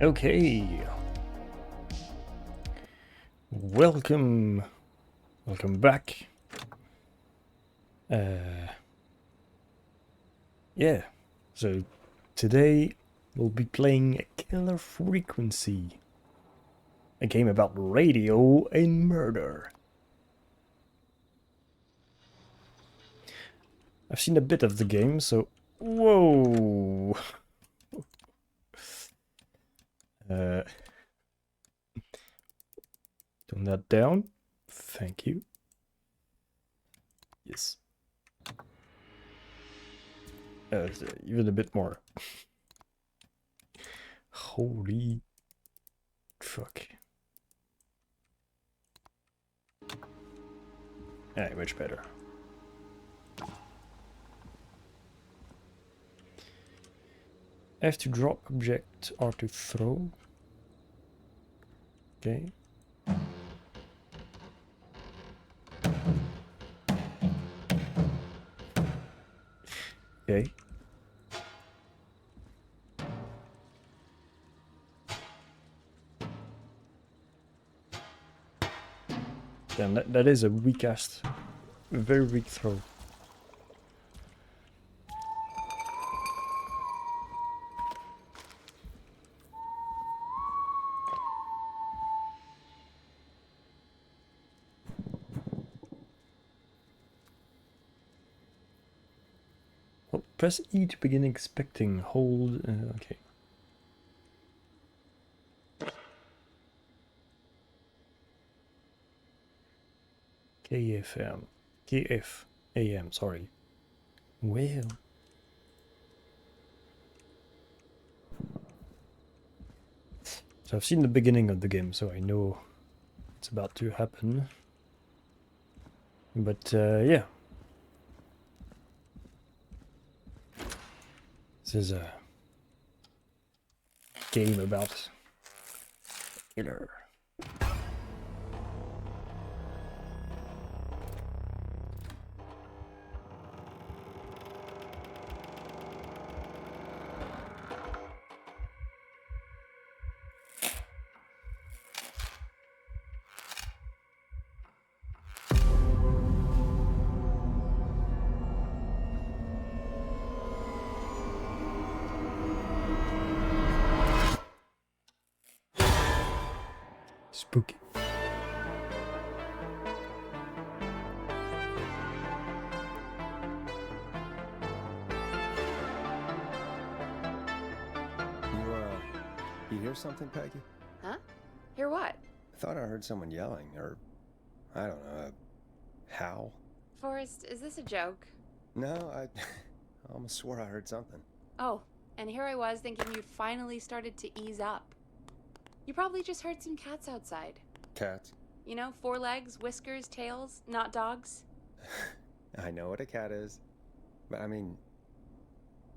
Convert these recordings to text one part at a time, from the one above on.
Okay. Welcome back. Yeah. So today we'll be playing Killer Frequency, a game about radio and murder. I've seen a bit of the game, so whoa. Tone that down. Thank you. Yes. Even a bit more. Holy fuck. Alright, much better. F to drop object, R to throw. Okay. Okay. Damn, that is a weak cast. A very weak throw. Well, press E to begin expecting. Hold. Okay. KFM. KFAM, sorry. Well. So I've seen the beginning of the game, so I know it's about to happen. But yeah. This is a game about killer. Spooky. You hear something, Peggy? Huh? Hear what? I thought I heard someone yelling, or I don't know, a howl. Forrest, is this a joke? No, I almost swore I heard something. Oh, and here I was thinking you'd finally started to ease up. You probably just heard some cats outside. Cats? You know, 4 legs, whiskers, tails, not dogs. I know what a cat is, but I mean,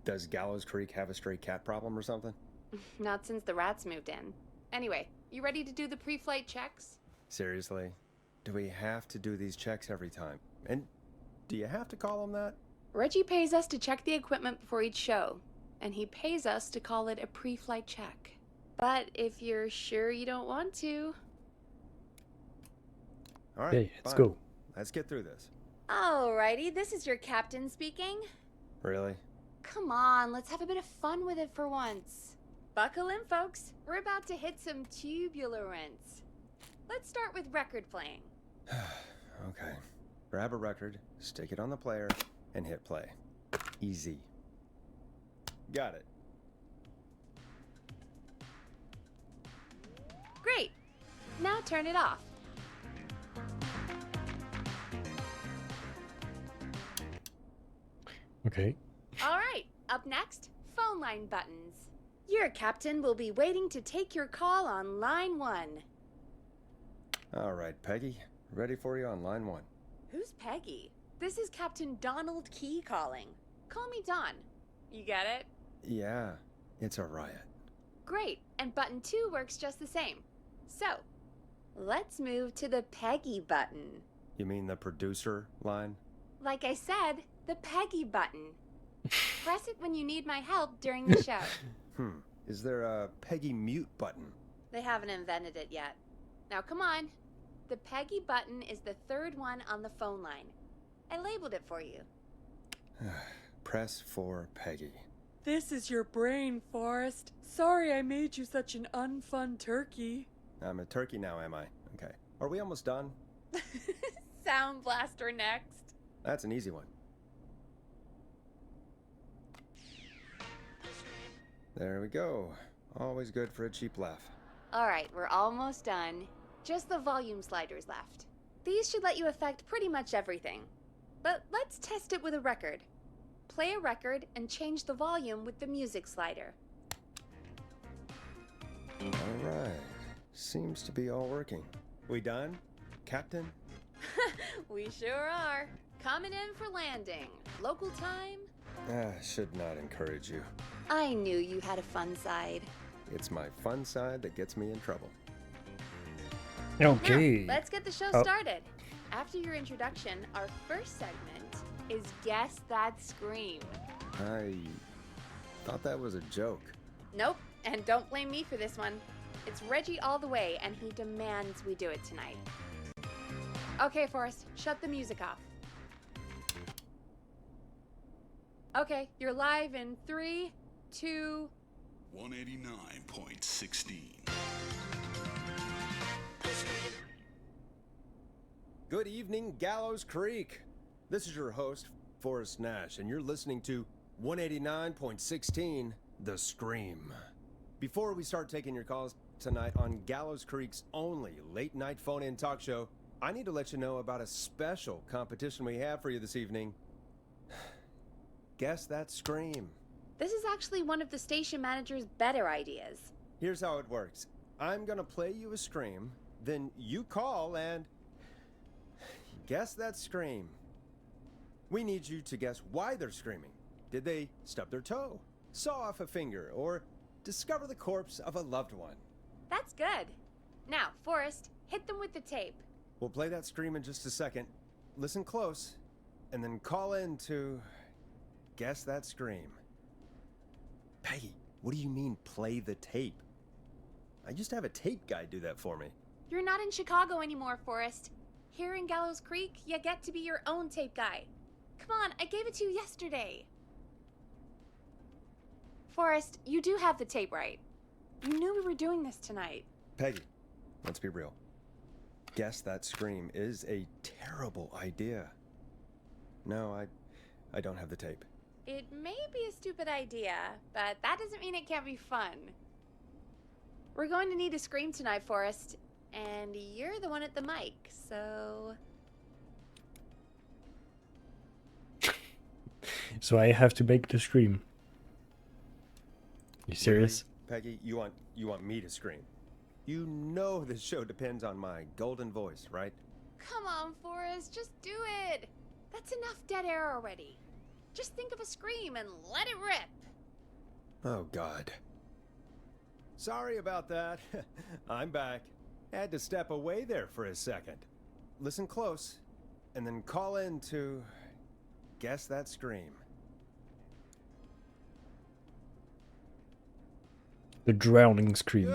does Gallows Creek have a stray cat problem or something? Not since the rats moved in. Anyway, you ready to do the pre-flight checks? Seriously? Do we have to do these checks every time? And do you have to call them that? Reggie pays us to check the equipment before each show, and he pays us to call it a pre-flight check. But if you're sure you don't want to... All right, Okay, let's fine. go. Let's get through this. Alrighty, this is your captain speaking. Really? Come on, let's have a bit of fun with it for once. Buckle in, folks. We're about to hit some tubular rents. Let's start with record playing. Okay. Grab a record, stick it on the player, and hit play. Easy. Got it. Great. Now turn it off. Okay. All right, up next, phone line buttons. Your captain will be waiting to take your call on line 1. All right, Peggy. Ready for you on line 1. Who's Peggy? This is Captain Donald Key calling. Call me Don. You get it? Yeah, it's a riot. Great, and button 2 works just the same. So, let's move to the Peggy button. You mean the producer line? Like I said, the Peggy button. Press it when you need my help during the show. Is there a Peggy mute button? They haven't invented it yet. Now come on. The Peggy button is the third one on the phone line. I labeled it for you. Press for Peggy. This is your brain, Forrest. Sorry I made you such an unfun turkey. I'm a turkey now, am I? Okay. Are we almost done? Sound Blaster next. That's an easy one. There we go. Always good for a cheap laugh. Alright, we're almost done. Just the volume sliders left. These should let you affect pretty much everything. But let's test it with a record. Play a record and change the volume with the music slider. Alright. Seems to be all working. We done, Captain? We sure are. Coming in for landing. Local time? Should not encourage you. I knew you had a fun side. It's my fun side that gets me in trouble. Okay. Now, let's get the show Oh. started. After your introduction, our first segment is Guess That Scream. I thought that was a joke. Nope, and don't blame me for this one. It's Reggie all the way, and he demands we do it tonight. Okay, Forrest, shut the music off. Okay, you're live in 3, 2... 189.16. Good evening, Gallows Creek. This is your host, Forrest Nash, and you're listening to 189.16, The Scream. Before we start taking your calls tonight on Gallows Creek's only late-night phone-in talk show, I need to let you know about a special competition we have for you this evening. Guess That Scream. This is actually one of the station manager's better ideas. Here's how it works. I'm gonna play you a scream, then you call and guess that scream. We need you to guess why they're screaming. Did they stub their toe, saw off a finger, or discover the corpse of a loved one? That's good. Now, Forrest, hit them with the tape. We'll play that scream in just a second. Listen close, and then call in to guess that scream. Peggy, what do you mean play the tape? I used to have a tape guy do that for me. You're not in Chicago anymore, Forrest. Here in Gallows Creek, you get to be your own tape guy. Come on, I gave it to you yesterday. Forrest, you do have the tape right. You knew we were doing this tonight. Peggy, let's be real. Guess that scream is a terrible idea. No, I don't have the tape. It may be a stupid idea, but that doesn't mean it can't be fun. We're going to need a scream tonight, Forrest, and you're the one at the mic, so... So I have to make the scream. You serious? Peggy, you want me to scream? You know this show depends on my golden voice, right? Come on, Forrest, just do it. That's enough dead air already. Just think of a scream and let it rip. Oh, God. Sorry about that. I'm back. Had to step away there for a second. Listen close, and then call in to guess that scream. The drowning scream.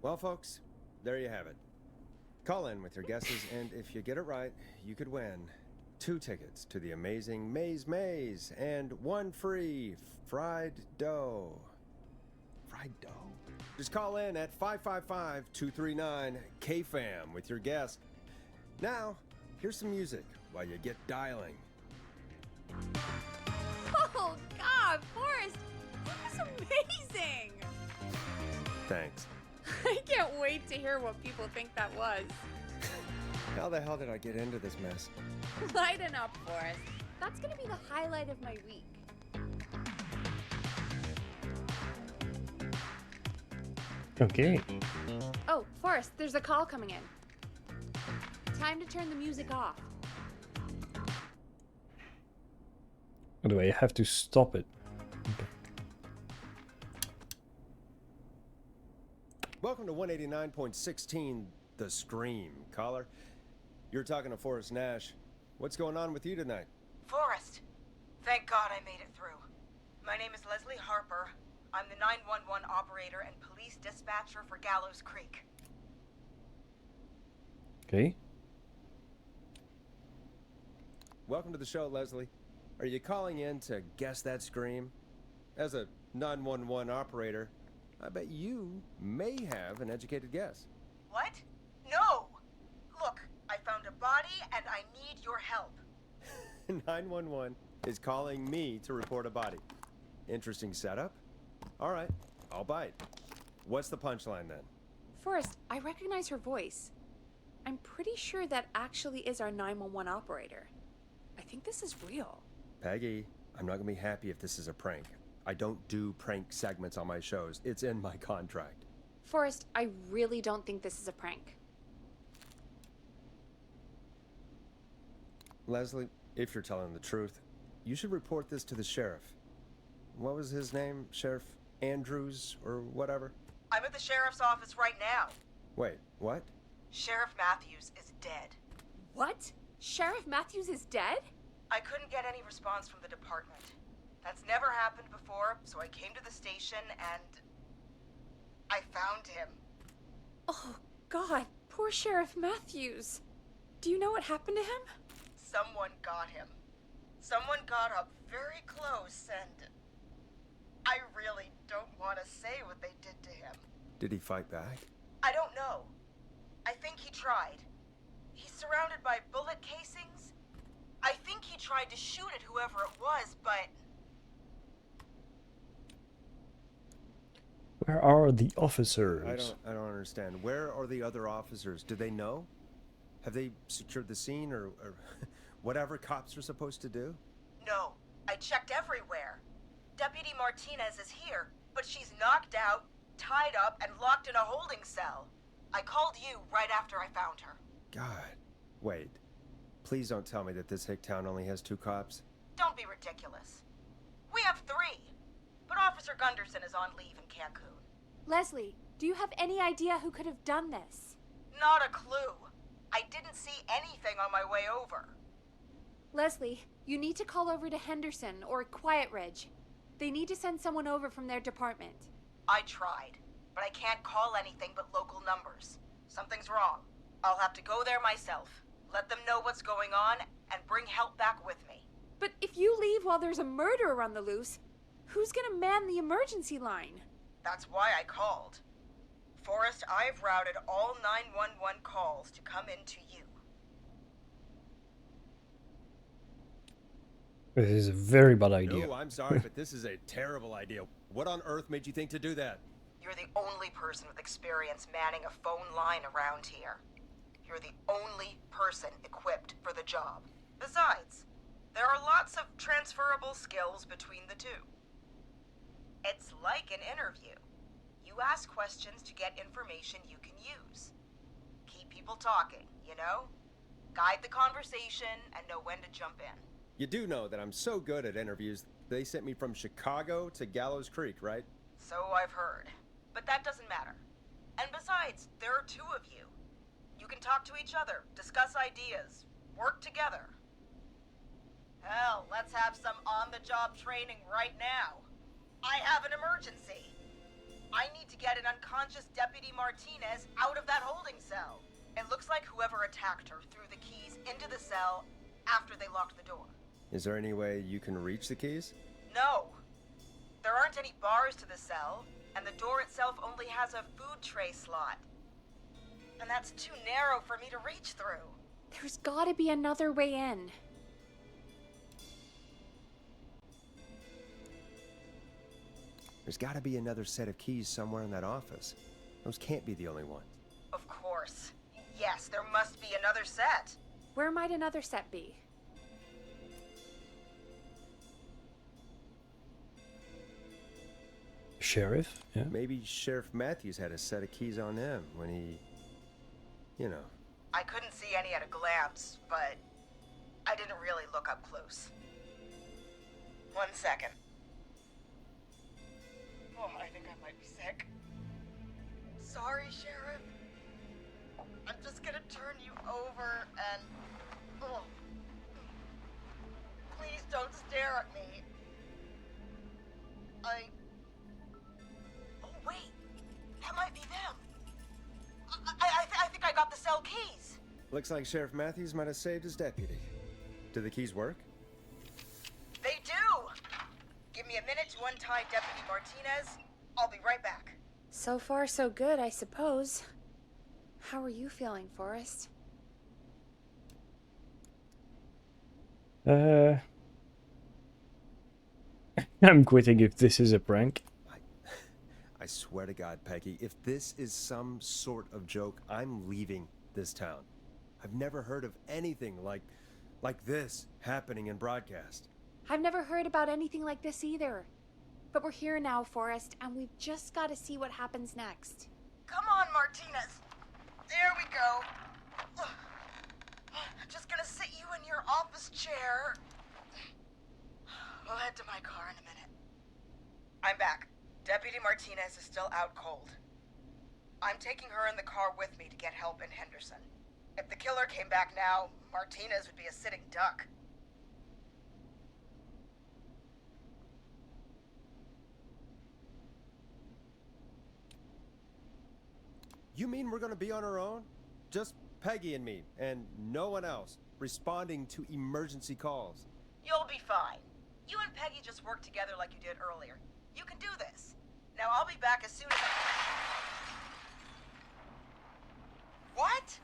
Well, folks, there you have it. Call in with your guesses, and if you get it right, you could win 2 tickets to the amazing Maze Maze and 1 free fried dough. Fried dough? Just call in at 555-239-KFAM with your guess. Now, here's some music while you get dialing. Oh, God, Forrest, that was amazing. Thanks. I can't wait to hear what people think that was. How the hell did I get into this mess? Lighten up, Forrest. That's gonna be the highlight of my week. Okay. Oh, Forrest, there's a call coming in. Time to turn the music off. By the way, I have to stop it. Okay. Welcome to 189.16, The Scream. Caller, You're talking to Forrest Nash. What's going on with you tonight? Forrest! Thank God I made it through. My name is Leslie Harper. I'm the 911 operator and police dispatcher for Gallows Creek. Okay. Welcome to the show, Leslie. Are you calling in to guess that scream? As a 911 operator, I bet you may have an educated guess. What? No! Look, I found a body and I need your help. 911 is calling me to report a body. Interesting setup. All right, I'll bite. What's the punchline then? Forrest, I recognize her voice. I'm pretty sure that actually is our 911 operator. I think this is real. Peggy, I'm not gonna be happy if this is a prank. I don't do prank segments on my shows. It's in my contract. Forrest, I really don't think this is a prank. Leslie, if you're telling the truth, you should report this to the sheriff. What was his name? Sheriff Andrews or whatever? I'm at the sheriff's office right now. Wait, what? Sheriff Matthews is dead. What? Sheriff Matthews is dead? I couldn't get any response from the department. That's never happened before, so I came to the station and I found him. Oh, God. Poor Sheriff Matthews. Do you know what happened to him? Someone got him. Someone got up very close and I really don't want to say what they did to him. Did he fight back? I don't know. I think he tried. He's surrounded by bullet casings. I think he tried to shoot at whoever it was, but Where are the officers? I don't understand. Where are the other officers? Do they know? Have they secured the scene or whatever cops are supposed to do? no. I checked everywhere. Deputy Martinez is here, but she's knocked out, tied up, and locked in a holding cell. I called you right after I found her. God. Wait. Please don't tell me that this hick town only has 2 cops. Don't be ridiculous. We have 3, but Officer Gunderson is on leave in Cancun. Leslie, do you have any idea who could have done this? Not a clue. I didn't see anything on my way over. Leslie, you need to call over to Henderson or Quiet Ridge. They need to send someone over from their department. I tried, but I can't call anything but local numbers. Something's wrong. I'll have to go there myself, let them know what's going on, and bring help back with me. But if you leave while there's a murderer on the loose, who's gonna man the emergency line? That's why I called. Forrest, I've routed all 911 calls to come in to you. This is a very bad idea. No, I'm sorry, but this is a terrible idea. What on earth made you think to do that? You're the only person with experience manning a phone line around here. You're the only person equipped for the job. Besides, there are lots of transferable skills between the two. It's like an interview. You ask questions to get information you can use. Keep people talking, you know? Guide the conversation and know when to jump in. You do know that I'm so good at interviews, they sent me from Chicago to Gallows Creek, right? So I've heard. But that doesn't matter. And besides, there are 2 of you. You can talk to each other, discuss ideas, work together. Hell, let's have some on-the-job training right now. I have an emergency. I need to get an unconscious Deputy Martinez out of that holding cell. It looks like whoever attacked her threw the keys into the cell after they locked the door. Is there any way you can reach the keys? No. There aren't any bars to the cell, and the door itself only has a food tray slot. And that's too narrow for me to reach through. There's gotta be another way in. There's got to be another set of keys somewhere in that office. Those can't be the only ones. Of course. Yes, there must be another set. Where might another set be? Sheriff? Yeah. Maybe Sheriff Matthews had a set of keys on him when he... You know. I couldn't see any at a glance, but I didn't really look up close. 1 second. Oh, I think I might be sick. Sorry, Sheriff. I'm just gonna turn you over and... Oh. Please don't stare at me. Oh, wait. That might be them. I think I got the cell keys. Looks like Sheriff Matthews might have saved his deputy. Do the keys work? They do! Give me a minute to untie Deputy Martinez. I'll be right back. So far, so good, I suppose. How are you feeling, Forrest? I'm quitting if this is a prank. I swear to God, Peggy, if this is some sort of joke, I'm leaving this town. I've never heard of anything like this happening in broadcast. I've never heard about anything like this either. But we're here now, Forrest, and we've just got to see what happens next. Come on, Martinez. There we go. Just gonna sit you in your office chair. We'll head to my car in a minute. I'm back. Deputy Martinez is still out cold. I'm taking her in the car with me to get help in Henderson. If the killer came back now, Martinez would be a sitting duck. You mean we're gonna be on our own? Just Peggy and me, and no one else, responding to emergency calls. You'll be fine. You and Peggy just work together like you did earlier. You can do this. Now I'll be back as soon as What?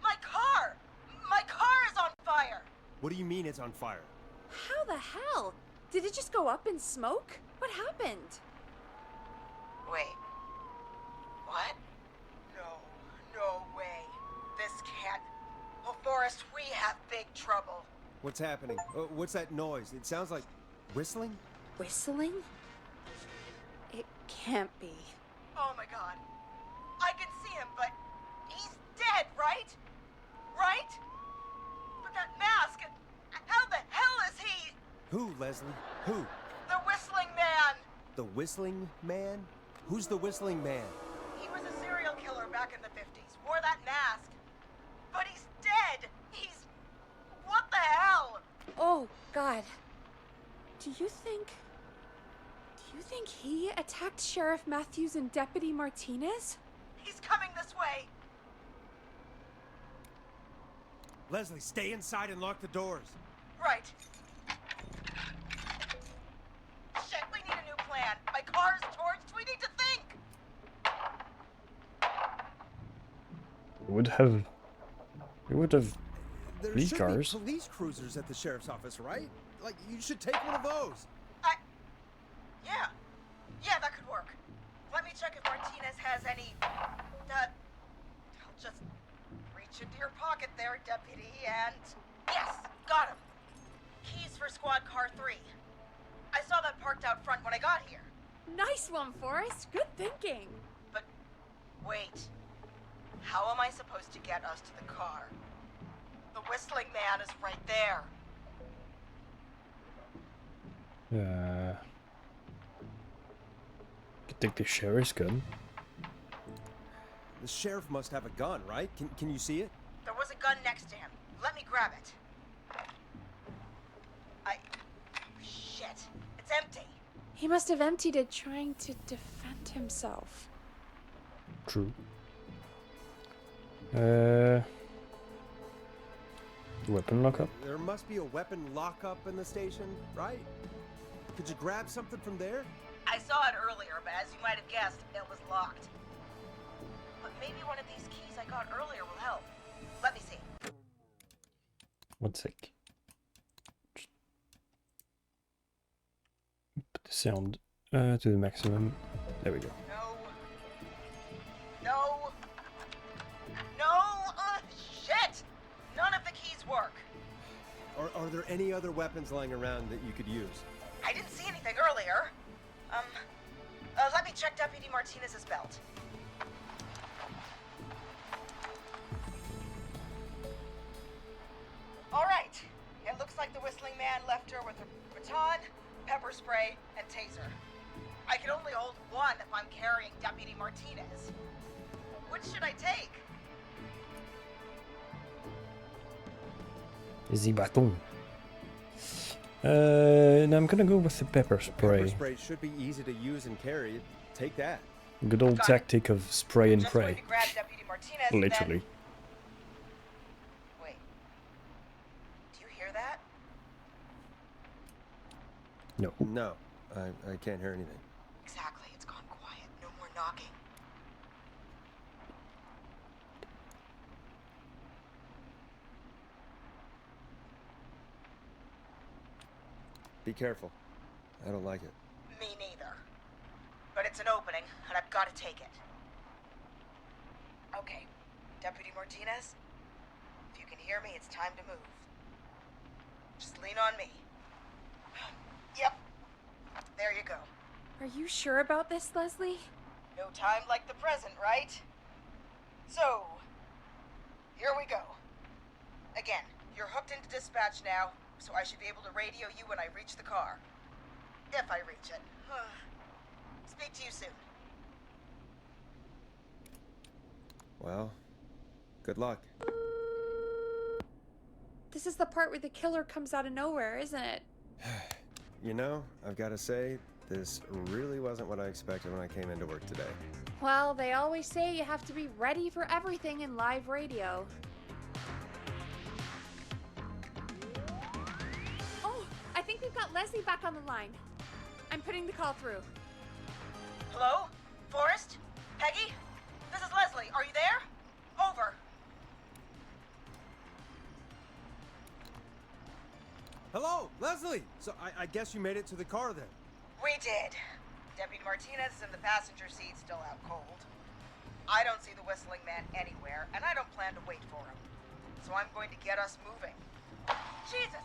My car! My car is on fire! What do you mean it's on fire? How the hell? Did it just go up in smoke? What happened? Wait. What? No way. This can't... Oh, Forrest, we have big trouble. What's happening? What's that noise? It sounds like whistling? Whistling? It can't be. Oh my God. I can see him, but he's dead, right? Right? But that mask, how the hell is he? Who, Leslie? Who? The Whistling Man. The Whistling Man? Who's the Whistling Man? He was a serial killer back in the 50s, wore that mask. But he's dead. He's... What the hell? Oh, God. Do you think he attacked Sheriff Matthews and Deputy Martinez? He's coming this way. Leslie, stay inside and lock the doors. Right. Shit, we need a new plan. My car's torched. We need to think. We would have There Police should cars? be police cruisers at the sheriff's office, right? Like, you should take one of those. Yeah, that could work. Let me check if Martinez has any... I'll just reach into your pocket there, Deputy, and... Yes, got him. Keys for Squad Car 3. I saw that parked out front when I got here. Nice one, Forrest. Good thinking. But, wait. How am I supposed to get us to the car? The Whistling Man is right there. Could take the sheriff's gun. The sheriff must have a gun, right? Can you see it? There was a gun next to him. Let me grab it. Shit. It's empty. He must have emptied it trying to defend himself. True. Weapon lockup? There must be a weapon lockup in the station, right? Could you grab something from there? I saw it earlier, but as you might have guessed, it was locked. But maybe one of these keys I got earlier will help. Let me see. One sec. Just put the sound to the maximum. There we go. No! Shit! None of the keys work. Are there any other weapons lying around that you could use? I didn't see anything earlier. Let me check Deputy Martinez's belt. All right. It looks like the Whistling Man left her with a baton, pepper spray, and taser. I can only hold one if I'm carrying Deputy Martinez. Which should I take? The baton. And I'm gonna go with the pepper Pepper spray. spray should be easy to use and carry. Take that. Good old Got it. tactic of spray and Just going pray. to grab Deputy Martinez. and Literally. Then... Wait. Do you hear that? No. No, I can't hear anything. Exactly. It's gone quiet. No more knocking. Be careful. I don't like it. Me neither. But it's an opening, and I've got to take it. Okay, Deputy Martinez, if you can hear me, it's time to move. Just lean on me. Yep. There you go. Are you sure about this, Leslie? No time like the present, right? So, here we go. Again, you're hooked into dispatch now, so I should be able to radio you when I reach the car. If I reach it. Speak to you soon. Well, good luck. This is the part where the killer comes out of nowhere, isn't it? You know, I've got to say, this really wasn't what I expected when I came into work today. Well, they always say you have to be ready for everything in live radio. Oh, I think we've got Leslie back on the line. I'm putting the call through. Hello? Forrest? Peggy? This is Leslie. Are you there? Over. Hello, Leslie! So I guess you made it to the car then. We did. Deputy Martinez is in the passenger seat, still out cold. I don't see the whistling man anywhere, and I don't plan to wait for him. So I'm going to get us moving. Jesus!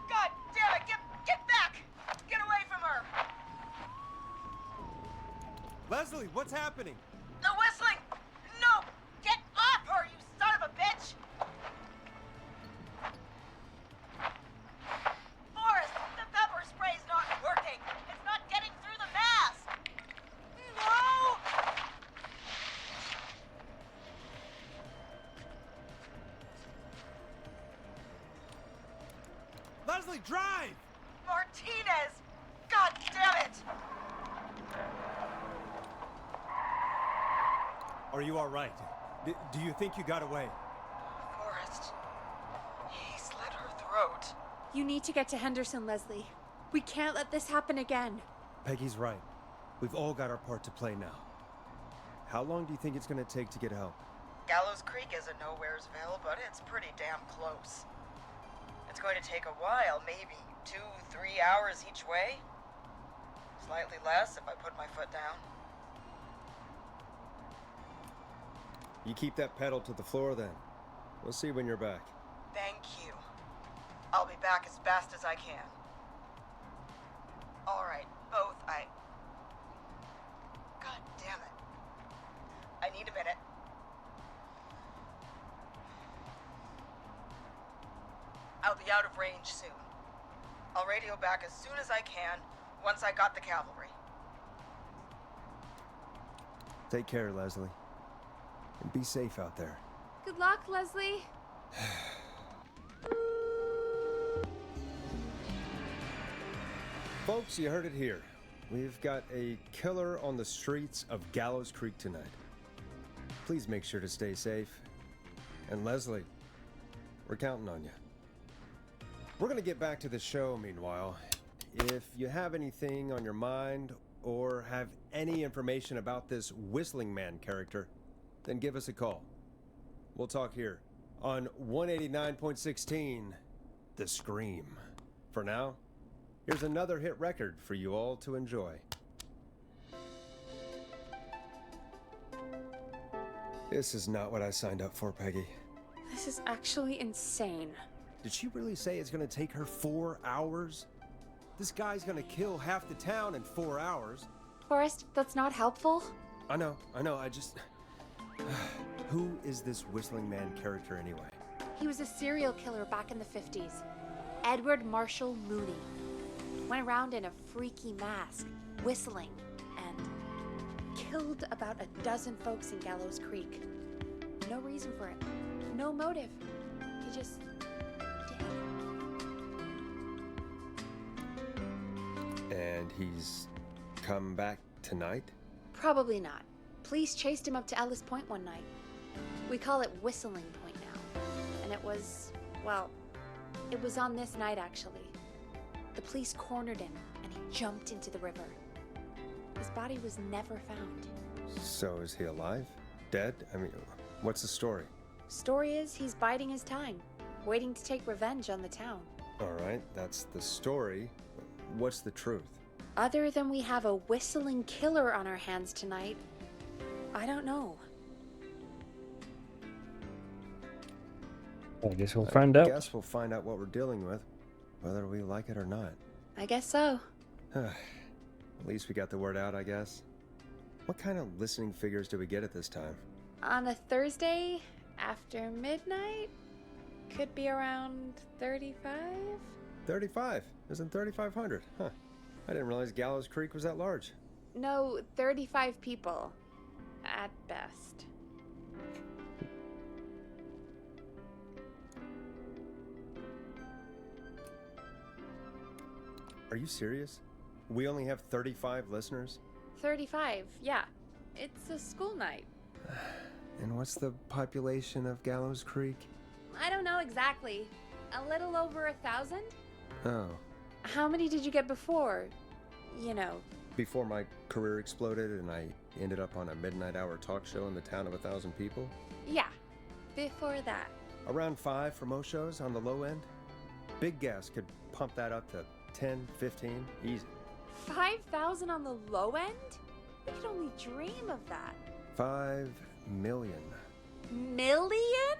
God damn it! Get back! Get away from her! Leslie, what's happening? The whistling! No! Get off her, you son of a bitch! Forrest, the pepper spray's not working! It's not getting through the mask! No! Leslie, drive! Martinez! God damn it! Are you all right? Do you think you got away? Forrest, he slit her throat. You need to get to Henderson, Leslie. We can't let this happen again. Peggy's right. We've all got our part to play now. How long do you think it's going to take to get help? Gallows Creek is a Nowheresville, but it's pretty damn close. It's going to take a while, maybe 2-3 hours each way. Slightly less if I put my foot down. You keep that pedal to the floor then. We'll see when you're back. Thank you. I'll be back as fast as I can. All right, both. God damn it. I need a minute. I'll be out of range soon. I'll radio back as soon as I can, once I got the cavalry. Take care, Leslie. And be safe out there. Good luck, Leslie. Folks, you heard it here. We've got a killer on the streets of Gallows Creek tonight. Please make sure to stay safe. And Leslie, we're counting on you. We're going to get back to the show meanwhile. If you have anything on your mind or have any information about this Whistling Man character, then give us a call. We'll talk here on 189.16, The Scream. For now, here's another hit record for you all to enjoy. This is not what I signed up for, Peggy. This is actually insane. Did she really say it's gonna take her 4 hours? This guy's gonna kill half the town in 4 hours. Forrest, that's not helpful. I know, I just... Who is this Whistling Man character anyway? He was a serial killer back in the 50s. Edward Marshall Mooney. Went around in a freaky mask, whistling, and killed about a dozen folks in Gallows Creek. No reason for it. No motive. He just did. And he's come back tonight? Probably not. Police chased him up to Ellis Point one night. We call it Whistling Point now. And it was, well, it was on this night actually. The police cornered him and he jumped into the river. His body was never found. So is he alive? Dead? I mean, what's the story? Story is he's biding his time, waiting to take revenge on the town. All right, that's the story. What's the truth? Other than we have a whistling killer on our hands tonight, I don't know. I guess we'll find out. I guess we'll find out what we're dealing with, whether we like it or not. I guess so. At least we got the word out, I guess. What kind of listening figures do we get at this time? On a Thursday after midnight? Could be around 35? 35. Isn't 3,500? Huh. I didn't realize Gallows Creek was that large. No, 35 people. At best. Are you serious? We only have 35 listeners? 35, yeah. It's a school night. And what's the population of Gallows Creek? I don't know exactly. A little over 1,000? Oh. How many did you get before? You know. Before my career exploded and I ended up on a midnight hour talk show in the town of 1,000 people? Yeah, before that. Around 5 for most shows on the low end. Big Gas could pump that up to 10, 15, easy. 5,000 on the low end? We could only dream of that. 5 million. Million?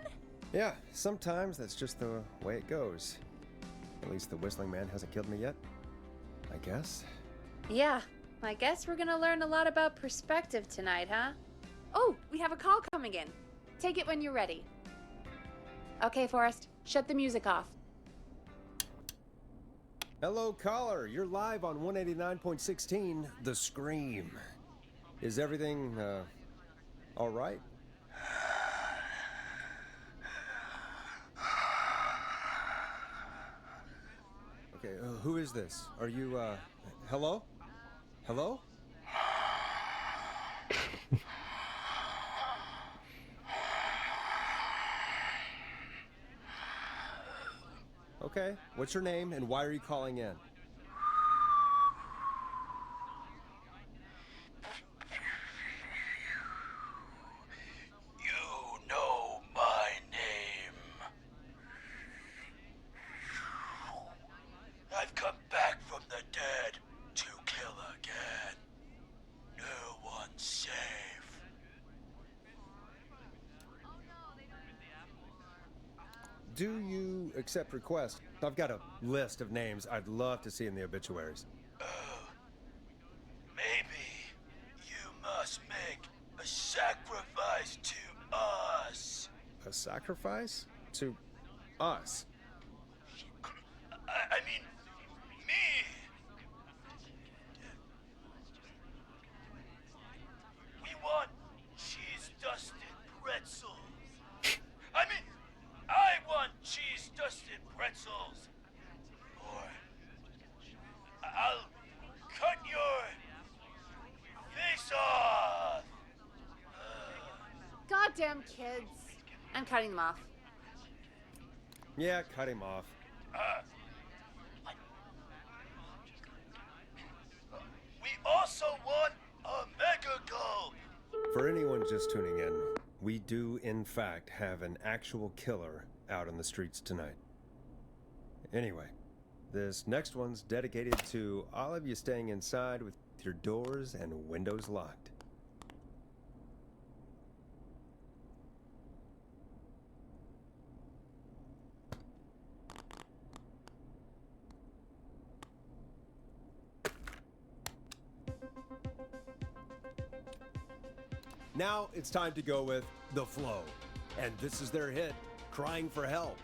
Yeah, sometimes that's just the way it goes. At least the Whistling Man hasn't killed me yet, I guess. Yeah, I guess we're gonna learn a lot about perspective tonight, huh? Oh, we have a call coming in. Take it when you're ready. Okay, Forrest, shut the music off. Hello, caller. You're live on 189.16, The Scream. Is everything, all right? Okay, who is this? Are you, hello? Hello? Okay, what's your name and why are you calling in? You know my name. I've come back from the dead to kill again. No one's safe. Do you accept requests? I've got a list of names I'd love to see in the obituaries. Maybe you must make a sacrifice to us. A sacrifice? To us? I mean, me. We want cheese-dusted pretzels. I want cheese-dusted pretzels. Or I'll cut your face off. Goddamn kids. I'm cutting them off. Yeah, cut him off. We also want a mega gulp. For anyone just tuning in, we do in fact have an actual killer out on the streets tonight. Anyway, this next one's dedicated to all of you staying inside with your doors and windows locked. Now it's time to go with The Flow. And this is their hit, Crying for Help.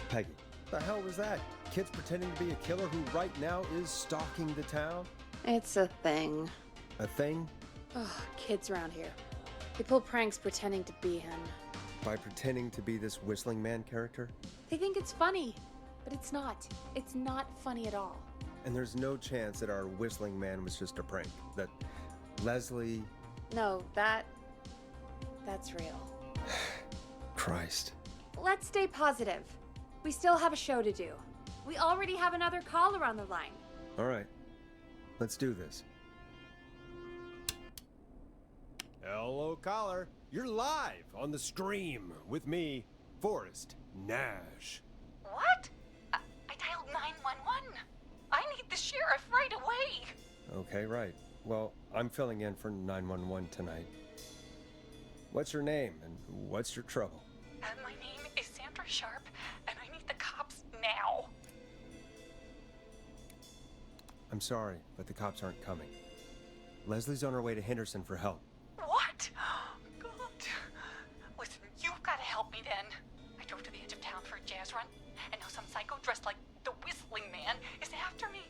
Peggy, the hell was that? Kids pretending to be a killer who right now is stalking the town? It's a thing. A thing? Ugh, kids around here. They pull pranks pretending to be him. By pretending to be this Whistling Man character? They think it's funny, but it's not. It's not funny at all. And there's no chance that our whistling man was just a prank. That Leslie... No, that's real. Christ. Let's stay positive. We still have a show to do. We already have another caller on the line. All right. Let's do this. Hello, caller. You're live on the Scream with me, Forrest Nash. What? I dialed 911. I need the sheriff right away. Okay, right. Well, I'm filling in for 911 tonight. What's your name and what's your trouble? My name is Sandra Sharp, and I need the cops now. I'm sorry, but the cops aren't coming. Leslie's on her way to Henderson for help. What? God. Listen, you've got to help me then. I drove to the edge of town for a jazz run, and now some psycho dressed like the Whistling Man is after me,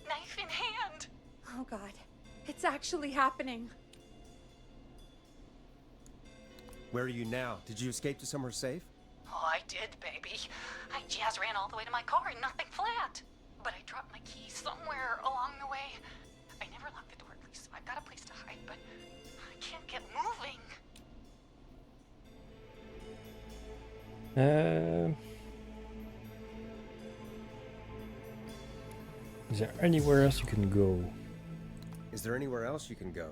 knife in hand. Oh God, it's actually happening. Where are you now? Did you escape to somewhere safe? Oh, I did, baby. I jazz ran all the way to my car and nothing flat. But I dropped my keys somewhere along the way. I never locked the door, at least, so I've got a place to hide, but I can't get moving. Is there anywhere else you can go? Is there anywhere else you can go?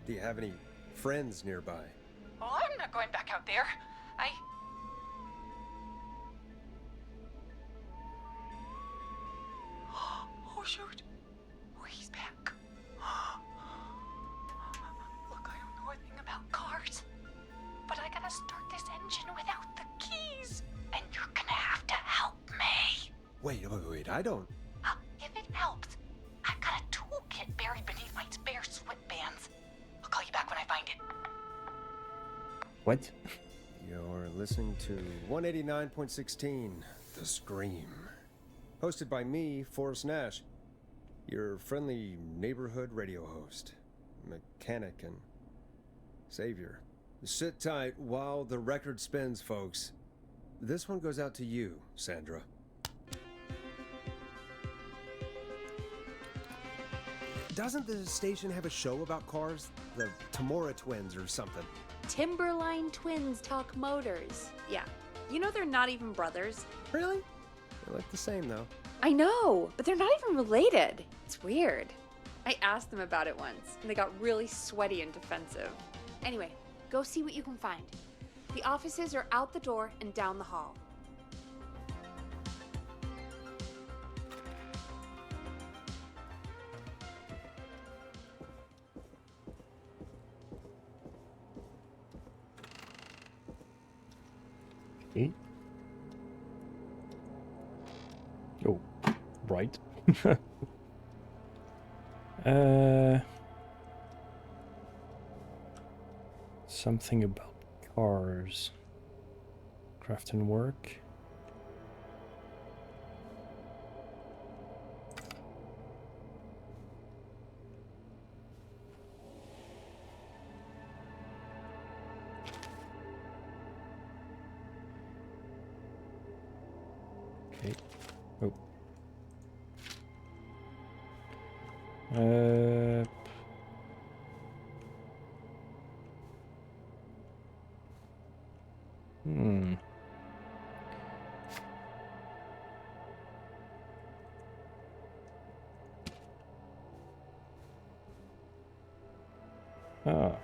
Do you have any friends nearby? Oh, I'm not going back out there. Oh, shoot. Oh, he's back. Look, I don't know a thing about cars, but I gotta start this engine without the keys. And you're gonna have to help me. Wait, I don't... If it helps, I've got a toolkit buried beneath my spare sweatbands. I'll call you back when I find it. What? You're listening to 189.16, The Scream. Hosted by me, Forrest Nash, your friendly neighborhood radio host, mechanic, and savior. Sit tight while the record spins, folks. This one goes out to you, Sandra. Doesn't the station have a show about cars? The Tamora twins or something? Timberline twins talk motors. Yeah. You know they're not even brothers. Really? They look the same, though. I know, but they're not even related. It's weird. I asked them about it once, and they got really sweaty and defensive. Anyway, go see what you can find. The offices are out the door and down the hall. Okay. Oh, right. Something about cars. Craft and work. Okay. Oh. Hmm. Ah.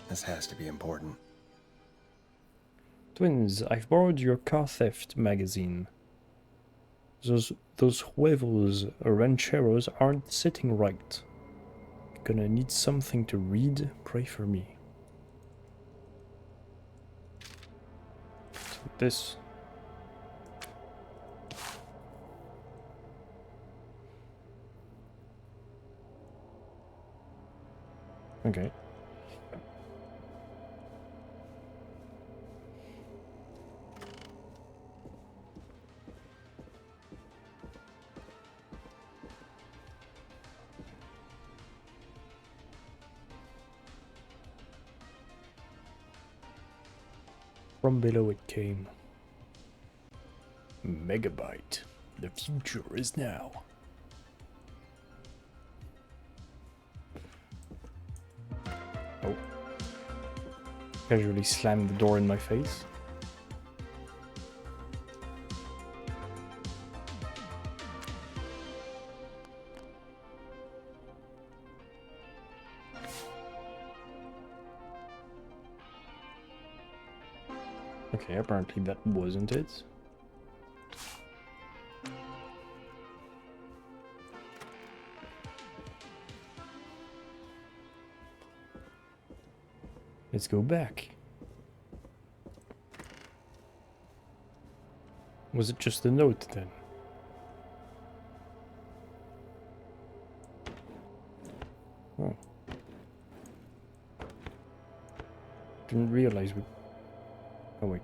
This has to be important. Twins, I've borrowed your car theft magazine. Those huevos rancheros aren't sitting right. Gonna need something to read. Pray for me. This. Okay. From below it came. Megabyte. The future is now. Oh. Casually slammed the door in my face. Okay, apparently that wasn't it. Let's go back. Was it just a note then? Oh. Didn't realize we... Oh wait.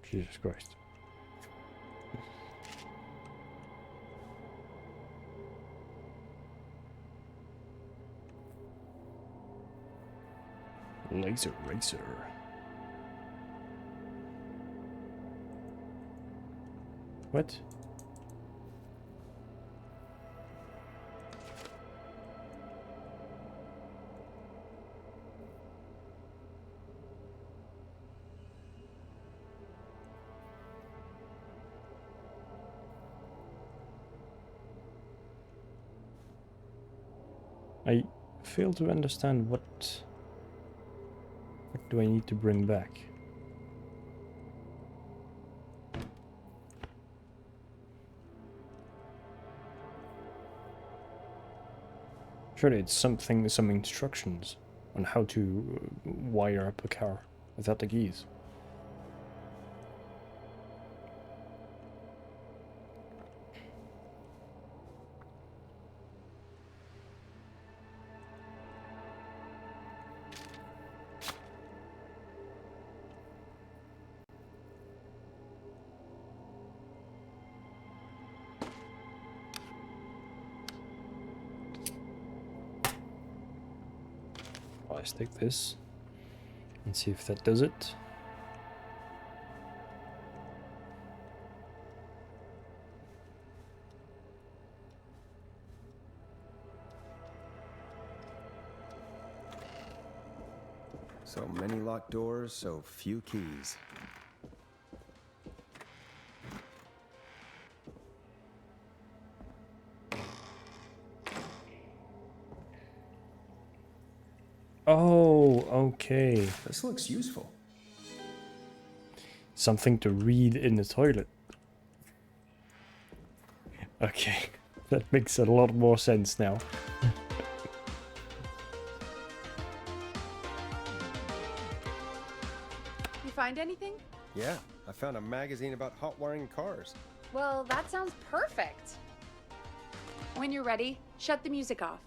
Jesus Christ. Laser Racer. What? I fail to understand what do I need to bring back? Surely it's some instructions on how to wire up a car without the keys. Let's take this and see if that does it. So many locked doors, so few keys. Oh, okay. This looks useful. Something to read in the toilet. Okay, that makes a lot more sense now. You find anything? Yeah, I found a magazine about hot wiring cars. Well, that sounds perfect. When you're ready, shut the music off.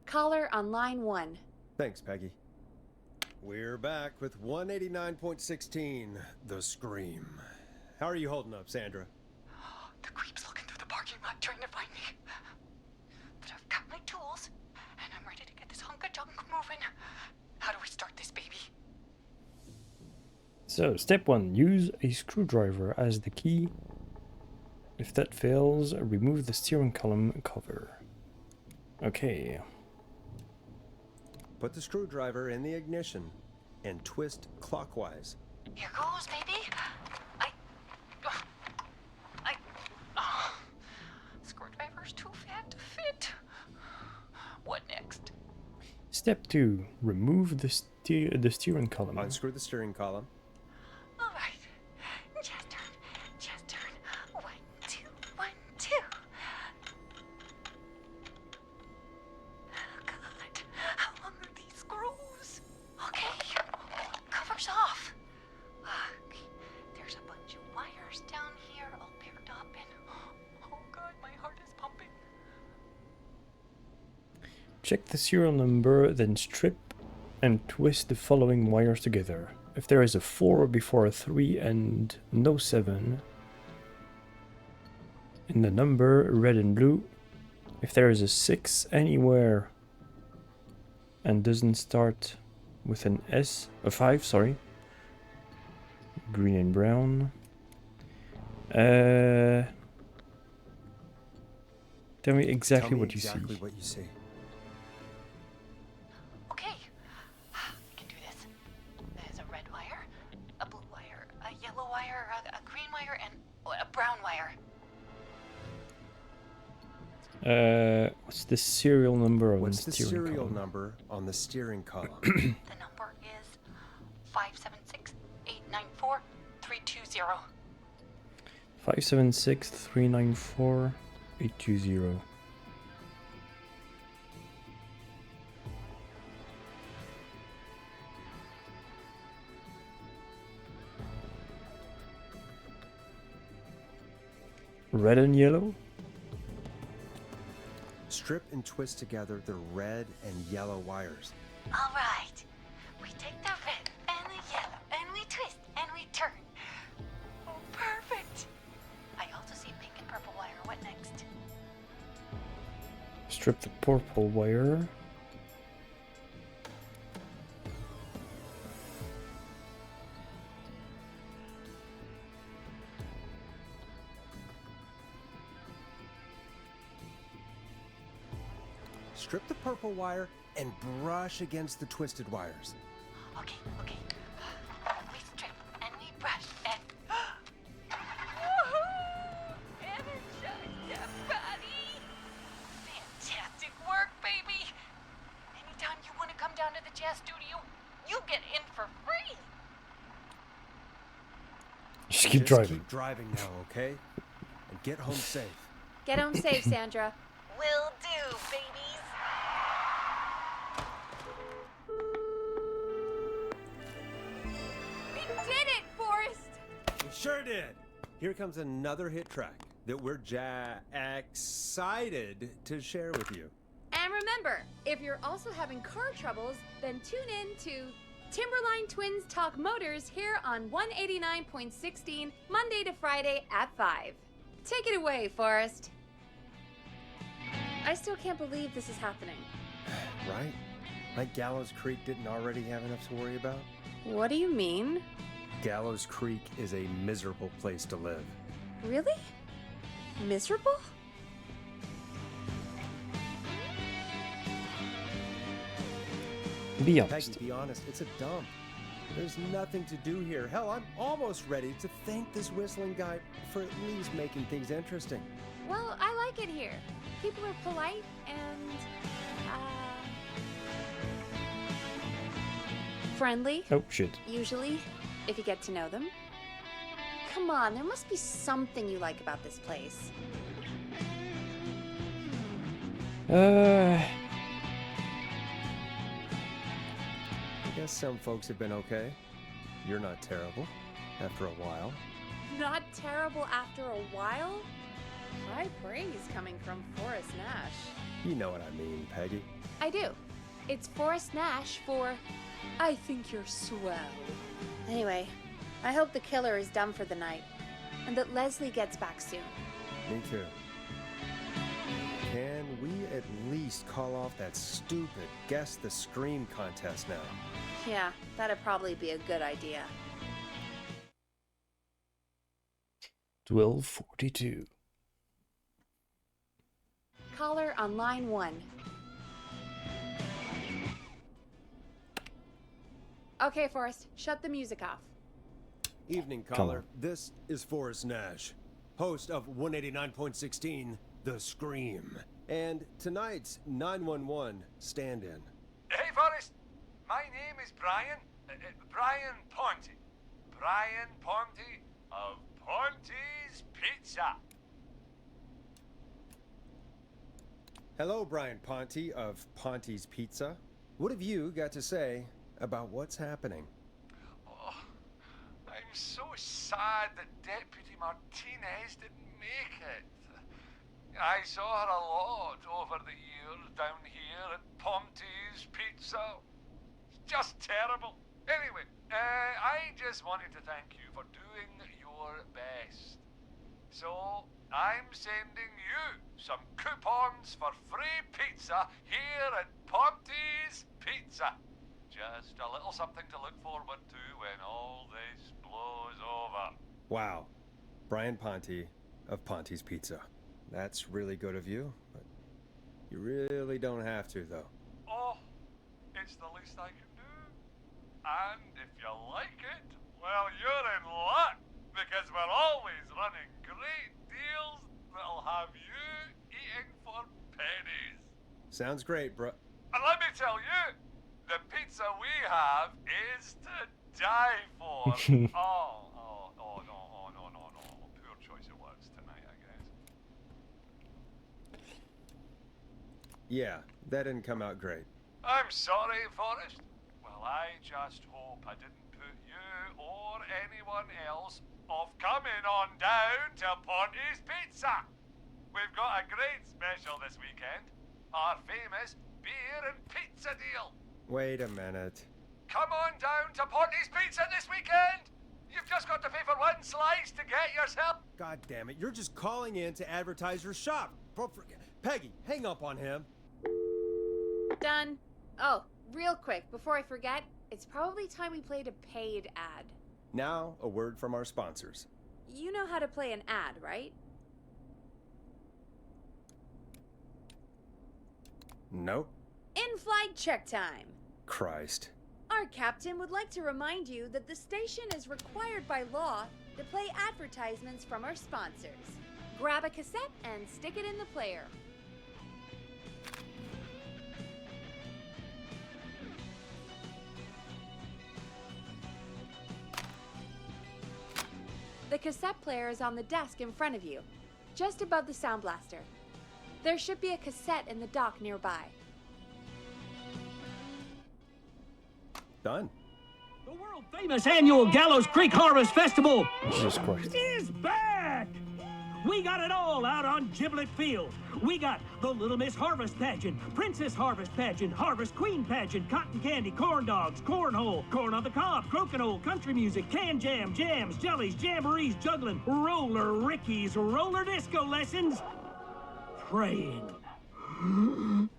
Caller on line 1. Thanks, Peggy. We're back with 189.16, The Scream. How are you holding up, Sandra? The creep's looking through the parking lot trying to find me. But I've got my tools, and I'm ready to get this hunk of junk moving. How do we start this baby? So, step 1, use a screwdriver as the key. If that fails, remove the steering column cover. Okay. Put the screwdriver in the ignition and twist clockwise. Here goes, baby. Screwdriver's too fat to fit. What next? Step 2, remove the steering column. Unscrew the steering column. All right. Just turn. Just turn. 1, 2, 1, 2. Oh, God. How long are these screws? Okay. Cover's off. Okay. There's a bunch of wires down here all paired up and... Oh, God, my heart is pumping. Check the serial number, then strip and twist the following wires together. If there is a 4 before a 3 and no 7 in the number red and blue, if there is a 6 anywhere and doesn't start with an S, a 5, sorry, green and brown. Tell me exactly Tell me what you exactly see. what you see. Okay, we can do this. There's a red wire, a blue wire, a yellow wire, a green wire, and a brown wire. What's the serial number of What's the the steering serial column? number on the steering column? The number is 576-894-320. 576-394-820. Red and yellow? Strip and twist together the red and yellow wires. All right. We take the red and the yellow, and we twist and we turn. Oh, perfect. I also see pink and purple wire. What next? Strip the purple wire. Strip the purple wire and brush against the twisted wires. Okay. We strip and we brush and. Energize that body! Fantastic work, baby! Anytime you want to come down to the jazz studio, you get in for free! Just keep Just driving. keep driving now, okay? And get home safe. Get home safe, Sandra. Will do, babies! We did it, Forrest! We sure did. Here comes another hit track that we're excited to share with you. And remember, if you're also having car troubles, then tune in to Timberline Twins Talk Motors here on 189.16, Monday to Friday at 5. Take it away, Forrest. I still can't believe this is happening. Right? Like Gallows Creek didn't already have enough to worry about? What do you mean? Gallows Creek is a miserable place to live. Really? Miserable? Be Peggy, honest. be honest, it's a dump. There's nothing to do here. Hell, I'm almost ready to thank this whistling guy for at least making things interesting. Well, I like it here. People are polite and, friendly, Oh shit. usually, if you get to know them. Come on, there must be something you like about this place. I guess some folks have been okay. You're not terrible after a while. Not terrible after a while? High praise coming from Forrest Nash. You know what I mean, Peggy. I do. It's Forrest Nash for I think you're swell. Anyway, I hope the killer is done for the night and that Leslie gets back soon. Me too. Can we at least call off that stupid Guess the Scream contest now? Yeah, that'd probably be a good idea. 12:42. Caller on line 1. Okay, Forrest, shut the music off. Evening, caller. This is Forrest Nash, host of 189.16, The Scream. And tonight's 911 stand-in. Hey, Forrest. My name is Brian. Brian Ponte. Brian Ponte of Ponte's Pizza. Hello, Brian Ponte of Ponte's Pizza. What have you got to say about what's happening? Oh, I'm so sad that Deputy Martinez didn't make it. I saw her a lot over the years down here at Ponte's Pizza. Just terrible. Anyway, I just wanted to thank you for doing your best. So, I'm sending you some coupons for free pizza here at Ponty's Pizza. Just a little something to look forward to when all this blows over. Wow. Brian Ponty of Ponty's Pizza. That's really good of you, but you really don't have to, though. Oh, it's the least I can do. And if you like it, well, you're in luck, because we're always running great deals that'll have you eating for pennies. Sounds great, bro. And let me tell you, the pizza we have is to die for. No. Poor choice of words tonight, I guess. Yeah, that didn't come out great. I'm sorry, Forrest. Well, I just hope I didn't put you or anyone else off coming on down to Ponty's Pizza. We've got a great special this weekend. Our famous beer and pizza deal. Wait a minute. Come on down to Ponty's Pizza this weekend. You've just got to pay for one slice to get yourself. God damn it, you're just calling in to advertise your shop. Peggy, hang up on him. Done. Oh, real quick, before I forget, it's probably time we played a paid ad. Now, a word from our sponsors. You know how to play an ad, right? Nope. In-flight check time. Christ. Our captain would like to remind you that the station is required by law to play advertisements from our sponsors. Grab a cassette and stick it in the player. The cassette player is on the desk in front of you, just above the sound blaster. There should be a cassette in the dock nearby. Done. The world-famous annual Gallows Creek Harvest Festival Jesus Christ. is back! We got it all out on Giblet Field. We got the Little Miss Harvest Pageant, Princess Harvest Pageant, Harvest Queen Pageant, Cotton Candy, Corn Dogs, Cornhole, Corn on the Cob, Crokinole, Country Music, Can Jam, Jams, Jellies, Jamborees, Juggling, Roller Rickies, Roller Disco Lessons, Praying.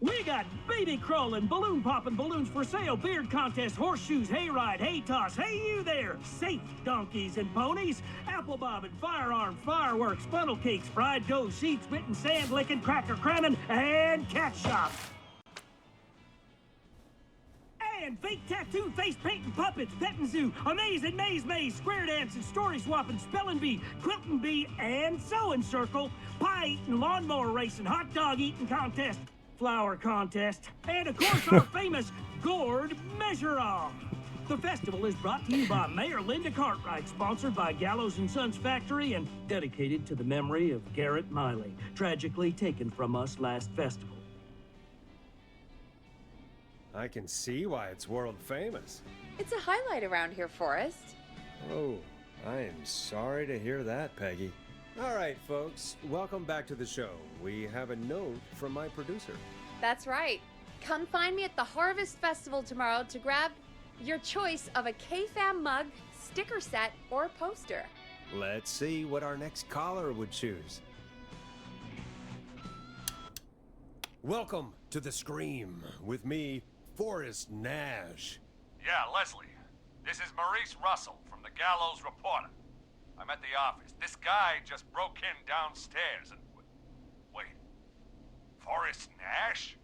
We got baby crawling, balloon popping, balloons for sale, beard contest, horseshoes, hayride, hay toss, hey you there, safe donkeys and ponies, apple bobbing, firearm, fireworks, funnel cakes, fried dough, seed spitting, sand licking, cracker cramming, and cat shop. And fake tattoo, face painting, puppets, petting zoo, amazing maze, square dancing, story swapping, spelling bee, quilting bee, and sewing circle, pie eating, lawnmower racing, hot dog eating contest, flower contest, and of course our famous gourd measure-off. The festival is brought to you by Mayor Linda Cartwright, sponsored by Gallows & Sons Factory, and dedicated to the memory of Garrett Miley, tragically taken from us last festival. I can see why it's world famous. It's a highlight around here, Forrest. Oh, I am sorry to hear that, Peggy. All right, folks, welcome back to the show. We have a note from my producer. That's right. Come find me at the Harvest Festival tomorrow to grab your choice of a KFAM mug, sticker set, or poster. Let's see what our next caller would choose. Welcome to The Scream with me, Forrest Nash. Yeah, Leslie. This is Maurice Russell from the Gallows Reporter. I'm at the office. This guy just broke in downstairs and... Wait. Forrest Nash?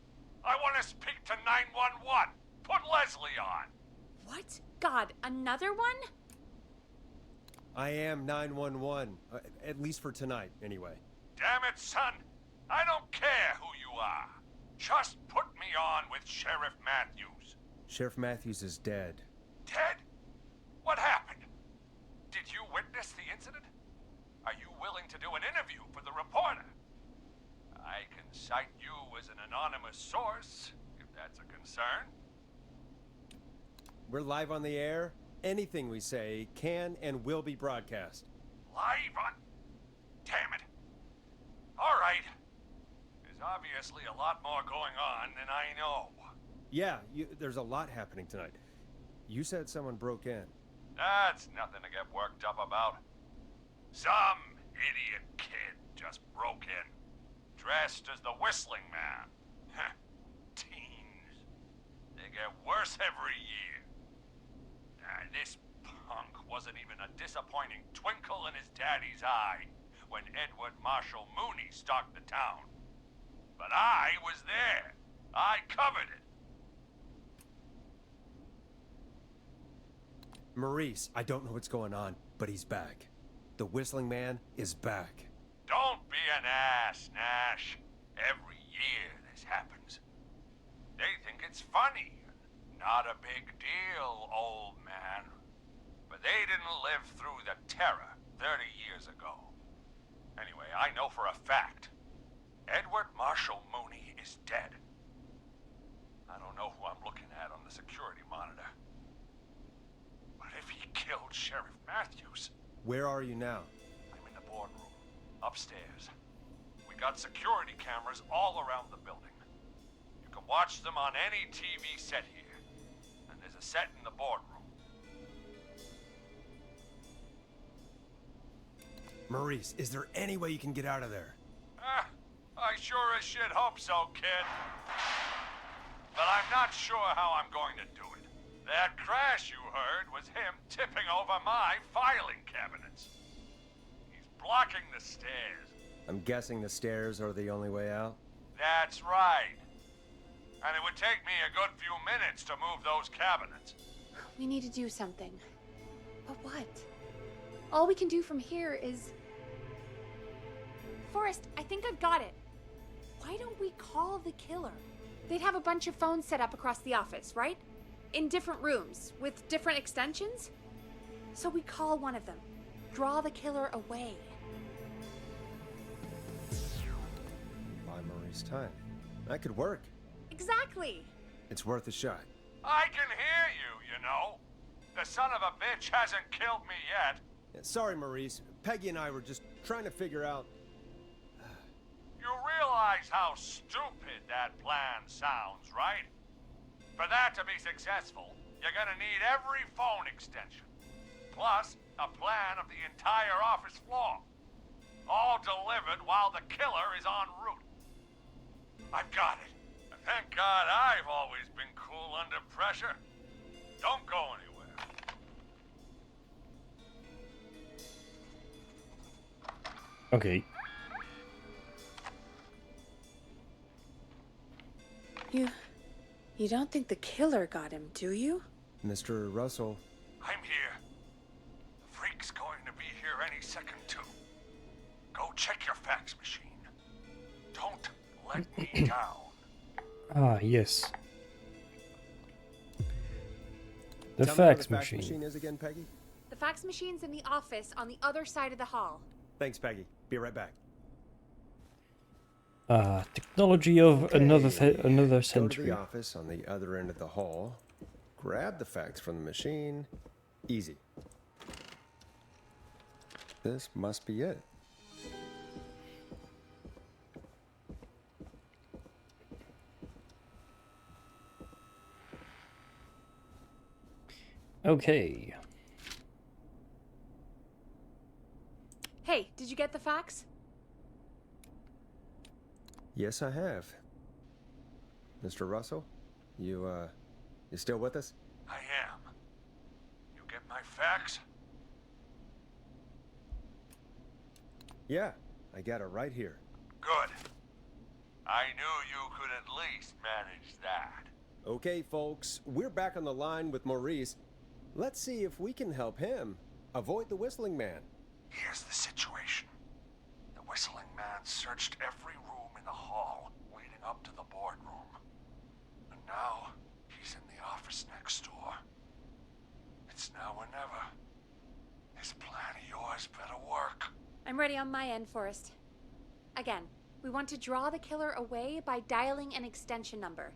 I want to speak to 911. Put Leslie on. What? God, another one? I am 911, at least for tonight, anyway. Damn it, son. I don't care who you are. Just put me on with Sheriff Matthews. Sheriff Matthews is dead. Dead? What happened? Did you witness the incident? Are you willing to do an interview for the reporter? I can cite you as an anonymous source, if that's a concern. We're live on the air. Anything we say can and will be broadcast. Live on... Damn it. All right. There's obviously a lot more going on than I know. Yeah, there's a lot happening tonight. You said someone broke in. That's nothing to get worked up about. Some idiot kid just broke in, dressed as the Whistling Man. Teens. They get worse every year. This punk wasn't even a disappointing twinkle in his daddy's eye when Edward Marshall Mooney stalked the town. But I was there. I covered it. Maurice, I don't know what's going on, but he's back. The Whistling Man is back. Don't be an ass, Nash. Every year this happens. They think it's funny. Not a big deal, old man. But they didn't live through the terror 30 years ago. Anyway, I know for a fact, Edward Marshall Mooney is dead. I don't know who I'm looking at on the security monitor. But if he killed Sheriff Matthews... Where are you now? I'm in the boardroom, upstairs. We got security cameras all around the building. You can watch them on any TV set here. And there's a set in the boardroom. Maurice, is there any way you can get out of there? I sure as shit hope so, kid. But I'm not sure how I'm going to do it. That crash you heard was him tipping over my filing cabinets. He's blocking the stairs. I'm guessing the stairs are the only way out? That's right. And it would take me a good few minutes to move those cabinets. We need to do something. But what? All we can do from here is... Forrest, I think I've got it. Why don't we call the killer? They'd have a bunch of phones set up across the office, right? In different rooms, with different extensions? So we call one of them. Draw the killer away. Buy Maurice time. That could work. Exactly! It's worth a shot. I can hear you, you know. The son of a bitch hasn't killed me yet. Sorry, Maurice. Peggy and I were just trying to figure out... You realize how stupid that plan sounds, right? For that to be successful, you're gonna need every phone extension. Plus, a plan of the entire office floor. All delivered while the killer is en route. I've got it. And thank God I've always been cool under pressure. Don't go anywhere. Okay. You don't think the killer got him, do you? Mr. Russell, I'm here. The freak's going to be here any second, too. Go check your fax machine. Don't let me down. Ah, yes. The tell me where fax the fax machine. machine is again, Peggy? The fax machine's in the office on the other side of the hall. Thanks, Peggy. Be right back. Technology of another Go to century. the office on the other end of the hall. Grab the fax from the machine. Easy. This must be it. Okay. Hey, did you get the fax? Yes, I have. Mr. Russell, you still with us? I am. You get my fax? Yeah, I got it right here. Good. I knew you could at least manage that. Okay, folks, we're back on the line with Maurice. Let's see if we can help him avoid the Whistling Man. Here's the situation. The Whistling Man searched every room in the hall leading up to the boardroom. And now, he's in the office next door. It's now or never. This plan of yours better work. I'm ready on my end, Forrest. Again, we want to draw the killer away by dialing an extension number,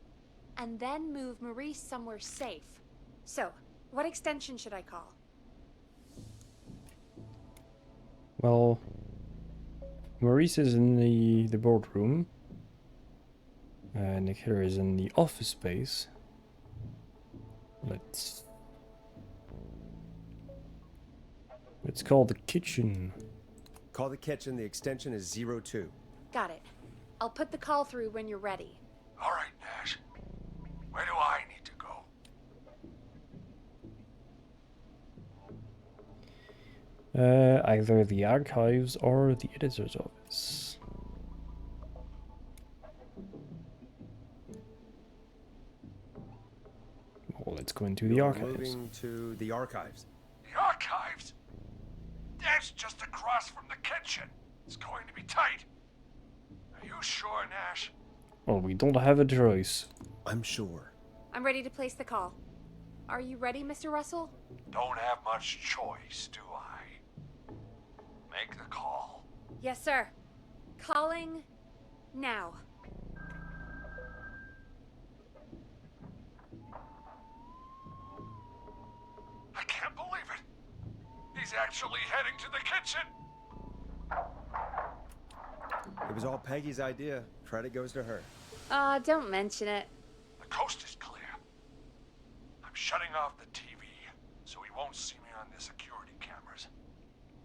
and then move Maurice somewhere safe. So, what extension should I call? Well, Maurice is in the boardroom. And the killer is in the office space. Let's It's called the kitchen. Call the kitchen. The extension is 02. Got it. I'll put the call through when you're ready. All right, Nash. Where do I need to go? Either the archives or the editor's office. Well, let's go into the You're archives. Moving to the archives. The archives? That's just across from the kitchen. It's going to be tight. Are you sure, Nash? Well, we don't have a choice. I'm sure. I'm ready to place the call. Are you ready, Mr. Russell? Don't have much choice, do I? Make the call. Yes, sir. Calling now. I can't believe it. He's actually heading to the kitchen. It was all Peggy's idea. Credit goes to her. Don't mention it. The coast is clear. I'm shutting off the TV so he won't see me on the security cameras.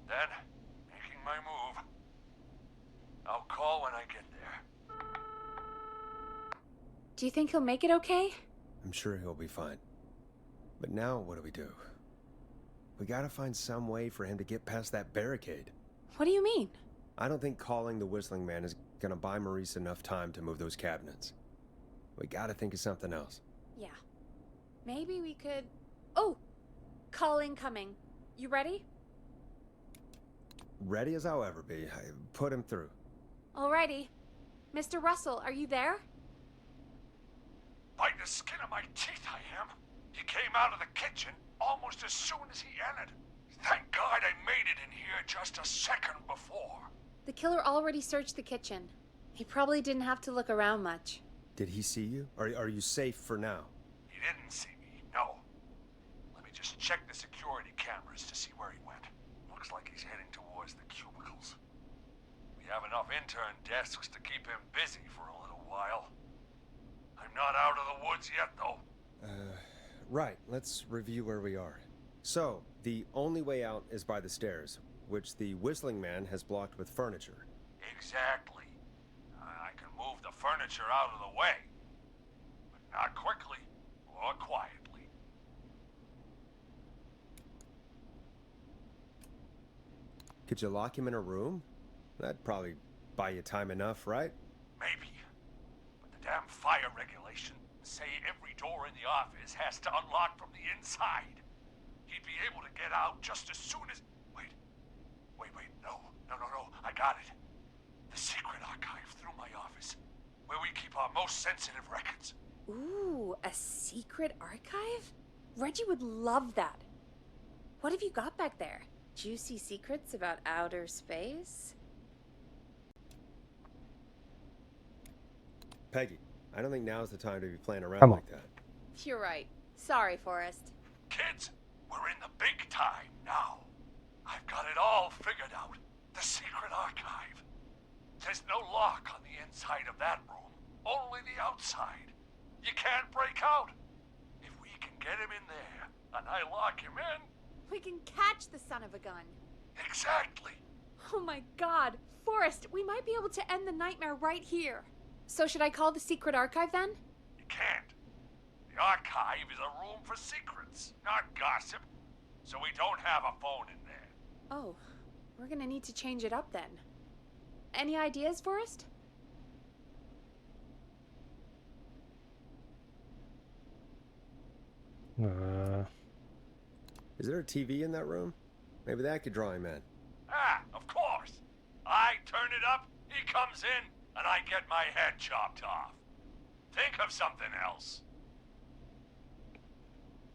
Then, making my move. I'll call when I get there. Do you think he'll make it okay? I'm sure he'll be fine. But now, what do? We gotta find some way for him to get past that barricade. What do you mean? I don't think calling the Whistling Man is gonna buy Maurice enough time to move those cabinets. We gotta think of something else. Yeah. Maybe we could... Oh! Call incoming. You ready? Ready as I'll ever be. I put him through. Alrighty. Mr. Russell, are you there? By the skin of my teeth, I am. He came out of the kitchen almost as soon as he entered. Thank God I made it in here just a second before. The killer already searched the kitchen. He probably didn't have to look around much. Did he see you? Are you safe for now? He didn't see me, no. Let me just check the security cameras to see where he went. Looks like he's heading towards the cubicles. We have enough intern desks to keep him busy for a little while. I'm not out of the woods yet, though. Right. Let's review where we are. So, the only way out is by the stairs, which the Whistling Man has blocked with furniture. Exactly. I can move the furniture out of the way. But not quickly or quietly. Could you lock him in a room? That'd probably buy you time enough, right? Maybe. But the damn fire regulations say every door in the office has to unlock from the inside. He'd be able to get out just as soon as... Wait, no. I got it. The secret archive through my office, where we keep our most sensitive records. Ooh, a secret archive? Reggie would love that. What have you got back there? Juicy secrets about outer space? Peggy, I don't think now's the time to be playing around Come on. like that. You're right. Sorry, Forrest. Kids, we're in the big time now. I've got it all figured out. The secret archive. There's no lock on the inside of that room, only the outside. You can't break out. If we can get him in there, and I lock him in... We can catch the son of a gun. Exactly. Oh my god. Forrest, we might be able to end the nightmare right here. So should I call the secret archive then? You can't. The archive is a room for secrets, not gossip. So we don't have a phone in there. Oh, we're gonna need to change it up then. Any ideas, Forrest? Is there a TV in that room? Maybe that could draw him in. Of course. I turn it up, he comes in, and I get my head chopped off. Think of something else.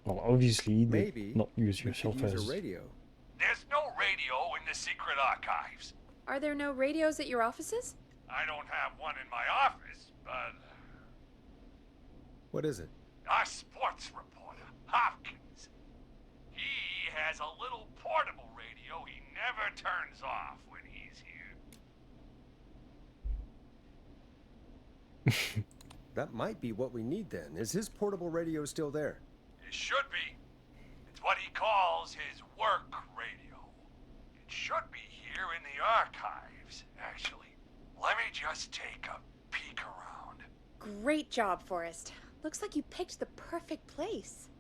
Well, obviously, you Maybe did not use we yourself could use as... a radio. There's no radio in the secret archives. Are there no radios at your offices? I don't have one in my office, but What is it? our sports reporter, Hopkins, he has a little portable radio he never turns off when he's here. That might be what we need then. Is his portable radio still there? It should be. It's what he calls his work radio. should be here in the archives, actually. Let me just take a peek around. Great job, Forrest. Looks like you picked the perfect place.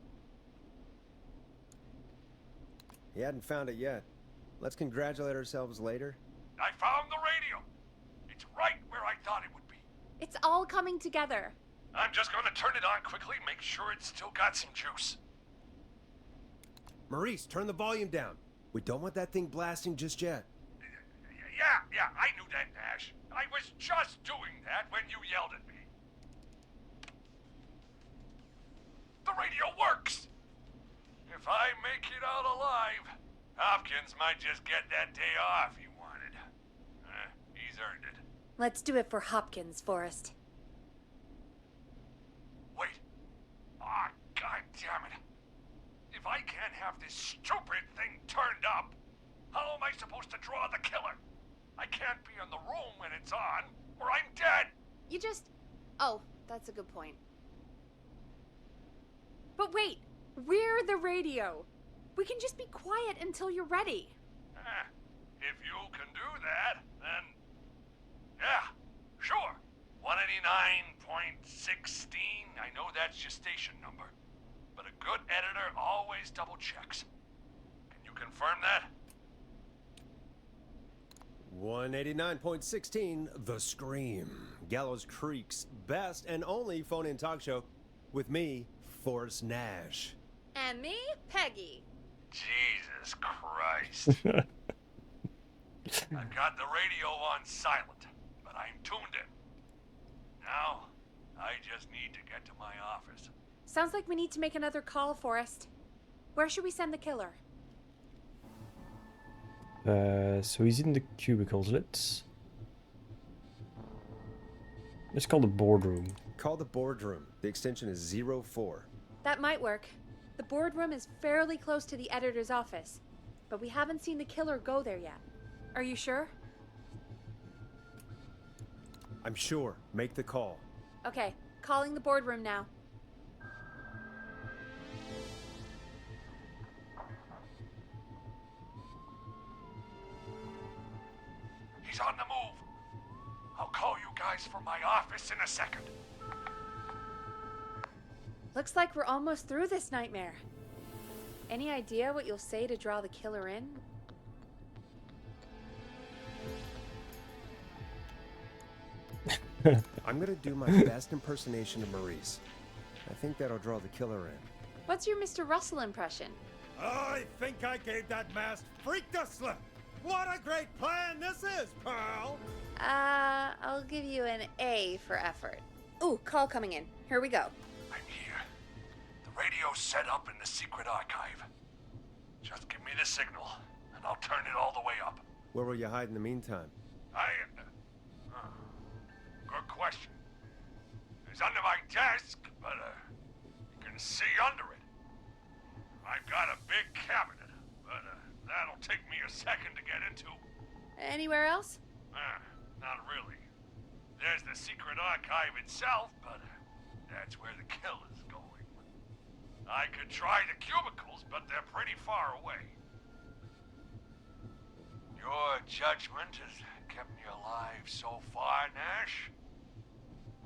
He hadn't found it yet. Let's congratulate ourselves later. I found the radio. It's right where I thought it would be. It's all coming together. I'm just gonna turn it on quickly, make sure it's still got some juice. Maurice, turn the volume down. We don't want that thing blasting just yet. Yeah, I knew that, Nash. I was just doing that when you yelled at me. The radio works! If I make it out alive, Hopkins might just get that day off he wanted. He's earned it. Let's do it for Hopkins, Forrest. Wait. Ah, God damn it. If I can't have this stupid thing turned up, how am I supposed to draw the killer? I can't be in the room when it's on, or I'm dead. You just... Oh, that's a good point. But wait, we're the radio. We can just be quiet until you're ready. If you can do that, then... Yeah, sure. 189.16, I know that's your station number. But a good editor always double checks. Can you confirm that? 189.16, The Scream. Gallows Creek's best and only phone-in talk show. With me, Forrest Nash. And me, Peggy. Jesus Christ. I've got the radio on silent, but I'm tuned in. Now, I just need to get to my office. Sounds like we need to make another call, Forrest. Where should we send the killer? So he's in the cubicles. Let's call the boardroom. Call the boardroom. The extension is 04. That might work. The boardroom is fairly close to the editor's office, but we haven't seen the killer go there yet. Are you sure? I'm sure. Make the call. Okay, calling the boardroom now. He's on the move. I'll call you guys from my office in a second. Looks like we're almost through this nightmare. Any idea what you'll say to draw the killer in? I'm gonna do my best impersonation of Maurice. I think that'll draw the killer in. What's your Mr. Russell impression? I think I gave that masked freak the slip. What a great plan this is, Pearl! I'll give you an A for effort. Ooh, call coming in. Here we go. I'm here. The radio's set up in the secret archive. Just give me the signal, and I'll turn it all the way up. Where will you hide in the meantime? Good question. It's under my desk, but you can see under it. I've got a big cabinet, but that'll take me a second to get into. Anywhere else? Not really. There's the secret archive itself, but that's where the killer's going. I could try the cubicles, but they're pretty far away. Your judgment has kept me alive so far, Nash.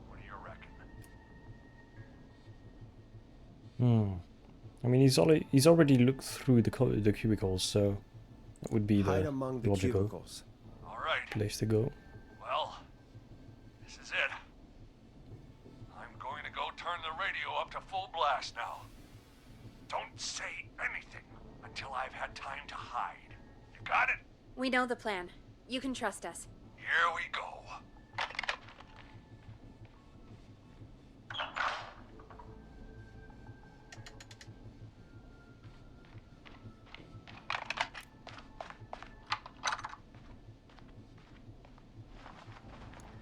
What do you reckon? I mean, he's already looked through the cubicles, so that would be Hide the among the logical cubicles. All right. place to go. Well, this is it. I'm going to go turn the radio up to full blast now. Don't say anything until I've had time to hide. You got it? We know the plan. You can trust us. Here we go.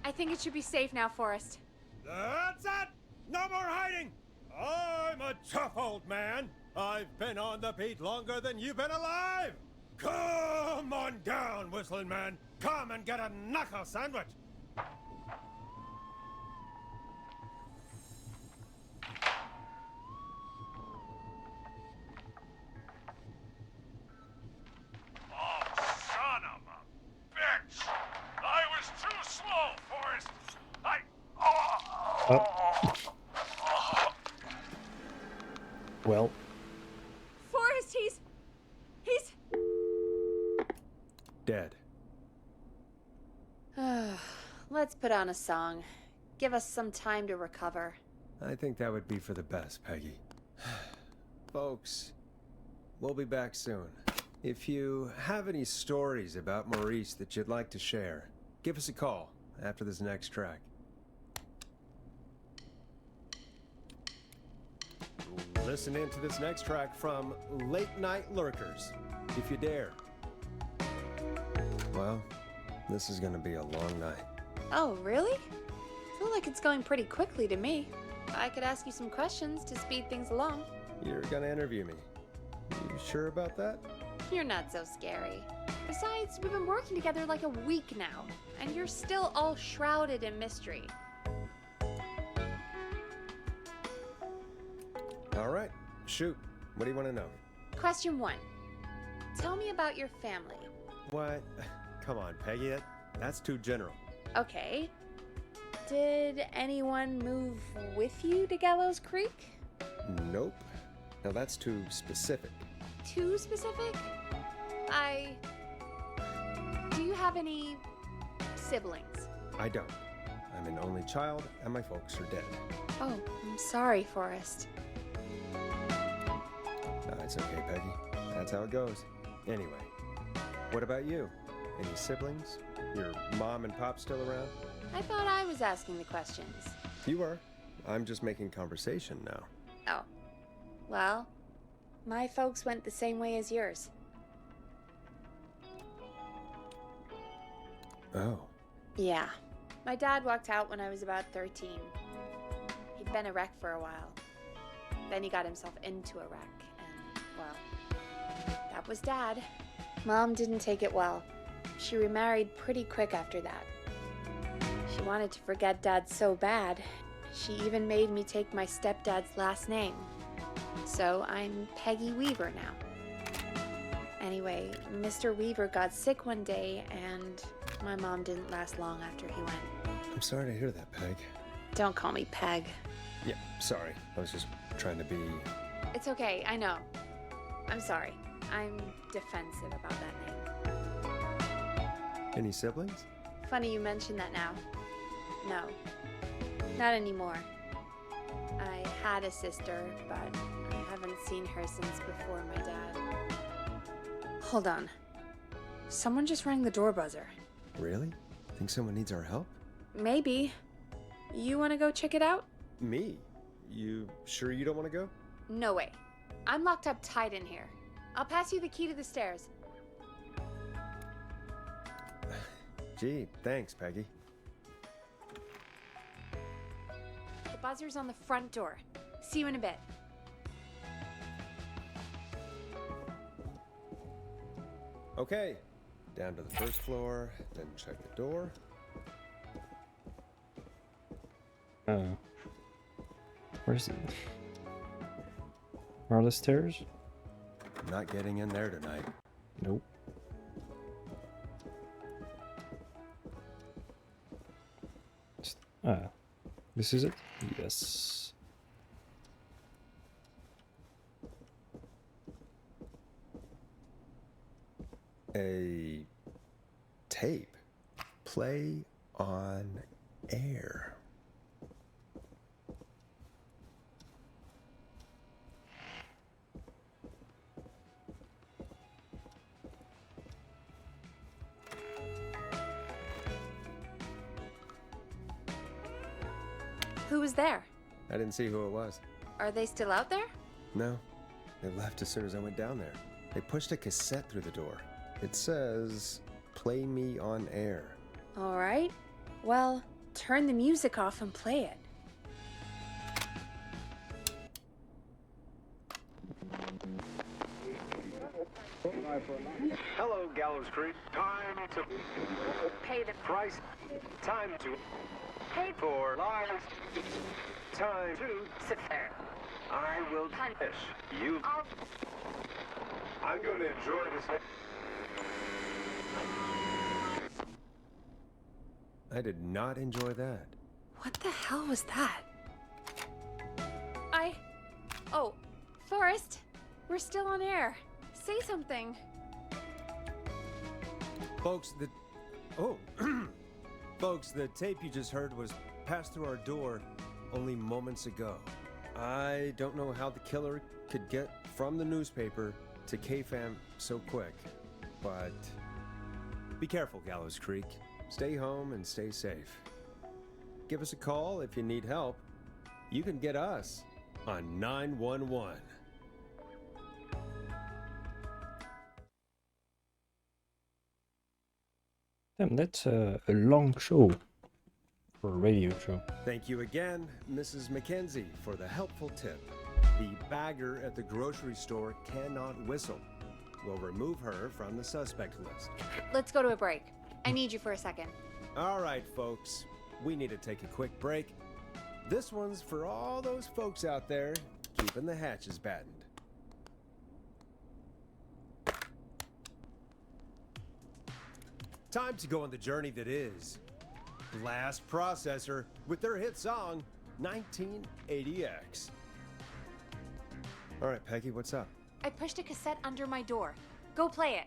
I think it should be safe now, Forrest. That's it! No more hiding! I'm a tough old man. I've been on the beat longer than you've been alive! Come on down, Whistling Man. Come and get a knuckle sandwich. Oh, son Well, Forrest, he's Dead. Let's put on a song. Give us some time to recover. I think that would be for the best, Peggy. Folks, we'll be back soon. If you have any stories about Maurice that you'd like to share, give us a call after this next track. Listen in to this next track from Late Night Lurkers, if you dare. Well, this is gonna be a long night. Oh, really? Feel like it's going pretty quickly to me. I could ask you some questions to speed things along. You're gonna interview me. You sure about that? You're not so scary. Besides, we've been working together like a week now, and you're still all shrouded in mystery. All right, shoot. What do you want to know? Question 1. Tell me about your family. What? Come on, Peggy. That's too general. Okay. Did anyone move with you to Gallows Creek? Nope. Now that's too specific. Too specific? Do you have any siblings? I don't. I'm an only child, and my folks are dead. Oh, I'm sorry, Forrest. It's okay, Peggy. That's how it goes. Anyway, what about you? Any siblings? Your mom and pop still around? I thought I was asking the questions. You are. I'm just making conversation now. Oh. Well, my folks went the same way as yours. Oh. Yeah. My dad walked out when I was about 13. He'd been a wreck for a while. Then he got himself into a wreck, and, well, that was Dad. Mom didn't take it well. She remarried pretty quick after that. She wanted to forget Dad so bad, she even made me take my stepdad's last name. So I'm Peggy Weaver now. Anyway, Mr. Weaver got sick one day, and my mom didn't last long after he went. I'm sorry to hear that, Peg. Don't call me Peg. Yeah, sorry. I was just trying to be... It's okay, I know. I'm sorry. I'm defensive about that name. Any siblings? Funny you mention that now. No, not anymore. I had a sister, but I haven't seen her since before my dad. Hold on. Someone just rang the door buzzer. Really? Think someone needs our help? Maybe. You want to go check it out? Me? You sure you don't want to go? No way. I'm locked up tight in here. I'll pass you the key to the stairs. Gee, thanks, Peggy. The buzzer's on the front door. See you in a bit. Okay, down to the first floor, then check the door. Where's it? Where are the stairs? Not getting in there tonight. Nope. This is it? Yes. A tape. Play on air. Who was there? I didn't see who it was. Are they still out there? No, they left as soon as I went down there. They pushed a cassette through the door. It says, "Play me on air." All right. Well, turn the music off and play it. Hello, Gallows Creek. Time to Pay the price. Time to pay for lives. Time to sit there. I will punish you. I'm going to enjoy this. I did not enjoy that. What the hell was that? Oh, Forrest, we're still on air. Say something. Folks, Folks, the tape you just heard was passed through our door only moments ago. I don't know how the killer could get from the newspaper to KFAM so quick, but be careful, Gallows Creek. Stay home and stay safe. Give us a call if you need help. You can get us on 911. Damn, that's a long show for a radio show. Thank you again, Mrs. Mackenzie, for the helpful tip. The bagger at the grocery store cannot whistle. We'll remove her from the suspect list. Let's go to a break. I need you for a second. All right, folks. We need to take a quick break. This one's for all those folks out there keeping the hatches battened. Time to go on the journey that is Blast Processor with their hit song 1980X. All right, Peggy, what's up? I pushed a cassette under my door. Go play it.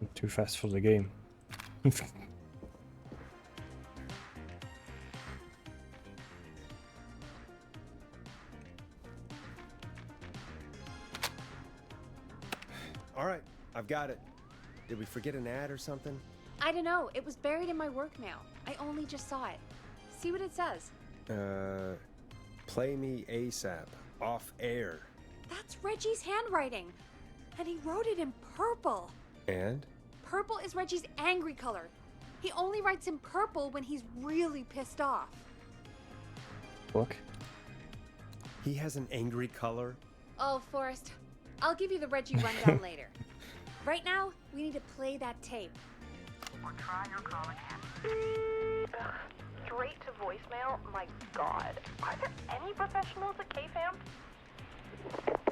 I'm too fast for the game. All right, I've got it. Did we forget an ad or something? I don't know. It was buried in my work mail. I only just saw it. See what it says. Play me ASAP, off air. That's Reggie's handwriting. And he wrote it in purple. And? Purple is Reggie's angry color. He only writes in purple when he's really pissed off. Look. He has an angry color? Oh, Forrest. I'll give you the Reggie rundown later. Right now, we need to play that tape. Or try your call again. Straight to voicemail? My God. Are there any professionals at KFAM?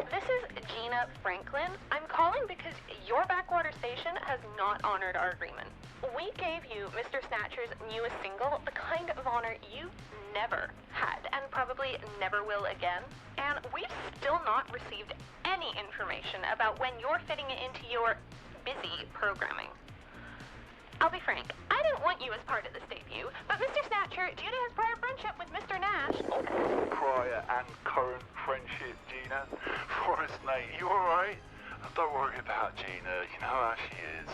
This is Gina Franklin. I'm calling because your backwater station has not honored our agreement. We gave you Mr. Snatcher's newest single, the kind of honor you've never had and probably never will again. And we've still not received any information about when you're fitting it into your busy programming. I'll be frank, I didn't want you as part of this debut, but Mr. Snatcher, due to his prior friendship with Mr. Nash... Prior and current friendship, Gina. Forrest, mate, you alright? Don't worry about Gina, you know how she is.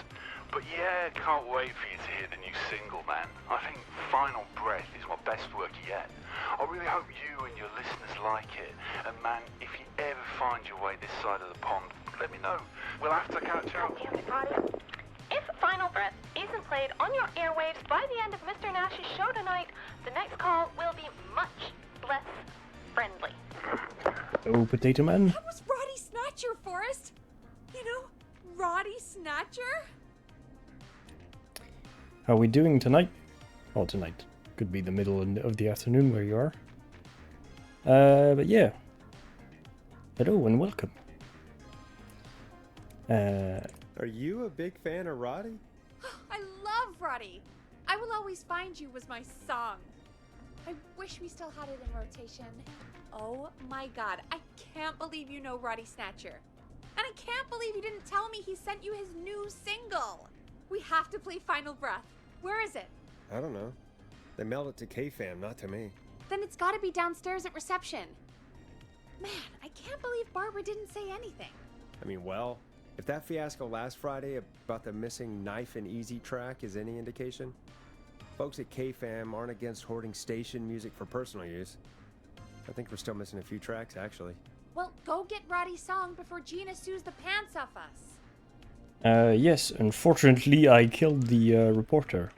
But yeah, can't wait for you to hear the new single, man. I think Final Breath is my best work yet. I really hope you and your listeners like it. And man, if you ever find your way this side of the pond, let me know. We'll have to catch up. Damn it, Roddy. If Final Breath isn't played on your airwaves by the end of Mr. Nash's show tonight, the next call will be much less friendly. Oh, Potato Man. That was Roddy Snatcher, Forrest. You know, Roddy Snatcher? How are we doing tonight? Well, tonight. Could be the middle of the afternoon where you are. But yeah. Hello and welcome. Are you a big fan of Roddy? I love Roddy. I Will Always Find You was my song. I wish we still had it in rotation. Oh my God, I can't believe you know Roddy Snatcher. And I can't believe you didn't tell me he sent you his new single. We have to play Final Breath. Where is it? I don't know. They mailed it to KFAM, not to me. Then it's gotta be downstairs at reception. Man, I can't believe Barbara didn't say anything. I mean, well, if that fiasco last Friday about the missing Knife and Easy track is any indication, folks at KFAM aren't against hoarding station music for personal use. I think we're still missing a few tracks, actually. Well, go get Roddy's song before Gina sues the pants off us. Yes, unfortunately I killed the reporter.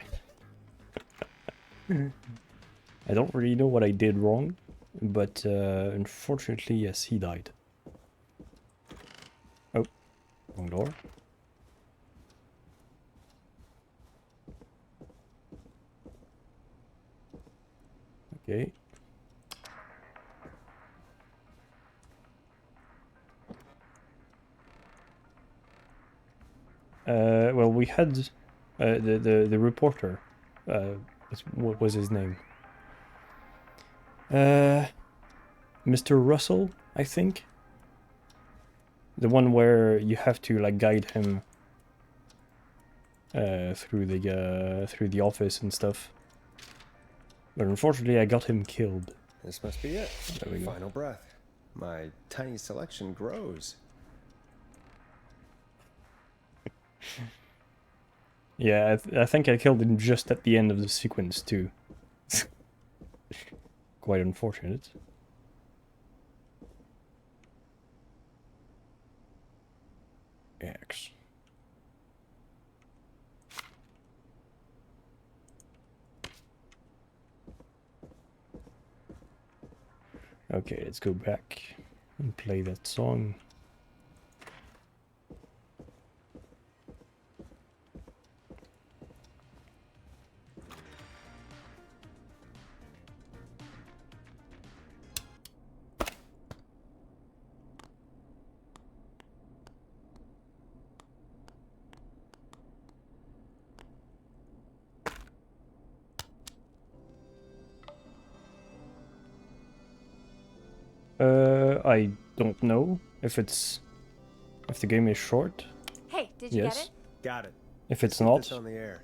I don't really know what I did wrong, but unfortunately, yes, he died. Oh, wrong door. Okay. Well, we had the reporter What was his name? Mr. Russell, I think. The one where you have to like guide him through the office and stuff. But unfortunately, I got him killed. This must be it. There we go. Final breath. My tiny selection grows. Yeah, I think I killed him just at the end of the sequence too. Quite unfortunate. X. Okay, let's go back and play that song. I don't know if the game is short. Hey, did you get it? Got it. If it's Put not, this on the air.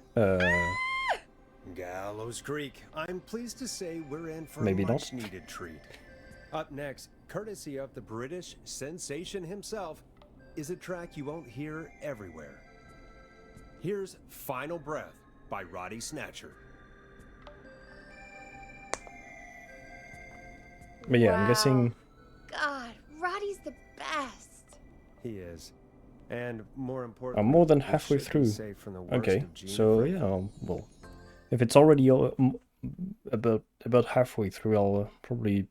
Gallows Creek. I'm pleased to say we're in for Maybe a not. much-needed treat. Up next, courtesy of the British sensation himself, is a track you won't hear everywhere. Here's Final Breath by Roddy Snatcher. but yeah, I'm Wow. guessing. God, Roddy's the best. He is. And more important, I'm more than halfway through. Okay, so yeah, well, if it's already about halfway through, I'll probably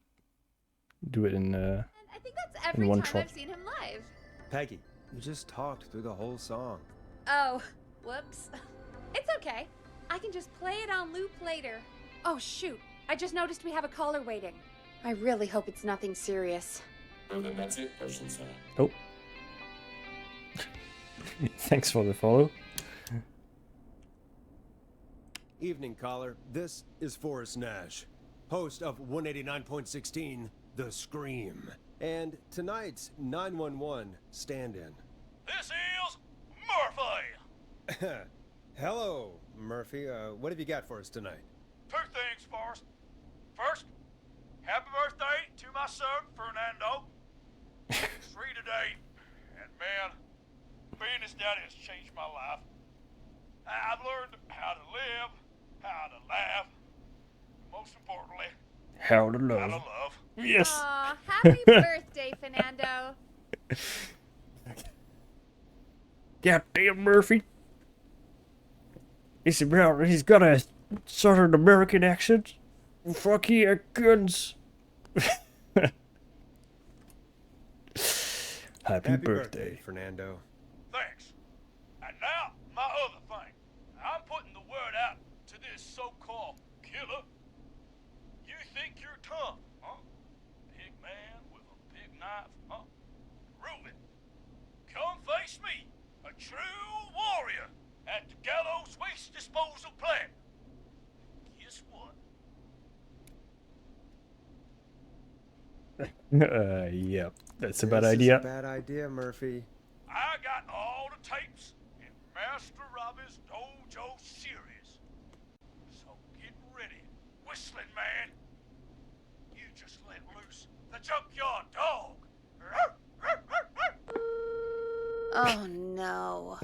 do it in. And I think that's every one time shot. I've seen him live. Peggy, you just talked through the whole song. Oh, whoops. It's okay. I can just play it on loop later. Oh, shoot. I just noticed we have a caller waiting. I really hope it's nothing serious. That's it, person center. Oh. Thanks for the follow. Evening, caller. This is Forrest Nash, host of 189.16, The Scream, and tonight's 911 stand-in. This is Murphy. Hello, Murphy. What have you got for us tonight? Two things, Forrest. First, happy birthday to my son, Fernando. He's 3 today, and man, being his daddy has changed my life. I've learned how to live, how to laugh, most importantly, How to how to love. love. Yes. Aw, happy birthday, Fernando. Goddamn Murphy. He's got a Southern American accent. Fuck yeah, guns. Happy birthday. Fernando. Thanks. And now, my other thing. I'm putting the word out to this so-called killer. You think you're tough, huh? Big man with a big knife, huh? Prove it. Come face me, a true warrior, at the Gallows Waste Disposal Plant. Guess what? Yeah, that's a bad idea. This is a bad idea, Murphy. I got all the tapes in Master Robbie's Dojo series. So get ready, whistling man. You just let loose the junkyard dog. Oh, no.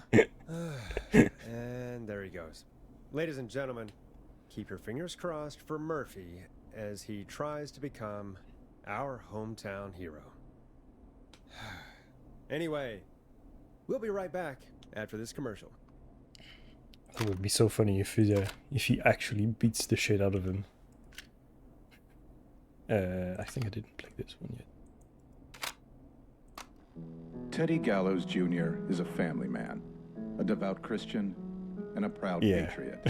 And there he goes. Ladies and gentlemen, keep your fingers crossed for Murphy as he tries to become our hometown hero. Anyway, we'll be right back after this commercial. It would be so funny if he actually beats the shit out of him. I think I didn't play this one yet. Teddy Gallows Jr. is a family man, a devout Christian, and a proud patriot.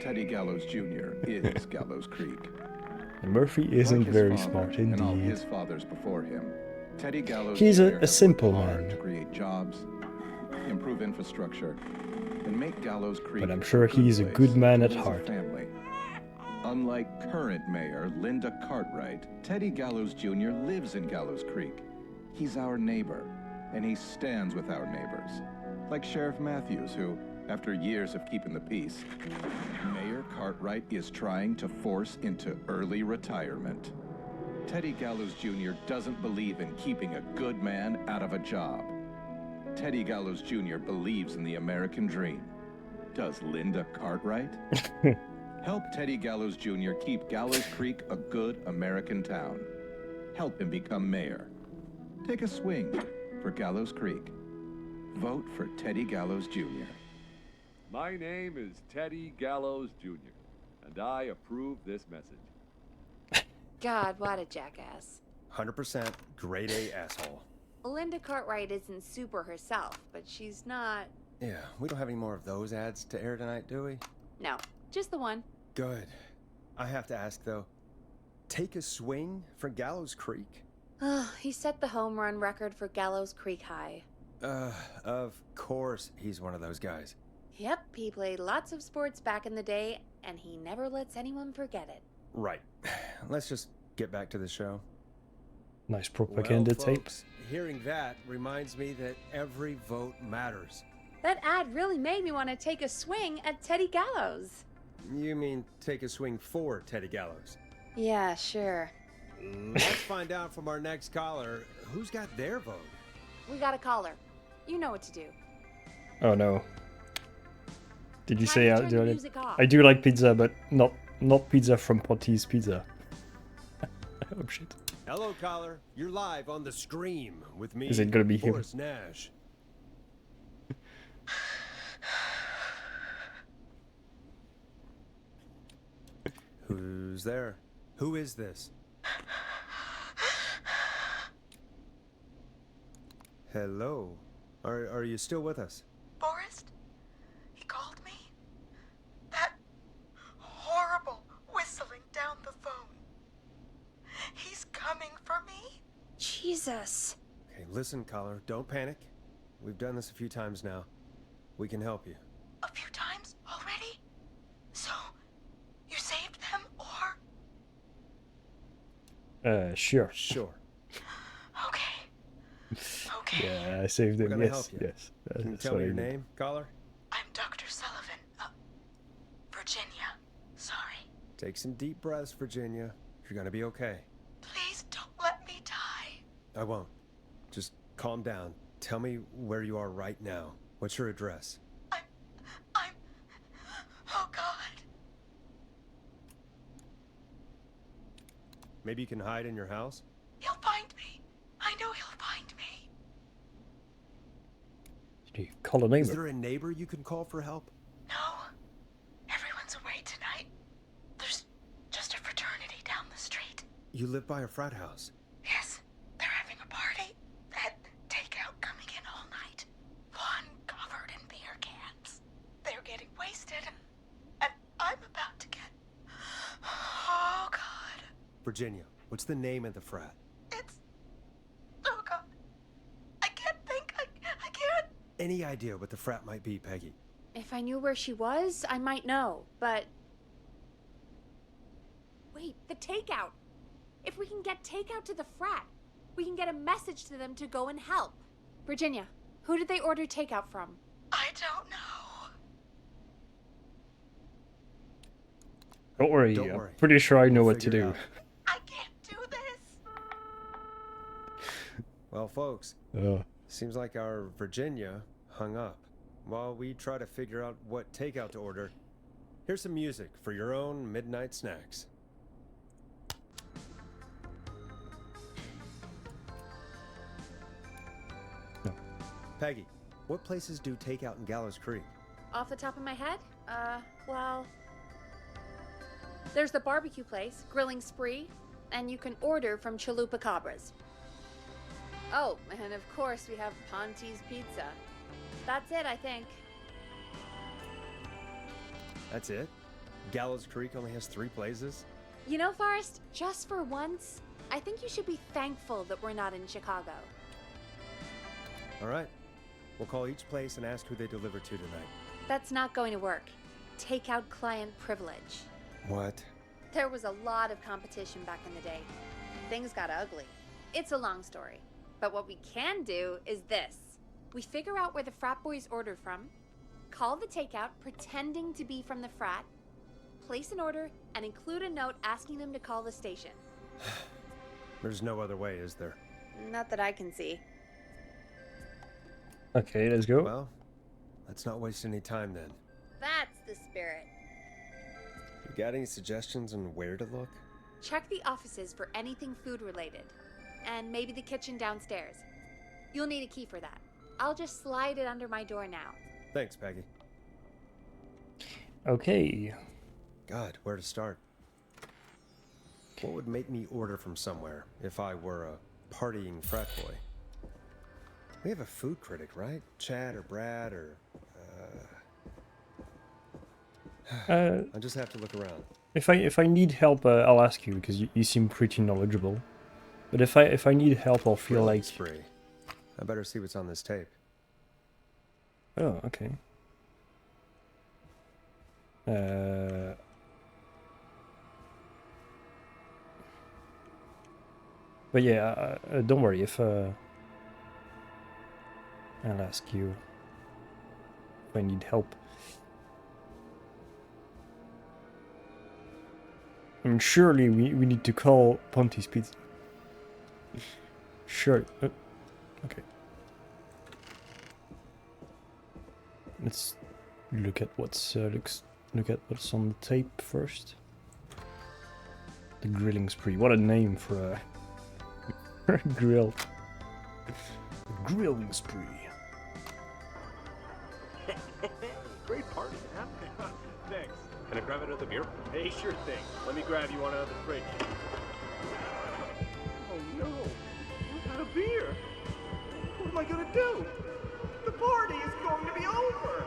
Teddy Gallows Jr. is Gallows Creek. Murphy isn't Like his very father smart and all indeed. his fathers before him, Teddy Gallows He's Jr. a has simple worked hard man. to create jobs, improve infrastructure, and make Gallows Creek But I'm sure he's a place good man to at raise a heart. family Unlike current mayor Linda Cartwright, Teddy Gallows Jr. lives in Gallows Creek. He's our neighbor, and he stands with our neighbors. Like Sheriff Matthews, who, after years of keeping the peace, Mayor Cartwright is trying to force into early retirement. Teddy Gallows Jr. doesn't believe in keeping a good man out of a job. Teddy Gallows Jr. believes in the American dream. Does Linda Cartwright? Help Teddy Gallows Jr. keep Gallows Creek a good American town. Help him become mayor. Take a swing for Gallows Creek. Vote for Teddy Gallows Jr. My name is Teddy Gallows Jr., and I approve this message. God, what a jackass. 100% grade A asshole. Linda Cartwright isn't super herself, but she's not... Yeah, we don't have any more of those ads to air tonight, do we? No, just the one. Good. I have to ask, though. Take a swing for Gallows Creek? He set the home run record for Gallows Creek High. Of course he's one of those guys. Yep, he played lots of sports back in the day, and he never lets anyone forget it. Right. Let's just get back to the show. Nice propaganda well, tape. Folks, hearing that reminds me that every vote matters. That ad really made me want to take a swing at Teddy Gallows. You mean take a swing for Teddy Gallows? Yeah, sure. Let's find out from our next caller who's got their vote. We got a caller. You know what to do. Oh no. Did you Time say to I turn do the it? music off. I do like pizza, but not pizza from Potty's Pizza. Oh shit. Hello, caller. You're live on the Scream with me. Is it gonna be him? Boris Nash. Who's there? Who is this? Hello. Are you still with us? Boris? He called me? That horrible whistling down the phone. He's coming for me? Jesus. Okay, listen, caller. Don't panic. We've done this a few times now. We can help you. A few times already? So, you saved them, or? Sure. Sure. Okay. Okay. Yeah, I saved We're him. gonna Yes, help you. yes. Can you That's tell what me I your need. name, caller? I'm Dr. Sullivan. Virginia. Sorry. Take some deep breaths, Virginia. You're gonna be okay. Please don't let me die. I won't. Just calm down. Tell me where you are right now. What's your address? Oh, God. Maybe you can hide in your house? He'll find me. I know he'll find me. Did you call a Is neighbor? there a neighbor you can call for help? No. Everyone's away tonight. There's just a fraternity down the street. You live by a frat house. Yes, they're having a party. That takeout coming in all night. Fun covered in beer cans. They're getting wasted. And I'm about to get... Oh, God. Virginia, what's the name of the frat? It's... Oh, God. I can't think. I can't... Any idea what the frat might be, Peggy? If I knew where she was, I might know, but... Wait, the takeout! If we can get takeout to the frat, we can get a message to them to go and help. Virginia, who did they order takeout from? I don't know. Don't worry, Don't I'm worry. pretty sure I know We'll what to figure it do. out. I can't do this. Well, folks, Oh. seems like our Virginia hung up. While we try to figure out what takeout to order, here's some music for your own midnight snacks. No. Peggy, what places do takeout in Gallows Creek? Off the top of my head? Well... There's the barbecue place, Grilling Spree, and you can order from Chalupa Cabras. Oh, and of course we have Ponte's Pizza. That's it, I think. That's it? Gallows Creek only has 3 places? You know, Forrest, just for once, I think you should be thankful that we're not in Chicago. All right. We'll call each place and ask who they deliver to tonight. That's not going to work. Takeout client privilege. What? There was a lot of competition back in the day. Things got ugly. It's a long story. But what we can do is this. We figure out where the frat boys ordered from, call the takeout pretending to be from the frat, place an order, and include a note asking them to call the station. There's no other way, is there? Not that I can see. Okay, let's go. Well, let's not waste any time then. That's the spirit. You got any suggestions on where to look? Check the offices for anything food related. And maybe the kitchen downstairs. You'll need a key for that. I'll just slide it under my door now. Thanks, Peggy. Okay. God, where to start? What would make me order from somewhere if I were a partying frat boy? We have a food critic, right? Chad or Brad or... I just have to look around. If I need help, I'll ask you because you seem pretty knowledgeable. But if I need help, I'll feel like. Spree. I better see what's on this tape. Oh, okay. But yeah, don't worry if I'll ask you if I need help. I mean, surely we need to call Ponty's Pizza. Sure. Okay. Let's look at what's look at what's on the tape first. The grilling spree. What a name for a grill. The grilling spree. Great party, man. Thanks. Can I grab another beer? Hey, sure thing. Let me grab you one out of the fridge. Oh no, you got a beer. What am I gonna do? The party is going to be over.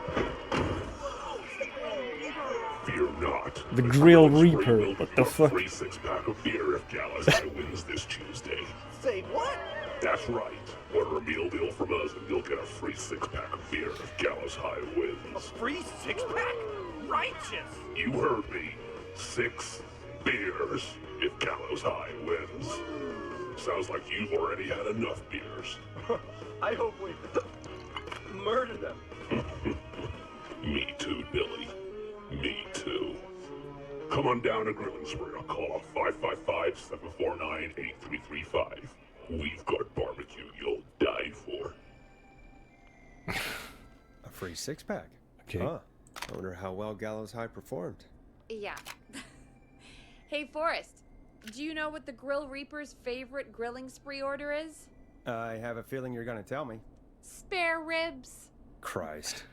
Fear not. The Grill Reaper. What the fuck? Free 6-pack of beer if Gallus High wins this Tuesday. Say what? That's right. Order a meal deal from us and you'll get a free 6-pack of beer if Gallus High wins. A free 6-pack? Righteous! You heard me. 6 beers if Gallows High wins. Sounds like you've already had enough beers. I hope we murder them. Me too, Billy. Me too. Come on down to Grilling Spree or call 555-749-8335. We've got barbecue you'll die for. A free 6-pack? Okay. Huh. I wonder how well Gallows High performed. Yeah. Hey, Forrest. Do you know what the Grill Reaper's favorite grilling spree order is? I have a feeling you're gonna tell me. Spare ribs. Christ.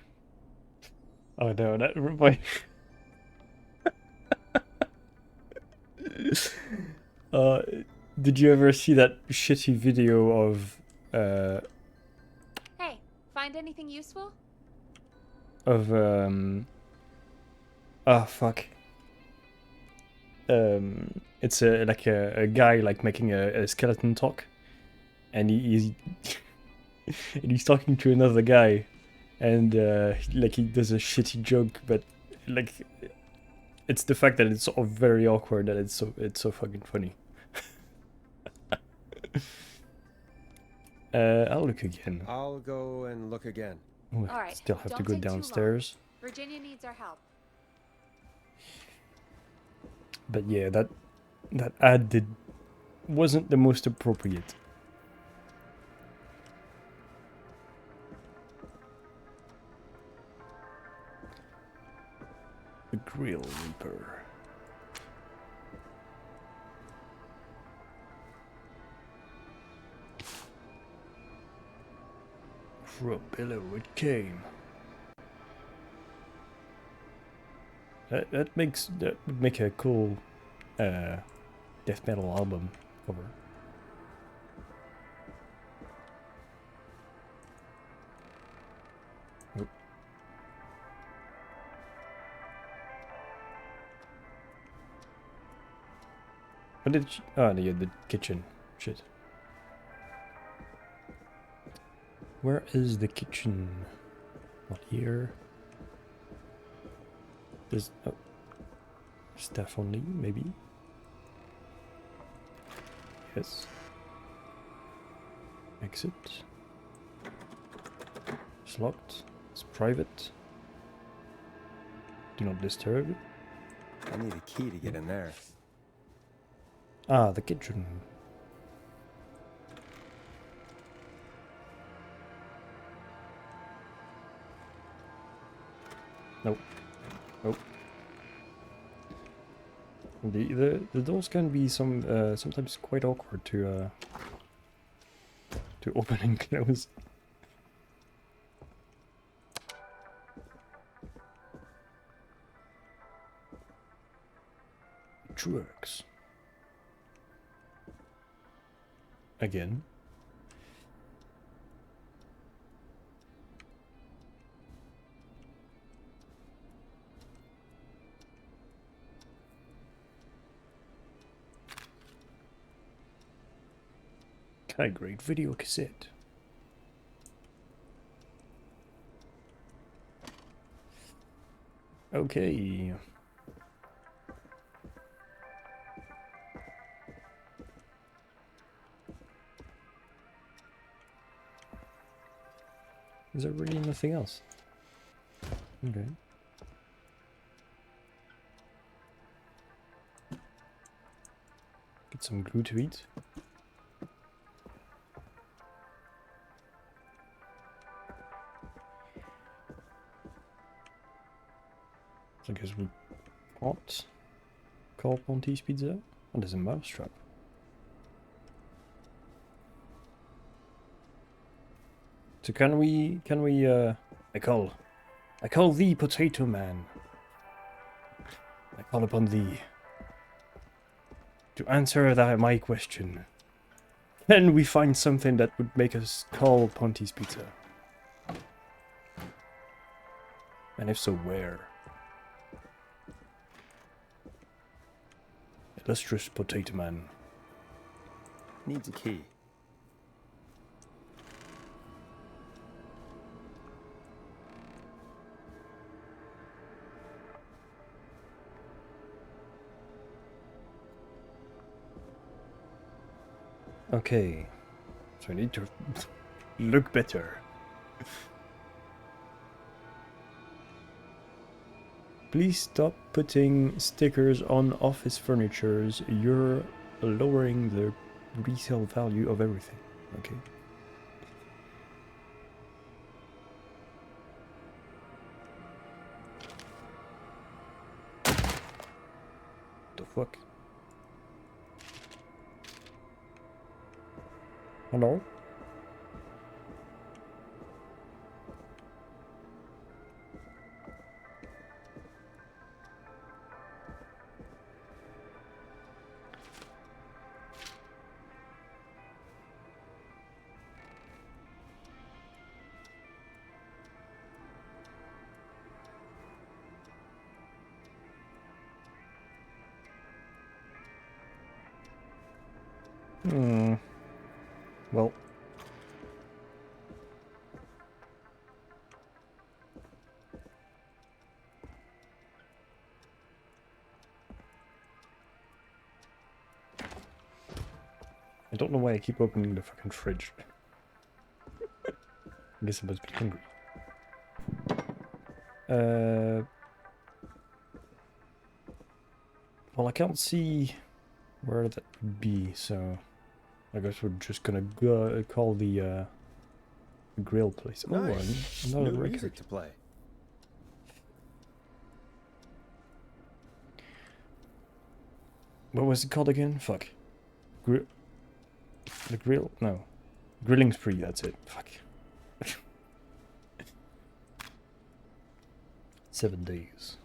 Oh no, that reminds. Did you ever see that shitty video of Hey, find anything useful? oh fuck. It's like a guy like making a skeleton talk, and he's and he's talking to another guy, and like he does a shitty joke, but like it's the fact that it's sort of very awkward that it's so fucking funny. I'll look again. I'll go and look again. Ooh, All right, still have to don't go take too long. downstairs. Virginia needs our help. But yeah, that ad wasn't the most appropriate. The Grill Reaper. From below it came. That would make a cool death metal album cover. Nope. What did she, oh yeah, the kitchen. Shit. Where is the kitchen? Not here. There's oh. Staff only, maybe. Yes. Exit. It's locked. It's private. Do not disturb. I need a key to get in there. Ah, the kitchen. Nope. Nope. The doors can be sometimes quite awkward to open and close. Trucks. Again. Okay, great video cassette. Okay. Is there really nothing else? Okay. Get some glue to eat. So I guess we can't call Ponty's Pizza. Oh, there's a mousetrap. So can we I call thee Potato Man. I call upon thee to answer my question. Can we find something that would make us call Ponty's Pizza? And if so, where? Illustrious Potato Man. Needs a key. Okay, so I need to look better. Please stop putting stickers on office furnitures. You're lowering the resale value of everything. Okay. The fuck? Hello? Well. I don't know why I keep opening the fucking fridge. I guess I must be hungry. Well, I can't see where that would be, so I guess we're just gonna go call the grill place. Nice. Oh, another New record. music to play. What was it called again? Fuck. The grill? No. Grilling spree, that's it. Fuck. 7 days.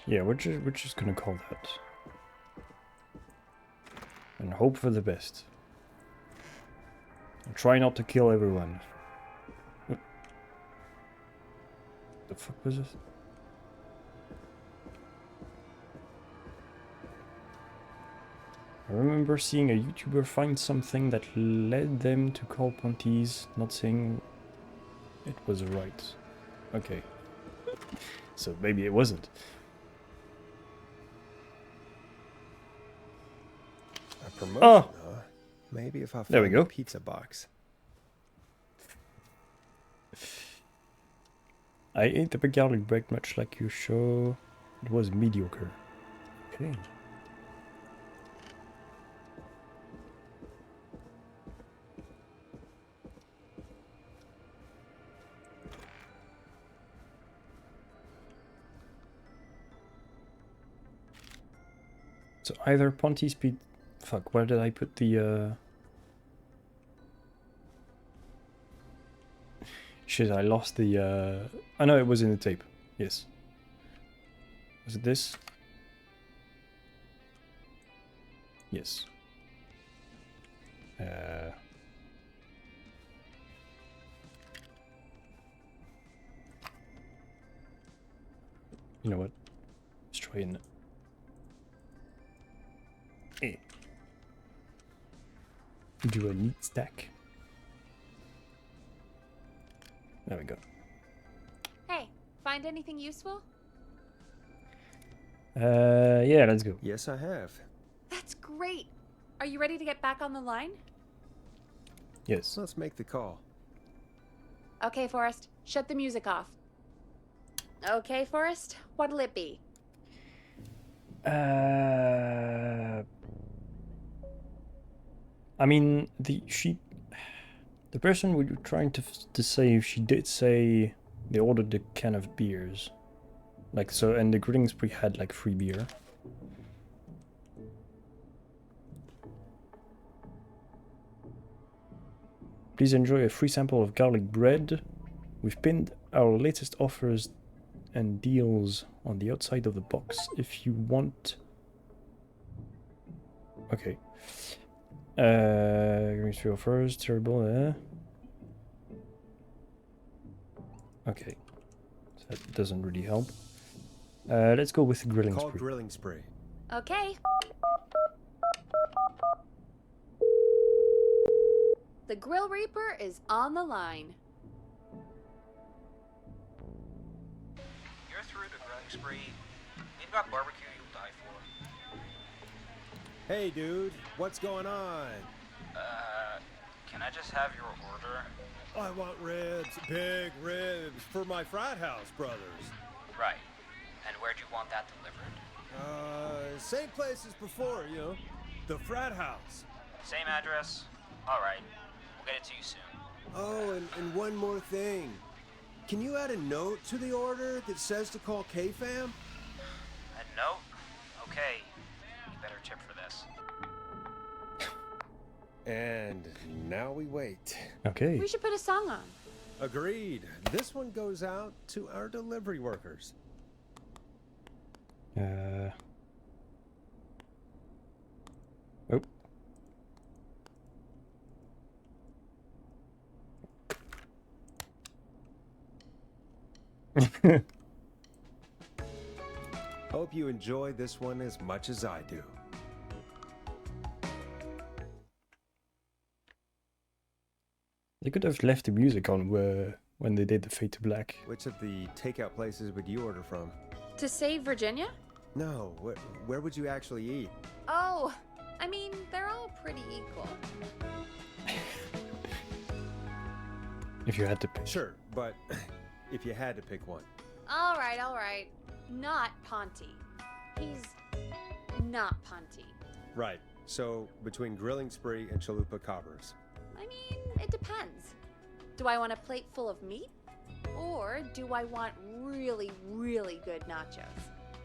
Yeah, we're just gonna call that. And hope for the best. And try not to kill everyone. What the fuck was this? I remember seeing a YouTuber find something that led them to call Ponty's, not saying it was right. Okay. So maybe it wasn't. A promotion, Oh! huh? Maybe if I There we find go. a pizza box. I ate the garlic bread much like you show. It was mediocre. Okay. So either Ponty speed. Fuck, where did I put the Shit, I lost the I know it was in the tape. Yes. Was it this? Yes. You know what? Let's try and do a neat stack. There we go. Hey, find anything useful? Yeah, let's go. Yes, I have. That's great. Are you ready to get back on the line? Yes. Let's make the call. Okay, Forrest, shut the music off. Okay, Forrest, what'll it be? I mean, the person we were trying to save, she did say they ordered a can of beers, like so, and the Grilling Spree had like free beer. Please enjoy a free sample of garlic bread. We've pinned our latest offers and deals on the outside of the box if you want. Okay. Green Spree offers, terrible, Okay. So that doesn't really help. Let's go with Grilling Call Spree. Grilling Spree. Okay. The Grill Reaper is on the line. You're through to Grilling Spree. We've got barbecue you'll die for. Hey, dude, what's going on? Can I just have your order? I want ribs, big ribs, for my frat house brothers. Right. And where'd you want that delivered? Same place as before, you know, the frat house. Same address? Alright. We'll get it to you soon. Oh, and one more thing. Can you add a note to the order that says to call K-Fam? A note? Okay. You better tip for this. And now we wait. Okay. We should put a song on. Agreed. This one goes out to our delivery workers. Oh. Hope you enjoy this one as much as I do. They could have left the music on when they did the Fade to Black. Which of the takeout places would you order from? To save Virginia? No, where would you actually eat? Oh, I mean, they're all pretty equal. If you had to pick. Sure, but if you had to pick one. All right. Not Ponty. He's not Ponty. Right. So, between Grilling Spree and Chalupa Cobbers. I mean, it depends. Do I want a plate full of meat? Or do I want really, really good nachos?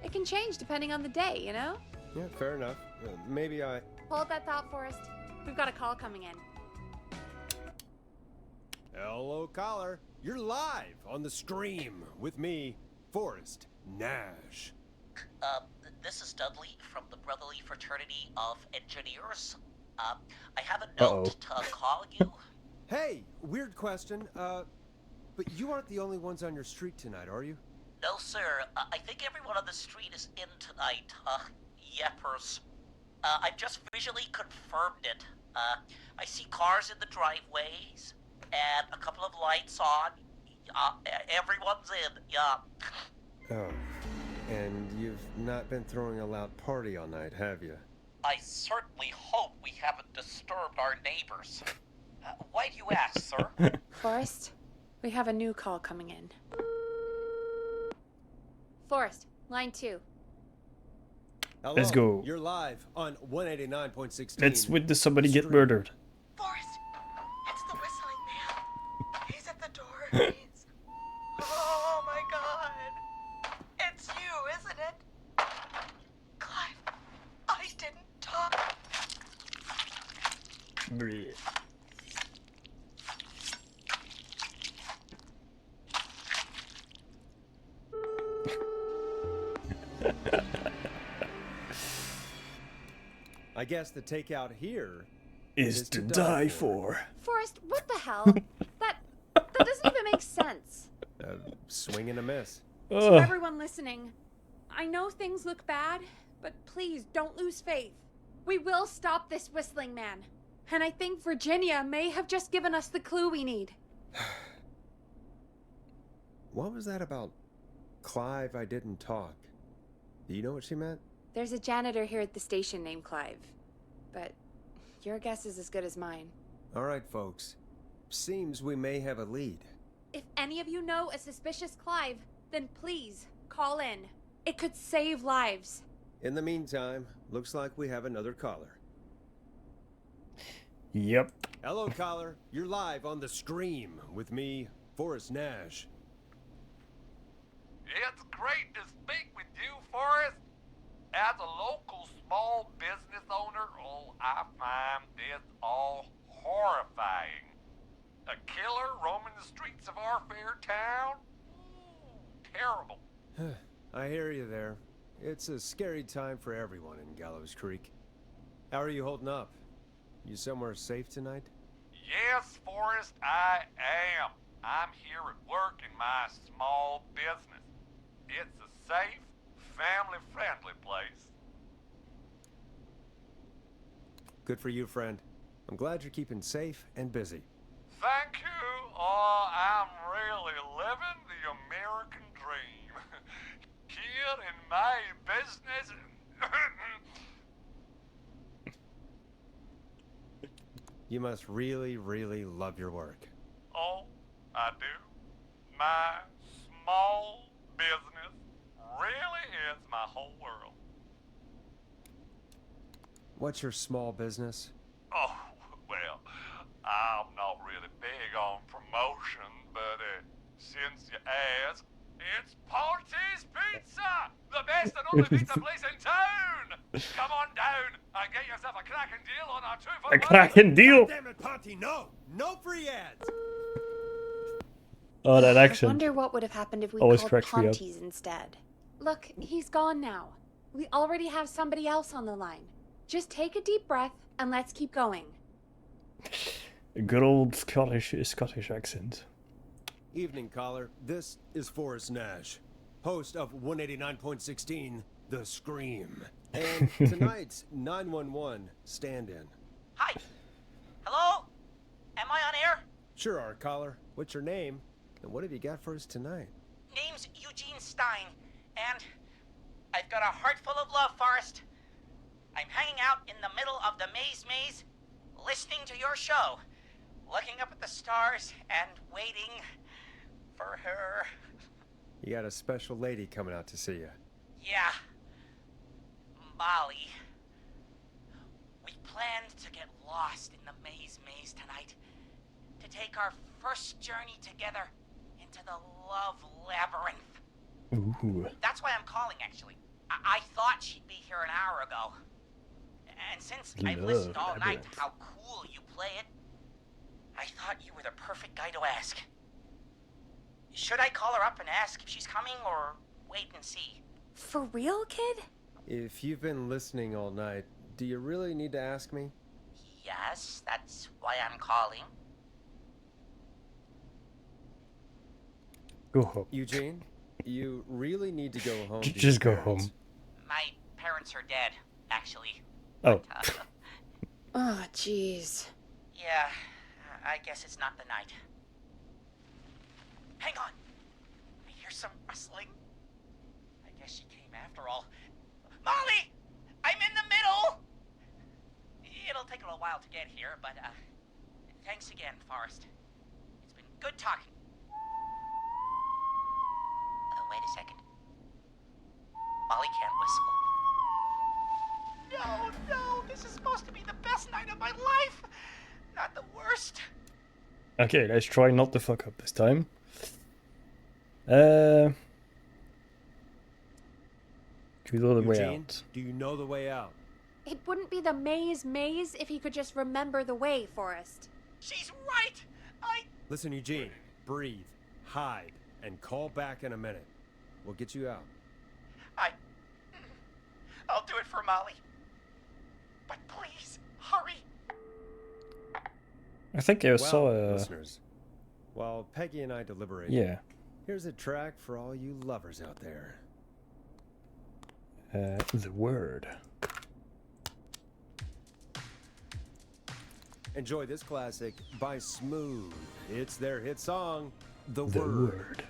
It can change depending on the day, you know? Yeah, fair enough. Maybe I... Hold that thought, Forrest. We've got a call coming in. Hello, caller. You're live on the Scream with me, Forrest Nash. This is Dudley from the Brotherly Fraternity of Engineers. I have a note to call you. Hey, weird question. But you aren't the only ones on your street tonight, are you? No, sir. I think everyone on the street is in tonight. Yeppers. I've just visually confirmed it. I see cars in the driveways, and a couple of lights on. Everyone's in. Yeah. Oh, and you've not been throwing a loud party all night, have you? I certainly hope we haven't disturbed our neighbors. Why do you ask, sir? Forrest, we have a new call coming in. Forrest, line 2. Hello, Let's go. You're live on 189.16. Let's witness somebody get murdered. Forrest, it's the whistling man. He's at the door. He's... Oh my God. It's you, isn't it? Clive, I didn't talk. I guess the takeout here Is to die for. Forrest, what the hell? that doesn't even make sense. Swing and a miss. To everyone listening, I know things look bad, but please don't lose faith. We will stop this whistling man. And I think Virginia may have just given us the clue we need. What was that about Clive, I didn't talk? Do you know what she meant? There's a janitor here at the station named Clive. But your guess is as good as mine. All right, folks. Seems we may have a lead. If any of you know a suspicious Clive, then please call in. It could save lives. In the meantime, looks like we have another caller. Yep. Hello, caller. You're live on The Scream with me, Forrest Nash. It's great to speak with you, Forrest. As a local small business owner, I find this all horrifying. A killer roaming the streets of our fair town? Ooh, terrible. I hear you there. It's a scary time for everyone in Gallows Creek. How are you holding up? You somewhere safe tonight? Yes, Forrest, I am. I'm here at work in my small business. It's a safe, family-friendly place. Good for you, friend. I'm glad you're keeping safe and busy. Thank you. Oh, I'm really living the American dream. Here in my business. You must really, really love your work. Oh, I do. My small business really is my whole world. What's your small business? Oh, well, I'm not really big on promotion, but since you asked, it's Party's Pizza! The best and only pizza place in town! Come on down and get yourself a cracking deal on our 2-for-1. A cracking deal! Damn it, Ponty, no! No free ads! Oh, that I accent. wonder what would have happened if we Always called cracks me up. Ponty's instead. Look, he's gone now. We already have somebody else on the line. Just take a deep breath and let's keep going. A good old Scottish accent. Evening, caller. This is Forrest Nash, host of 189.16, The Scream. And tonight's 911 stand-in. Hi. Hello? Am I on air? Sure are, caller. What's your name? And what have you got for us tonight? Name's Eugene Stein, and I've got a heart full of love, Forrest. I'm hanging out in the middle of the maze, listening to your show, looking up at the stars and waiting for her. You got a special lady coming out to see you. Yeah. Molly. We planned to get lost in the maze tonight, to take our first journey together into the love labyrinth. Ooh. That's why I'm calling, actually. I thought she'd be here an hour ago. And since I've listened all night to how cool you play it, I thought you were the perfect guy to ask. Should I call her up and ask if she's coming, or wait and see? For real, kid? If you've been listening all night, do you really need to ask me? Yes, that's why I'm calling. Go home. Eugene, you really need to go home. Just go home. My parents are dead, actually. Oh. Oh, jeez. Yeah, I guess it's not the night. Hang on. I hear some rustling. I guess she came after all. Molly! I'm in the middle! It'll take a little while to get here, but, thanks again, Forrest. It's been good talking. Wait a second. Molly can't whistle. No, this is supposed to be the best night of my life! Not the worst. Okay, let's try not to fuck up this time. Do we know the way Eugene, out? do you know the way out? It wouldn't be the maze if he could just remember the way, Forrest. She's right! Listen, Eugene, breathe, hide, and call back in a minute. We'll get you out. I'll do it for Molly. But please, hurry. I think I saw a... listeners, while Peggy and I deliberate, Yeah. here's a track for all you lovers out there. The Word. Enjoy this classic by Smooth. It's their hit song, The The Word. Word.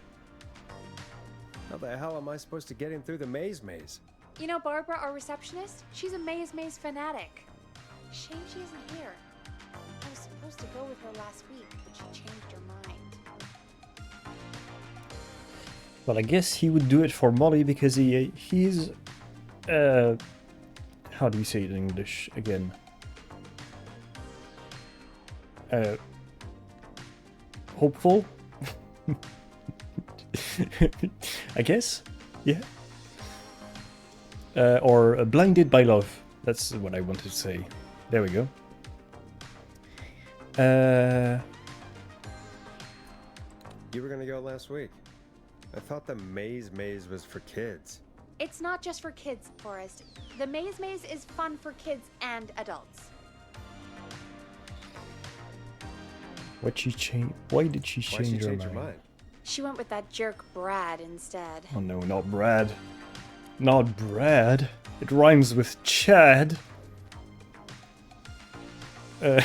How the hell am I supposed to get him through the maze? You know Barbara, our receptionist? She's a maze fanatic. Shame she isn't here. I was supposed to go with her last week, but she changed her mind. Well, I guess he would do it for Molly because he's... how do you say it in English again? Hopeful? I guess? Yeah. Or blinded by love. That's what I wanted to say. There we go. You were gonna go last week. I thought the maze was for kids. It's not just for kids, Forrest. The maze is fun for kids and adults. Why did she change her mind? She went with that jerk Brad instead. Oh no, not Brad. Not Brad. It rhymes with Chad. I'm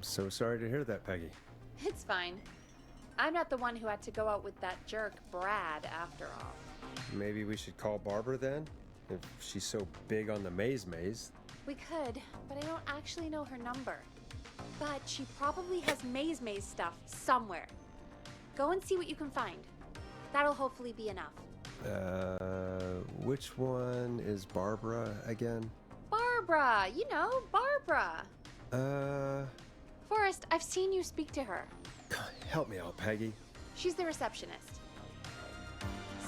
so sorry to hear that, Peggy. It's fine. I'm not the one who had to go out with that jerk Brad after all. Maybe we should call Barbara then? If she's so big on the maze. We could, but I don't actually know her number. But she probably has maze stuff somewhere. Go and see what you can find. That'll hopefully be enough. Which one is Barbara again? Barbara! You know, Barbara! Forrest, I've seen you speak to her. Help me out, Peggy. She's the receptionist.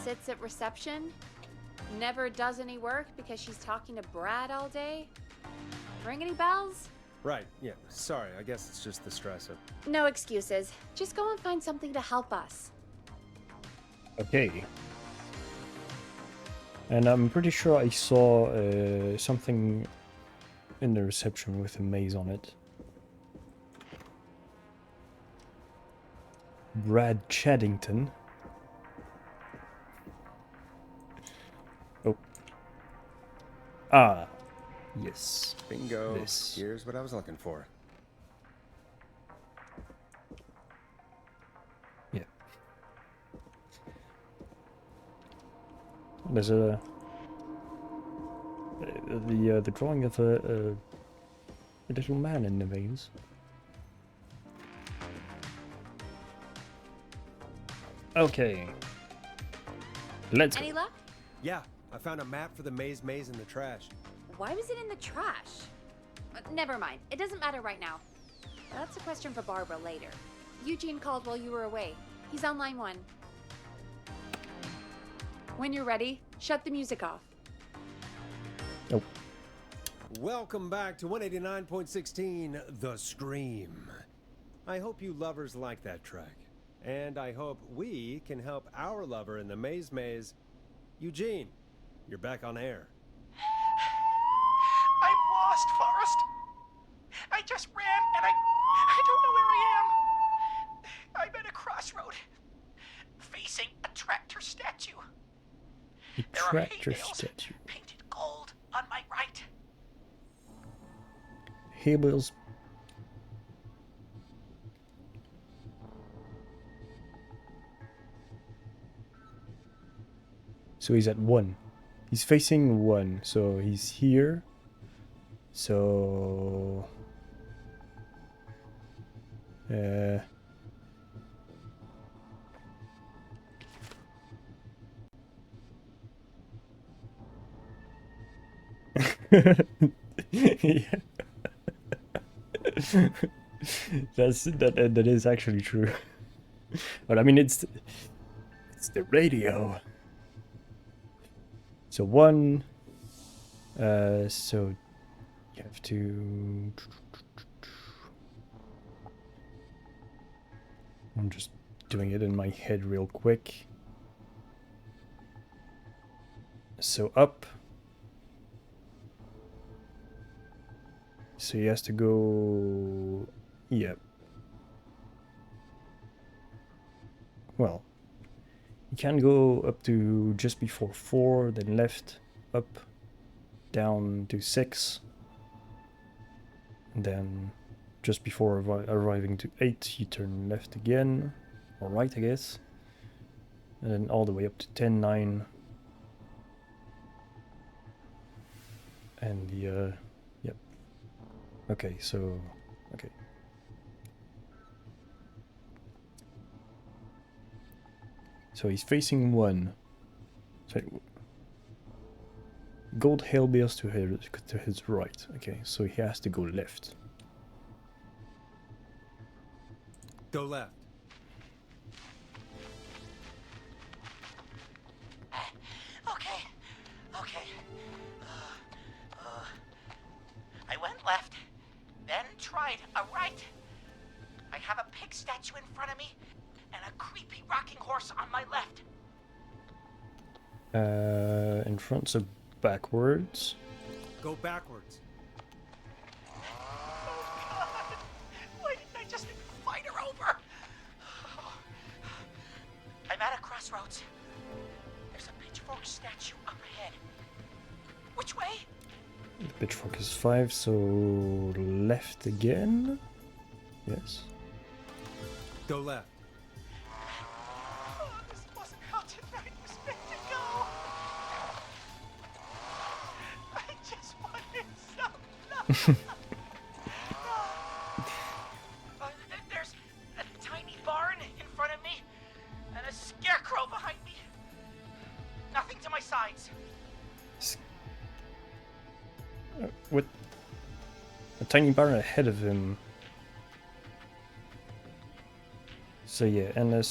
Sits at reception, never does any work because she's talking to Brad all day. Ring any bells? Right, yeah, sorry, I guess it's just the stress of... No excuses. Just go and find something to help us. Okay. And I'm pretty sure I saw something in the reception with a maze on it. Brad Chaddington. Oh. Ah. Yes. Bingo. This. Here's what I was looking for. Yeah. There's a the drawing of a little man in the maze. Okay. Let's Any go. luck? Yeah, I found a map for the maze in the trash. Why was it in the trash? Never mind. It doesn't matter right now. That's a question for Barbara later. Eugene called while you were away. He's on line 1. When you're ready, shut the music off. Nope. Welcome back to 189.16 The Scream. I hope you lovers like that track. And I hope we can help our lover in the maze. Eugene, you're back on air. I'm lost, Forrest. I just ran and I don't know where I am. I'm at a crossroad, facing a tractor statue. There are hay bales painted gold on my right. Hay bales. So he's at 1. He's facing 1, so he's here. So... yeah. That is actually true. But I mean, it's the radio. So 1. So you have to. I'm just doing it in my head real quick. So up. So he has to go... Yep. Well, you can go up to just before 4, then left, up, down to 6. And then just before arriving to 8, you turn left again, or right I guess. And then all the way up to 10, 9. And the... Yep. Okay, so... Okay. So he's facing 1. So gold hail bales to his right. Okay, so he has to go left. Go left. Okay. I went left, then tried a right. I have a pig statue in front of me and a creepy rocking horse on my left. In front, so backwards. Go backwards. Why didn't I just fight her over? I'm at a crossroads. There's a pitchfork statue up ahead. Which way? The pitchfork is 5, so left again. Yes. Go left. Oh, this wasn't how tonight was meant to go. I just wanted some love. There's a tiny barn in front of me and a scarecrow behind me. Nothing to my sides. With a tiny barn ahead of him. So yeah, and a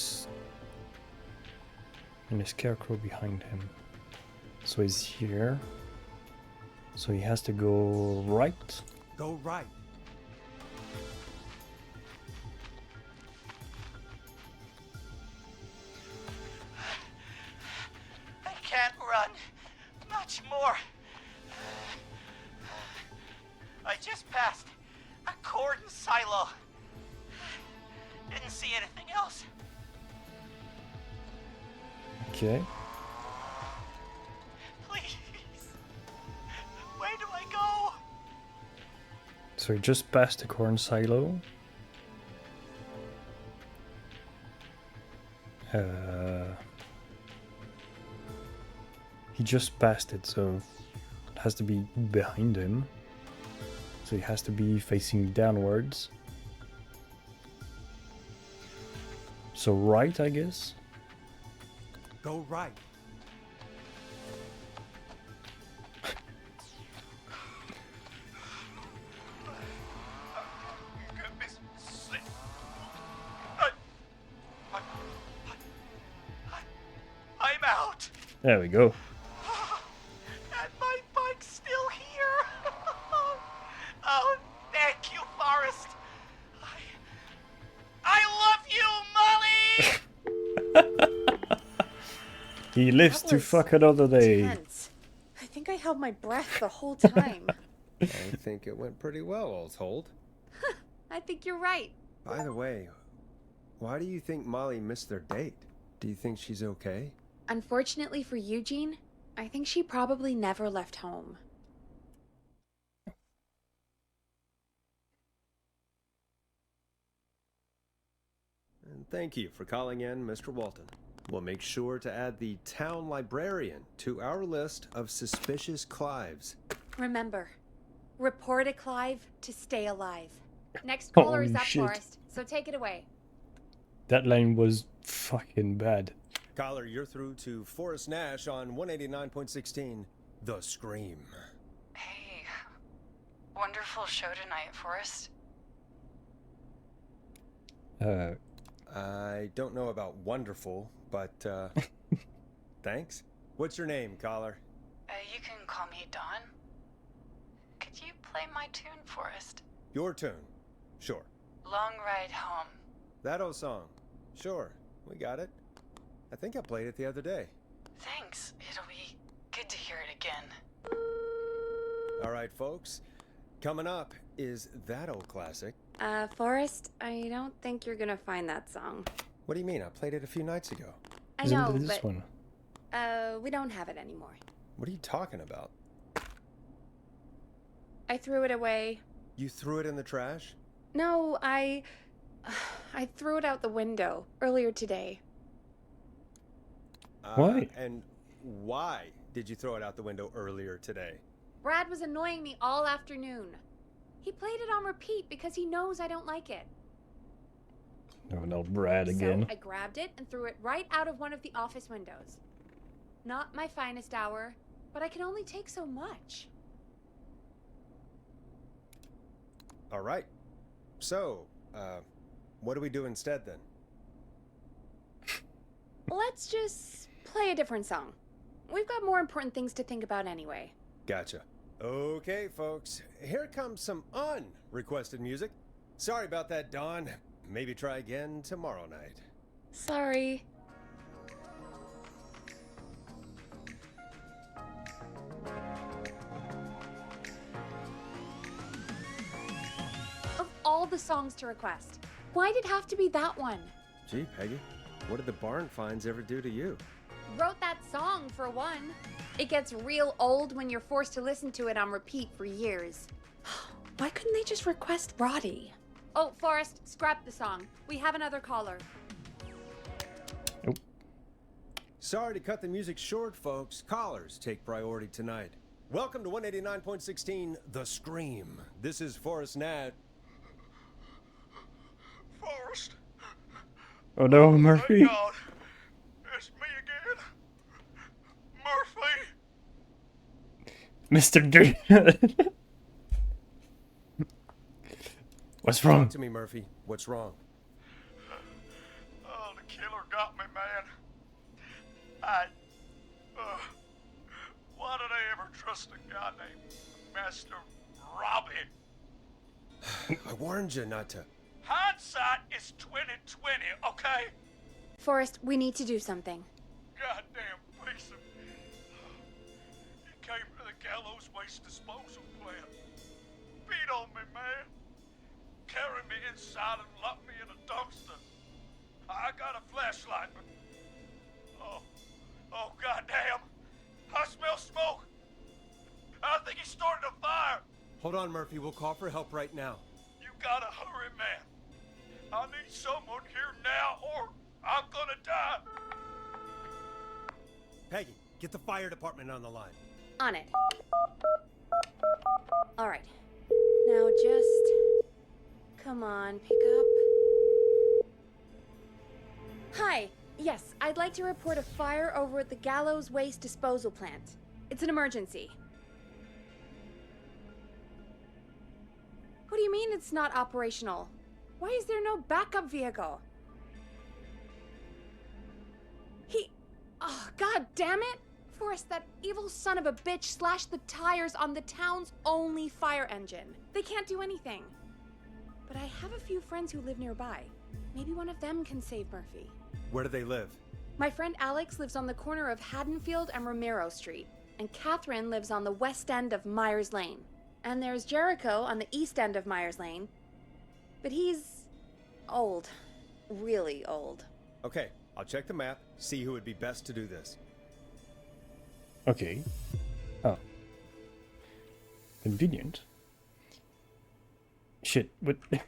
scarecrow behind him. So he's here. So he has to go right. Go right. I can't run much more. I just passed a cordon silo. Didn't see anything else. Okay. Please. Where do I go? So he just passed the corn silo. He just passed it, so it has to be behind him. So he has to be facing downwards. So right, I guess? Go right. I'm out. There we go. And my bike's still here. Oh, thank you, Forrest. I love you, Molly! He lives to fuck another day. Tense. I think I held my breath the whole time. I think it went pretty well, all told. I think you're right. By the way, why do you think Molly missed their date? Do you think she's okay? Unfortunately for Eugene, I think she probably never left home. And thank you for calling in, Mr. Walton. We'll make sure to add the town librarian to our list of suspicious Clives. Remember, report a Clive to stay alive. Next caller is Holy up, shit. Forrest, so take it away. That line was fucking bad. Caller, you're through to Forrest Nash on 189.16, The Scream. Hey, wonderful show tonight, Forrest. I don't know about wonderful, but, thanks. What's your name, caller? You can call me Dawn. Could you play my tune, Forrest? Your tune. Sure. Long Ride Home. That old song. Sure. We got it. I think I played it the other day. Thanks. It'll be good to hear it again. All right, folks. Coming up is that old classic. Forrest, I don't think you're gonna find that song. What do you mean? I played it a few nights ago. I know, but we don't have it anymore. What are you talking about? I threw it away. You threw it in the trash? No, I threw it out the window earlier today. Why? And why did you throw it out the window earlier today? Brad was annoying me all afternoon. He played it on repeat because he knows I don't like it. Oh no, Brad again. So I grabbed it and threw it right out of one of the office windows. Not my finest hour, but I can only take so much. All right. So, what do we do instead then? Let's just play a different song. We've got more important things to think about anyway. Gotcha. Okay, folks. Here comes some unrequested music. Sorry about that, Dawn. Maybe try again tomorrow night. Sorry. Of all the songs to request, why'd it have to be that one? Gee, Peggy, what did the barn finds ever do to you? Wrote that song, for one. It gets real old when you're forced to listen to it on repeat for years. Why couldn't they just request Roddy? Oh, Forrest, scrap the song. We have another caller. Nope. Sorry to cut the music short, folks. Callers take priority tonight. Welcome to 189.16, The Scream. This is Forrest Nash. Forrest. Oh no, Murphy. Thank God. It's me again. Murphy. Mr. D. What's wrong? Talk to me, Murphy. What's wrong? Oh, the killer got me, man. Why did I ever trust a guy named Master Robbie? I warned you not to. Hindsight is 20/20, okay? Forrest, we need to do something. Goddamn piece of... He came to the Gallows Waste Disposal plant. Beat on me, man. Carried me inside and locked me in a dumpster. I got a flashlight, but... Oh, goddamn. I smell smoke. I think he started a fire. Hold on, Murphy. We'll call for help right now. You gotta hurry, man. I need someone here now or I'm gonna die. Peggy, get the fire department on the line. On it. All right. Now just... Come on, pick up. Hi. Yes, I'd like to report a fire over at the Gallows Waste Disposal Plant. It's an emergency. What do you mean it's not operational? Why is there no backup vehicle? Oh, god damn it! Forrest, that evil son of a bitch slashed the tires on the town's only fire engine. They can't do anything. But I have a few friends who live nearby. Maybe one of them can save Murphy. Where do they live? My friend Alex lives on the corner of Haddonfield and Romero Street, and Catherine lives on the west end of Myers Lane. And there's Jericho on the east end of Myers Lane. But he's old. Really old. Okay, I'll check the map, see who would be best to do this. Okay. Oh. Convenient. Shit, what? I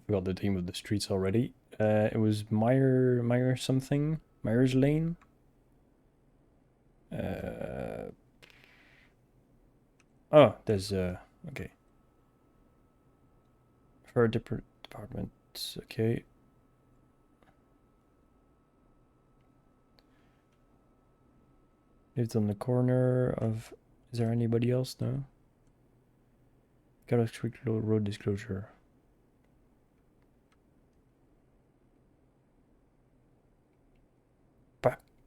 forgot the name of the streets already. It was Meyer something. Myers Lane. Oh, there's okay. Fire department. Okay. It's on the corner of. Is there anybody else? No. Got a strict road disclosure.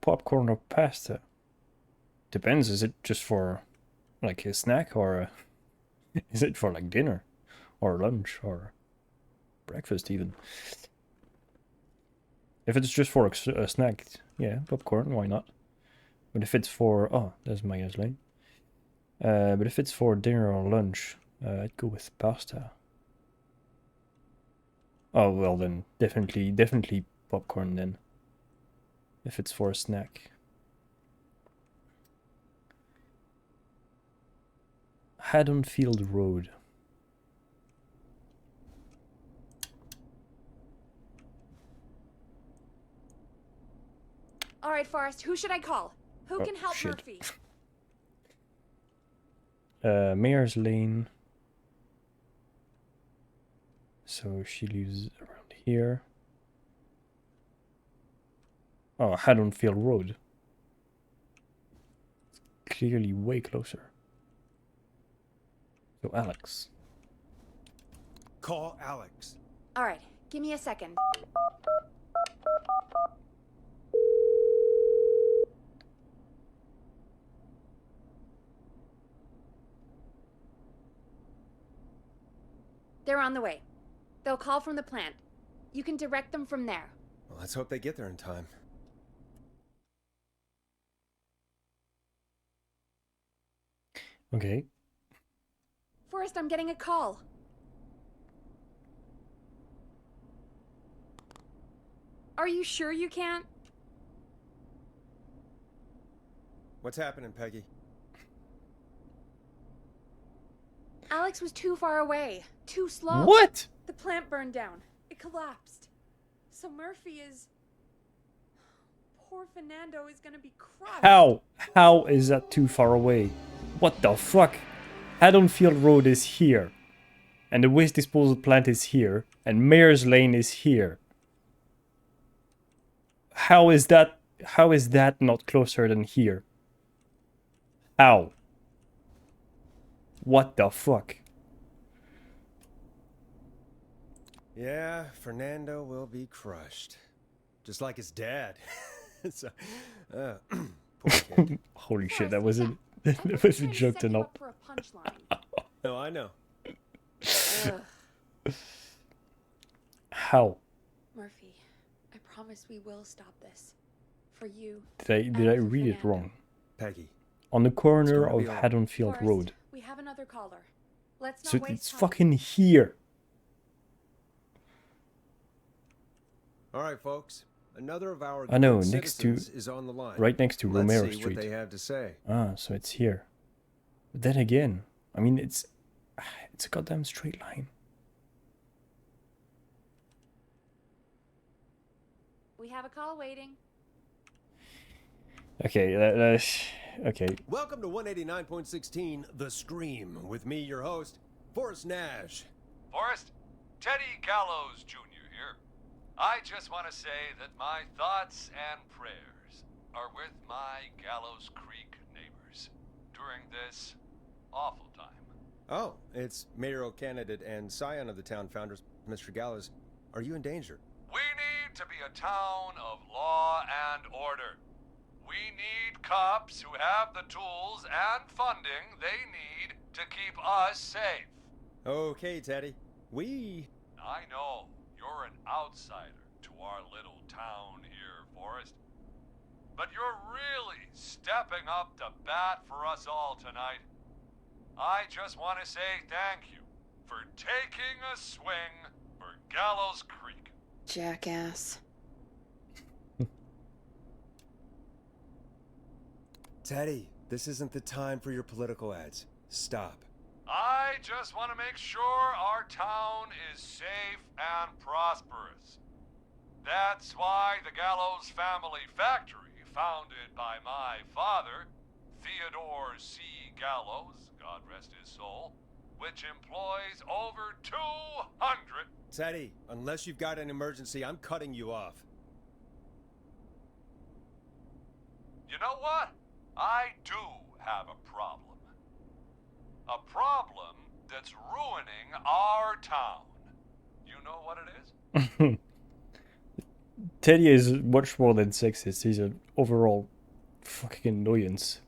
Popcorn or pasta? Depends. Is it just for like a snack or is it for like dinner or lunch or breakfast even? If it's just for a snack, yeah, popcorn, why not? But if it's for there's Myers Lane. But if it's for dinner or lunch, I'd go with pasta. Oh well, then definitely popcorn then. If it's for a snack. Haddonfield Road. All right, Forrest, who should I call? Who can help shit. Murphy? Mayor's Lane. So she lives around here. Oh, Haddonfield Road. It's clearly way closer. So Alex. Call Alex. All right, give me a second. They're on the way. They'll call from the plant. You can direct them from there. Well, let's hope they get there in time. Okay. Forrest, I'm getting a call. Are you sure you can't? What's happening, Peggy? Alex was too far away. Too slow. What? The plant burned down. It collapsed. So Murphy is... Poor Fernando is gonna be crushed. How? How is that too far away? What the fuck? Haddonfield Road is here. And the waste disposal plant is here. And Mayor's Lane is here. How is that not closer than here? How? What the fuck? Yeah, Fernando will be crushed. Just like his dad. So, poor kid. Holy shit, that was a joke to not. For a punchline. No, I know. How? Murphy, I promise we will stop this. For you. Did I read it wrong? Peggy. On the corner gonna of be all right. Haddonfield Forrest, Road. we have another caller. Let's not So waste it's time. fucking here. All right, folks. Another of our I know, good next to, citizens is on the line. right next to Let's Romero see Street. what they have to say. Ah, so it's here. But then again, I mean, it's a goddamn straight line. We have a call waiting. Okay, okay. Welcome to 189.16 The Scream with me, your host, Forrest Nash. Forrest, Teddy Gallows Jr. here. I just want to say that my thoughts and prayers are with my Gallows Creek neighbors during this awful time. Oh, it's mayoral candidate and scion of the town founders, Mr. Gallows. Are you in danger? We need to be a town of law and order. We need cops who have the tools and funding they need to keep us safe. Okay, Teddy. I know you're an outsider to our little town here, Forrest. But you're really stepping up to bat for us all tonight. I just want to say thank you for taking a swing for Gallows Creek. Jackass. Teddy, this isn't the time for your political ads. Stop. I just want to make sure our town is safe and prosperous. That's why the Gallows Family Factory, founded by my father, Theodore C. Gallows, God rest his soul, which employs over 200... Teddy, unless you've got an emergency, I'm cutting you off. You know what? I do have a problem. A problem that's ruining our town. You know what it is? Teddy is much more than sexist. He's an overall fucking annoyance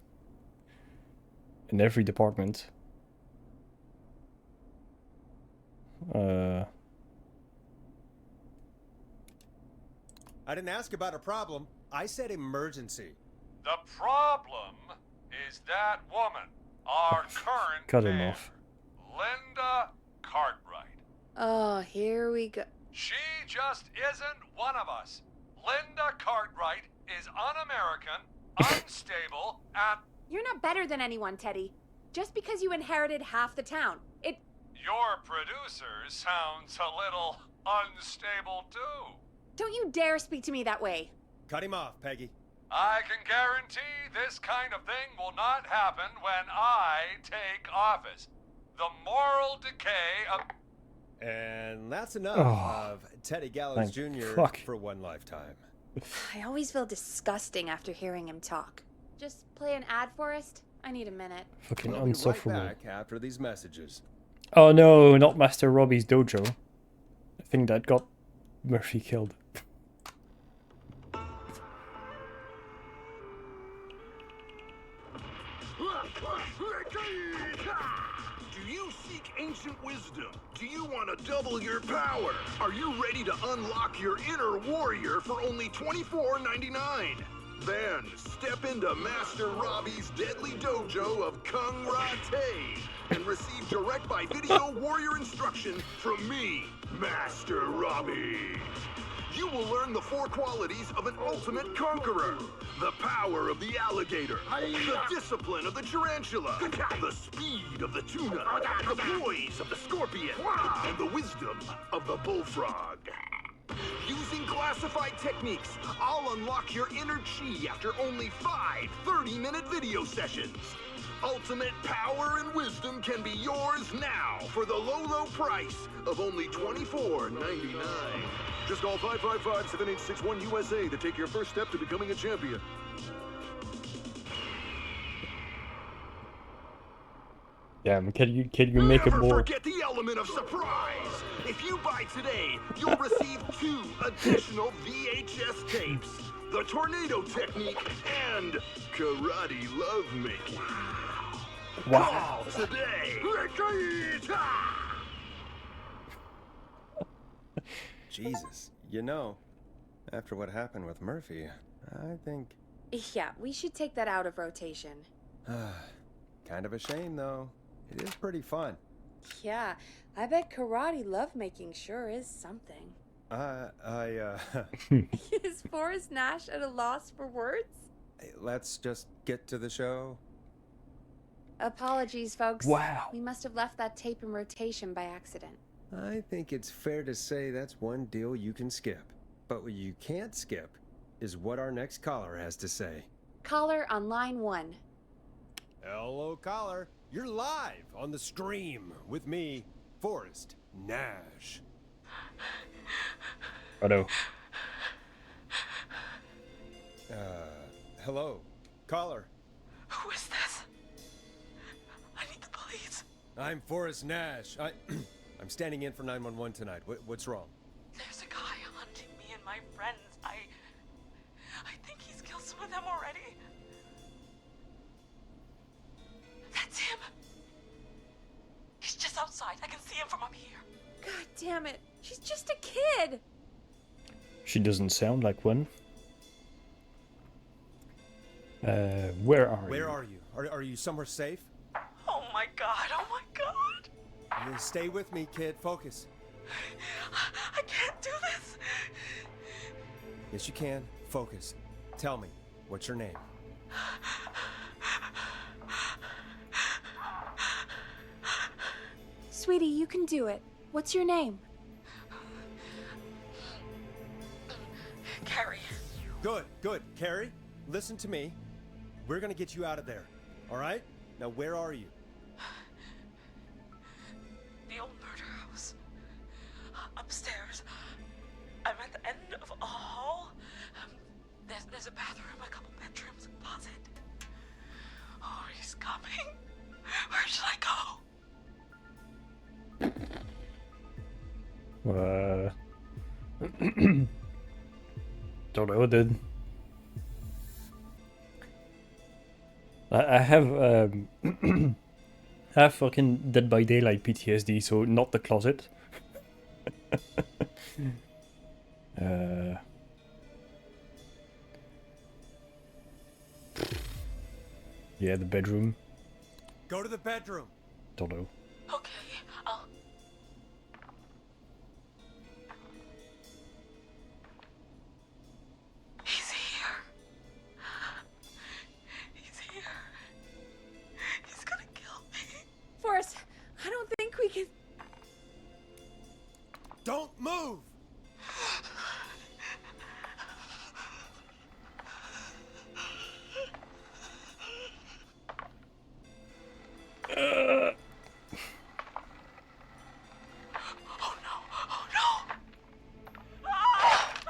in every department. I didn't ask about a problem. I said emergency. The problem is that woman, our current Cut him mayor, off. Linda Cartwright. Oh, here we go. She just isn't one of us. Linda Cartwright is un-American, unstable, and... You're not better than anyone, Teddy. Just because you inherited half the town. Your producer sounds a little unstable, too. Don't you dare speak to me that way. Cut him off, Peggy. I can guarantee this kind of thing will not happen when I take office. The moral decay of... And that's enough of Teddy Gallows thank Jr. fuck. for one lifetime. I always feel disgusting after hearing him talk. Just play an ad, Forrest. I need a minute. Fucking We'll be right insufferable. back after these messages. Oh no, not Master Robbie's dojo. I think that got Murphy killed. Do you seek ancient wisdom? Do you want to double your power? Are you ready to unlock your inner warrior for only $24.99? Then step into Master Robbie's deadly dojo of Kung Rate and receive direct by video warrior instruction from me, Master Robbie. You will learn the 4 qualities of an ultimate conqueror. The power of the alligator, the discipline of the tarantula, the speed of the tuna, the poise of the scorpion, and the wisdom of the bullfrog. Using classified techniques, I'll unlock your inner chi after only 5 30-minute video sessions. Ultimate power and wisdom can be yours now for the low price of only $24.99. Just call 555-7861 USA to take your first step to becoming a champion. Damn, can you make it Never more? forget the element of surprise. If you buy today, you'll receive 2 additional VHS tapes, the Tornado Technique and Karate Lovemaking. Wow. Call today. Jesus, you know, after what happened with Murphy, I think... Yeah, we should take that out of rotation. Kind of a shame, though. It is pretty fun. Yeah, I bet karate lovemaking sure is something. Is Forrest Nash at a loss for words? Let's just get to the show. Apologies, folks. Wow. We must have left that tape in rotation by accident. I think it's fair to say that's one deal you can skip. But what you can't skip is what our next caller has to say. Caller on line 1. Hello, caller. You're live on the stream with me, Forrest Nash. Hello. Hello, caller. Who is this? I need the police. I'm Forrest Nash. I'm standing in for 911 tonight. What's wrong? There's a guy hunting me and my friends. I think he's killed some of them already. That's him. He's just outside. I can see him from up here. God damn it. She's just a kid. She doesn't sound like one. Where are you? Where are you? Are you somewhere safe? Oh my god. Oh my god. Stay with me, kid. Focus. I can't do this. Yes, you can. Focus. Tell me, what's your name? Sweetie, you can do it. What's your name? Good, good. Carrie, listen to me. We're gonna get you out of there, all right? Now, where are you? The old murder house. Upstairs. I'm at the end of a hall. There's a bathroom, a couple bedrooms, a closet. Oh, he's coming. Where should I go? Don't know, dude. I have I have fucking Dead by Daylight PTSD, so not the closet. Yeah, the bedroom. Go to the bedroom. Don't know. Okay, I'll... He's here. He's here. He's gonna kill me. Forrest, I don't think we can... Don't move!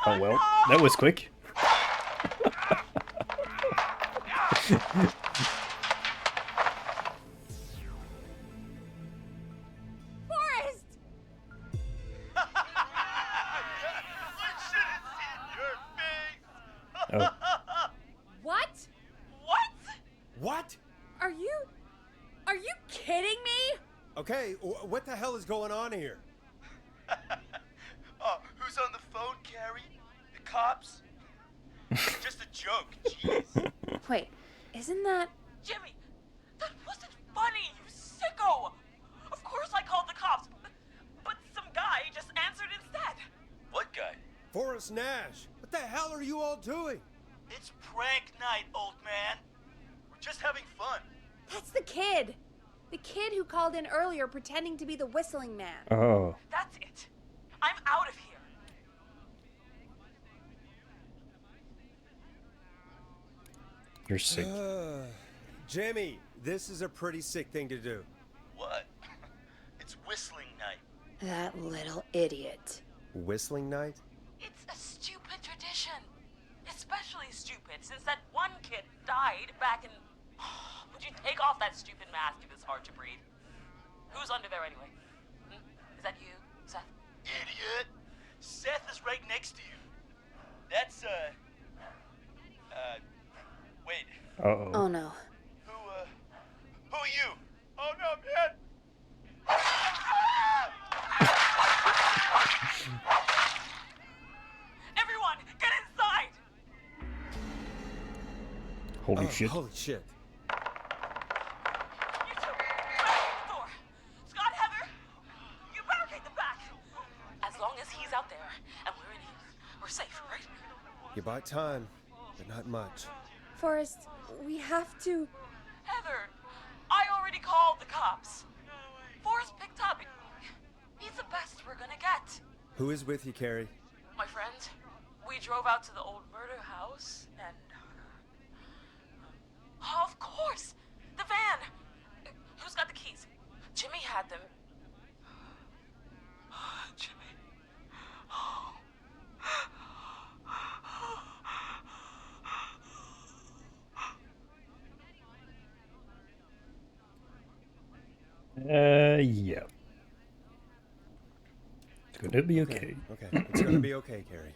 Oh well, that was quick. Forrest! Oh. What? What? What? Are you kidding me? Okay, what the hell is going on here? Who's on the phone, Carrie? The cops? Just a joke, jeez. Wait, isn't that... Jimmy, that wasn't funny, you sicko! Of course I called the cops, but some guy just answered instead. What guy? Forrest Nash. What the hell are you all doing? It's prank night, old man. We're just having fun. That's the kid! The kid who called in earlier pretending to be the whistling man. Oh. That's it. I'm out of here. You're sick. Jimmy, this is a pretty sick thing to do. What? It's whistling night. That little idiot. Whistling night? It's a stupid tradition. Especially stupid since that one kid died back in... Would you take off that stupid mask if it's hard to breathe? Who's under there anyway? Is that you, Seth? Idiot! Seth is right next to you. That's, wait. Uh-oh. Oh no. Who are you? Oh no, man! Everyone, get inside! Holy shit. Holy shit. You two, barricade the door. Scott, Heather, you barricade the back. As long as he's out there and we're in here, we're safe, right? You buy time, but not much. Forrest, we have to... Heather, I already called the cops. Forrest picked up. He's the best we're gonna get. Who is with you, Carrie? My friend, we drove out to the old murder house and... Oh, of course! The van! Who's got the keys? Jimmy had them. Jimmy. Yeah. It's gonna be okay. Okay, it's gonna be okay, Carrie.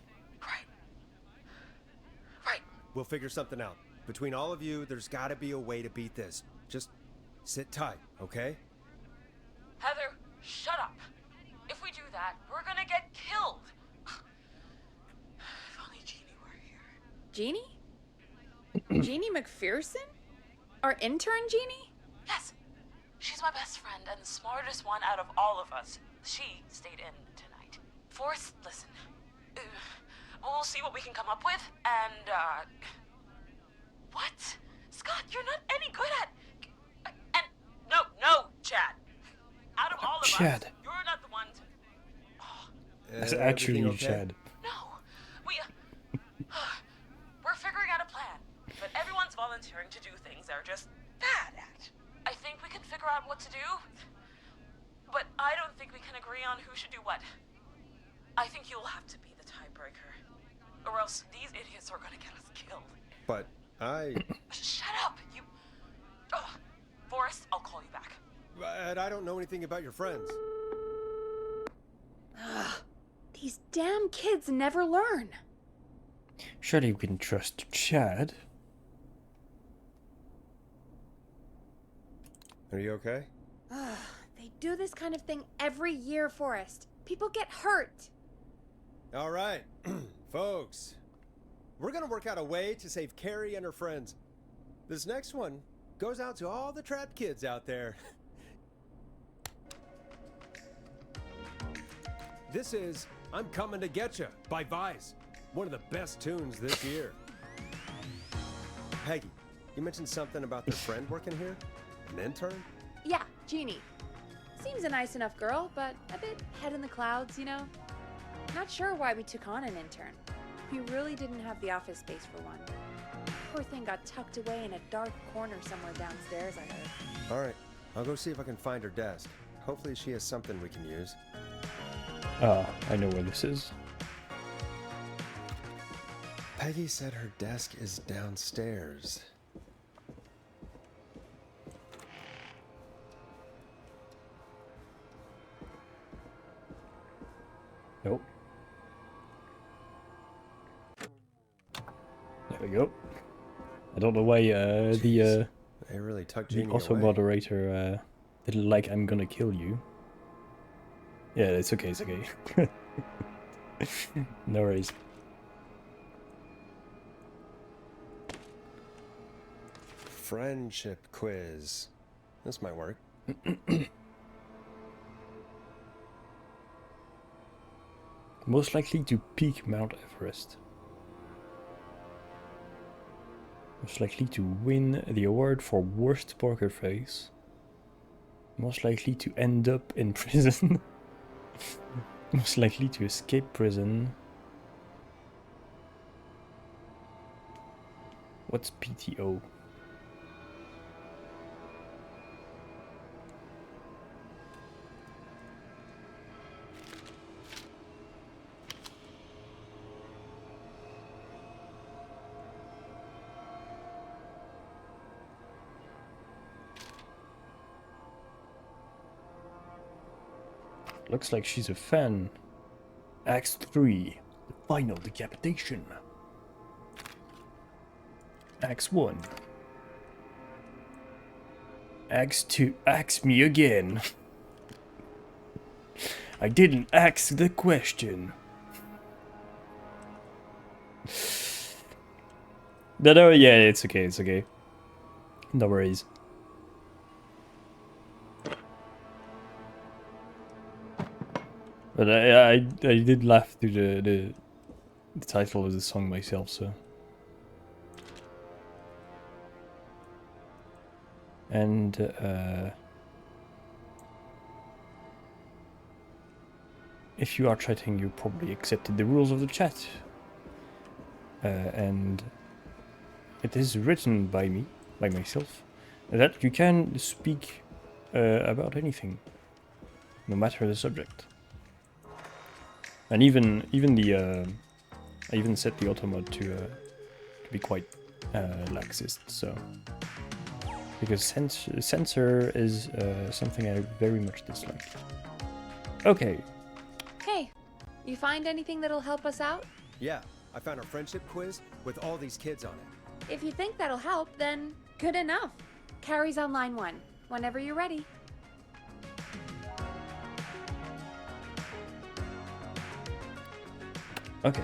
Right. We'll figure something out. Between all of you, there's gotta be a way to beat this. Just sit tight, okay? Heather, shut up. If we do that, we're gonna get killed. If only Jeannie were here. Jeannie? Jeannie McPherson? Our intern Jeannie? Yes. She's my best friend and the smartest one out of all of us. She stayed in tonight. Forrest, listen. We'll see what we can come up with, and, What? Scott, you're not any good at... And... No, Chad. Out of all of Chad. us, you're not the one to... That's actually okay? Chad. No, we... they're just bad at. I think we can figure out what to do, but I don't think we can agree on who should do what. I think you'll have to be the tiebreaker, or else these idiots are gonna get us killed. But Shut up, you... Ugh. Forrest, I'll call you back. But I don't know anything about your friends. Ugh, these damn kids never learn. Surely we can trust Chad. Are you okay? Ugh, they do this kind of thing every year, Forrest. People get hurt. All right, folks. We're gonna work out a way to save Carrie and her friends. This next one goes out to all the trapped kids out there. This is I'm Coming to Getcha by Vice. One of the best tunes this year. Peggy, you mentioned something about their friend working here? An intern? Yeah, Jeannie. Seems a nice enough girl, but a bit head in the clouds, you know? Not sure why we took on an intern. We really didn't have the office space for one. Poor thing got tucked away in a dark corner somewhere downstairs, I heard. All right, I'll go see if I can find her desk. Hopefully she has something we can use. I know where this is. Peggy said her desk is downstairs. Nope. There we go. I don't know why they really tucked the Jeannie auto away. moderator didn't like I'm gonna kill you. Yeah, it's okay, it's okay. No worries. Friendship quiz. This might work. Most likely to peak Mount Everest. Most likely to win the award for worst poker face. Most likely to end up in prison. Most likely to escape prison. What's PTO? Looks like she's a fan. Acts 3. The final decapitation. Acts 1. Acts 2. Ask me again. I didn't ask the question. No, yeah, it's okay, it's okay. No worries. But I did laugh to the title of the song myself, so. And if you are chatting, you probably accepted the rules of the chat. And it is written by me, by myself, that you can speak about anything, no matter the subject. And even the I even set the automod to be quite laxist, so because censor is something I very much dislike. Okay. Hey, you find anything that'll help us out? Yeah, I found a friendship quiz with all these kids on it. If you think that'll help, then good enough. Carrie's on line 1, whenever you're ready. Okay.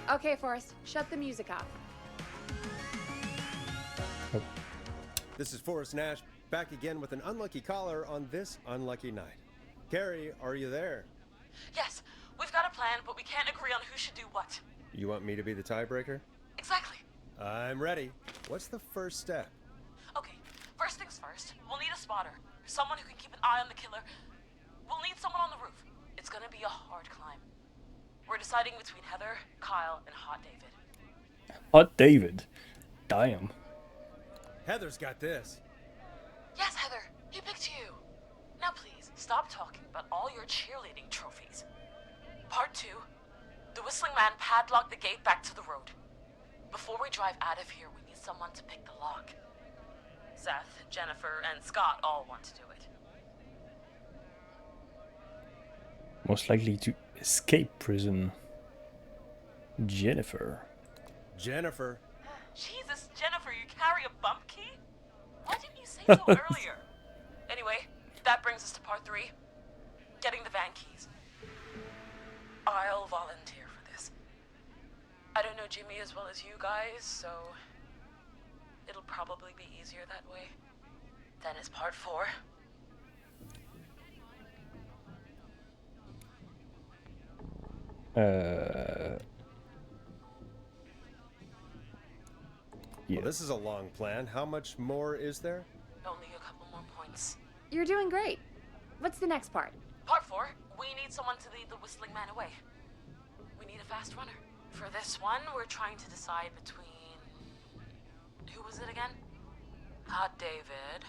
Okay, Forrest, shut the music off. Oh. This is Forrest Nash, back again with an unlucky caller on this unlucky night. Carrie, are you there? Yes, we've got a plan, but we can't agree on who should do what. You want me to be the tiebreaker? Exactly. I'm ready. What's the first step? Okay, first things first, we'll need a spotter. Someone who can keep an eye on the killer. We'll need someone on the roof. It's gonna be a hard climb. We're deciding between Heather, Kyle, and Hot David. Hot David? Damn. Heather's got this. Yes, Heather, he picked you. Now please, stop talking about all your cheerleading trophies. Part 2. The Whistling Man padlocked the gate back to the road. Before we drive out of here, we need someone to pick the lock. Seth, Jennifer, and Scott all want to do it. Most likely to escape prison. Jennifer. Jennifer. Jesus, Jennifer, you carry a bump key? Why didn't you say so earlier? Anyway, that brings us to part 3. Getting the van keys. I'll volunteer for this. I don't know Jimmy as well as you guys, so it'll probably be easier that way. Then is part 4. Yeah. Well, this is a long plan. How much more is there? Only a couple more points. You're doing great. What's the next part? Part 4, we need someone to lead the Whistling Man away. We need a fast runner. For this one, we're trying to decide between... Who was it again? Hot David,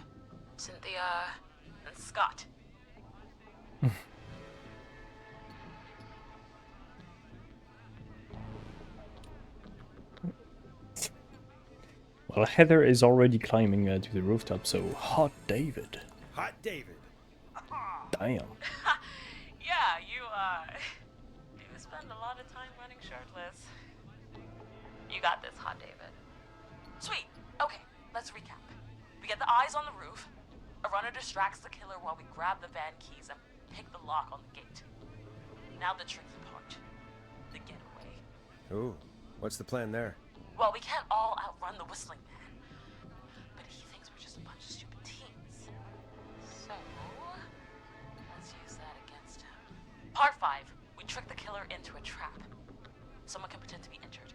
Cynthia, and Scott. Well, Heather is already climbing to the rooftop, so Hot David. Hot David. Damn. Yeah, you spend a lot of time running shirtless. You got this, Hot David. Sweet. Okay, let's recap. We get the eyes on the roof. A runner distracts the killer while we grab the van keys and pick the lock on the gate. Now the tricky part. The getaway. Ooh, what's the plan there? Well, we can't all outrun the Whistling Man. But he thinks we're just a bunch of stupid teens. So, let's use that against him. Part 5. We trick the killer into a trap. Someone can pretend to be injured.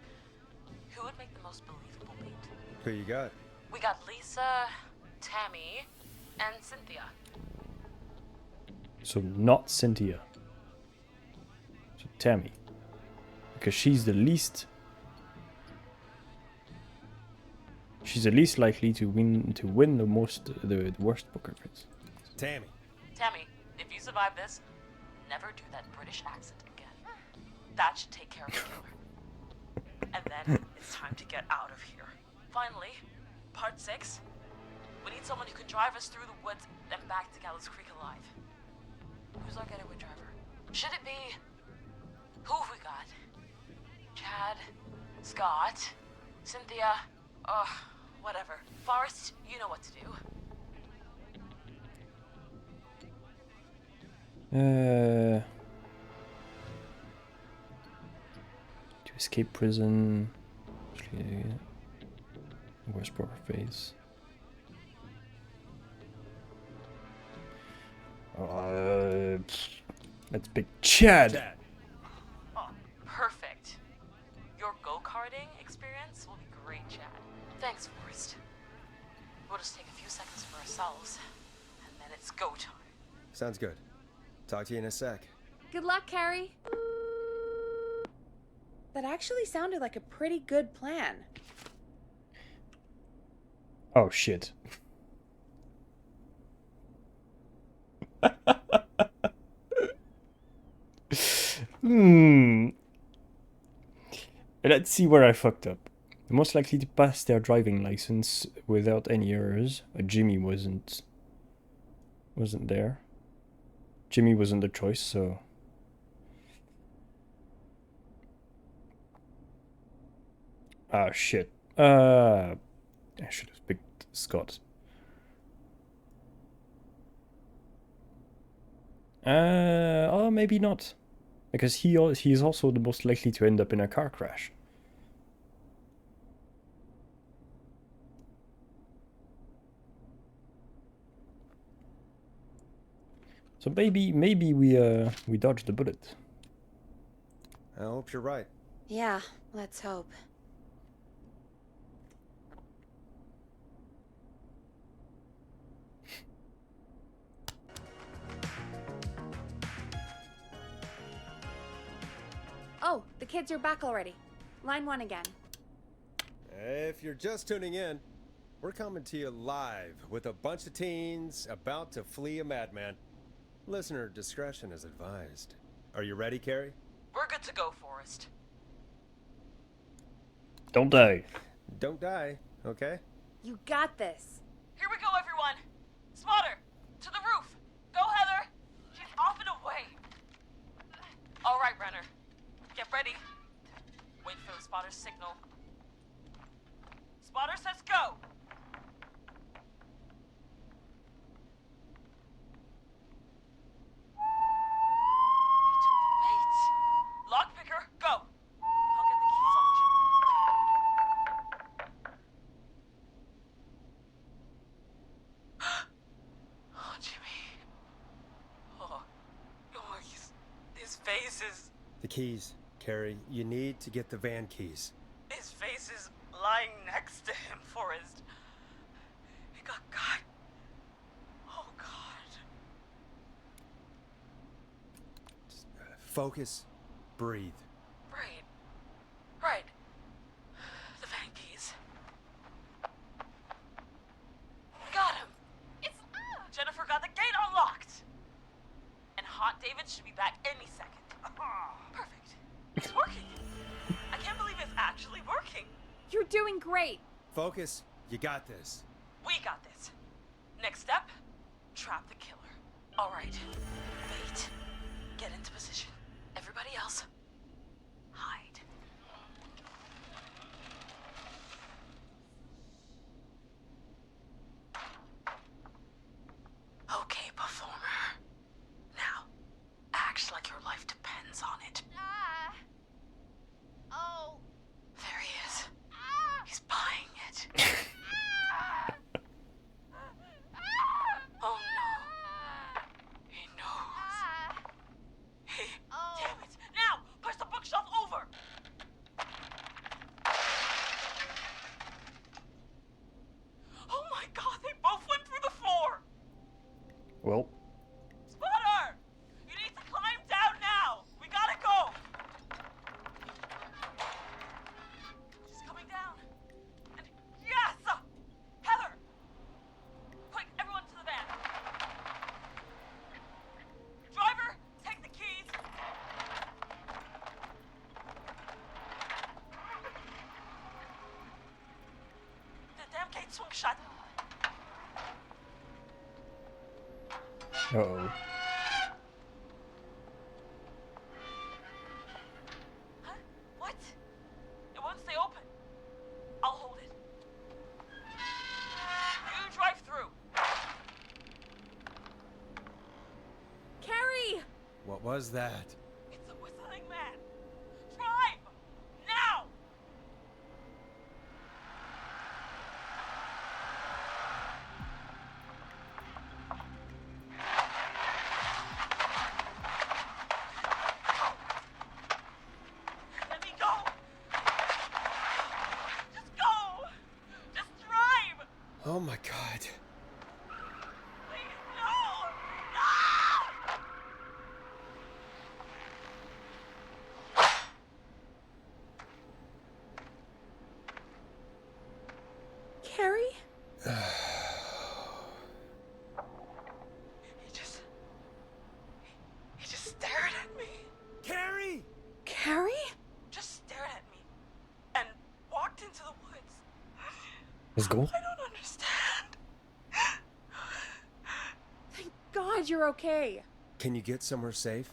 Who would make the most believable bait? Who you got? We got Lisa, Tammy, and Cynthia. So not Cynthia. So Tammy. Because she's the least... She's the least likely to win the worst poker face. Tammy. Tammy, if you survive this, never do that British accent again. That should take care of the killer. And then it's time to get out of here. Finally, part 6. We need someone who can drive us through the woods and back to Gallows Creek alive. Who's our getaway driver? Should it be... Who have we got? Chad, Scott, Cynthia, whatever. Forrest, you know what to do. To escape prison. Worst poker face. Let's pick Chad. Perfect. Your go-karting experience will be great, Chad. Thanks, Forrest. We'll just take a few seconds for ourselves, and then it's go time. Sounds good. Talk to you in a sec. Good luck, Carrie. That actually sounded like a pretty good plan. Oh shit. Let's see where I fucked up. The most likely to pass their driving license without any errors. Jimmy wasn't there. Jimmy wasn't the choice, so... Ah, shit. I should have picked Scott. Oh, maybe not. Because he is also the most likely to end up in a car crash. So maybe we dodged the bullet. I hope you're right. Yeah, let's hope. Oh, the kids are back already. Line 1 again. If you're just tuning in, We're coming to you live with a bunch of teens about to flee a madman. Listener discretion is advised. Are you ready, Carrie? We're good to go, Forrest. Don't die. Don't die, okay? You got this. Here we go, everyone. Spotter, to the roof. Go, Heather. She's off and away. All right, Renner. Get ready. Wait for the spotter's signal. Spotter says go. Lockpicker, go! I'll get the keys off Jimmy. Oh, Jimmy. Oh, his face is... The keys, Carrie. You need to get the van keys. His face is lying next to him, Forrest. He got caught. Oh, God. Focus. Breathe. Right. The van keys. Got him. It's Jennifer got the gate unlocked. And Hot David should be back any second. Perfect. It's working. I can't believe it's actually working. You're doing great. Focus. You got this. We got this. Next step, trap the killer. All right. Wait. Get into position. Everybody else, hide. Okay, performer. Now, act like your life depends on it. Oh. There he is. He's buying it. Oh no. He knows. Damn it! Now! Push the bookshelf over! Oh my god, they both went through the floor! Well, Spotter! You need to climb down now! We gotta go! She's coming down. And yes! Heather! Quick, everyone to the van. Driver, take the keys. The damn gate swung shut. uh-oh. Huh? What? It won't stay open. I'll hold it. You drive through. Carrie! What was that? It's a whistling man. Drive! Now! Let me go! Just go! Just drive! Oh my god. Please, no! No! Carrie? He just stared at me. Carrie! Carrie? Just stared at me. And walked into the woods. Let's go. I don't understand. Thank God you're okay. Can you get somewhere safe?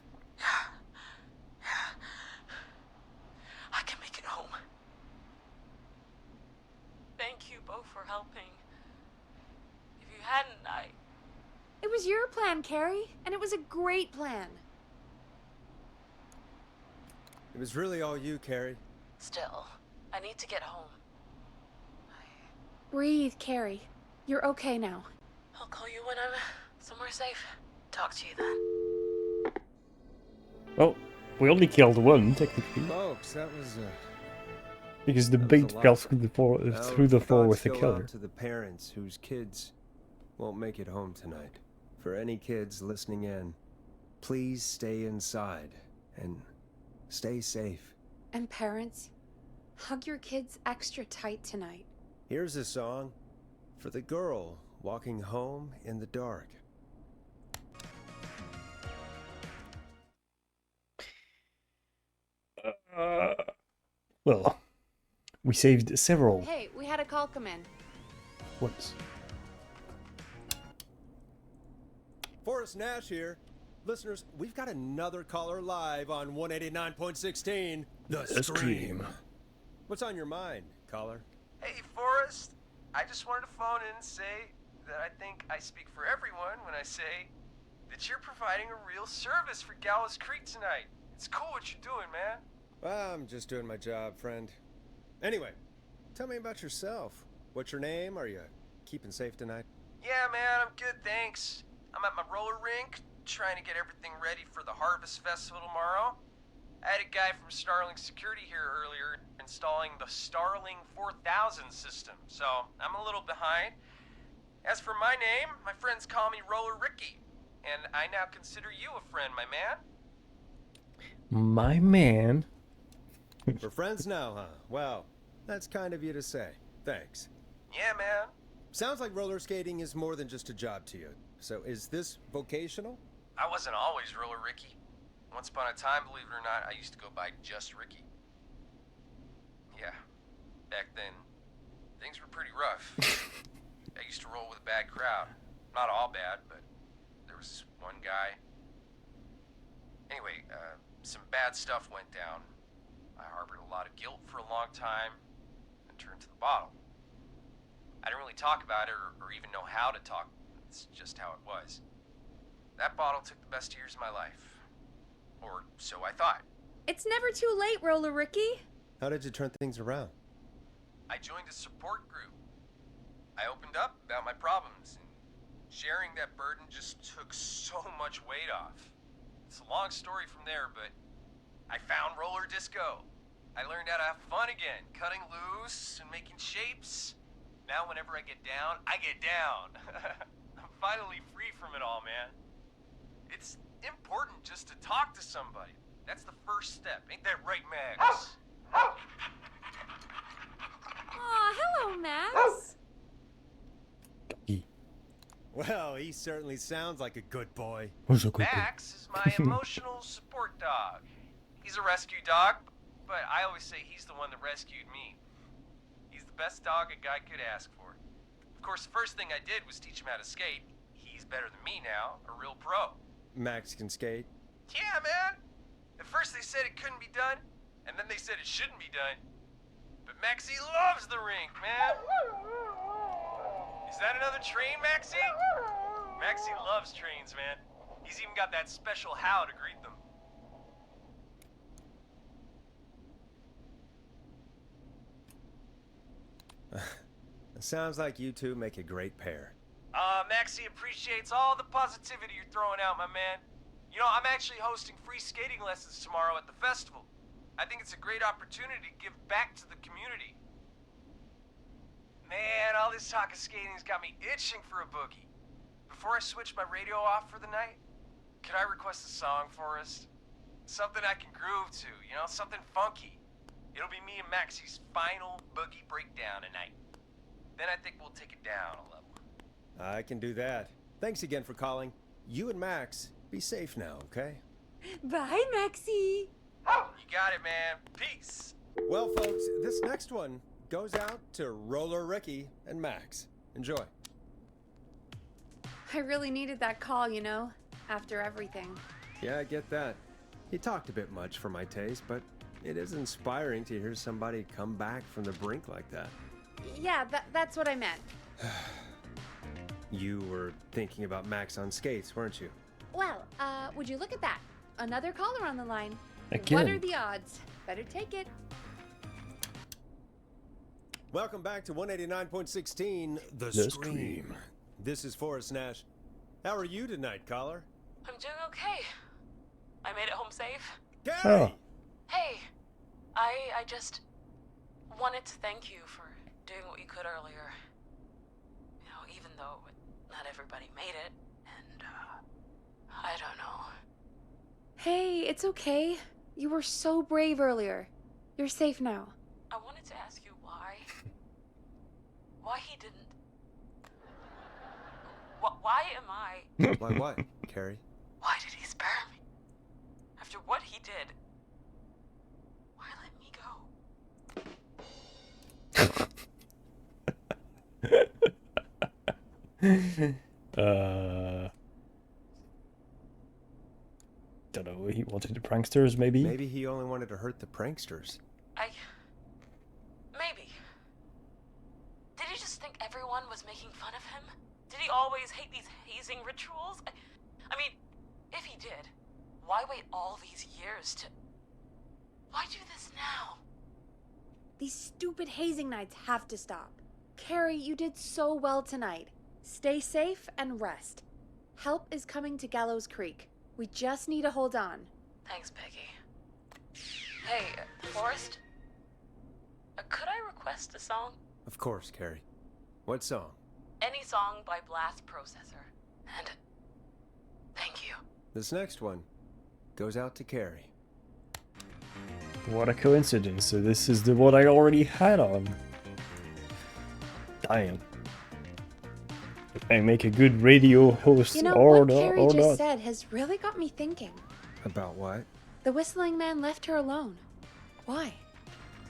I can make it home. Thank you both for helping. If you hadn't, It was your plan, Carrie, and it was a great plan. It was really all you, Carrie. Still, I need to get home. Breathe, Carrie. You're okay now. I'll call you when I'm somewhere safe. Talk to you then. Well, we only killed one, technically. Folks, that was Because the that was bait a lot. fell through the floor, through the floor with the Thoughts go out killer. to the parents whose kids won't make it home tonight. For any kids listening in, please stay inside and stay safe. And parents, hug your kids extra tight tonight. Here's a song for the girl walking home in the dark. Well, we saved several. Hey, we had a call come in. What? Forrest Nash here. Listeners, we've got another caller live on 189.16, The Scream. What's on your mind, caller? Hey, Forrest. I just wanted to phone in and say that I think I speak for everyone when I say that you're providing a real service for Gallows Creek tonight. It's cool what you're doing, man. Well, I'm just doing my job, friend. Anyway, tell me about yourself. What's your name? Are you keeping safe tonight? Yeah, man, I'm good, thanks. I'm at my roller rink, trying to get everything ready for the Harvest Festival tomorrow. I had a guy from Starling Security here earlier installing the Starling 4000 system, so I'm a little behind. As for my name, my friends call me Roller Ricky, and I now consider you a friend, my man. My man. We're friends now, huh? Well, that's kind of you to say. Thanks. Yeah, man. Sounds like roller skating is more than just a job to you. So is this vocational? I wasn't always Roller Ricky. Once upon a time, believe it or not, I used to go by just Ricky. Yeah, back then, things were pretty rough. I used to roll with a bad crowd. Not all bad, but there was one guy. Anyway, some bad stuff went down. I harbored a lot of guilt for a long time and turned to the bottle. I didn't really talk about it or even know how to talk. It's just how it was. That bottle took the best years of my life. Or so I thought. It's never too late, Roller Ricky. How did you turn things around? I joined a support group. I opened up about my problems, and sharing that burden just took so much weight off. It's a long story from there, but I found roller disco. I learned how to have fun again, cutting loose and making shapes. Now whenever I get down, I get down. I'm finally free from it all, man. It's important just to talk to somebody. That's the first step. Ain't that right, Max? Aw, hello, Max. Well, he certainly sounds like a good boy. Max is my emotional support dog. He's a rescue dog, but I always say he's the one that rescued me. He's the best dog a guy could ask for. Of course, the first thing I did was teach him how to skate. He's better than me now, a real pro. Max can skate? Yeah, man. At first they said it couldn't be done, and then they said it shouldn't be done. But Maxie loves the rink, man. Is that another train, Maxie? Maxie loves trains, man. He's even got that special how to greet them. It sounds like you two make a great pair. Maxie appreciates all the positivity you're throwing out, my man. You know, I'm actually hosting free skating lessons tomorrow at the festival. I think it's a great opportunity to give back to the community. Man, all this talk of skating's got me itching for a boogie. Before I switch my radio off for the night, could I request a song, Forrest? Something I can groove to, you know, something funky. It'll be me and Maxie's final boogie breakdown tonight. Then I think we'll take it down a level. I can do that. Thanks again for calling. You and Max, be safe now, okay? Bye, Maxie. You got it, man. Peace. Well, folks, this next one goes out to Roller Ricky and Max. Enjoy. I really needed that call, you know, after everything. Yeah, I get that. He talked a bit much for my taste, but it is inspiring to hear somebody come back from the brink like that. Yeah, that's what I meant. You were thinking about Max on skates, weren't you? Well, would you look at that? Another caller on the line. Again. What are the odds? Better take it. Welcome back to 189.16, The Scream. This is Forrest Nash. How are you tonight, caller? I'm doing okay. I made it home safe. Gary! Oh. Hey, I just wanted to thank you for doing what you could earlier. You know, even though not everybody made it, and, I don't know. Hey, it's okay. You were so brave earlier. You're safe now. I wanted to ask you why. Why he didn't am I? Why what, Carrie? Why did he spare me? After what he did, why let me go? Don't know. He wanted the pranksters, maybe. Maybe he only wanted to hurt the pranksters. Maybe. Did he just think everyone was making fun of him? Did he always hate these hazing rituals? I mean, if he did, why wait all these years to... Why do this now? These stupid hazing nights have to stop. Carrie, you did so well tonight. Stay safe and rest. Help is coming to Gallows Creek. We just need to hold on. Thanks, Peggy. Hey, Forrest? Could I request a song? Of course, Carrie. What song? Any song by Blast Processor. And thank you. This next one goes out to Carrie. What a coincidence. So this is the one I already had on. Damn. I make a good radio host You know, or what not, Carrie or just not. said has really got me thinking. About what? The Whistling Man left her alone. Why?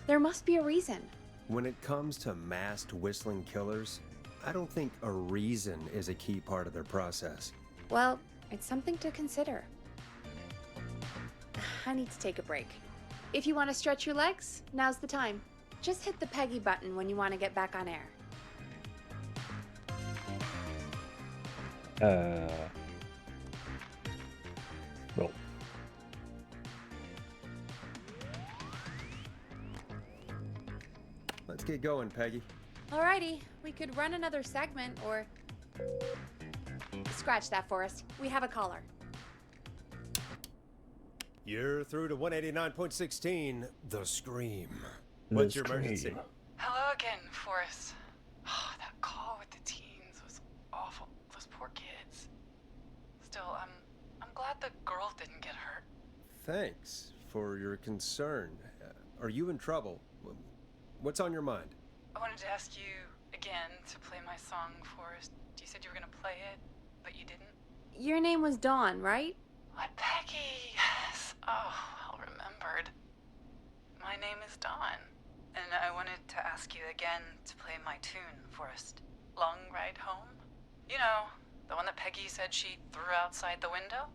There must be a reason. When it comes to masked whistling killers, I don't think a reason is a key part of their process. Well, it's something to consider. I need to take a break. If you want to stretch your legs, now's the time. Just hit the Peggy button when you want to get back on air. Well. Let's get going, Peggy. Alrighty, we could run another segment or... Scratch that, Forrest. We have a caller. You're through to 189.16, The Scream. What's your emergency? Hello again, Forrest. Oh, that call with the teens was awful. Those poor kids. Still, I'm glad the girl didn't get hurt. Thanks for your concern. Are you in trouble? What's on your mind? I wanted to ask you again to play my song, Forrest. You said you were gonna play it, but you didn't. Your name was Dawn, right? What, Peggy? Yes. Oh, well remembered. My name is Dawn, and I wanted to ask you again to play my tune, Forrest. Long Ride Home? You know, the one that Peggy said she threw outside the window?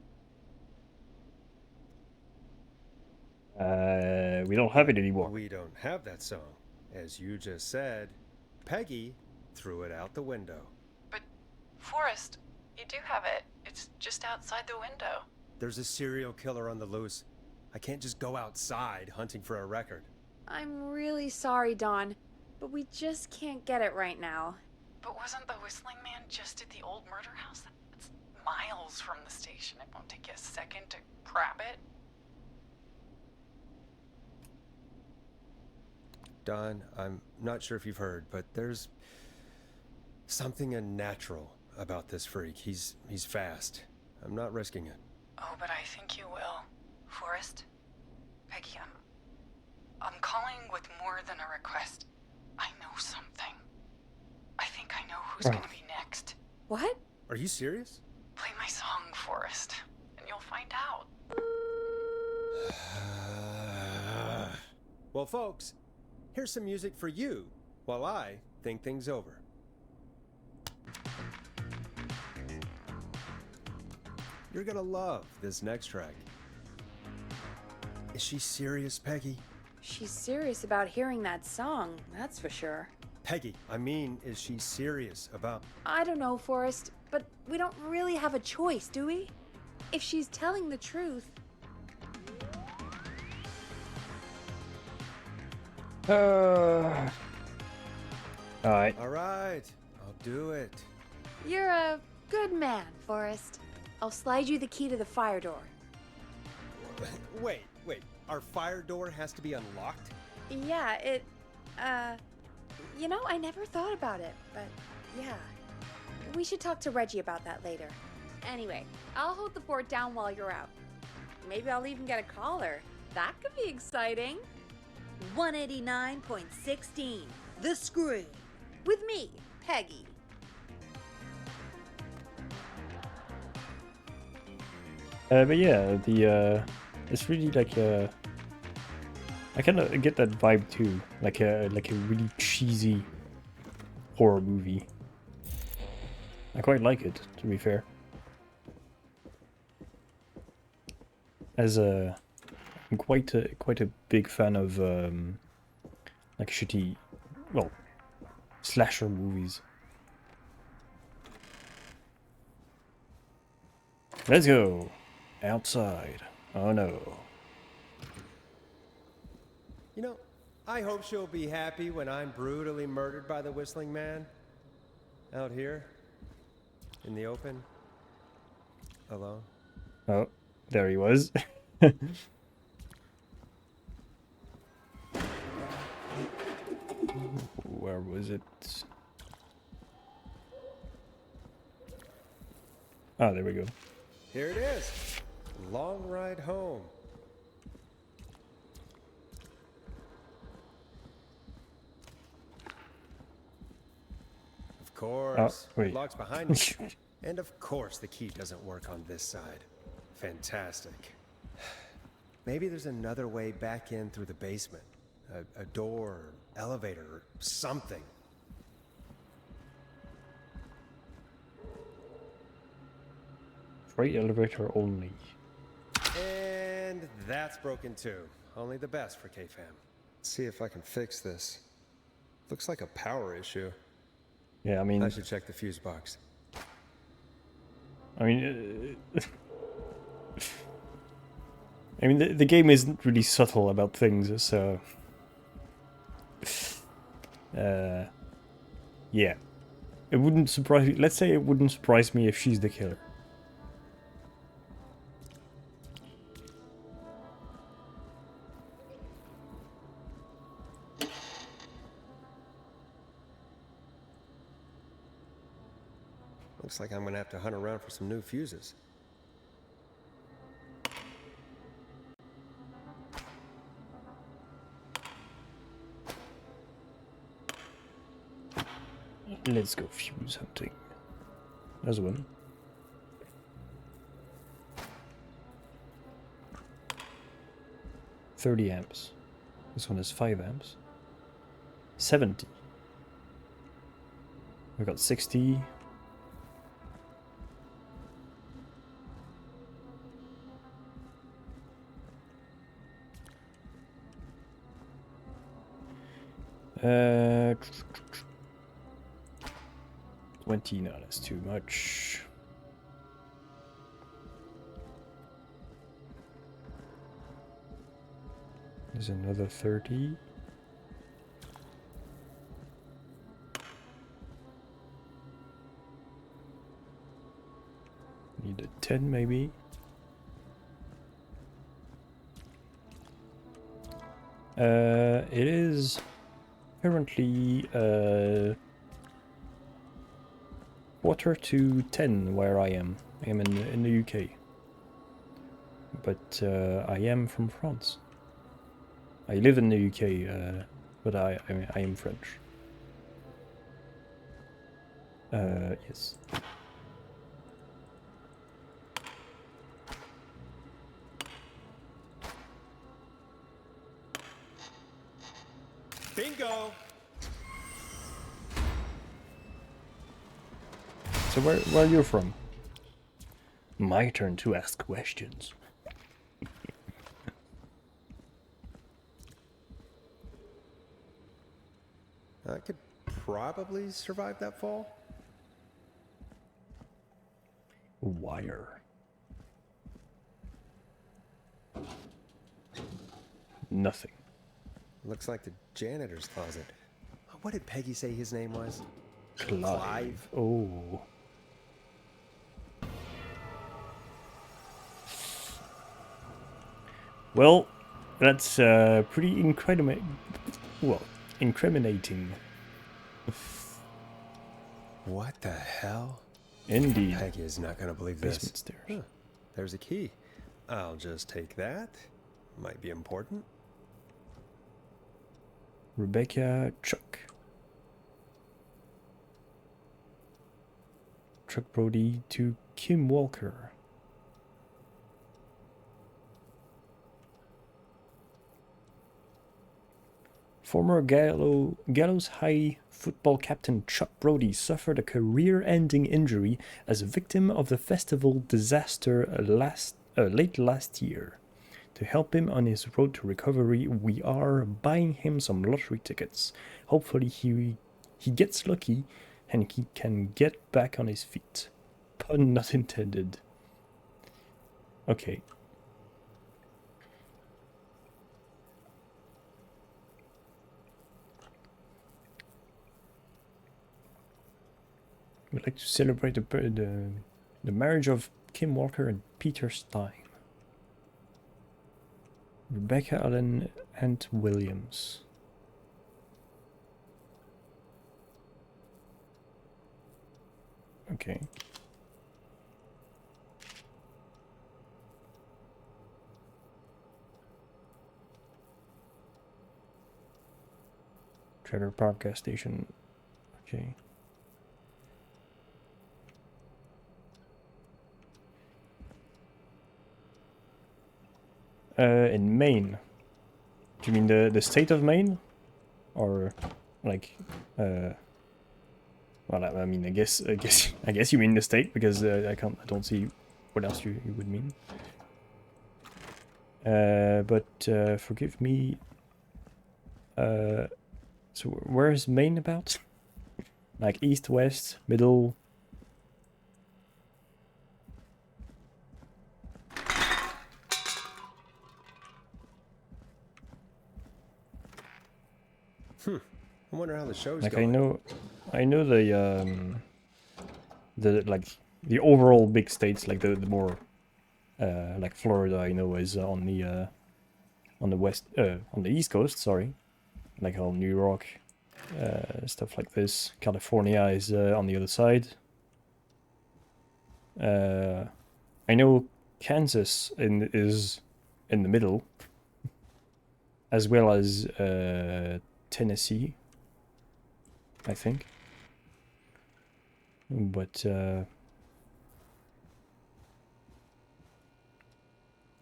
We don't have it anymore. We don't have that song. As you just said, Peggy threw it out the window. But, Forrest, you do have it. It's just outside the window. There's a serial killer on the loose. I can't just go outside hunting for a record. I'm really sorry, Dawn, but we just can't get it right now. But wasn't the Whistling Man just at the old murder house? That's miles from the station. It won't take you a second to grab it. Don, I'm not sure if you've heard, but there's something unnatural about this freak. He's fast. I'm not risking it. Oh, but I think you will. Forrest? Peggy, I'm calling with more than a request. I know something. I think I know who's gonna be next. What? Are you serious? Play my song, Forrest, and you'll find out. Well, folks, here's some music for you while I think things over. You're gonna love this next track. Is she serious, Peggy? She's serious about hearing that song, that's for sure. Peggy, I mean, is she serious about... I don't know, Forrest, but we don't really have a choice, do we? If she's telling the truth... Alright. Alright, I'll do it. You're a good man, Forrest. I'll slide you the key to the fire door. Wait. Our fire door has to be unlocked? Yeah, you know, I never thought about it, but yeah. We should talk to Reggie about that later. Anyway, I'll hold the fort down while you're out. Maybe I'll even get a caller. That could be exciting. 189.16, The Scream. With me, Peggy. But yeah, the it's really like I kind of get that vibe too, like a really cheesy horror movie. I quite like it, to be fair. As I'm quite a big fan of like shitty, well, slasher movies. Let's go outside. Oh no. You know, I hope she'll be happy when I'm brutally murdered by the Whistling Man. Out here, in the open, alone. Oh, there he was. Where was it? Oh, there we go. Here it is. Long ride home. Of course. wait. Lock's behind me. And of course the key doesn't work on this side. Fantastic. Maybe there's another way back in through the basement. A door, elevator, or something. Freight elevator only. And that's broken too. Only the best for K-Fam. See if I can fix this. Looks like a power issue. Yeah, I mean... I should check the fuse box. I mean... I mean, the game isn't really subtle about things, so... yeah. It wouldn't surprise me... Let's say it wouldn't surprise me if she's the killer. Looks like I'm gonna have to hunt around for some new fuses. Let's go fuse hunting. There's one. $30 amps. This one is 5 amps. 70. We've got 60. Uh, 20, no, that's too much. There's another 30. Need a 10 maybe. It is currently quarter to 10 where I am. I am in the UK, but I am from France. I live in the UK, but I am French. Yes. Bingo! So where are you from? My turn to ask questions. I could probably survive that fall. Wire. Nothing. Looks like the janitor's closet. What did Peggy say his name was? Clive. Oh. Well, that's pretty incriminating. What the hell? Indeed. Peggy is not gonna believe this. Basement stairs. Huh. There's a key. I'll just take that. Might be important. Rebecca Chuck. Chuck Brody to Kim Walker. Former Gallows High football captain Chuck Brody suffered a career-ending injury as a victim of the festival disaster late last year. To help him on his road to recovery, we are buying him some lottery tickets. Hopefully he gets lucky and he can get back on his feet. Pun not intended. Okay. We'd like to celebrate the marriage of Kim Walker and Peter Stein. Rebecca Allen and Williams. Okay. Trailer Park gas station. Okay. In Maine. Do you mean the state of Maine? Or like well, I mean I guess you mean the state, because I don't see what else you would mean. But forgive me. So where is Maine about? Like east, west, middle? I wonder how the show's like going. I know the like the overall big states, like the more like Florida, I know is on the west on the east coast, sorry, like all New York, stuff like this. California is on the other side. I know Kansas is in the middle, as well as Tennessee, I think. But at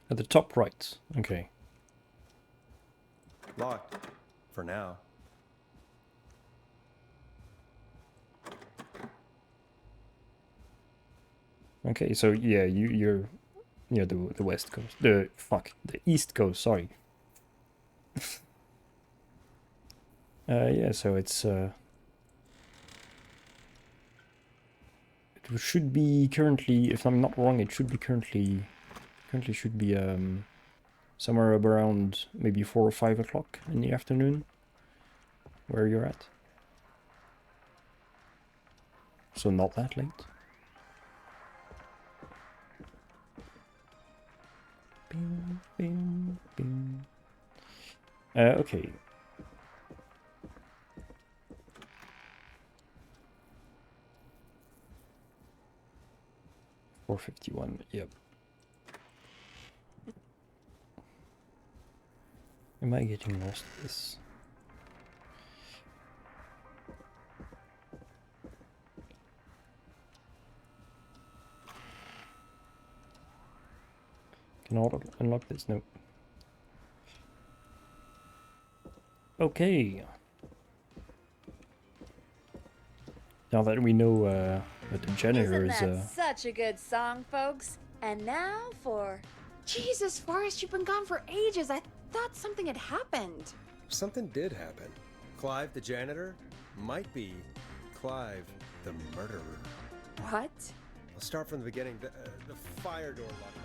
the top right, okay. Locked. For now. Okay, so yeah, you're near the west coast. The east coast, sorry. Yeah, so it's it should be currently, if I'm not wrong, it should be currently should be somewhere around maybe 4 or 5 o'clock in the afternoon where you're at. So not that late. Bing, bing, bing. Okay. $4.51, yep. Am I getting lost in this? Can I unlock this? No. Okay. Now that we know that the janitor Isn't is that such a good song, folks? And now for... Jesus, Forrest, you've been gone for ages. I thought something had happened. Something did happen. Clive the janitor might be Clive the murderer. What? I'll start from the beginning. The fire door locked.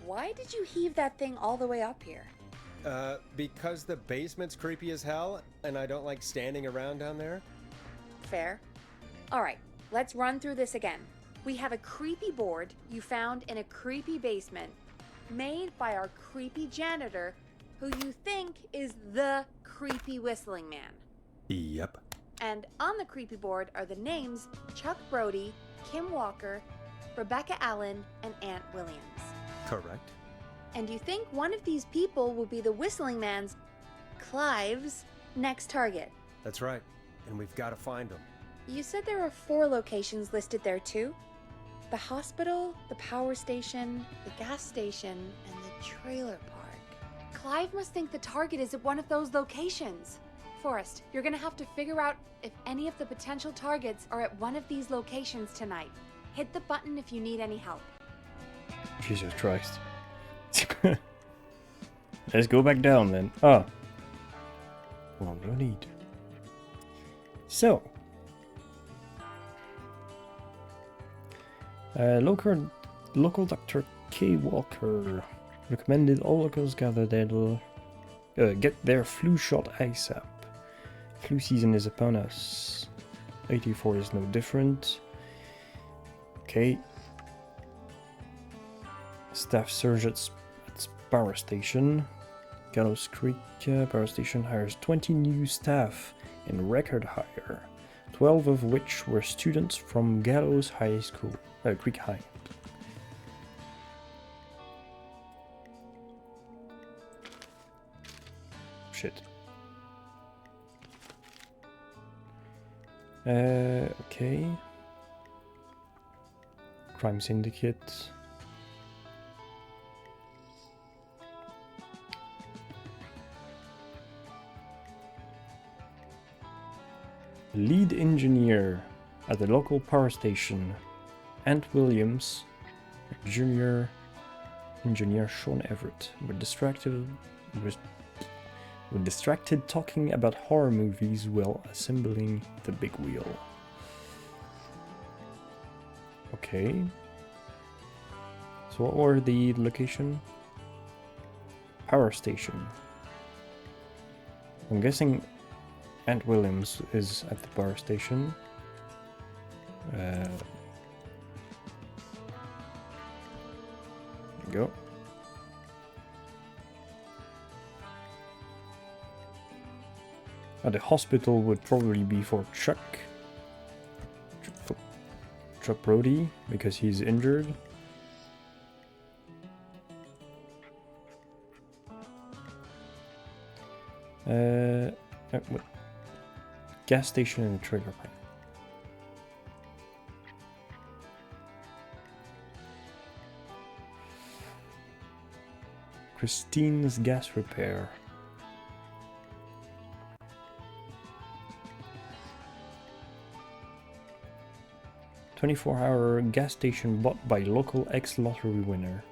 Why did you heave that thing all the way up here? Because the basement's creepy as hell, and I don't like standing around down there. Fair. Alright, let's run through this again. We have a creepy board you found in a creepy basement, made by our creepy janitor, who you think is the creepy whistling man. Yep. And on the creepy board are the names Chuck Brody, Kim Walker, Rebecca Allen, and Aunt Williams. Correct. And you think one of these people will be the whistling man's, Clive's, next target. That's right. And we've got to find them. You said there were 4 locations listed there too? The hospital, the power station, the gas station, and the trailer park. Clive must think the target is at one of those locations. Forrest, you're gonna have to figure out if any of the potential targets are at one of these locations tonight. Hit the button if you need any help. Jesus Christ. Let's go back down then. Oh. Well, no need. So. Local Dr. K. Walker recommended all locals gather get their flu shot ASAP. Flu season is upon us. 84 is no different. Okay. Staff surge at power station. Gallows Creek power station hires 20 new staff in record hire, 12 of which were students from Gallows High School, Creek High. Shit. Okay. Crime Syndicate. Lead engineer at the local power station, Ant Williams, junior engineer Sean Everett, were distracted talking about horror movies while assembling the big wheel. Okay. So what were the location? Power station. I'm guessing Ant Williams is at the power station. There we go. The hospital would probably be for Chuck Brody, because he's injured. What? Gas station and trailer park. Christine's gas repair. $24-hour gas station bought by local ex-lottery winner.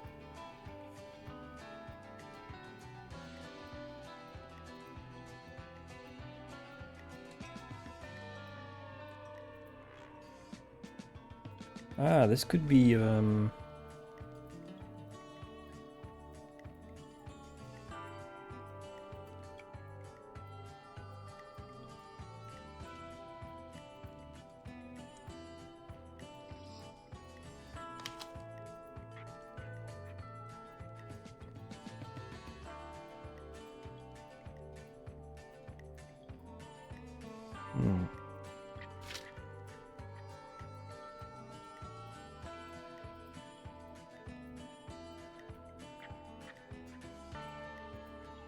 Ah, this could be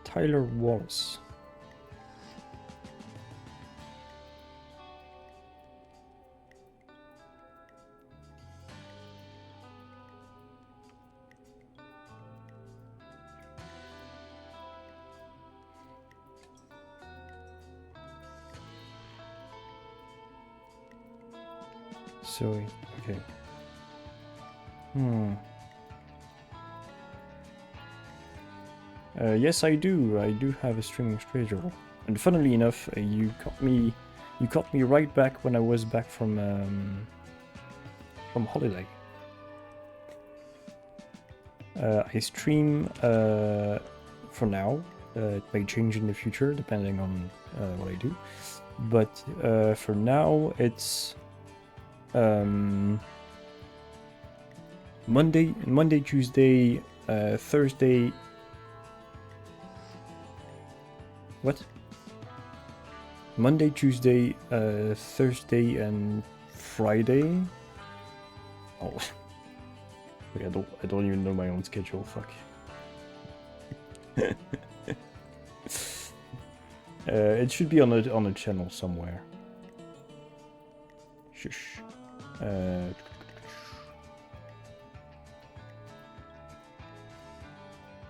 Tyler Wallace. So, okay. Yes, I do. I do have a streaming schedule, and funnily enough, you caught me right back when I was back from holiday. I stream for now. It may change in the future depending on what I do, but for now it's Monday, Tuesday, Thursday. What? Monday, Tuesday, Thursday, and Friday. Oh, I don't even know my own schedule. Fuck. It should be on a channel somewhere. Shush.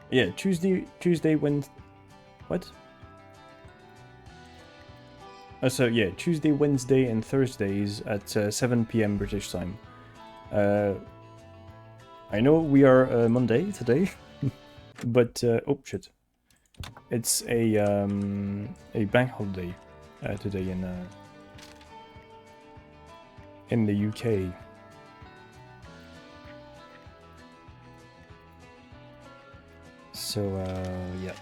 Yeah, Tuesday, Wednesday. What? So yeah, Tuesday, Wednesday, and Thursdays at 7 p.m. British time. I know we are Monday today, but oh shit, it's a bank holiday today in the UK. So yeah,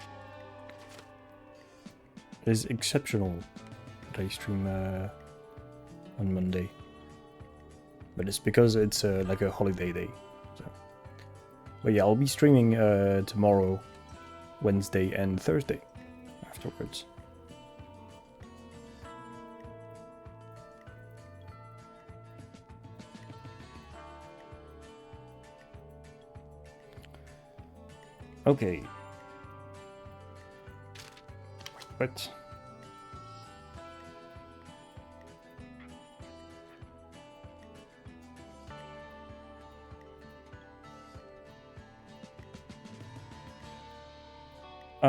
it's exceptional that I stream on Monday, but it's because it's like a holiday day. So, but yeah, I'll be streaming tomorrow, Wednesday, and Thursday afterwards. Okay. But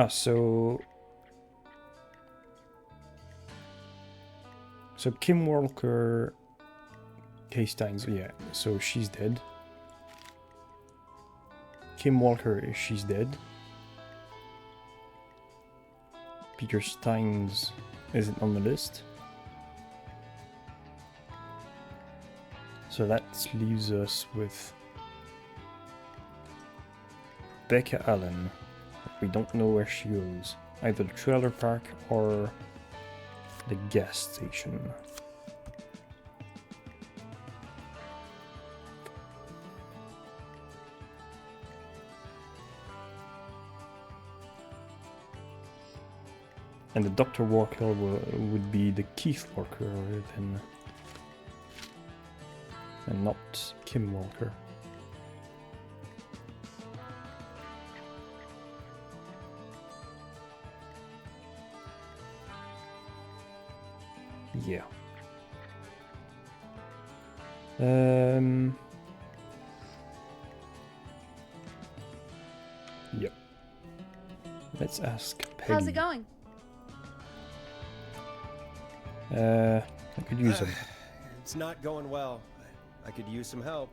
so Kim Walker, Kay Steins, yeah, so she's dead. Kim Walker, she's dead. Peter Steins isn't on the list. So that leaves us with Rebecca Allen. We don't know where she goes. Either the trailer park or the gas station. And the Dr. Walker would be the Keith Walker then, and not Kim Walker. Yeah. Yep. Let's ask Peggy. How's it going? I could use him. It's not going well. I could use some help.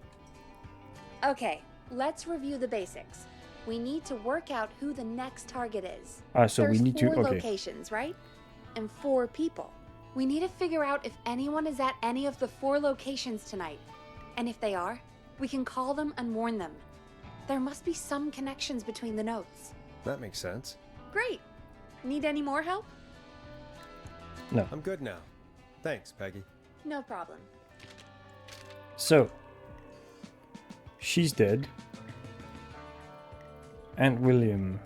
Okay, let's review the basics. We need to work out who the next target is. So we need to. There's 4 Okay. locations, right? And 4 people. We need to figure out if anyone is at any of the 4 locations tonight. And if they are, we can call them and warn them. There must be some connections between the notes. That makes sense. Great. Need any more help? No. I'm good now. Thanks, Peggy. No problem. So she's dead. Aunt William,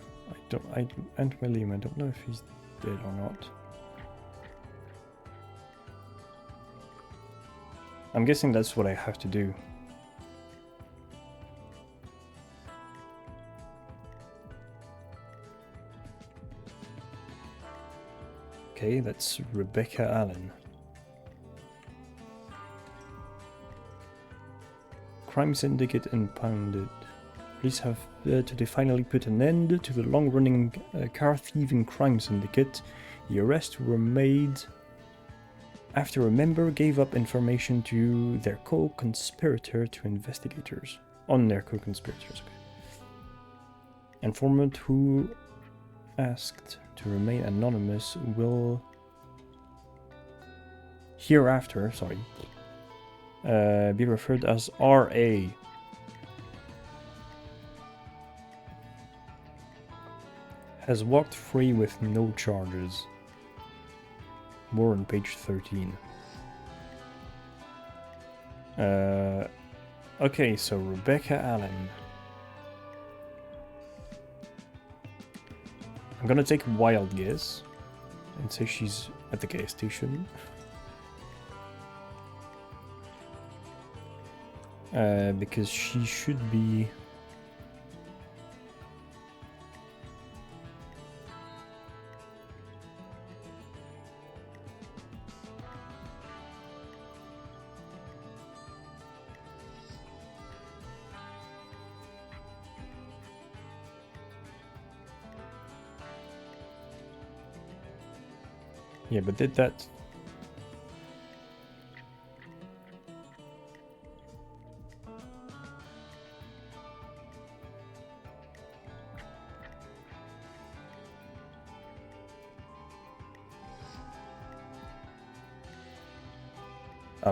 Aunt William, I don't know if he's dead or not. I'm guessing that's what I have to do. Okay, that's Rebecca Allen. Crime Syndicate impounded. Police have today finally put an end to the long-running car thieving crime syndicate. The arrests were made after a member gave up information to their co-conspirator to investigators. On their co-conspirators. Okay. Informant who asked to remain anonymous will hereafter, be referred as R.A. Has walked free with no charges. More on page 13. Okay, so Rebecca Allen. I'm gonna take a wild guess and say she's at the gas station. Because she should be... Yeah, but did that...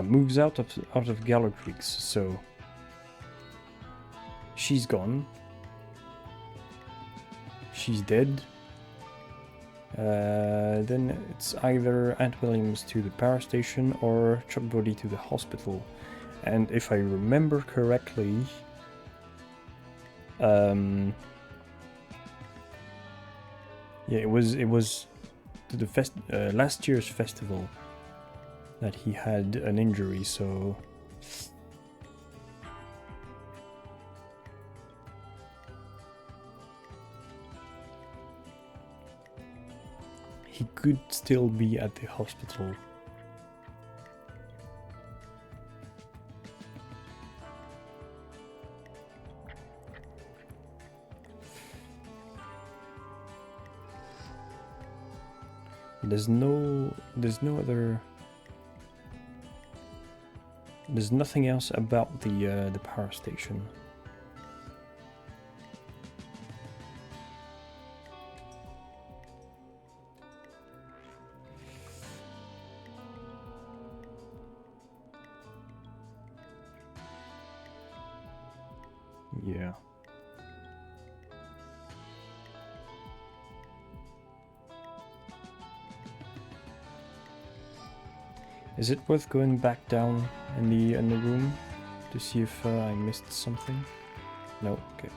moves out of Gallow Creeks, so she's gone. She's dead. Then it's either Aunt Williams to the power station or Chuck Brody to the hospital. And if I remember correctly, yeah, it was to the last year's festival that he had an injury, so he could still be at the hospital. There's nothing else about the power station. Yeah. Is it worth going back down in the room to see if I missed something? No, okay.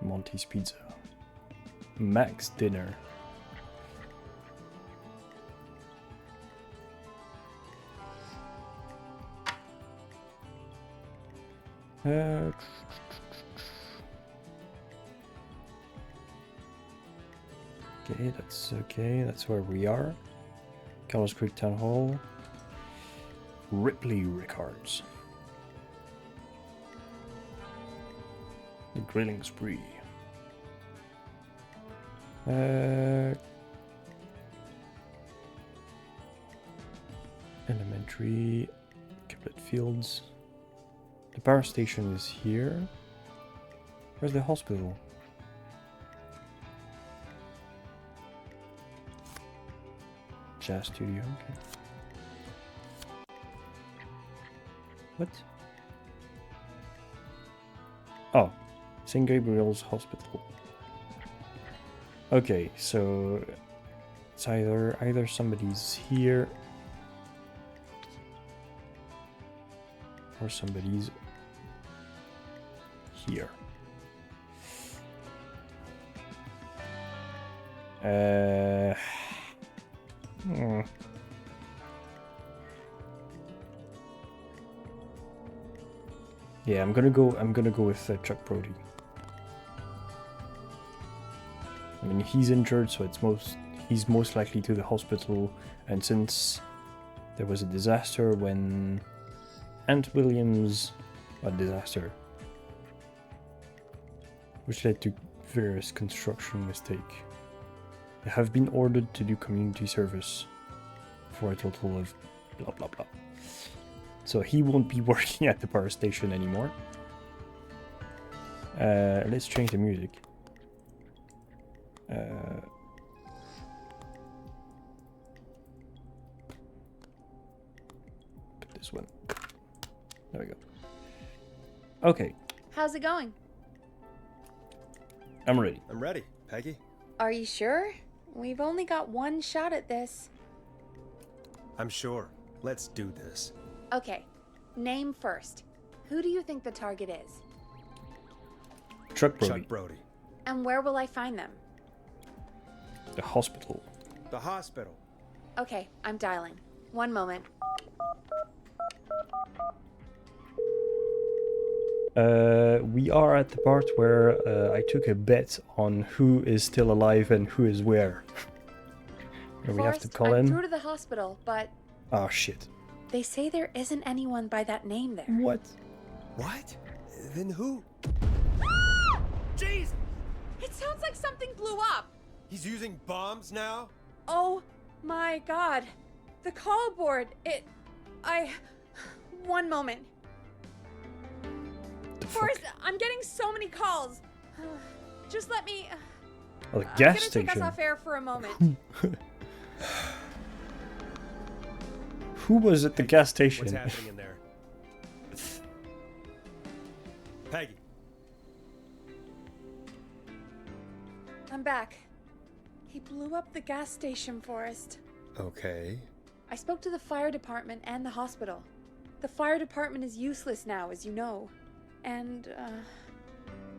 Monty's Pizza. Max Dinner. Okay, that's where we are. Gallows Creek Town Hall. Ripley Rickards. The grilling spree. Elementary. Kiplet Fields. The power station is here. Where's the hospital? Jazz Studio, okay. What? Oh, St. Gabriel's Hospital. Okay, so it's either somebody's here or somebody's here. Yeah, I'm gonna go with Chuck Brody. I mean, he's injured, so he's most likely to the hospital, and since there was a disaster when Aunt Williams, which led to various construction mistakes. They have been ordered to do community service for a total of blah blah blah. So he won't be working at the power station anymore. Let's change the music. Put this one. There we go. Okay. How's it going? I'm ready. I'm ready, Peggy. Are you sure? We've only got one shot at this. I'm sure. Let's do this. Okay, name first. Who do you think the target is? Chuck Brody. Chuck Brody. And where will I find them? The hospital. The hospital. Okay, I'm dialing. One moment. We are at the part where I took a bet on who is still alive and who is where. And we have to call I'm in. through to the hospital, but Oh shit. they say there isn't anyone by that name there. What? What? Then who? sounds like something blew up. He's using bombs now? Oh my god. The call board, one moment. Forrest, I'm getting so many calls. Just let me... Oh, the I'm gas gonna station. take us off air for a moment. Who was at the gas station? What's happening in there? Peggy. I'm back. He blew up the gas station, Forrest. Okay. I spoke to the fire department and the hospital. The fire department is useless now, as you know. And,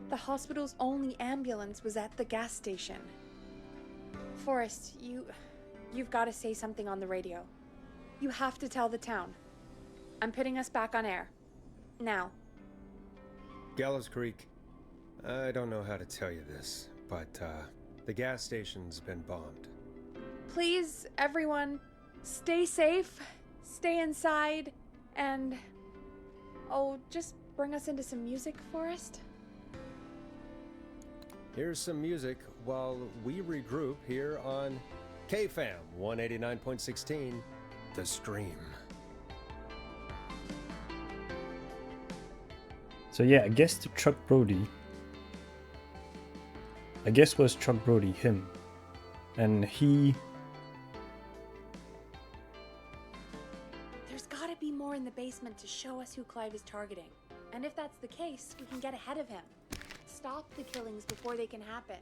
the hospital's only ambulance was at the gas station. Forrest, you've got to say something on the radio. You have to tell the town. I'm putting us back on air. Now. Gallows Creek, I don't know how to tell you this, but, the gas station's been bombed. Please, everyone, stay safe, stay inside, and... Oh, just bring us into some music, Forrest? Here's some music while we regroup here on KFAM 189.16, The Stream. So yeah, I guess the Chuck Brody. I guess was Chuck Brody him, and he. There's gotta be more in the basement to show us who Clive is targeting. And if that's the case, we can get ahead of him. Stop the killings before they can happen.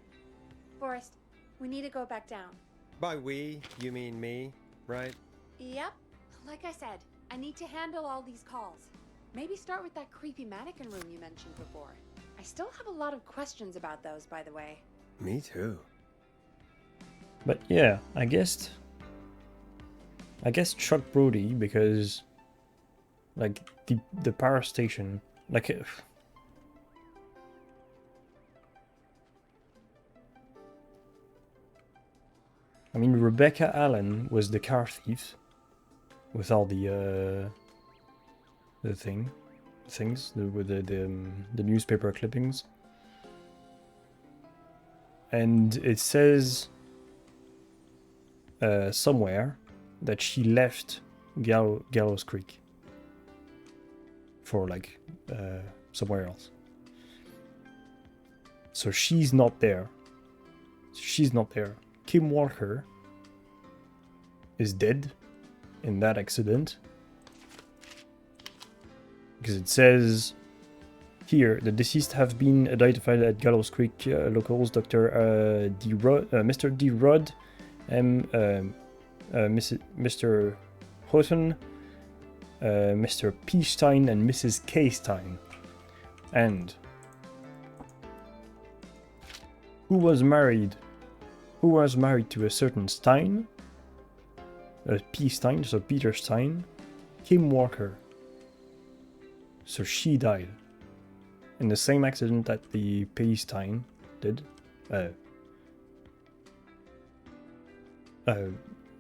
Forrest, we need to go back down. By we, you mean me, right? Yep. Like I said, I need to handle all these calls. Maybe start with that creepy mannequin room you mentioned before. I still have a lot of questions about those, by the way. Me too. But yeah, I guess Chuck Brody, because like the power station, like I mean, Rebecca Allen was the car thief with all the things with the newspaper clippings, and it says somewhere that she left Gallows Creek for like somewhere else. So she's not there. Kim Walker is dead in that accident. Because it says here, the deceased have been identified at Gallows Creek locals, Dr. Mr. D. Rudd, Mr. Houghton, Mr. P. Stein, and Mrs. K. Stein. And who was married to a certain Stein, P. Stein, so Peter Stein, Kim Walker. So she died in the same accident that the P. Stein did.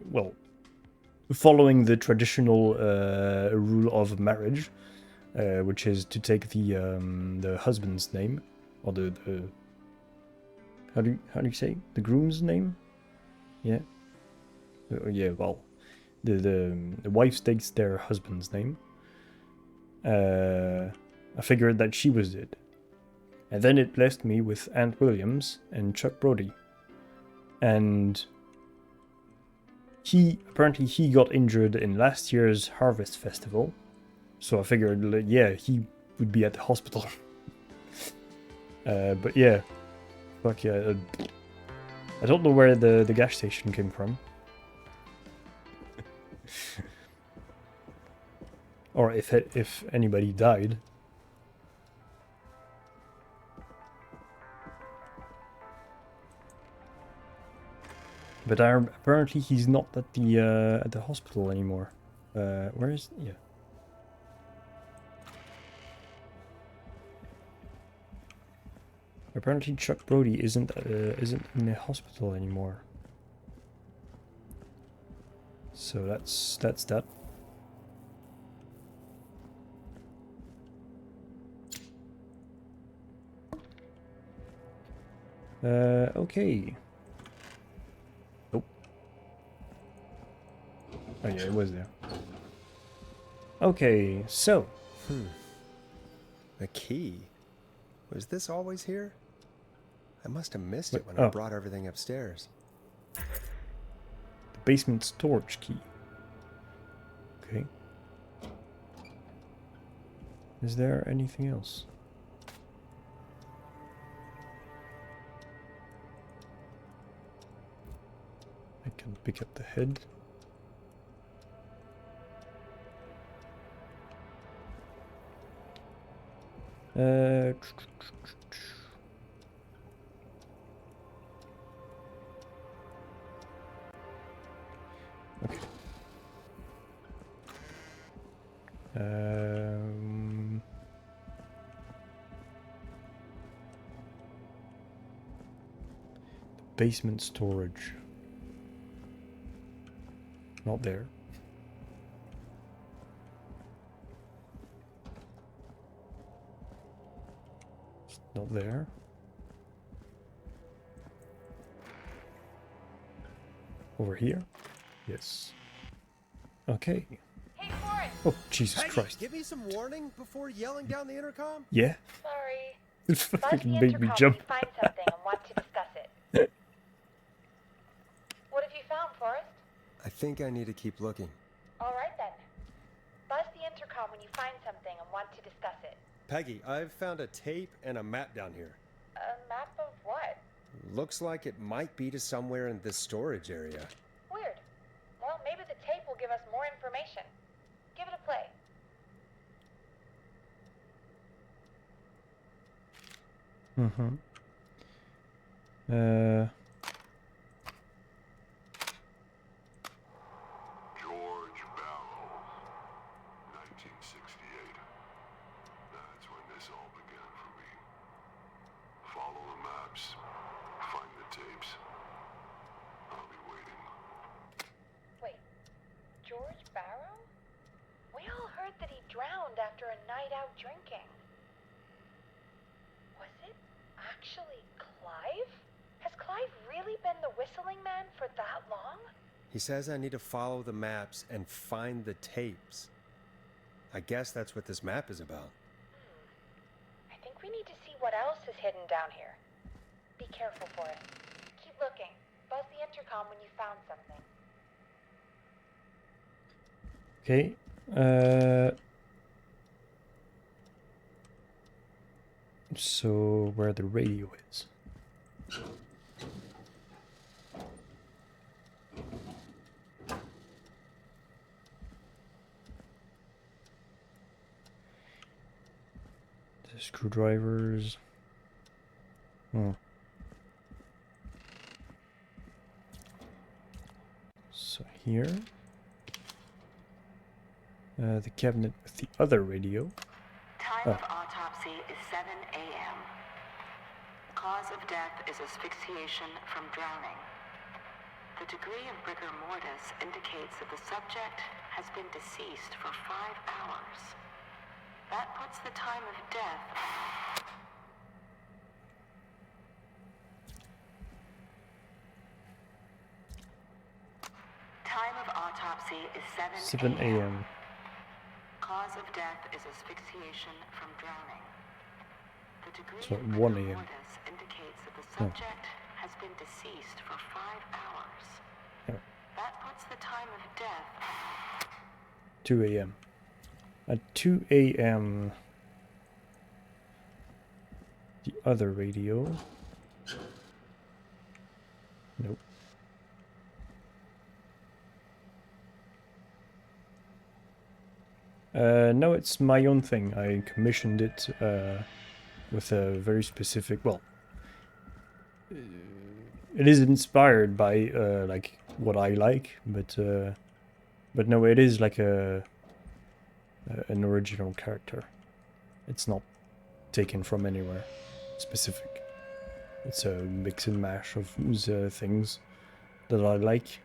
Well, following the traditional rule of marriage, which is to take the husband's name, or the how do you say the groom's name? Yeah. Yeah. Well, the wife takes their husband's name. I figured that she was dead, and then it left me with Ant Williams and Chuck Brody, and he got injured in last year's Harvest Festival, so I figured, yeah, he would be at the hospital. But yeah, fuck yeah, I don't know where the gas station came from. Or if anybody died. But apparently he's not at the hospital anymore. Where is? Yeah. Apparently Chuck Brody isn't in the hospital anymore. So that's that. Okay. Nope. Oh yeah, it was there. Okay, so. A key? Was this always here? I must have missed it when oh. I brought everything upstairs. The basement storage key. Okay. Is there anything else? I can pick up the head. Okay. Basement storage. Not there. It's not there. Over here? Yes. Okay. Hey, Forrest! Oh, Jesus Peggy, Christ. Give me some warning before yelling down the intercom. Yeah. Sorry. It fucking made me jump. Find something and want to discuss it. What have you found, Forrest? I think I need to keep looking. All right then. Buzz the intercom when you find something and want to discuss it. Peggy, I've found a tape and a map down here. A map of what? Looks like it might be to somewhere in this storage area. Weird. Well, maybe the tape will give us more information. Give it a play. Mm-hmm. George Barrow, 1968. That's when this all began for me. Follow the maps, find the tapes. I'll be waiting. Wait. George Barrow? We all heard that he drowned after a night out drinking. Was it actually Clive? Has Clive really been the whistling man for that long? He says I need to follow the maps and find the tapes. I guess that's what this map is about. I think we need to see what else is hidden down here. Be careful, Forrest. Keep looking. Buzz the intercom when you found something. Okay. So where the radio is. The screwdrivers. Oh. So here. The cabinet with the other radio. Time of autopsy is 7 a.m. Cause of death is asphyxiation from drowning. The degree of rigor mortis indicates that the subject has been deceased for 5 hours. That puts the time of death... Time of autopsy is 7 a.m. Cause of death is asphyxiation from drowning. The degree So of 1 rigor a.m. mortis indicates that the subject has been deceased for 5 hours. Yeah. That puts the time of death... 2 a.m. At 2 a.m. the other radio. Nope. No, it's my own thing. I commissioned it with a very specific. Well, it is inspired by like what I like, but no, it is like an original character. It's not taken from anywhere specific. It's a mix and mash of things that I like.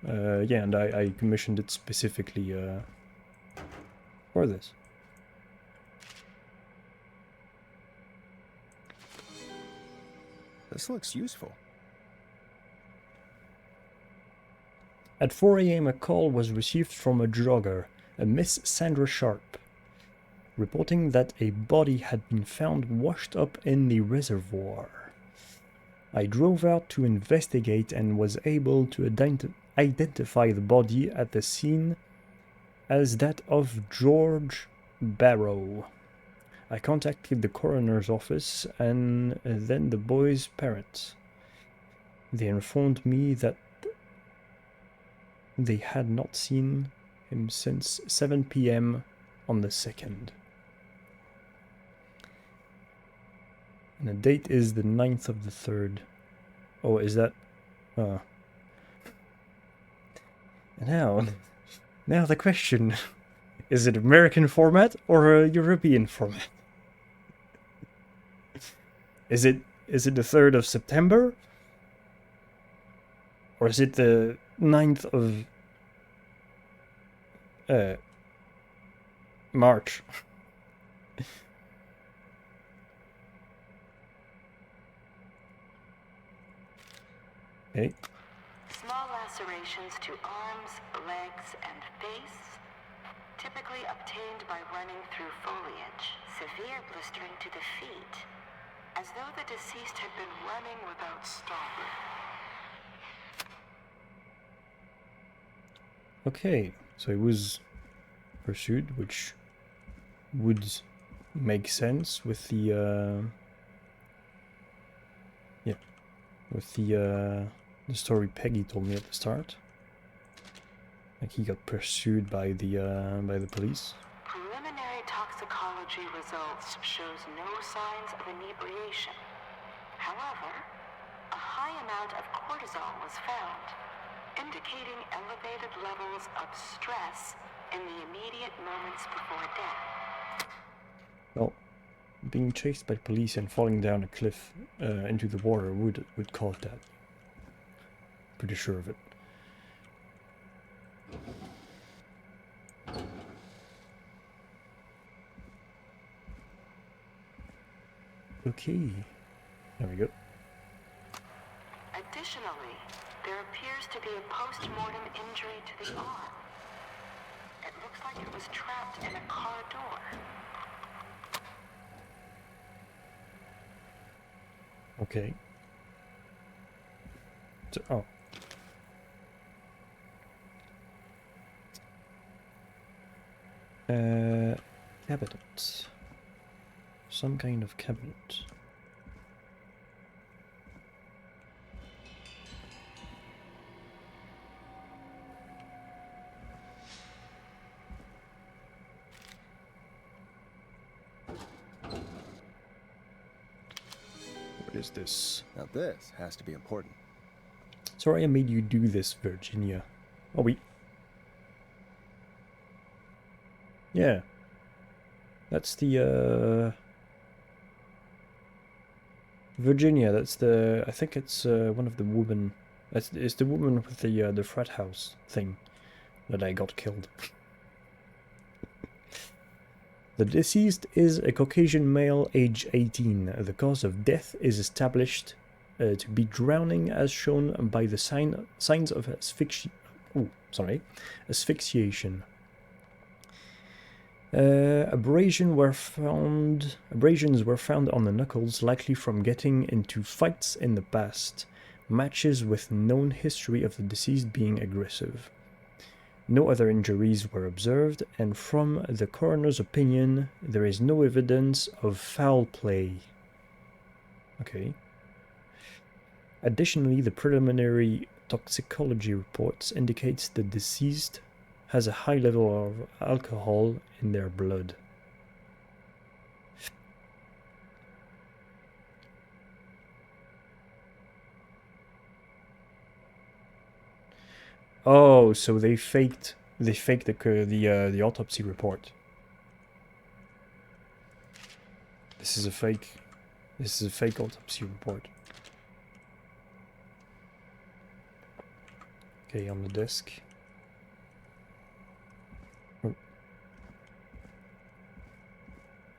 Yeah, and I commissioned it specifically for this. This looks useful. At 4 a.m. a call was received from a jogger, a Miss Sandra Sharp, reporting that a body had been found washed up in the reservoir. I drove out to investigate and was able to identify the body at the scene as that of George Barrow. I contacted the coroner's office and then the boy's parents. They informed me that they had not seen him since 7 p.m. on the 2nd. And the date is the 9th of the 3rd. Oh, is that... Now the question, is it American format or a European format? Is it the 3rd of September? Or is it the 9th of March? Okay. Small lacerations to arms, legs, and face, typically obtained by running through foliage. Severe blistering to the feet, as though the deceased had been running without stopping. Okay, so it was pursued, which would make sense with the the story Peggy told me at the start. Like he got pursued by the police. Preliminary toxicology results shows no signs of inebriation. However, a high amount of cortisol was found, indicating elevated levels of stress in the immediate moments before death. Well, being chased by police and falling down a cliff into the water would cause that. Pretty sure of it. Okay, there we go. Additionally, there appears to be a post-mortem injury to the arm. It looks like it was trapped in a car door. Okay. So, cabinet. Some kind of cabinet. What is this? Now this has to be important. Sorry I made you do this, Virginia. Oh, wait. Yeah. That's the, Virginia, that's the... I think it's one of the women... It's the woman with the frat house thing that I got killed. The deceased is a Caucasian male, age 18. The cause of death is established to be drowning, as shown by the signs of asphyxiation. Abrasions were found on the knuckles, likely from getting into fights in the past. Matches with known history of the deceased being aggressive. No other injuries were observed, and from the coroner's opinion, there is no evidence of foul play. Okay. Additionally, the preliminary toxicology reports indicates the deceased has a high level of alcohol in their blood. Oh, so they faked the autopsy report. This is a fake autopsy report. Okay, on the desk. Oh.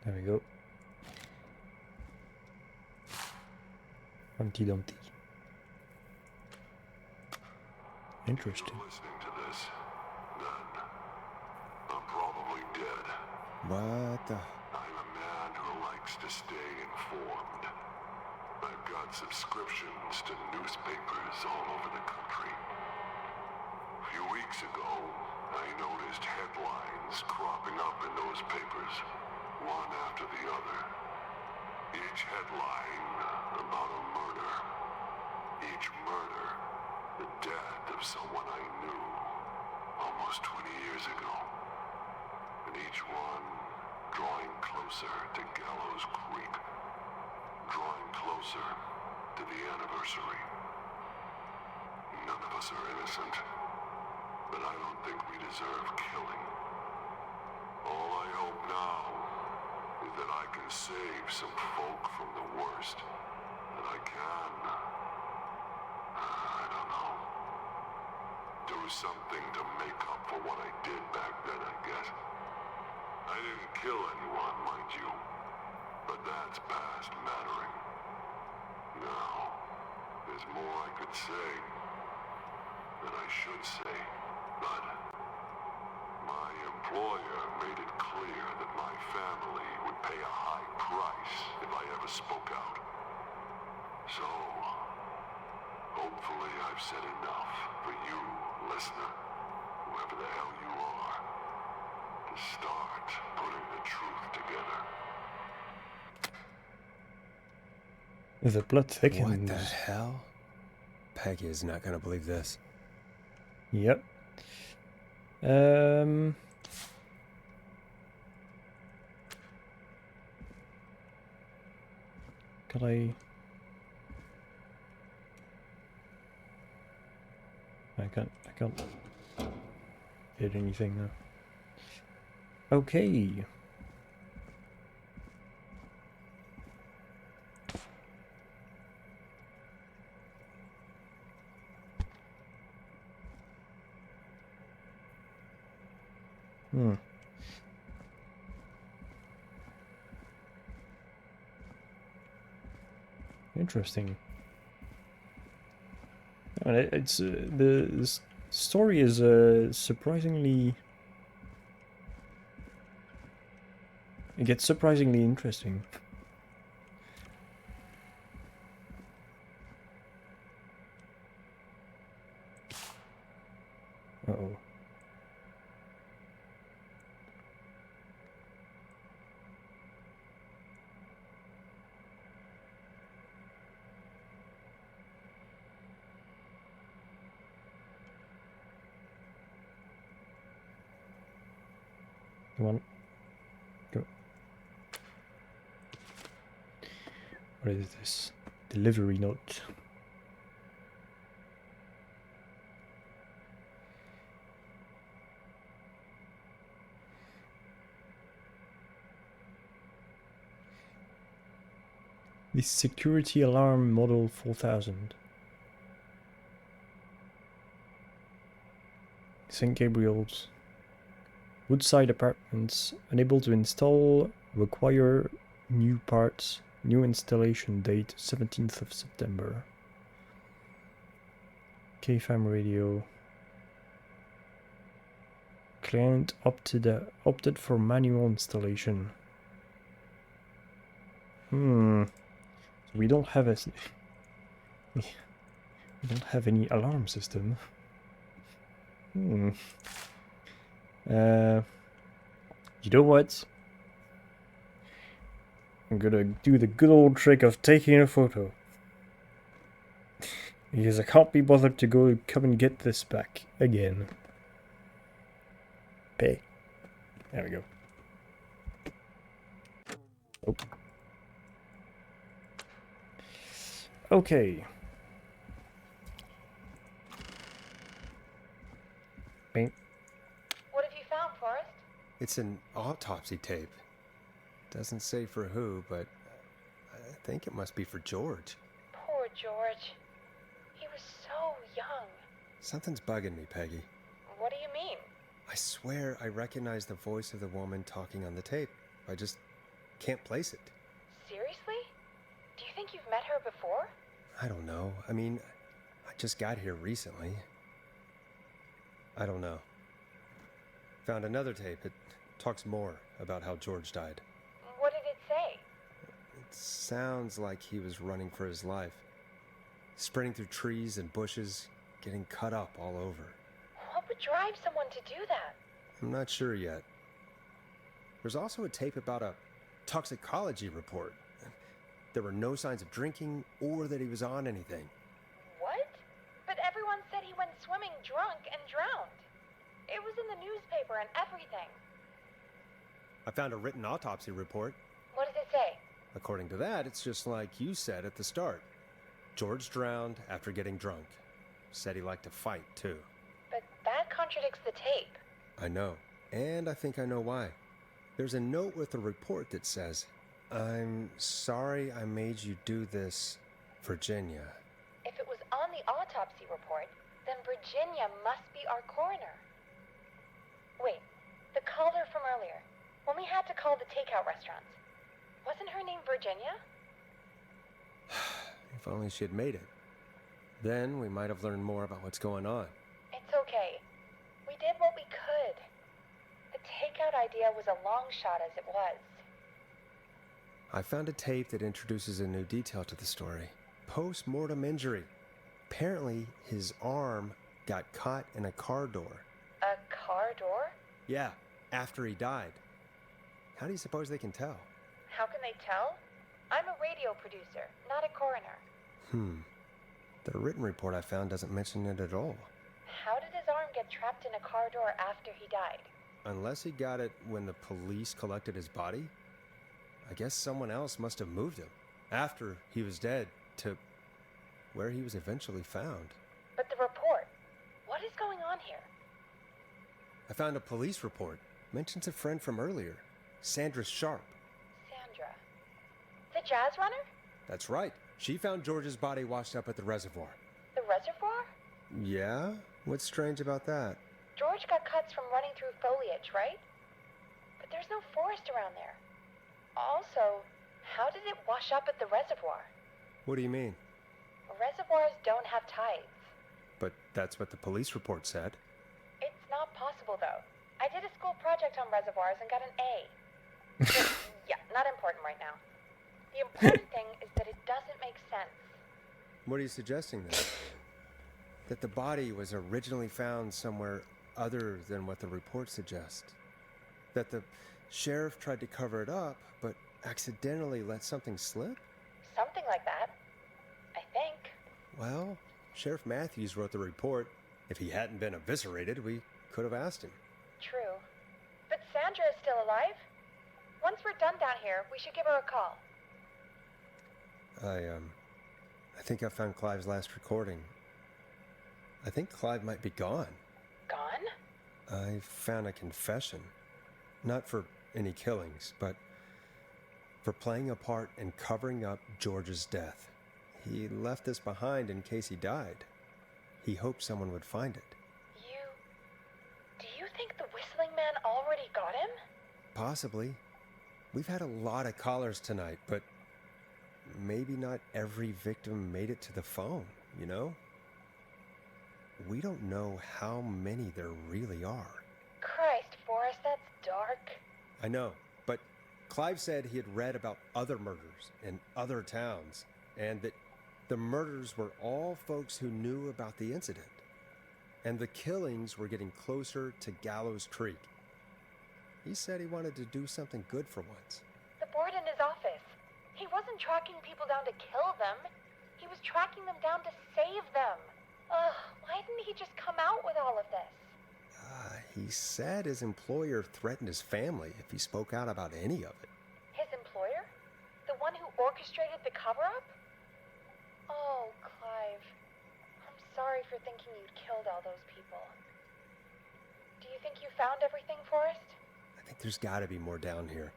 There we go. Humpty Dumpty. Interesting. Listening to this, then I'm probably dead. What the? I'm a man who likes to stay informed. I've got subscriptions to newspapers all over the country. A few weeks ago, I noticed headlines cropping up in those papers, one after the other. Each headline about a murder. Each murder, the death of someone I knew almost 20 years ago. And each one drawing closer to Gallows Creek. Drawing closer to the anniversary. None of us are innocent, but I don't think we deserve killing. All I hope now is that I can save some folk from the worst. That I can, I don't know, do something to make up for what I did back then, I guess. I didn't kill anyone, mind you, but that's past mattering. Now, there's more I could say, that I should say, but my employer made it clear that my family would pay a high price if I ever spoke out. So, hopefully I've said enough for you, listener, whoever the hell you are, to start putting the truth together. The plot thickens. What the hell? Peggy is not gonna believe this. Yep. Could I can't hit anything now. Okay. Interesting. I mean, it's the story is surprisingly. It gets surprisingly interesting. Uh-oh. Come on. Go. What is this? Delivery note. The security alarm model 4000. St. Gabriel's. Woodside Apartments. Unable to install. Require new parts. New installation date 17th of September. KFAM radio. Client opted for manual installation. We don't have a we don't have any alarm system. You know what? I'm gonna do the good old trick of taking a photo. Because I can't be bothered to come and get this back again. Pay. There we go. Oh. Okay. Bing. What have you found, Forrest? It's an autopsy tape. Doesn't say for who, but I think it must be for George. Poor George. He was so young. Something's bugging me, Peggy. What do you mean? I swear I recognize the voice of the woman talking on the tape. I just can't place it. Seriously? Do you think you've met her before? I don't know. I mean, I just got here recently. I don't know. Found another tape. It talks more about how George died. What did it say? It sounds like he was running for his life. Sprinting through trees and bushes, getting cut up all over. What would drive someone to do that? I'm not sure yet. There's also a tape about a toxicology report. There were no signs of drinking or that he was on anything. What? But everyone said he went swimming drunk and drowned. It was in the newspaper and everything. I found a written autopsy report. What does it say? According to that, it's just like you said at the start. George drowned after getting drunk. Said he liked to fight, too. But that contradicts the tape. I know. And I think I know why. There's a note with the report that says, "I'm sorry I made you do this, Virginia." If it was on the autopsy report, then Virginia must be our coroner. Wait, the caller from earlier, when we had to call the takeout restaurants, wasn't her name Virginia? If only she had made it. Then we might have learned more about what's going on. It's okay. We did what we could. The takeout idea was a long shot as it was. I found a tape that introduces a new detail to the story. Post-mortem injury. Apparently, his arm got caught in a car door. A car door? Yeah, after he died. How do you suppose they can tell? How can they tell? I'm a radio producer, not a coroner. The written report I found doesn't mention it at all. How did his arm get trapped in a car door after he died? Unless he got it when the police collected his body? I guess someone else must have moved him, after he was dead, to where he was eventually found. But the report, what is going on here? I found a police report. Mentions a friend from earlier, Sandra Sharp. Sandra. The jazz runner? That's right. She found George's body washed up at the reservoir. The reservoir? Yeah? What's strange about that? George got cuts from running through foliage, right? But there's no forest around there. Also, how did it wash up at the reservoir? What do you mean? Reservoirs don't have tides. But that's what the police report said. It's not possible, though. I did a school project on reservoirs and got an A. Yeah, not important right now. The important thing is that it doesn't make sense. What are you suggesting then? That the body was originally found somewhere other than what the report suggests? That the sheriff tried to cover it up, but accidentally let something slip? Something like that. I think. Well, Sheriff Matthews wrote the report. If he hadn't been eviscerated, we could have asked him. True. But Sandra is still alive? Once we're done down here, we should give her a call. I think I found Clive's last recording. I think Clive might be gone. Gone? I found a confession. Not for any killings, but for playing a part in covering up George's death. He left this behind in case he died. He hoped someone would find it. Do you think the Whistling Man already got him? Possibly. We've had a lot of callers tonight, but maybe not every victim made it to the phone, you know? We don't know how many there really are. Christ, Forrest, that's dark. I know, but Clive said he had read about other murders in other towns, and that the murders were all folks who knew about the incident. And the killings were getting closer to Gallows Creek. He said he wanted to do something good for once. The board in his office. He wasn't tracking people down to kill them. He was tracking them down to save them. Ugh, why didn't he just come out with all of this? He said his employer threatened his family if he spoke out about any of it. His employer? The one who orchestrated the cover-up? Oh, Clive. I'm sorry for thinking you'd killed all those people. Do you think you found everything, Forrest? I think there's gotta be more down here.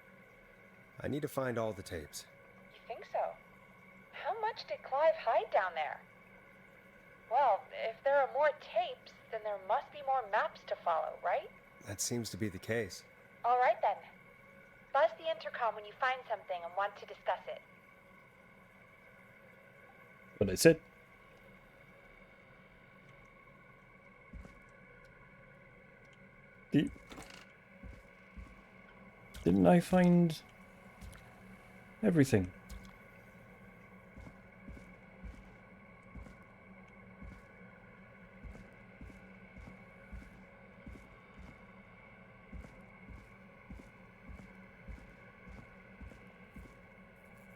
I need to find all the tapes. You think so? How much did Clive hide down there? Well, if there are more tapes, then there must be more maps to follow, right? That seems to be the case. All right, then. Buzz the intercom when you find something and want to discuss it. But that's it. Didn't I find everything?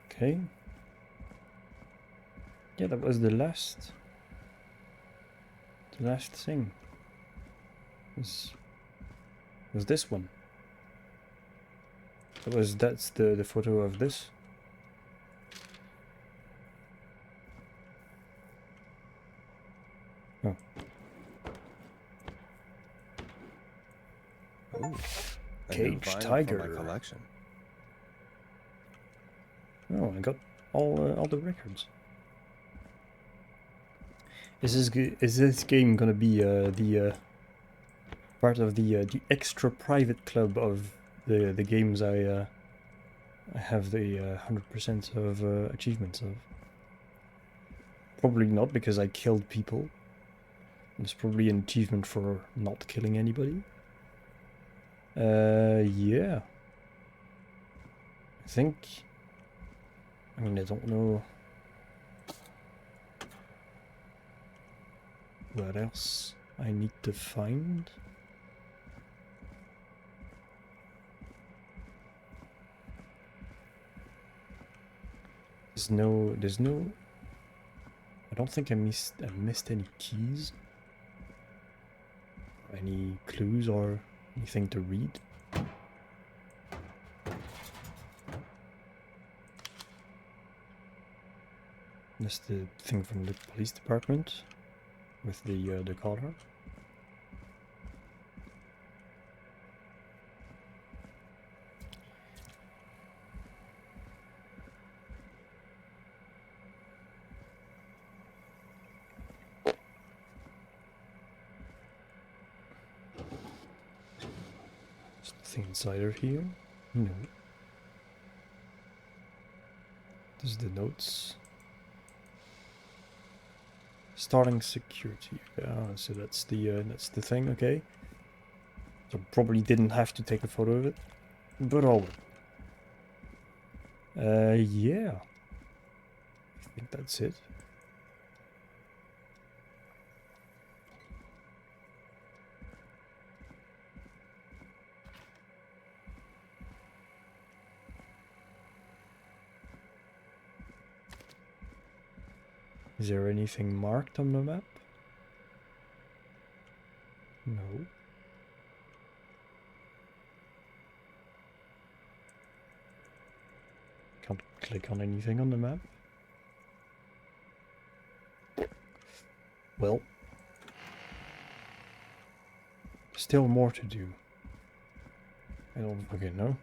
Okay. Yeah, that was the last thing. Was this one. That's the photo of this. Oh. Ooh, Cage tiger. For my collection. Oh, I got all the records. Is this game gonna be the part of the extra private club of the games I have the 100% of achievements of? Probably not, because I killed people. There's probably an achievement for not killing anybody. Yeah. I mean, I don't know what else I need to find. There's no I don't think I missed any keys, any clues or anything to read. That's the thing from the police department with the collar. There's nothing inside of here. No. There's the notes. Starting security. So that's the thing. Okay. So probably didn't have to take a photo of it, but all. Yeah. I think that's it. Is there anything marked on the map? No. Can't click on anything on the map. Well, still more to do. I don't fucking know.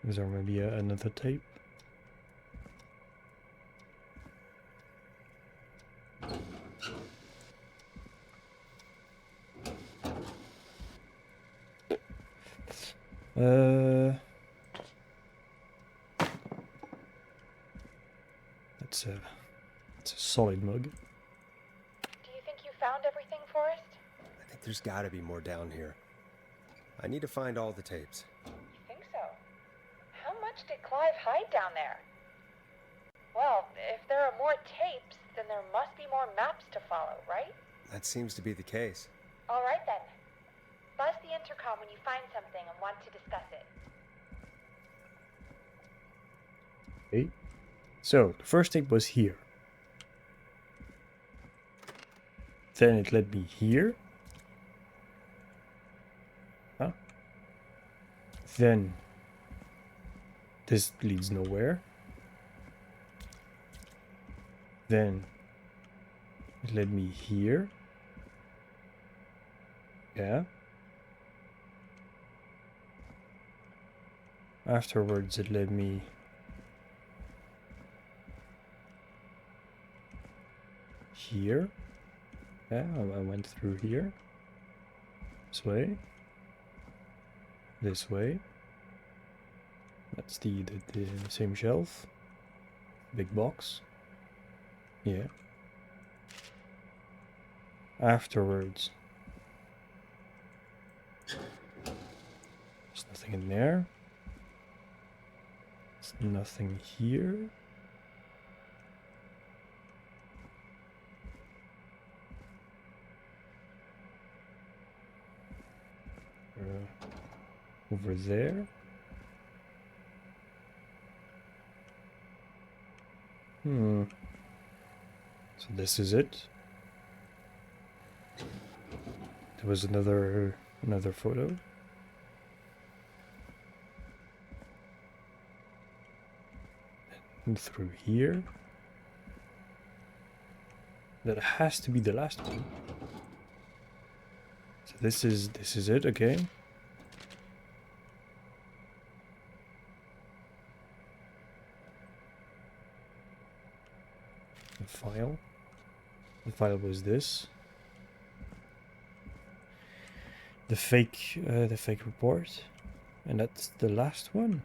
Is there maybe another tape? It's a solid mug. Do you think you found everything, Forrest? I think there's got to be more down here. I need to find all the tapes. You think so? How much did Clive hide down there? Well, if there are more tapes, then there must be more maps to follow, right? That seems to be the case. All right then. Buzz the intercom when you find something and want to discuss it. Okay. So, the first tape was here. Then it led me here. Huh? Then this leads nowhere. Then it led me here. Yeah. Afterwards it led me here. Yeah, I went through here. This way. This way. That's the same shelf. Big box. Yeah. Afterwards. There's nothing in there. There's nothing here. Over there. So this is it. There was another photo. And through here. That has to be the last one. So this is it, okay. The file. The file was this. The fake report, and that's the last one.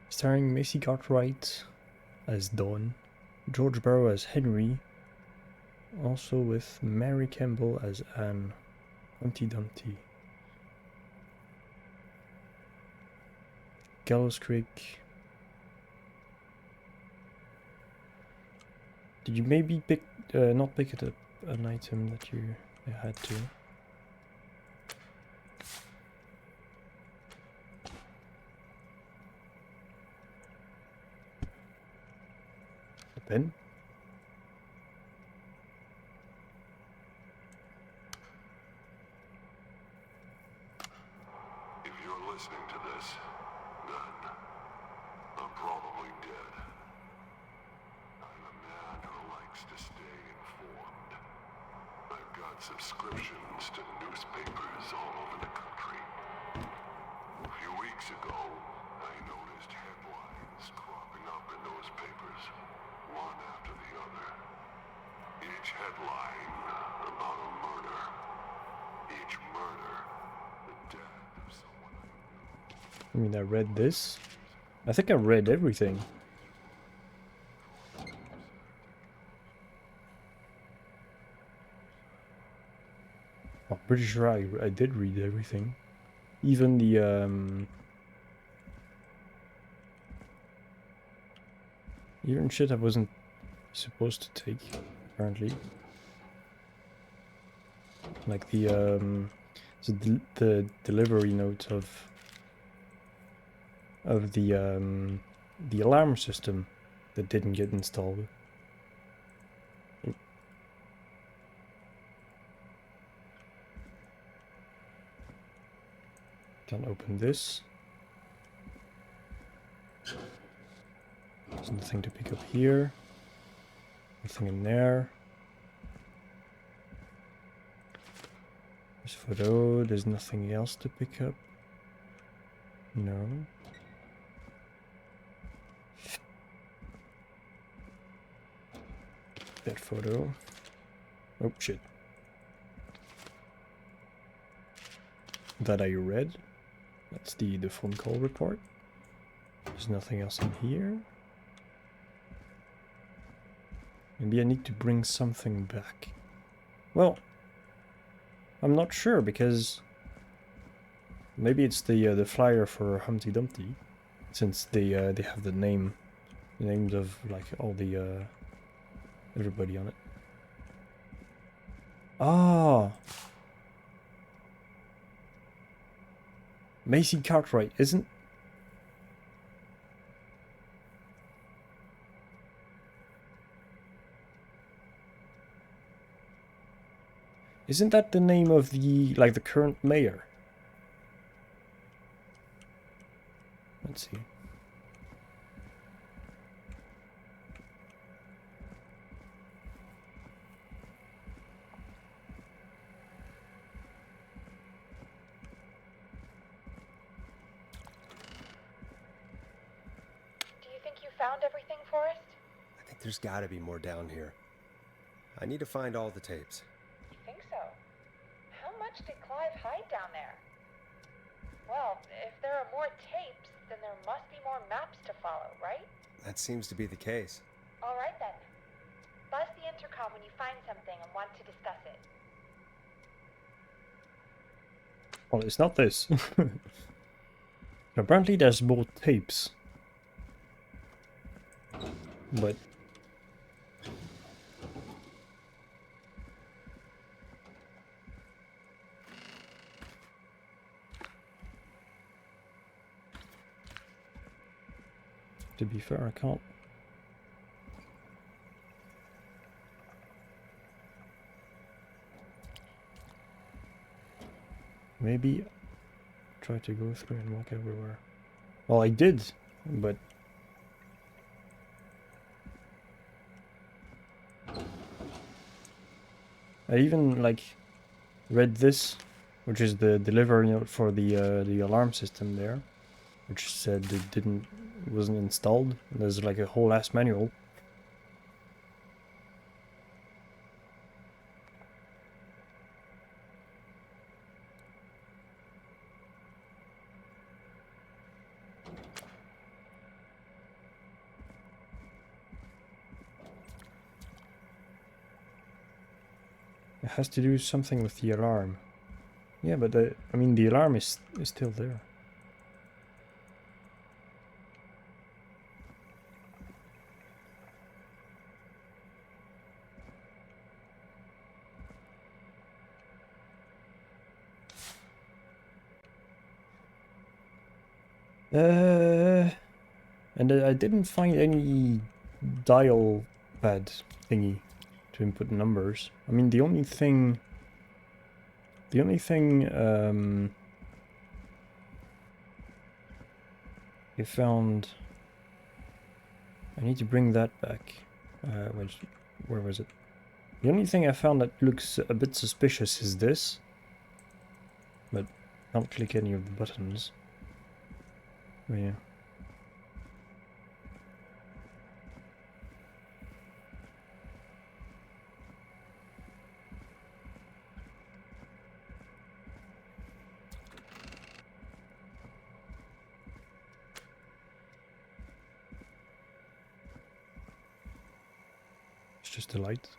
Starring Macy Cartwright as Dawn, George Barrow as Henry, also with Mary Campbell as Anne, Humpty Dumpty. Gallows Creek. Did you maybe not pick it up an item that you had to? Pen. If you're listening to this, then I'm probably dead. I'm a man who likes to stay informed. I've got subscriptions to newspapers all over the country. A few weeks ago, I noticed headlines cropping up in those papers. One after the other. Each headline about a murder. Each murder, the death of someone I knew. I mean, I read this. I think I read everything. I'm pretty sure I did read everything. Even the even shit I wasn't supposed to take, apparently. Like the delivery note of the alarm system that didn't get installed. Can't open this. There's nothing to pick up here. Nothing in there. This photo, there's nothing else to pick up. No. That photo. Oh shit. That I read. That's the phone call report. There's nothing else in here. Maybe I need to bring something back. Well, I'm not sure because maybe it's the flyer for Humpty Dumpty, since they have the names of like all the everybody on it. Ah, Macy Cartwright, isn't? Isn't that the name of the current mayor? Let's see. Do you think you found everything, Forrest? I think there's gotta be more down here. I need to find all the tapes. You think so? How much did Clive hide down there? Well, if there are more tapes, then there must be more maps to follow, right? That seems to be the case. All right then. Buzz the intercom when you find something and want to discuss it. Well, it's not this. Apparently there's both tapes. But... to be fair, I can't. Maybe try to go through and walk everywhere. Well, I did, but I even like read this, which is the delivery note for the alarm system there, which said it wasn't installed. There's like a whole ass manual. It has to do something with the alarm. Yeah, but I mean the alarm is still there. And I didn't find any dial pad thingy to input numbers. I mean, the only thing I found, I need to bring that back. Where was it? The only thing I found that looks a bit suspicious is this, but I don't click any of the buttons. Oh, yeah. It's just a light.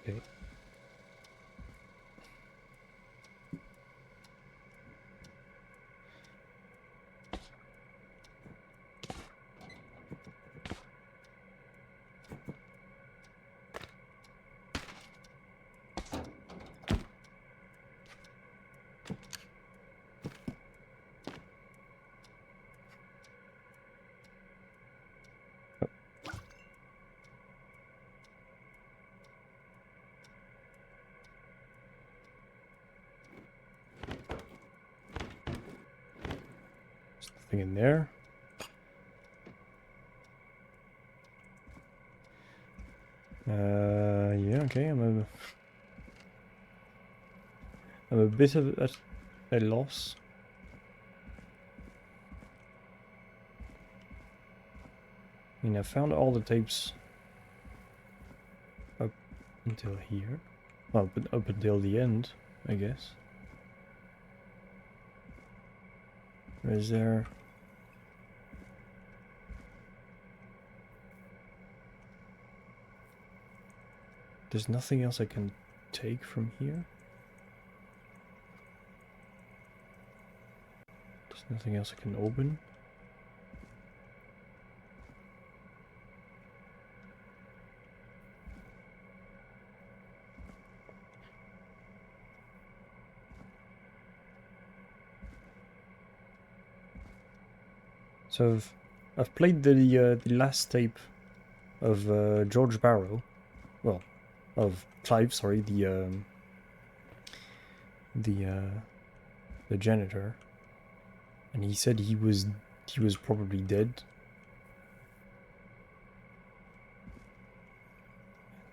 Okay. In there. Yeah, okay, I'm a bit at a loss. I mean, I found all the tapes up until here. Well, but up until the end, I guess. Is there... There's nothing else I can take from here? There's nothing else I can open? So I've played the last tape of George Barrow. Well, of Clive, sorry, the janitor, and he said he was probably dead.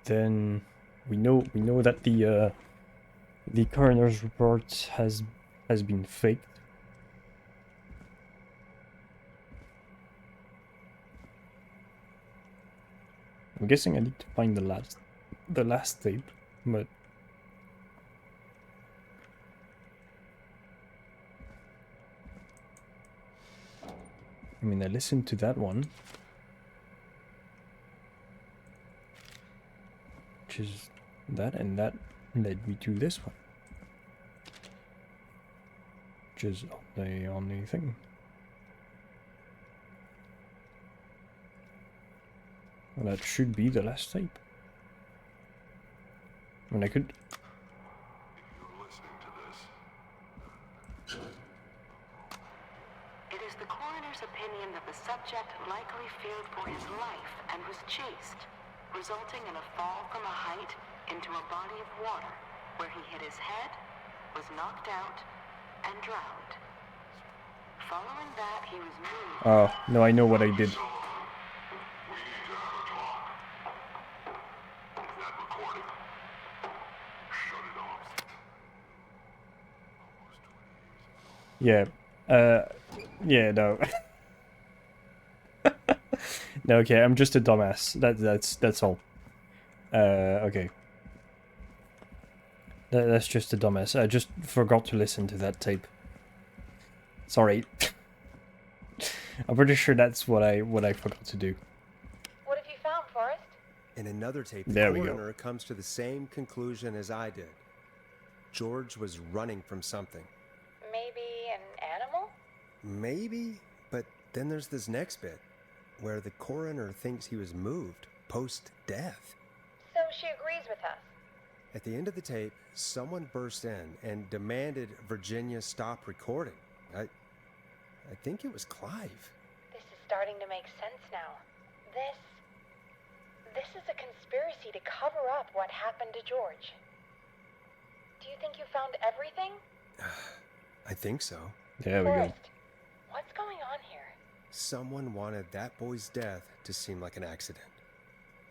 Then we know that the coroner's report has been faked. I'm guessing I need to find the last tape, but I mean, I listened to that one, which is that, and that led me to this one, which is the only thing. Well, that should be the last tape. I mean, I could. It is the coroner's opinion that the subject likely feared for his life and was chased, resulting in a fall from a height into a body of water, where he hit his head, was knocked out, and drowned. Following that, he was moved. Oh, no, I know what I did. Yeah. Yeah, no. No, okay, I'm just a dumbass. That's all. Okay. That's just a dumbass. I just forgot to listen to that tape. Sorry. I'm pretty sure that's what I forgot to do. What have you found, Forrest? In another tape, the There we go. coroner comes to the same conclusion as I did. George was running from something. Maybe an animal? Maybe, but then there's this next bit, where the coroner thinks he was moved post-death. So she agrees with us. At the end of the tape, someone burst in and demanded Virginia stop recording. I think it was Clive. This is starting to make sense now. This is a conspiracy to cover up what happened to George. Do you think you found everything? I think so. There we go. Forrest, what's going on here? Someone wanted that boy's death to seem like an accident.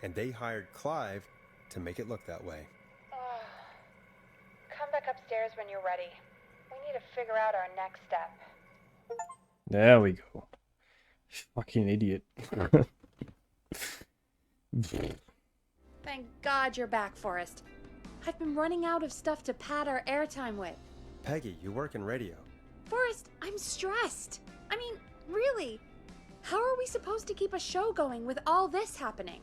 And they hired Clive to make it look that way. Come back upstairs when you're ready. We need to figure out our next step. There we go. Fucking idiot. Thank God you're back, Forrest. I've been running out of stuff to pad our airtime with. Peggy, you work in radio. Forrest, I'm stressed. I mean, really. How are we supposed to keep a show going with all this happening?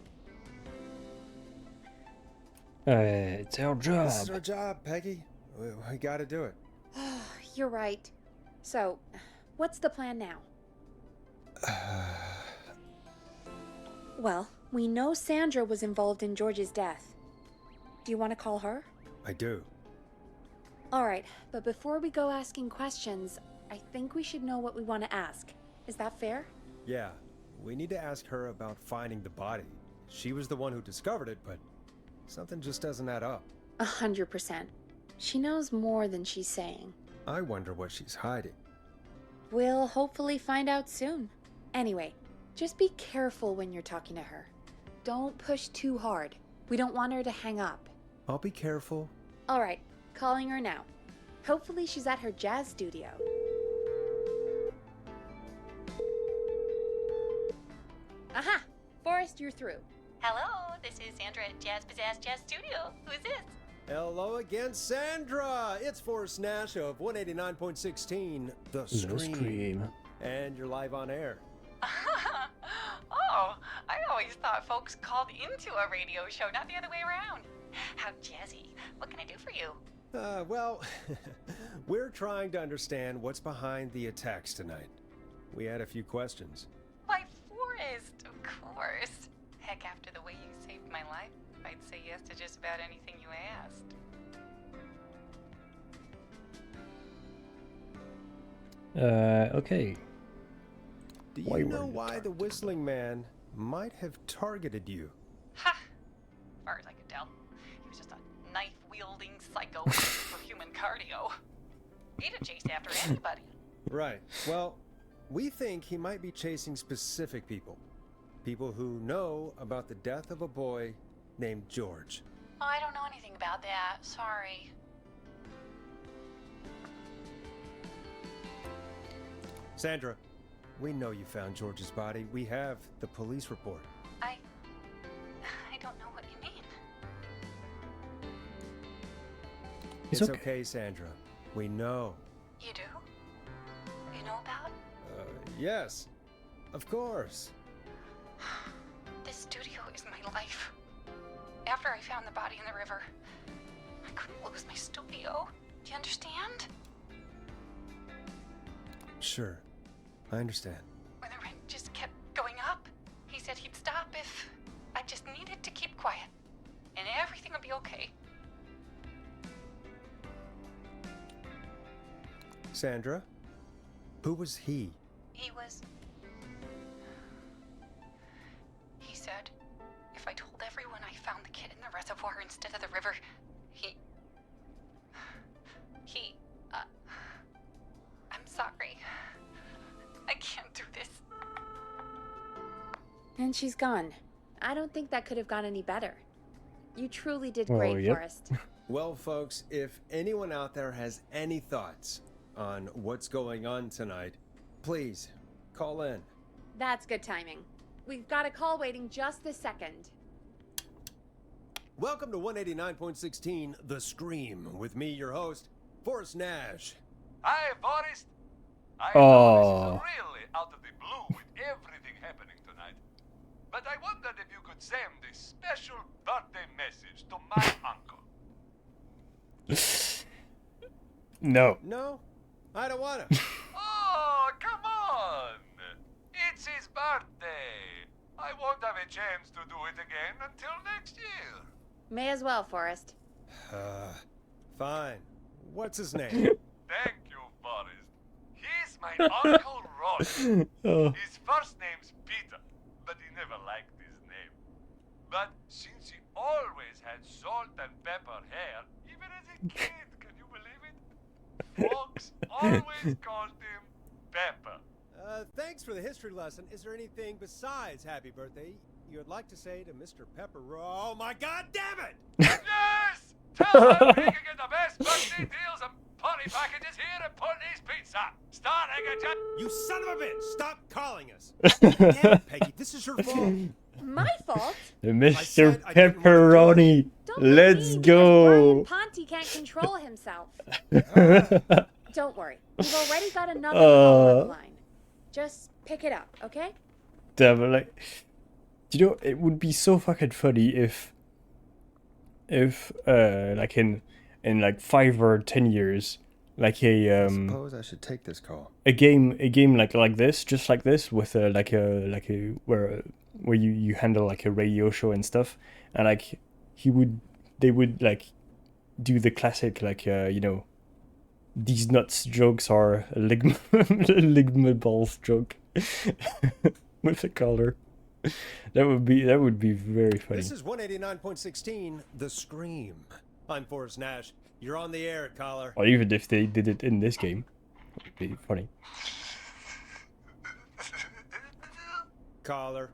It's our job. This is our job, Peggy. We gotta do it. You're right. So, what's the plan now? Well, we know Sandra was involved in George's death. Do you want to call her? I do. Alright, but before we go asking questions, I think we should know what we want to ask. Is that fair? Yeah, we need to ask her about finding the body. She was the one who discovered it, but something just doesn't add up. 100%. She knows more than she's saying. I wonder what she's hiding. We'll hopefully find out soon. Anyway, just be careful when you're talking to her. Don't push too hard. We don't want her to hang up. I'll be careful. Alright, calling her now. Hopefully she's at her jazz studio. Aha! Forrest, you're through. Hello, this is Sandra at Jazz Pizzazz Jazz Studio. Who is this? Hello again, Sandra! It's Forrest Nash of 189.16, The Scream. And you're live on air. Oh, I always thought folks called into a radio show, not the other way around. How jazzy. What can I do for you? Well, we're trying to understand what's behind the attacks tonight. We had a few questions. Why, Forrest, of course. Heck, after the way you saved my life, I'd say yes to just about anything you asked. Okay. Do you know why the Whistling Man might have targeted you? Ha! As far as I could tell. He was just a knife-wielding psycho for human cardio. He'd have chased after anybody. Right. Well, we think he might be chasing specific people. People who know about the death of a boy named George. Oh, I don't know anything about that. Sorry. Sandra, we know you found George's body. We have the police report. I don't know what you mean. It's okay, Sandra. We know. You do? You know about? Yes. Of course. This studio is my life. After I found the body in the river, I couldn't lose my studio. Do you understand? Sure. I understand. When the rent just kept going up, he said he'd stop if I just needed to keep quiet. And everything would be okay. Sandra? Who was he? He said if I told everyone I found the kid in the reservoir instead of the river, I'm sorry. I can't do this. And she's gone. I don't think that could have gone any better. You truly did great, Forrest. Well, folks, if anyone out there has any thoughts on what's going on tonight, please call in. That's good timing. We've got a call waiting just this second. Welcome to 189.16 The Scream with me, your host, Forrest Nash. Hi, Forrest. I know this is really out of the blue with everything happening tonight, but I wondered if you could send a special birthday message to my uncle. No. No, I don't wanna. Oh, come on! It's his birthday. I won't have a chance to do it again until next year. May as well, Forrest. Fine. What's his name? Thank you, Forrest. He's my Uncle Roy. His first name's Peter, but he never liked his name. But since he always had salt and pepper hair, even as a kid, can you believe it? Folks always called him Pepper. Thanks for the history lesson. Is there anything besides happy birthday you would like to say to Mr. Pepper? Oh my God, damn it! Yes! Tell him he can get the best birthday deals and party packages here at Putney's Pizza. Starting at You son of a bitch! Stop calling us! Damn it, Peggy, this is your fault. My fault? Mr. Pepperoni, let's go. Ponty can't control himself. Don't worry, we've already got another call on the line. Just pick it up, okay? Damn, like, you know, it would be so fucking funny if like in like 5 or 10 years, like I suppose I should take this call. a game like this, just like this, with where you handle like a radio show and stuff, and like they would like do the classic, like you know, these nuts jokes are a ligma balls joke with a color. That would be very funny. This is 189.16 The Scream. I'm Forrest Nash. You're on the air, caller. Or even if they did it in this game, it would be funny. Caller.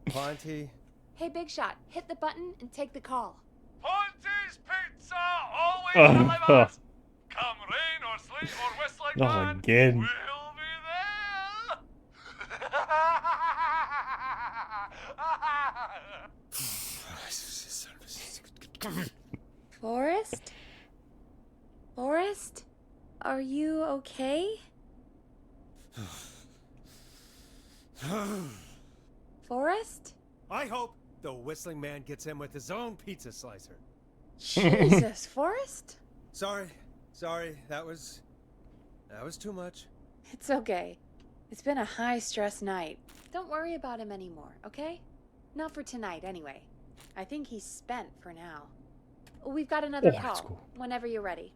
Ponty. Hey, Big Shot, hit the button and take the call. Ponty's Pizza always delivers. Come rain or sleet or whistling Not man, again. we'll be there. Forrest? Forrest? Are you okay? Forrest? I hope the Whistling Man gets in with his own pizza slicer. Jesus, Forrest? Sorry, that was too much. It's okay. It's been a high-stress night. Don't worry about him anymore, okay? Not for tonight, anyway. I think he's spent for now. We've got another Oh, that's call, cool. whenever you're ready.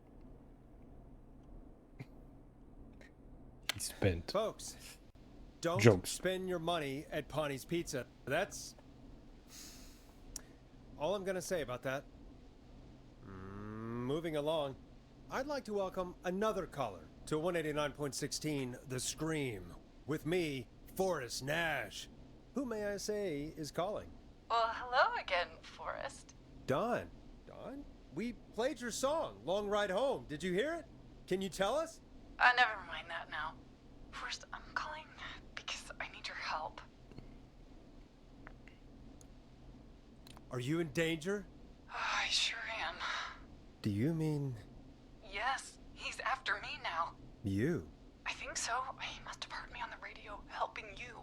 spent. Folks, don't Jokes. spend your money at Pawnee's Pizza. That's all I'm gonna say about that. Moving along, I'd like to welcome another caller to 189.16 The Scream. With me, Forrest Nash. Who, may I say, is calling? Well, hello again, Forrest. Don. Don? We played your song, Long Ride Home. Did you hear it? Can you tell us? Never mind that now. First, I'm calling because I need your help. Are you in danger? I sure am. Do you mean Yes, he's after me now. you? I think so. He must have heard me on the radio helping you.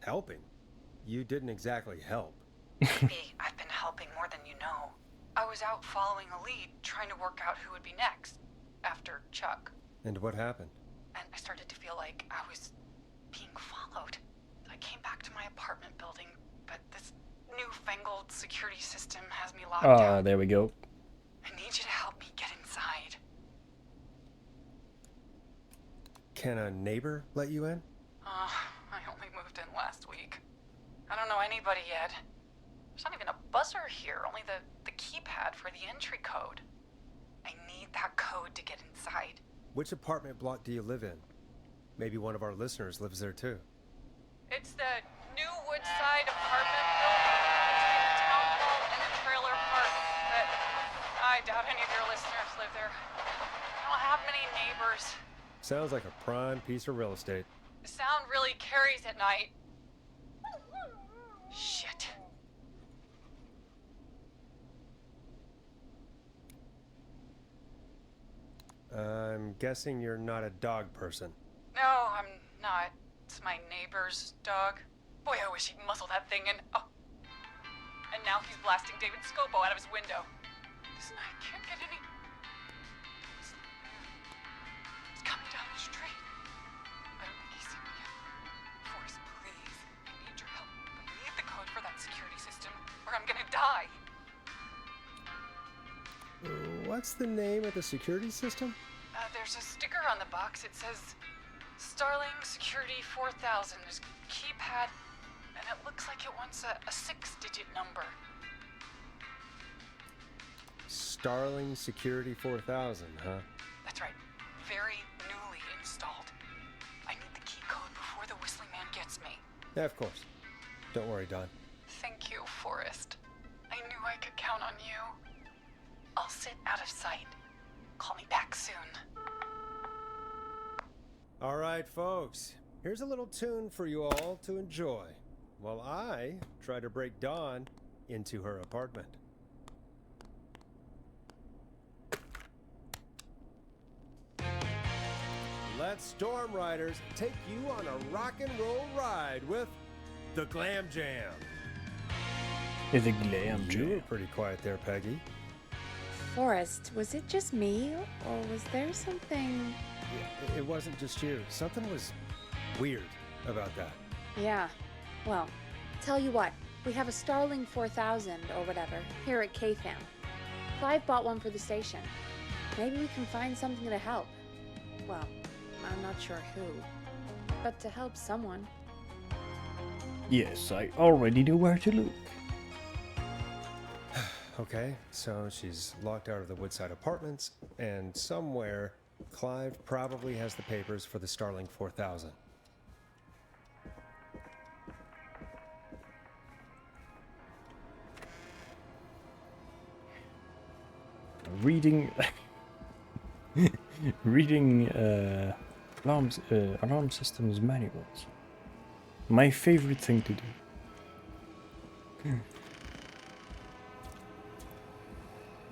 Helping? You didn't exactly help. Maybe I've been helping more than you know. I was out following a lead, trying to work out who would be next, after Chuck. And what happened? And I started to feel like I was being followed. I came back to my apartment building, but this newfangled security system has me locked out. There we go. I need you to help me get inside. Can a neighbor let you in? I only moved in last week. I don't know anybody yet. There's not even a buzzer here, only the keypad for the entry code. I need that code to get inside. Which apartment block do you live in? Maybe one of our listeners lives there too. It's the new Woodside apartment building between the town hall and the trailer park, but I doubt any of your listeners live there. I don't have many neighbors. Sounds like a prime piece of real estate. The sound really carries at night. Shit. I'm guessing you're not a dog person. No, I'm not. It's my neighbor's dog. Boy, I wish he'd muzzle that thing and... Oh. And now he's blasting David Scopo out of his window. This night can't get any... He's coming down the street. I don't think he's seen me yet. Forrest, please. I need your help. I need the code for that security system, or I'm gonna die. What's the name of the security system? There's a sticker on the box. It says Starling Security 4000. There's a keypad, and it looks like it wants a 6-digit number. Starling Security 4000, huh? That's right. Very newly installed. I need the key code before the Whistling Man gets me. Yeah, of course. Don't worry, Don. Thank you, Forrest. I knew I could count on you. I'll sit out of sight. Call me back soon. All right, folks. Here's a little tune for you all to enjoy while I try to break Dawn into her apartment. Let Storm Riders take you on a rock and roll ride with the Glam Jam. The Glam Jam. You were pretty quiet there, Peggy. Forrest, was it just me, or was there something... It wasn't just you. Something was weird about that. Yeah. Well, tell you what, we have a Starling 4000 or whatever here at KFAM. Clive bought one for the station. Maybe we can find something to help. Well, I'm not sure who, but to help someone. Yes, I already know where to look. Okay, so she's locked out of the Woodside Apartments, and somewhere Clive probably has the papers for the Starling 4000. Reading alarm systems manuals. My favorite thing to do.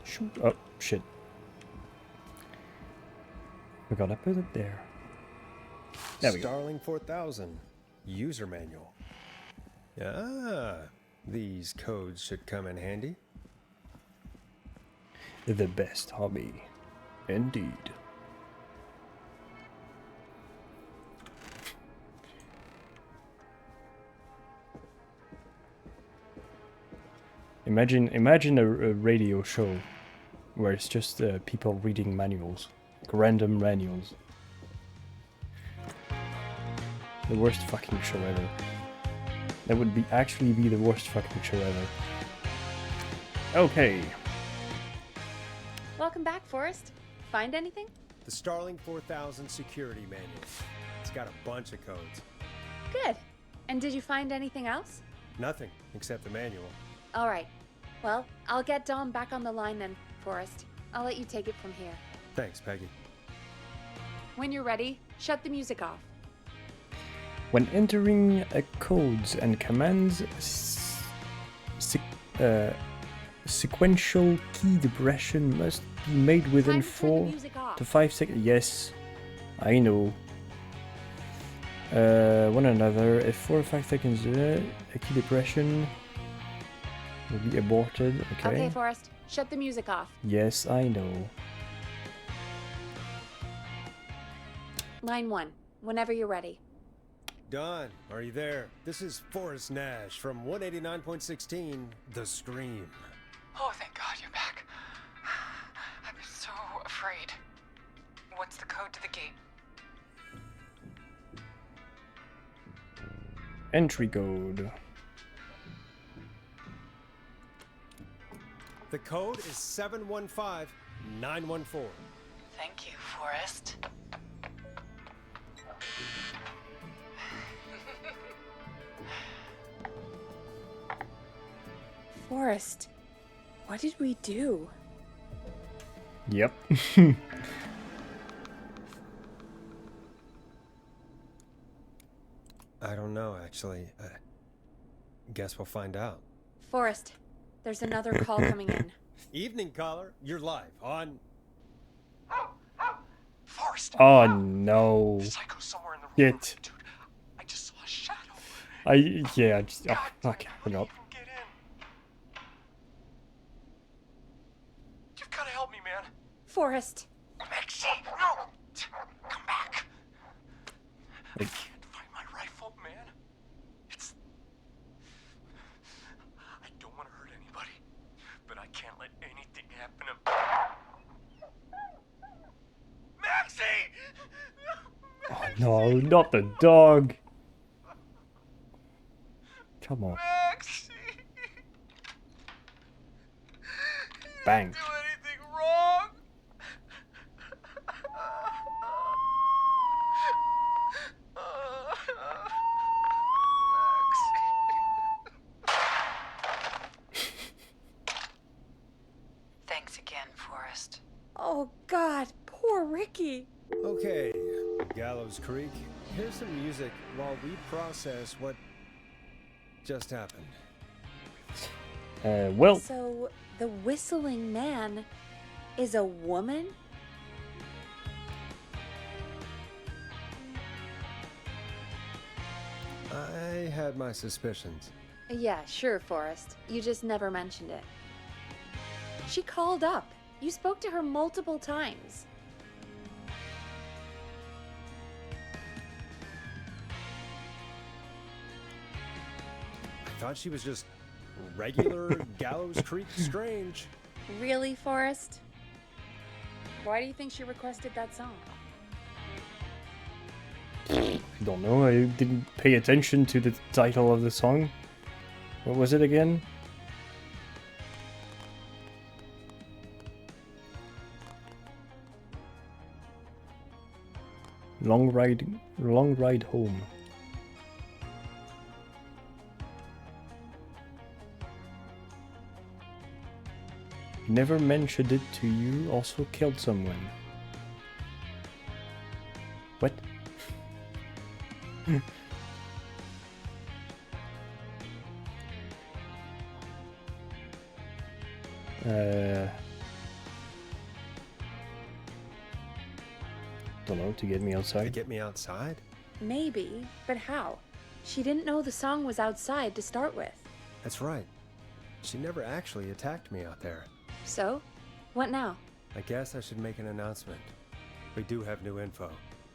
Shoot. Oh, shit. We gotta put it there. There we go. Starling 4000 user manual. Ah, these codes should come in handy. The best hobby. Indeed. Imagine a radio show where it's just people reading manuals, like random manuals. The worst fucking show ever. That would be actually be the worst fucking show ever. Okay. Welcome back, Forrest. Find anything? The Starling 4000 security manual. It's got a bunch of codes. Good. And did you find anything else? Nothing except the manual. All right. Well, I'll get Dom back on the line then, Forrest. I'll let you take it from here. Thanks, Peggy. When you're ready, shut the music off. When entering codes and commands, sequential key depression must be made within 4 to 5 seconds. Yes, I know. One another. If 4 or 5 seconds, a key depression will be aborted. Okay. Okay, Forrest. Shut the music off. Yes, I know. Line 1. Whenever you're ready. Don, are you there? This is Forrest Nash from 189.16, The Scream. Oh, thank God you're back. I was so afraid. What's the code to the gate? Entry code. The code is 715914. Thank you, Forrest. Forrest, what did we do? Yep. I don't know, actually. Guess we'll find out. Forrest, there's another call coming in. Evening, caller. You're live on... Forrest! Oh no. Psycho somewhere in the room. Shit. Dude, I just saw a shadow. Yeah, I just... Oh, fuck, I forgot. Get in. You've gotta help me, man. Forrest. Maxie, no! Come back. I Like, can't find my rifle, man. It's... I don't want to hurt anybody, but I can't let anything happen to... Maxie! oh no, not the dog. Come on. Maxie! Bang. Do anything wrong? Thanks again, Forrest. Oh, God. Poor Ricky. Okay, Gallows Creek. Here's some music while we process what just happened. Well, So, the whistling man is a woman? I had my suspicions. Yeah, sure, Forrest. You just never mentioned it. She called up. You spoke to her multiple times. I thought she was just regular Gallows Creek Strange. Really, Forrest? Why do you think she requested that song? I don't know. I didn't pay attention to the title of the song. What was it again? Long ride home. Never mentioned it to you. Also killed someone. What? Don't know, to get me outside. To get me outside? Maybe, but how? She didn't know the song was outside to start with. That's right. She never actually attacked me out there. So, what now? I guess I should make an announcement. We do have new info.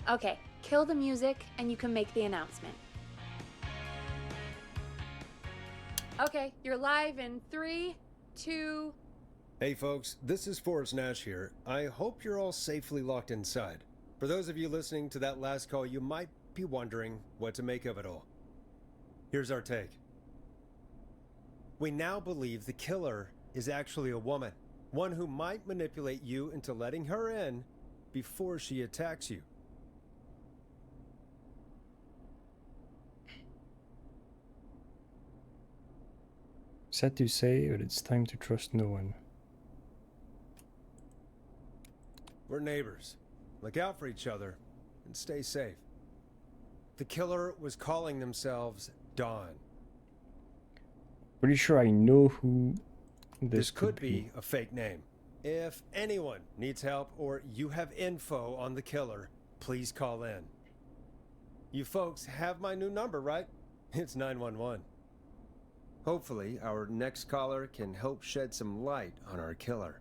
Okay, kill the music and you can make the announcement. Okay, you're live in 3, 2, Hey folks, this is Forrest Nash here. I hope you're all safely locked inside. For those of you listening to that last call, you might be wondering what to make of it all. Here's our take. We now believe the killer is actually a woman, one who might manipulate you into letting her in before she attacks you. Sad to say, but it's time to trust no one. We're neighbors. Look out for each other and stay safe. The killer was calling themselves Dawn. Pretty sure I know who this could be a fake name. If anyone needs help or you have info on the killer, please call in. You folks have my new number, right? It's 911. Hopefully, our next caller can help shed some light on our killer.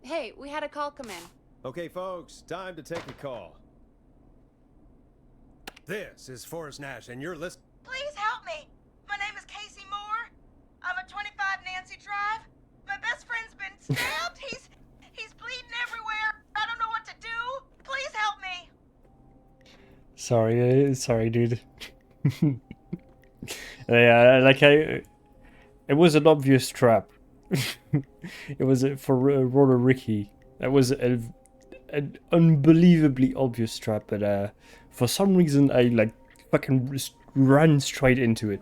Hey, we had a call come in. Okay, folks, time to take a call. This is Forrest Nash, and you're listening. Please help me. My name is Casey Moore. I'm at 25 Nancy Drive. My best friend's been stabbed. He's bleeding everywhere. I don't know what to do. Please help me. Sorry, dude. It was an obvious trap. It was for Roller Ricky. That was an unbelievably obvious trap, but for some reason I fucking ran straight into it.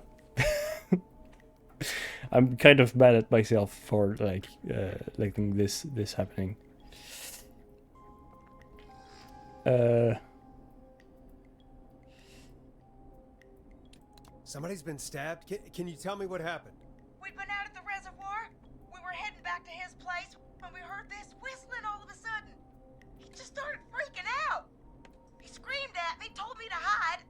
I'm kind of mad at myself for letting this happening. Somebody's been stabbed? Can you tell me what happened? We'd been out at the reservoir. We were heading back to his place when we heard this whistling all of a sudden. He just started freaking out. He screamed at me, told me to hide.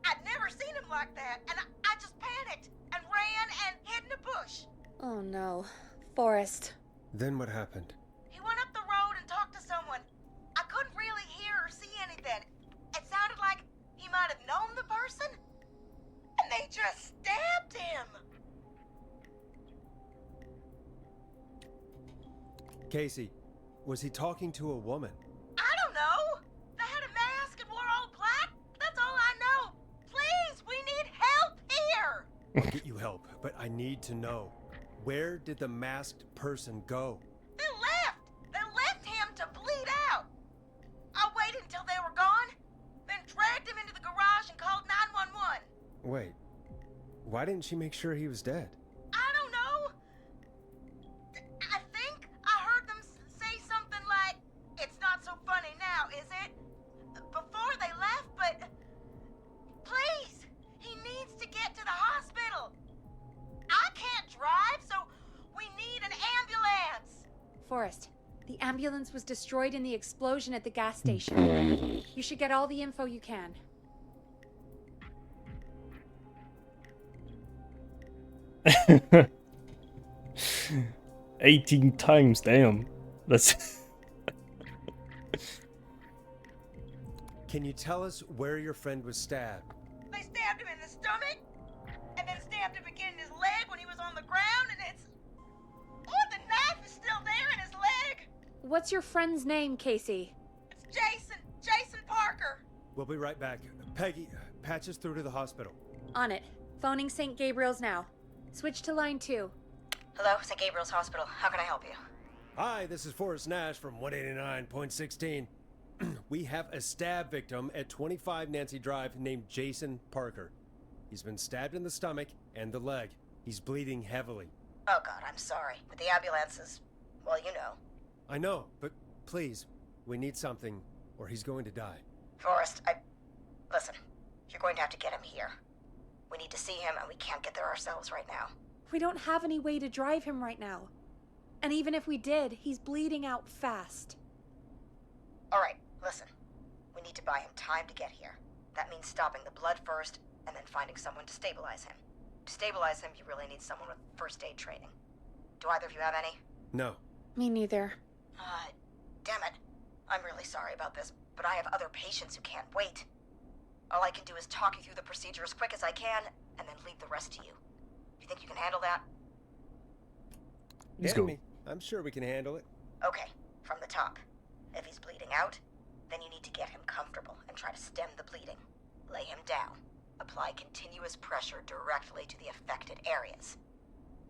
I'd never seen him like that, and I just panicked and ran and hid in a bush. Oh no. Forrest. Then what happened? He went up the road and talked to someone. I couldn't really hear or see anything. It sounded like he might have known the person, and they just stabbed him. Casey, was he talking to a woman? I don't know. They had a mask and wore all black. That's all I know. Please, we need help here. I'll get you help, but I need to know. Where did the masked person go? They left. They left him to bleed out. I waited until they were gone, then dragged him into the garage and called 911. Wait, why didn't she make sure he was dead? I don't know. I think I heard them say something like, "It's not so funny now, is it?" before they left, but please, he needs to get to the hospital. I can't drive, so we need an ambulance. Forrest, the ambulance was destroyed in the explosion at the gas station. You should get all the info you can. Mm. 18 times, damn. That's... Can you tell us where your friend was stabbed? They stabbed him in the stomach, and then stabbed him again in his leg when he was on the ground, and it's... Oh, the knife is still there in his leg! What's your friend's name, Casey? It's Jason Parker. We'll be right back. Peggy, patch us through to the hospital. On it. Phoning St. Gabriel's now. Switch to line 2. Hello, St. Gabriel's Hospital. How can I help you? Hi, this is Forrest Nash from 189.16. We have a stab victim at 25 Nancy Drive named Jason Parker. He's been stabbed in the stomach and the leg. He's bleeding heavily. Oh God, I'm sorry, but the ambulance is, well, you know. I know, but please, we need something or he's going to die. Forrest, listen, you're going to have to get him here. We need to see him and we can't get there ourselves right now. We don't have any way to drive him right now. And even if we did, he's bleeding out fast. All right, listen. We need to buy him time to get here. That means stopping the blood first and then finding someone to stabilize him. To stabilize him, you really need someone with first aid training. Do either of you have any? No. Me neither. Damn it. I'm really sorry about this, but I have other patients who can't wait. All I can do is talk you through the procedure as quick as I can, and then leave the rest to you. You think you can handle that? Let's Hit go. me. I'm sure we can handle it. Okay, from the top. If he's bleeding out, then you need to get him comfortable and try to stem the bleeding. Lay him down. Apply continuous pressure directly to the affected areas.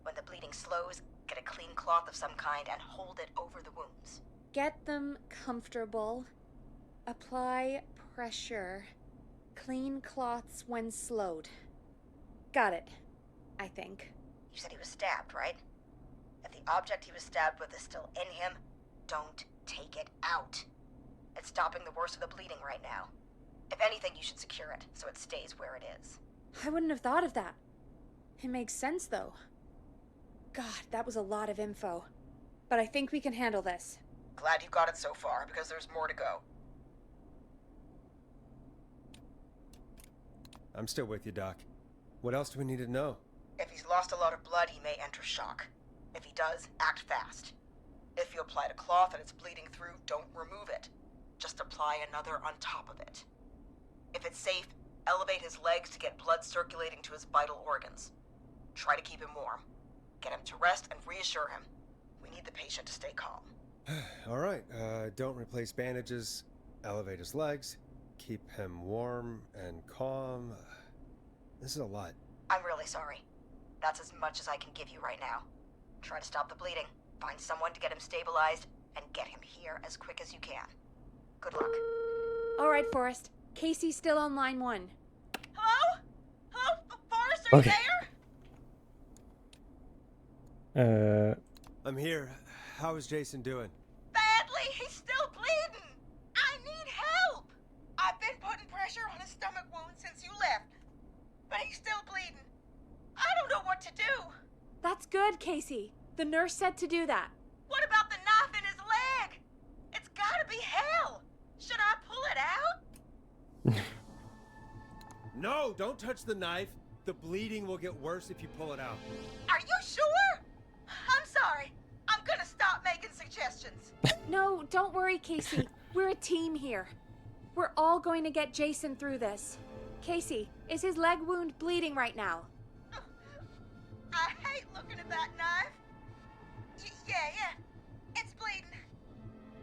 When the bleeding slows, get a clean cloth of some kind and hold it over the wounds. Get them comfortable. Apply pressure. Clean cloths when slowed. Got it, I think. You said he was stabbed, right? If the object he was stabbed with is still in him, don't take it out. It's stopping the worst of the bleeding right now. If anything, you should secure it so it stays where it is. I wouldn't have thought of that. It makes sense, though. God, that was a lot of info. But I think we can handle this. Glad you got it so far, because there's more to go. I'm still with you, Doc. What else do we need to know? If he's lost a lot of blood, he may enter shock. If he does, act fast. If you applied a cloth and it's bleeding through, don't remove it. Just apply another on top of it. If it's safe, elevate his legs to get blood circulating to his vital organs. Try to keep him warm. Get him to rest and reassure him. We need the patient to stay calm. All right, don't replace bandages. Elevate his legs. Keep him warm and calm. This is a lot. I'm really sorry. That's as much as I can give you right now. Try to stop the bleeding, find someone to get him stabilized, and get him here as quick as you can. Good luck. All right, Forrest. Casey's still on line 1. Hello? Hello? Forrest, are you there? I'm here. How is Jason doing? Badly. He's still bleeding. I need help. I've been putting pressure on his stomach wound since you left, but he's still bleeding. I don't know what to do. That's good, Casey. The nurse said to do that. What about the knife in his leg? It's gotta be hell. Should I pull it out? No, don't touch the knife. The bleeding will get worse if you pull it out. Are you sure? I'm sorry. I'm gonna stop making suggestions. No, don't worry, Casey. We're a team here. We're all going to get Jason through this. Casey, is his leg wound bleeding right now? I hate looking at that knife. Yeah. It's bleeding.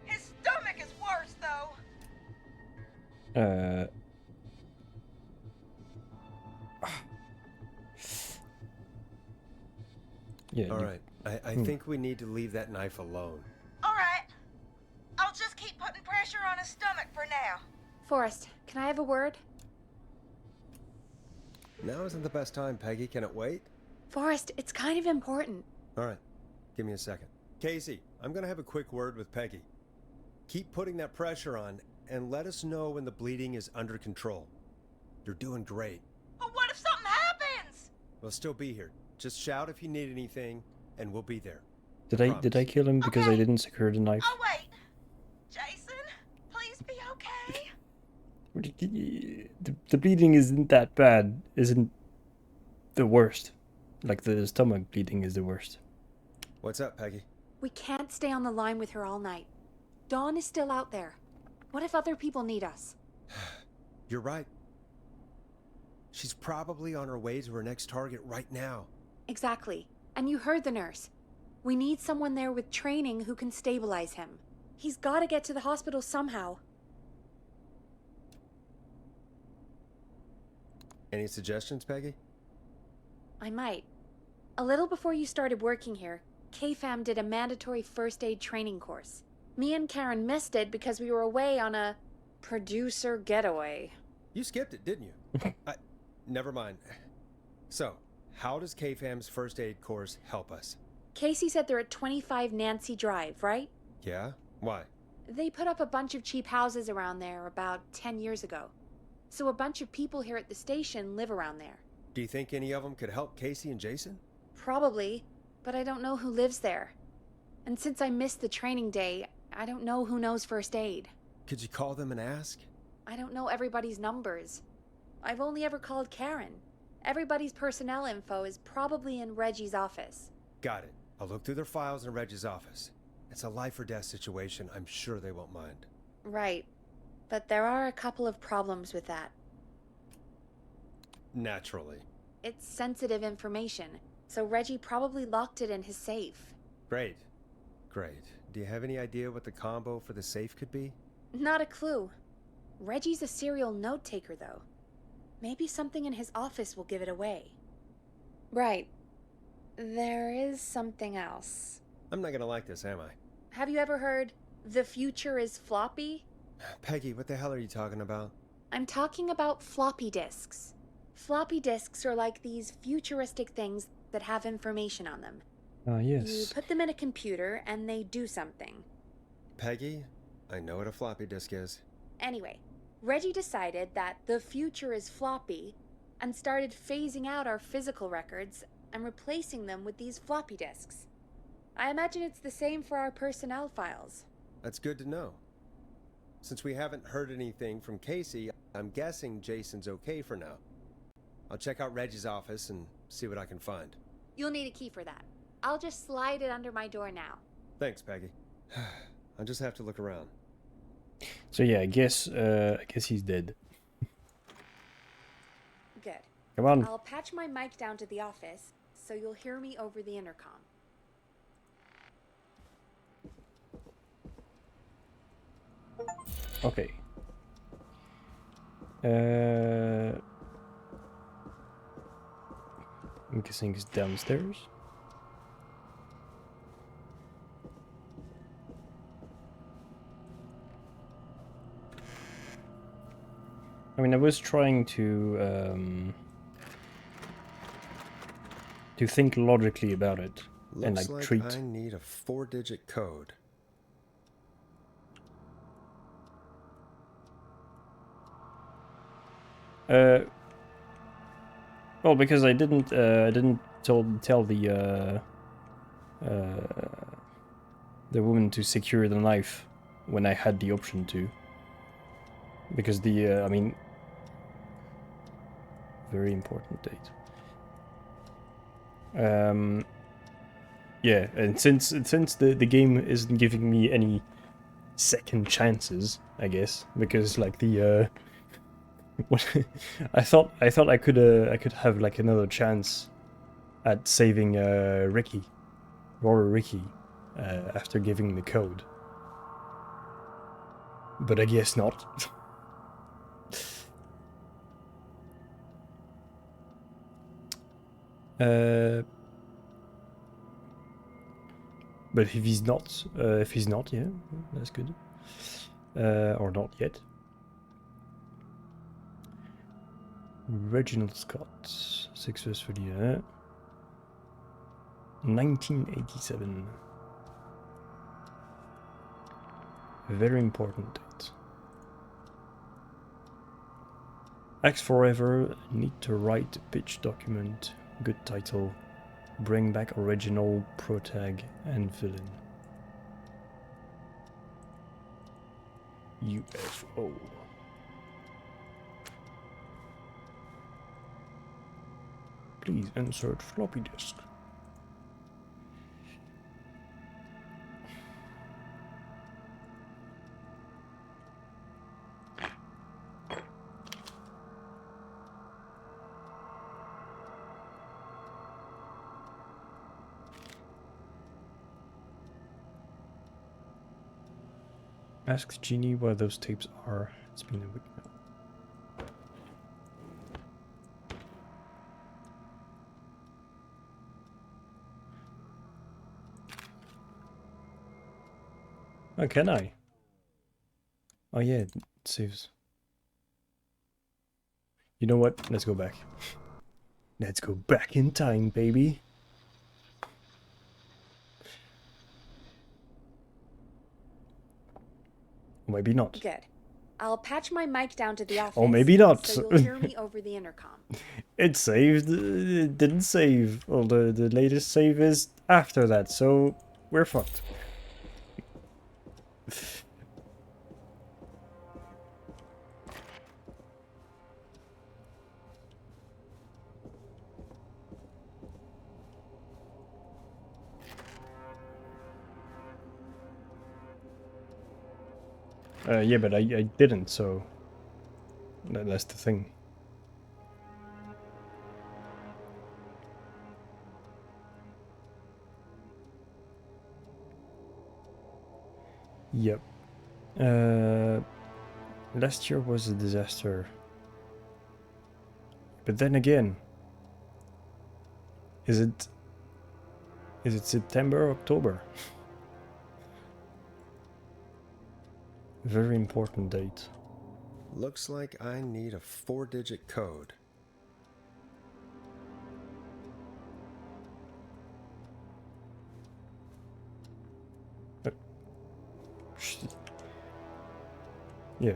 His stomach is worse, though. Yeah. All right. I think we need to leave that knife alone. All right. I'll just keep putting pressure on his stomach for now. Forrest, can I have a word? Now isn't the best time, Peggy. Can it wait? Forrest, it's kind of important. All right. Give me a second. Casey, I'm going to have a quick word with Peggy. Keep putting that pressure on and let us know when the bleeding is under control. You're doing great. But what if something happens? We'll still be here. Just shout if you need anything, and we'll be there. Did I kill him because I didn't secure the knife? Oh, wait. Jason, please be okay. The bleeding isn't that bad. Isn't the worst. Like the stomach bleeding is the worst. What's up, Peggy? We can't stay on the line with her all night. Dawn is still out there. What if other people need us? You're right. She's probably on her way to her next target right now. Exactly. And you heard the nurse. We need someone there with training who can stabilize him. He's got to get to the hospital somehow. Any suggestions, Peggy? I might. A little before you started working here, KFAM did a mandatory first aid training course. Me and Karen missed it because we were away on a producer getaway. You skipped it, didn't you? Never mind. So, how does KFAM's first aid course help us? Casey said they're at 25 Nancy Drive, right? Yeah? Why? They put up a bunch of cheap houses around there about 10 years ago. So a bunch of people here at the station live around there. Do you think any of them could help Casey and Jason? Probably, but I don't know who lives there. And since I missed the training day, I don't know who knows first aid. Could you call them and ask? I don't know everybody's numbers. I've only ever called Karen. Everybody's personnel info is probably in Reggie's office. Got it. I'll look through their files in Reggie's office. It's a life or death situation. I'm sure they won't mind. Right. But there are a couple of problems with that. Naturally. It's sensitive information, so Reggie probably locked it in his safe. Great. Great. Do you have any idea what the combo for the safe could be? Not a clue. Reggie's a serial note taker, though. Maybe something in his office will give it away. Right. There is something else. I'm not gonna like this, am I? Have you ever heard, the future is floppy? Peggy, what the hell are you talking about? I'm talking about floppy disks. Floppy disks are like these futuristic things that have information on them. Ah, yes. You put them in a computer and they do something. Peggy, I know what a floppy disk is. Anyway, Reggie decided that the future is floppy and started phasing out our physical records and replacing them with these floppy disks. I imagine it's the same for our personnel files. That's good to know. Since we haven't heard anything from Casey, I'm guessing Jason's okay for now. I'll check out Reggie's office and see what I can find. You'll need a key for that. I'll just slide it under my door now. Thanks, Peggy. I'll just have to look around. So yeah, I guess he's dead. Good. Come on. I'll patch my mic down to the office, so you'll hear me over the intercom. Okay. I'm guessing it's downstairs. I mean, I was trying to think logically about it and Looks like like treat. I need a 4-digit code. Well, because I didn't tell the woman to secure the knife when I had the option to. Because I mean, very important date. Yeah, and since the game isn't giving me any second chances, I guess, because like the what I thought I could have like another chance at saving Ricky, after giving the code, but I guess not. But if he's not, yeah, that's good. Or not yet. Reginald Scott, successfully, 1987. A very important date. Axe Forever, need to write a pitch document, good title, bring back original, protag, and villain. UFO. Please insert floppy disk. Ask Jeannie where those tapes are. It's been a week now. Oh, can I? Oh yeah, it saves. You know what? Let's go back. Let's go back in time, baby. Or maybe not. Good. I'll patch my mic down to the office. Or maybe not. So you'll hear me over the intercom. It saved. It didn't save. Well, the latest save is after that, so we're fucked. Yeah, but I didn't, so that's the thing. Yep. Last year was a disaster. But then again, is it September or October? Very important date. Looks like I need a 4-digit code. Yeah.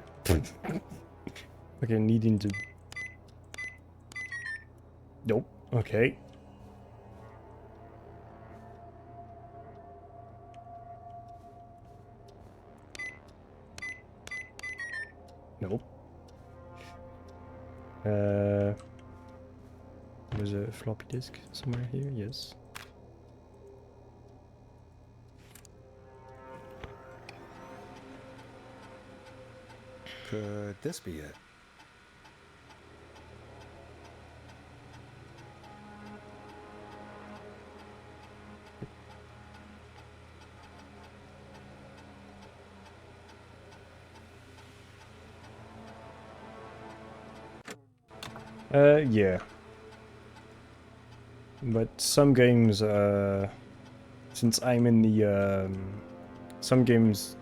Okay, needing to... Nope. Okay. Nope. There's a floppy disk somewhere here, yes. Could this be it? Yeah. But some games, since I'm in the, some games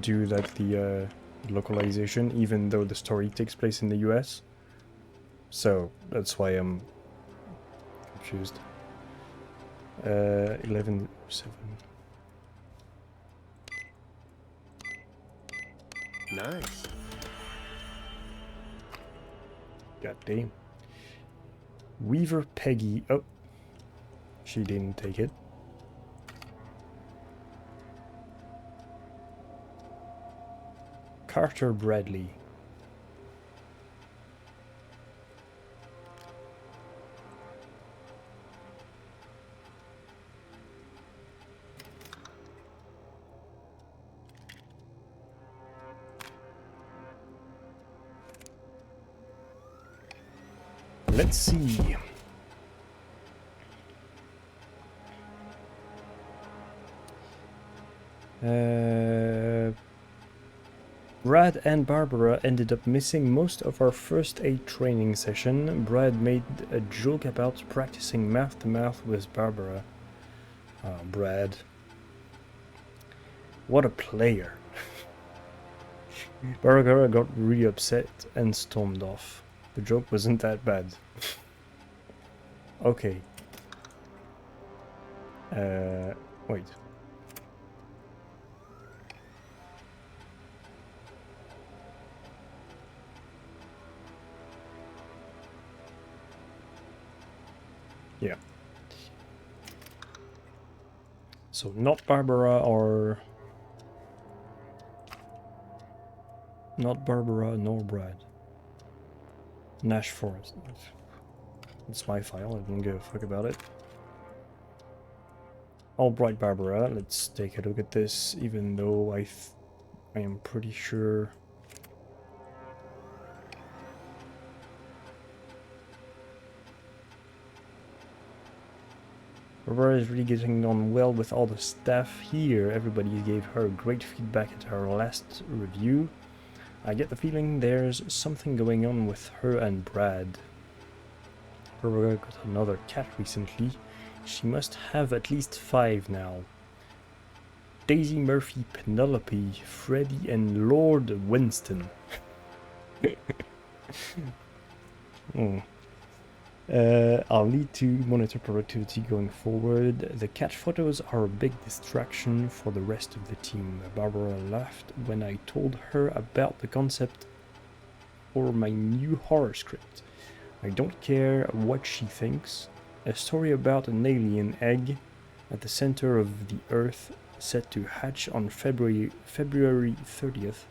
do like the localization, even though the story takes place in the US. So that's why I'm confused. 11/7. Nice. God damn. Weaver Peggy. Oh, she didn't take it. Carter Bradley. Let's see. Brad and Barbara ended up missing most of our first aid training session. Brad made a joke about practicing mouth-to-mouth with Barbara. Oh, Brad. What a player. Barbara got really upset and stormed off. The joke wasn't that bad. Okay. Wait. Yeah. So not Barbara or... Not Barbara nor Brad. Nash Forest. It's my file, I don't give a fuck about it. Albright Barbara, let's take a look at this, even though I am pretty sure... Barbara is really getting on well with all the staff here. Everybody gave her great feedback at her last review. I get the feeling there's something going on with her and Brad. Barbara got another cat recently. She must have at least 5 now. Daisy, Murphy, Penelope, Freddy, and Lord Winston. I'll need to monitor productivity going forward. The cat photos are a big distraction for the rest of the team. Barbara laughed when I told her about the concept for my new horror script. I don't care what she thinks. A story about an alien egg at the center of the Earth set to hatch on February 30th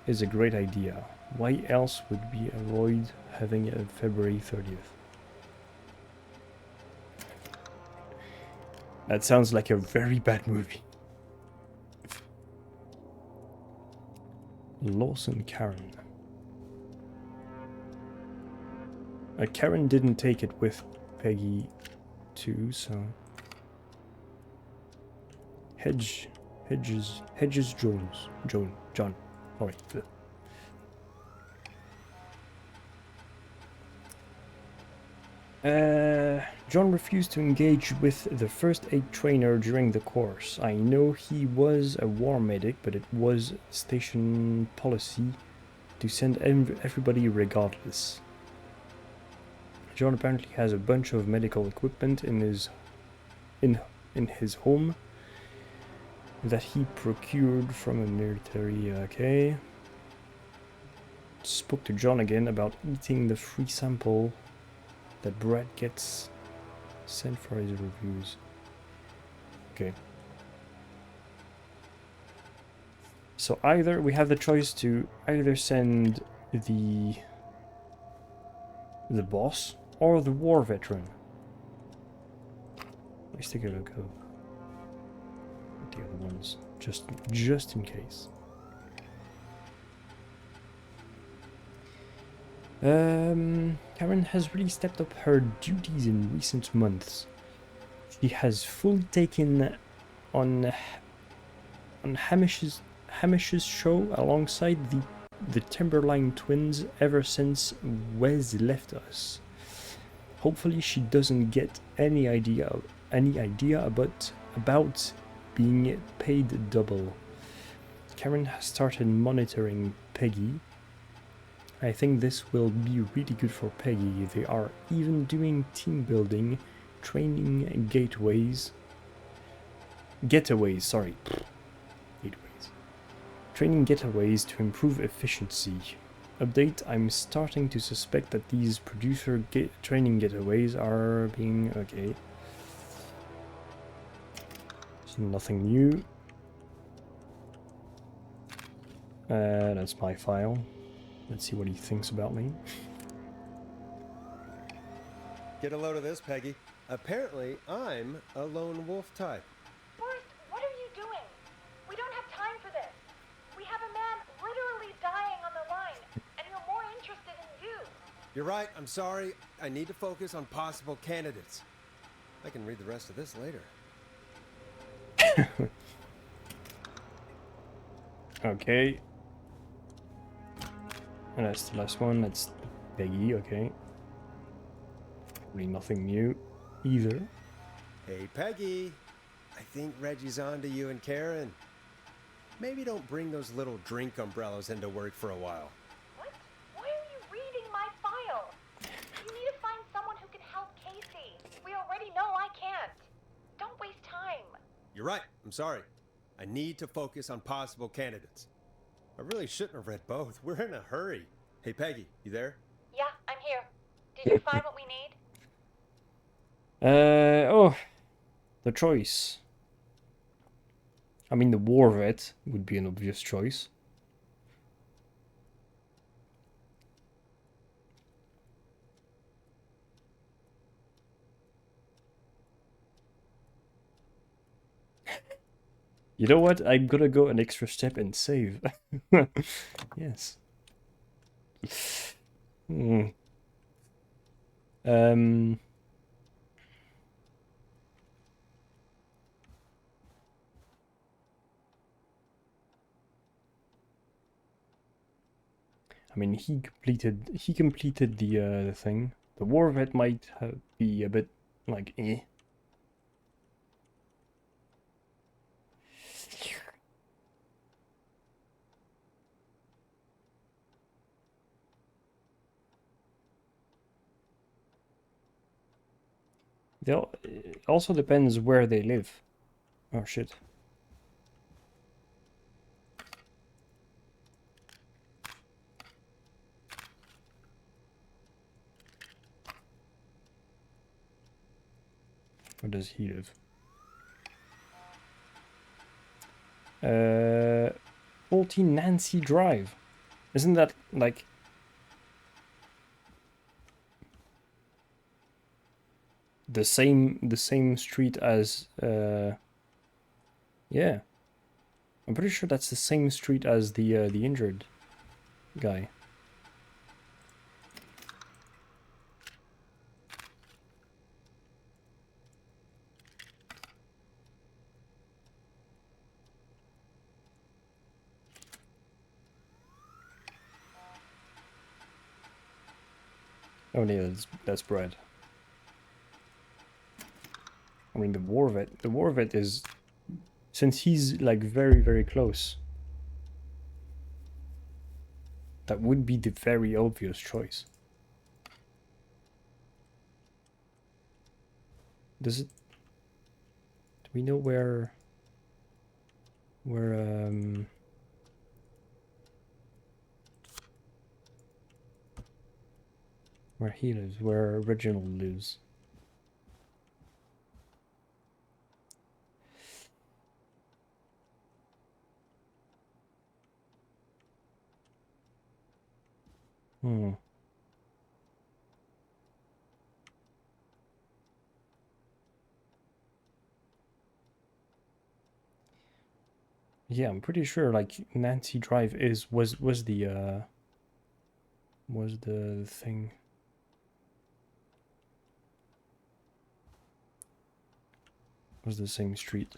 is a great idea. Why else would we avoid having a February 30th? That sounds like a very bad movie. Lawson Karen. Karen didn't take it with Peggy too, so... Hedge Hedges Jones. John. Sorry. John refused to engage with the first aid trainer during the course. I know he was a war medic, but it was station policy to send everybody regardless. John apparently has a bunch of medical equipment in his home that he procured from a military. Okay. Spoke to John again about eating the free sample that Brad gets sent for his reviews. Okay. So either we have the choice to either send the boss or the war veteran. Let's take a look at the other ones, just in case. Karen has really stepped up her duties in recent months. She has fully taken on Hamish's show alongside the Timberline twins ever since Wes left us. Hopefully she doesn't get any idea about being paid double. Karen has started monitoring Peggy. I think this will be really good for Peggy. They are even doing team building, training getaways, training getaways to improve efficiency. Update, I'm starting to suspect that these producer training getaways are being okay. So nothing new. That's my file. Let's see what he thinks about me. Get a load of this, Peggy. Apparently, I'm a lone wolf type. Forrest, what are you doing? We don't have time for this. We have a man literally dying on the line, and we're more interested in you. You're right, I'm sorry. I need to focus on possible candidates. I can read the rest of this later. Okay. And that's the last one, that's Peggy, okay. Really nothing new either. Hey Peggy, I think Reggie's on to you and Karen. Maybe don't bring those little drink umbrellas into work for a while. What? Why are you reading my file? You need to find someone who can help Casey. We already know I can't. Don't waste time. You're right, I'm sorry. I need to focus on possible candidates. I really shouldn't have read both. We're in a hurry. Hey, Peggy, you there? Yeah, I'm here. Did you find what we need? Oh, the choice. I mean, the war vet would be an obvious choice. You know what? I'm gonna go an extra step and save. Yes. I mean, he completed the thing. The war vet might be a bit like eh. It also depends where they live. Oh shit. Where does he live? 14 Nancy Drive. Isn't that like... the same street as yeah, I'm pretty sure that's the same street as the injured guy. Oh yeah, that's Brad. I mean, the war vet is, since he's like very, very close, that would be the very obvious choice. Does it, do we know where he lives, where Reginald lives? Yeah, I'm pretty sure like Nancy Drive was the thing. Was the same street.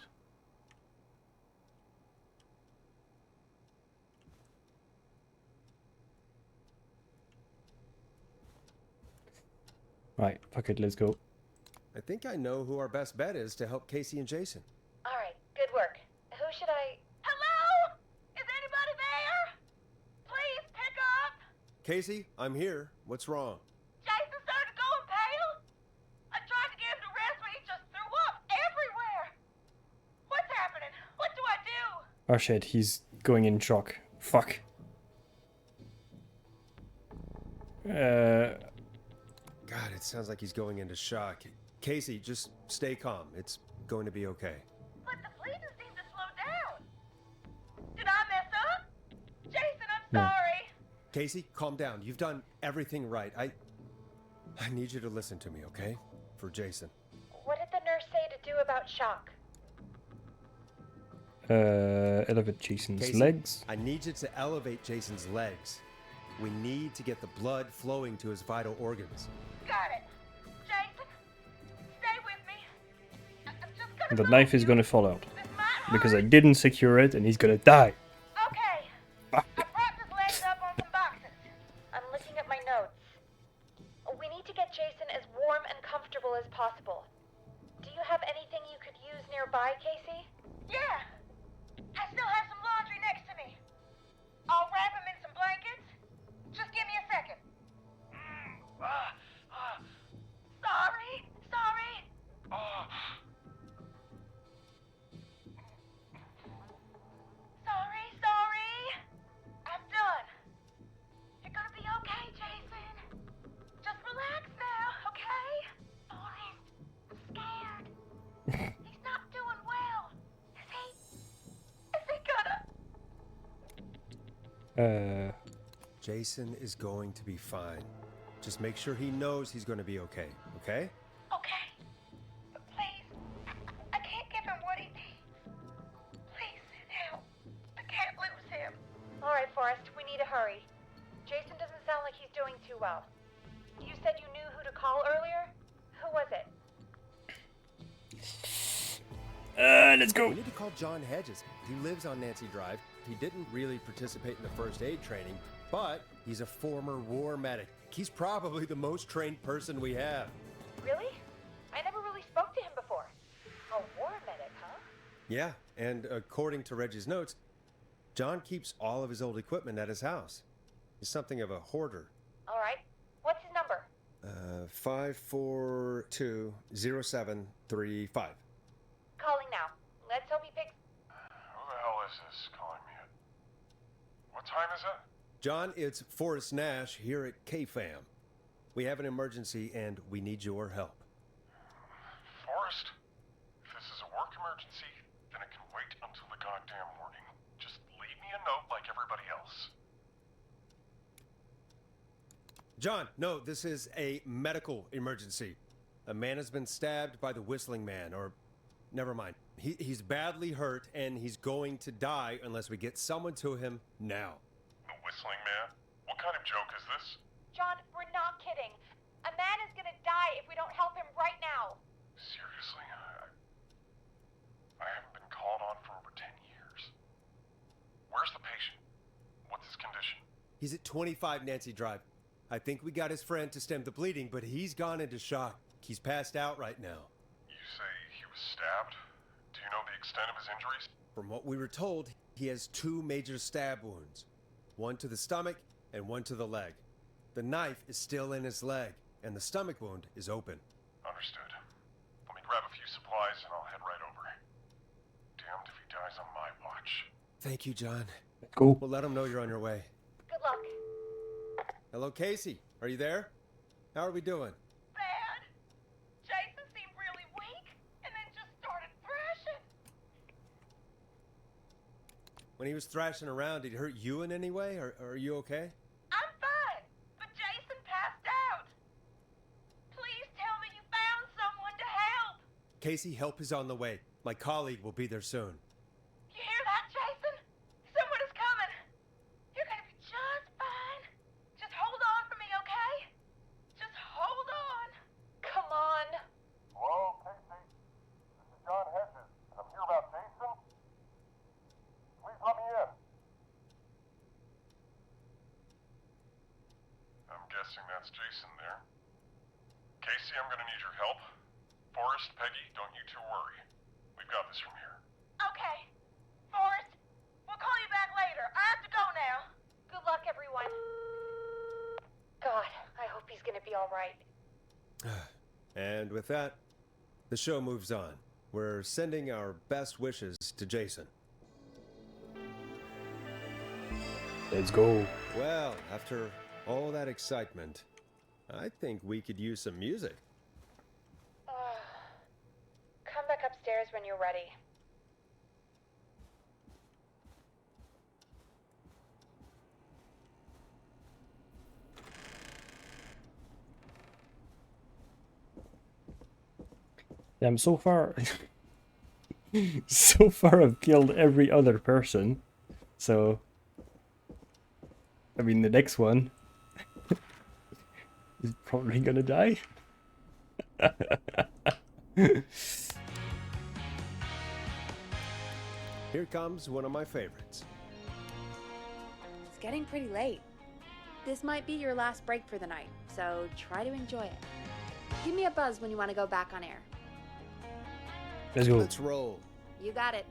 Right, fuck it, let's go. I think I know who our best bet is to help Casey and Jason. All right, good work. Who should I... Hello? Is anybody there? Please pick up. Casey, I'm here. What's wrong? Jason started going pale. I tried to get him to rest, but he just threw up everywhere. What's happening? What do I do? Oh shit, he's going in shock. Fuck. God, it sounds like he's going into shock. Casey, just stay calm. It's going to be okay. But the bleeding seemed to slow down. Did I mess up? Jason, I'm sorry. Casey, calm down. You've done everything right. I need you to listen to me, okay? For Jason. What did the nurse say to do about shock? Elevate Jason's Casey, legs. I need you to elevate Jason's legs. We need to get the blood flowing to his vital organs. Got it. Jason, stay with me. I'm just gonna The knife is gonna fall out. Because I didn't secure it and he's gonna die. Okay. I propped his legs up on some boxes. I'm looking at my notes. We need to get Jason as warm and comfortable as possible. Do you have anything you could use nearby, Casey? Yeah. I still have some laundry next to me. I'll wrap him in some blankets. Just give me a second. Sorry. I'm done. You're gonna be okay, Jason. Just relax now, okay? Forrest, I'm scared. He's not doing well. Is he gonna... Jason is going to be fine. Just make sure he knows he's going to be okay, okay? Okay. But please, I can't give him what he needs. Please send help. I can't lose him. All right, Forrest, we need to hurry. Jason doesn't sound like he's doing too well. You said you knew who to call earlier? Who was it? Let's go. We need to call John Hedges. He lives on Nancy Drive. He didn't really participate in the first aid training, but he's a former war medic. He's probably the most trained person we have. Really? I never really spoke to him before. A war medic, huh? Yeah, and according to Reggie's notes, John keeps all of his old equipment at his house. He's something of a hoarder. All right. What's his number? 5420735. Calling now. Let's hope he picks... Who the hell is this calling me at? What time is it? John, it's Forrest Nash here at KFAM. We have an emergency and we need your help. Forrest, if this is a work emergency, then it can wait until the goddamn morning. Just leave me a note like everybody else. John, no, this is a medical emergency. A man has been stabbed by the Whistling Man, or never mind. He's badly hurt and he's going to die unless we get someone to him now. The Whistling Man? What kind of joke is this? John, we're not kidding. A man is gonna die if we don't help him right now. Seriously? I haven't been called on for over 10 years. Where's the patient? What's his condition? He's at 25 Nancy Drive. I think we got his friend to stem the bleeding, but he's gone into shock. He's passed out right now. You say he was stabbed? Do you know the extent of his injuries? From what we were told, he has 2 major stab wounds. One to the stomach and one to the leg. The knife is still in his leg, and the stomach wound is open. Understood. Let me grab a few supplies and I'll head right over. Damned if he dies on my watch. Thank you, John. Cool. We'll let him know you're on your way. Good luck. Hello, Casey. Are you there? How are we doing? Bad. Jason seemed really weak and then just started thrashing. When he was thrashing around, did he hurt you in any way? Or are you okay? I'm fine, but Jason passed out. Please tell me you found someone to help. Casey, help is on the way. My colleague will be there soon. You hear that, Jason? Someone is coming. You're gonna be just fine. Just hold on for me, okay? Just hold on. Come on. Hello, Casey. This is John Hedges. I'm here about Jason. Please let me in. I'm guessing that's Jason there. Casey, I'm gonna need your help. Forrest, Peggy, don't you two worry. We've got this from here. Okay. Forrest, we'll call you back later. I have to go now. Good luck, everyone. God, I hope he's gonna be all right. And with that, the show moves on. We're sending our best wishes to Jason. Let's go. Well, after all that excitement, I think we could use some music. Come back upstairs when you're ready. Damn, so far... so far I've killed every other person. So... I mean, the next one... is probably gonna die. Here comes one of my favorites. It's getting pretty late. This might be your last break for the night, so try to enjoy it. Give me a buzz when you want to go back on air. Let's go. Let's roll. You got it.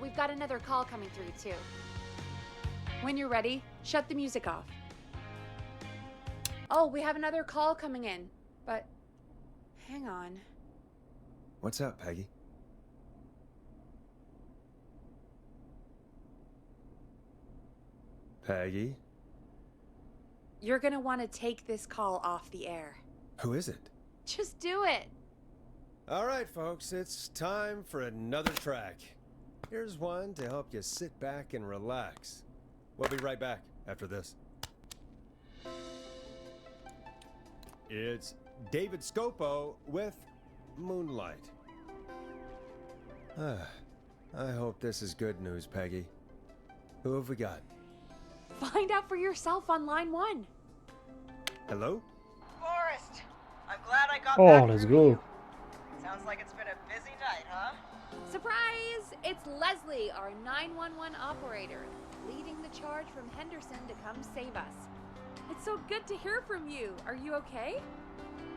We've got another call coming through, too. When you're ready, shut the music off. Oh, we have another call coming in, but hang on. What's up, Peggy? Peggy? You're gonna want to take this call off the air. Who is it? Just do it. All right, folks, it's time for another track. Here's one to help you sit back and relax. We'll be right back after this. It's David Scopo with Moonlight. I hope this is good news, Peggy. Who have we got? Find out for yourself on line 1. Hello? Forrest, I'm glad I got Oh, back let's through go. you. Sounds like it's been a busy night, huh? Surprise! It's Leslie, our 911 operator, leading the charge from Henderson to come save us. It's so good to hear from you. Are you okay?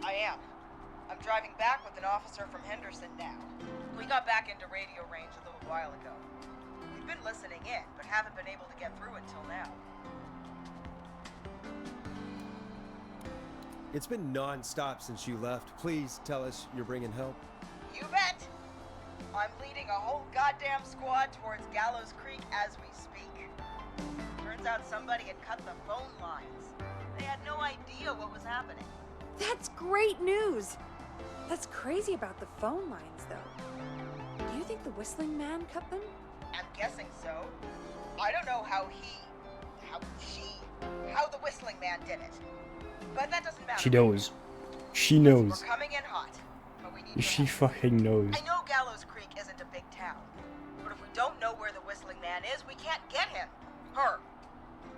I am. I'm driving back with an officer from Henderson now. We got back into radio range a little while ago. We've been listening in, but haven't been able to get through until now. It's been non-stop since you left. Please tell us you're bringing help. You bet! I'm leading a whole goddamn squad towards Gallows Creek as we speak. Turns out somebody had cut the phone lines. They had no idea what was happening. That's great news! That's crazy about the phone lines, though. Do you think the Whistling Man cut them? I'm guessing so. I don't know how the Whistling Man did it. But that doesn't matter. She knows. She knows. We're coming in hot, but we need She fucking knows. I know Gallows Creek isn't a big town, but if we don't know where the Whistling Man is, we can't get him. Her.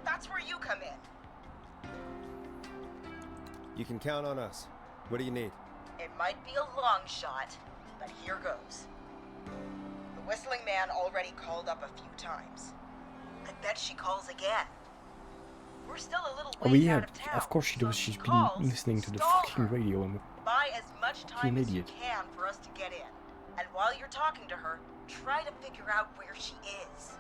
That's where you come in. You can count on us. What do you need? It might be a long shot, but here goes. The Whistling Man already called up a few times. I bet she calls again. We're still a little Oh ways yeah, out of town. of course she does. She's been Calls, listening to the stall fucking her. radio. And Buy as much time as you idiot. can for us to get in. And while you're talking to her, try to figure out where she is.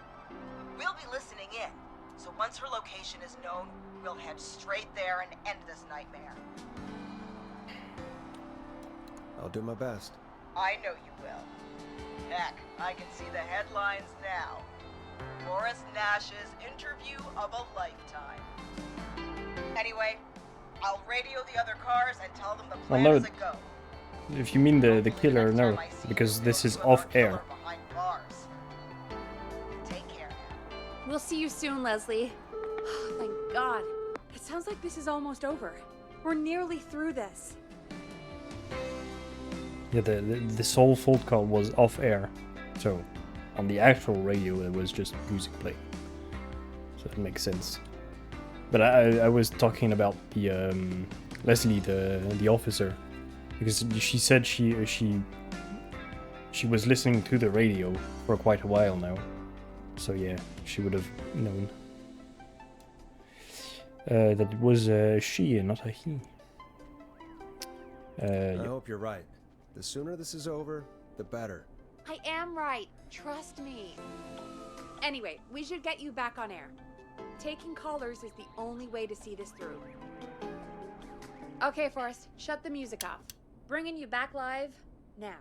We'll be listening in, so once her location is known, we'll head straight there and end this nightmare. I'll do my best. I know you will. Heck, I can see the headlines now. Forrest Nash's interview of a lifetime. Anyway, I'll radio the other cars and tell them the Well, plan no, is a go. if you mean the killer, no, because this is off air. Behind bars. Take care now. We'll see you soon, Leslie. Thank God. It sounds like this is almost over. We're nearly through this. Yeah, the whole phone call was off air, so on the actual radio it was just music playing. So it makes sense. But I was talking about the Leslie, the officer, because she said she was listening to the radio for quite a while now. So yeah, she would have known that it was she and not a he. I hope you're right. The sooner this is over, the better. I am right. Trust me. Anyway, we should get you back on air. Taking callers is the only way to see this through. Okay, Forrest, shut the music off. Bringing you back live now.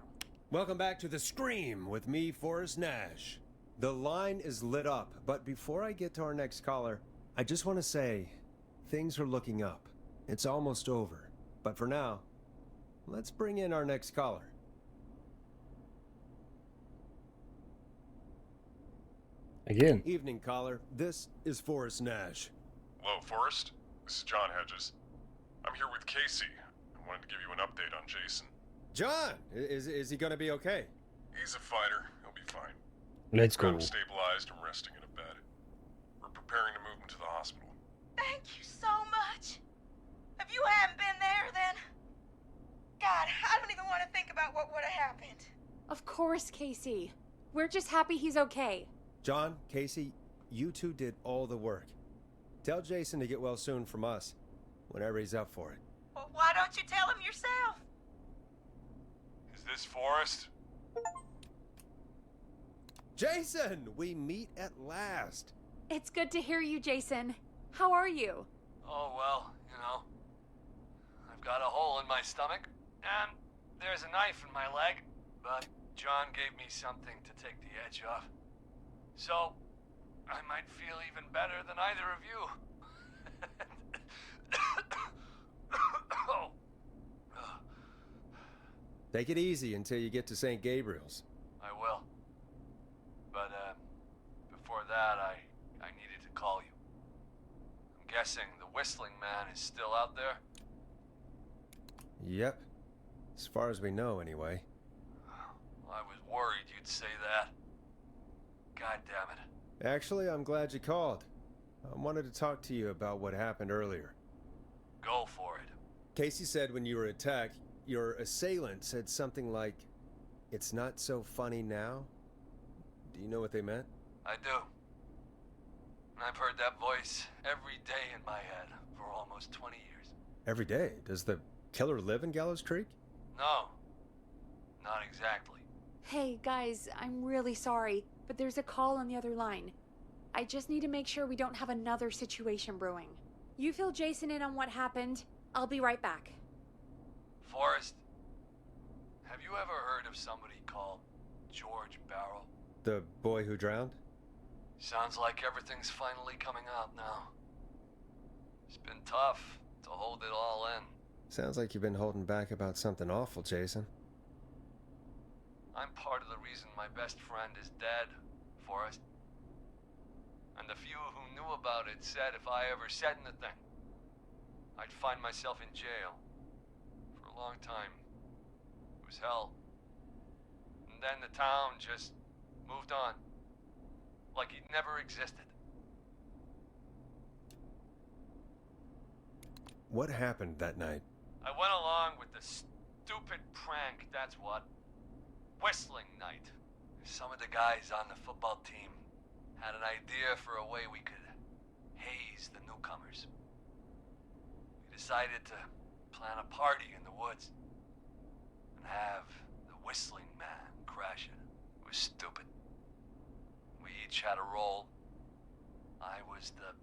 Welcome back to The Scream with me, Forrest Nash. The line is lit up, but before I get to our next caller, I just want to say things are looking up. It's almost over. But for now, let's bring in our next caller. Again. Evening, caller. This is Forrest Nash. Hello, Forrest. This is John Hedges. I'm here with Casey. I wanted to give you an update on Jason. John! Is he gonna be okay? He's a fighter. He'll be fine. Let's go. Got him stabilized and resting in a bed. We're preparing to move him to the hospital. Thank you so much. If you hadn't been there, then... God, I don't even want to think about what would have happened. Of course, Casey. We're just happy he's okay. John, Casey, you two did all the work. Tell Jason to get well soon from us, whenever he's up for it. Well, why don't you tell him yourself? Is this Forrest? Jason! We meet at last. It's good to hear you, Jason. How are you? Oh, well, you know. I've got a hole in my stomach, and there's a knife in my leg, but John gave me something to take the edge off. So, I might feel even better than either of you. Oh. Take it easy until you get to St. Gabriel's. I will. But, before that, I needed to call you. I'm guessing the Whistling Man is still out there? Yep. As far as we know, anyway. I was worried you'd say that. God damn it. Actually, I'm glad you called. I wanted to talk to you about what happened earlier. Go for it. Casey said when you were attacked, your assailant said something like, "It's not so funny now." Do you know what they meant? I do. And I've heard that voice every day in my head for almost 20 years. Every day? Does the killer live in Gallows Creek? No. Not exactly. Hey, guys, I'm really sorry, but there's a call on the other line. I just need to make sure we don't have another situation brewing. You fill Jason in on what happened. I'll be right back. Forrest, have you ever heard of somebody called George Barrow? The boy who drowned? Sounds like everything's finally coming out now. It's been tough to hold it all in. Sounds like you've been holding back about something awful, Jason. I'm part of the reason my best friend is dead, Forrest. And the few who knew about it said if I ever said anything, I'd find myself in jail. For a long time. It was hell. And then the town just moved on. Like he'd never existed. What happened that night? I went along with the stupid prank, that's what. Whistling night. Some of the guys on the football team had an idea for a way we could haze the newcomers. We decided to plan a party in the woods and have the Whistling Man crash it. It was stupid. We each had a role. I was the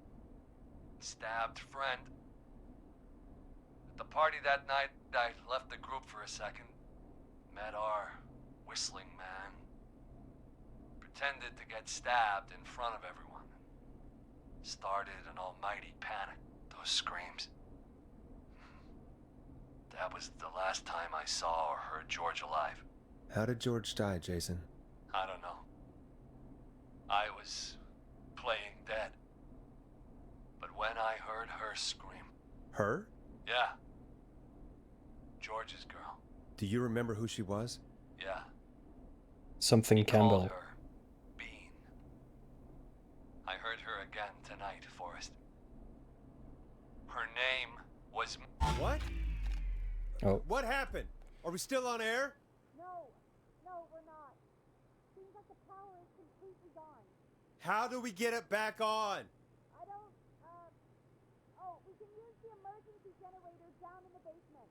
stabbed friend. At the party that night, I left the group for a second, met our Whistling Man, pretended to get stabbed in front of everyone. Started an almighty panic. Those screams. That was the last time I saw or heard George alive. How did George die, Jason? I don't know. I was playing dead. But when I heard her scream... Her? Yeah. George's girl. Do you remember who she was? Yeah. Something He Campbell. called her Bean. I heard her again tonight, Forrest. Her name was... What? Oh. What happened? Are we still on air? No, we're not. Seems like the power is completely gone. How do we get it back on? I don't, we can use the emergency generator down in the basement.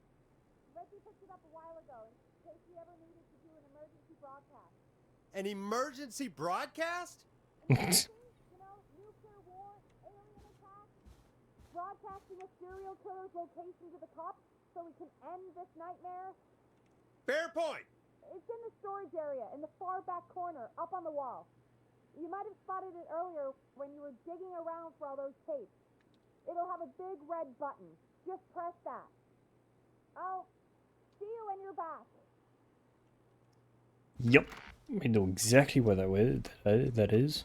Reggie picked it up a while ago in case we ever needed to do an emergency broadcast. An emergency broadcast? You know, nuclear war, alien attack, broadcasting a serial killer's location to the cops so we can end this nightmare. Fair point. It's in the storage area in the far back corner, up on the wall. You might have spotted it earlier when you were digging around for all those tapes. It'll have a big red button. Just press that. I'll see you when you're back. Yep, I know exactly what that is.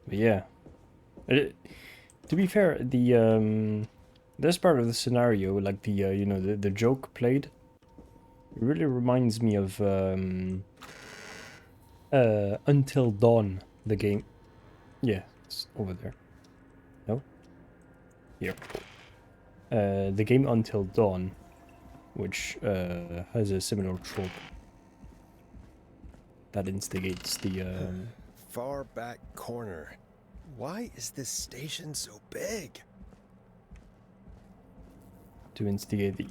But yeah, to be fair, this part of the scenario, like the you know, the joke played, it really reminds me of Until Dawn, the game. Yeah, it's over there. No? Here. The game Until Dawn, which has a similar trope that instigates the far back corner. Why is this station so big? To instigate the...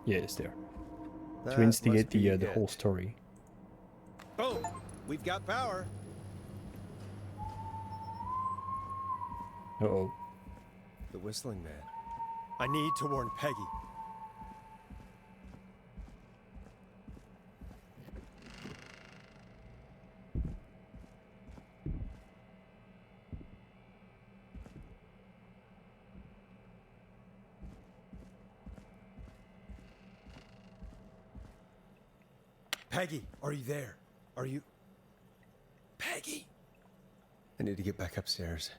Yeah, it's there. To instigate the whole story. Boom! We've got power. Uh-oh. The Whistling Man. I need to warn Peggy. Peggy, are you there? Are you... Peggy? I need to get back upstairs.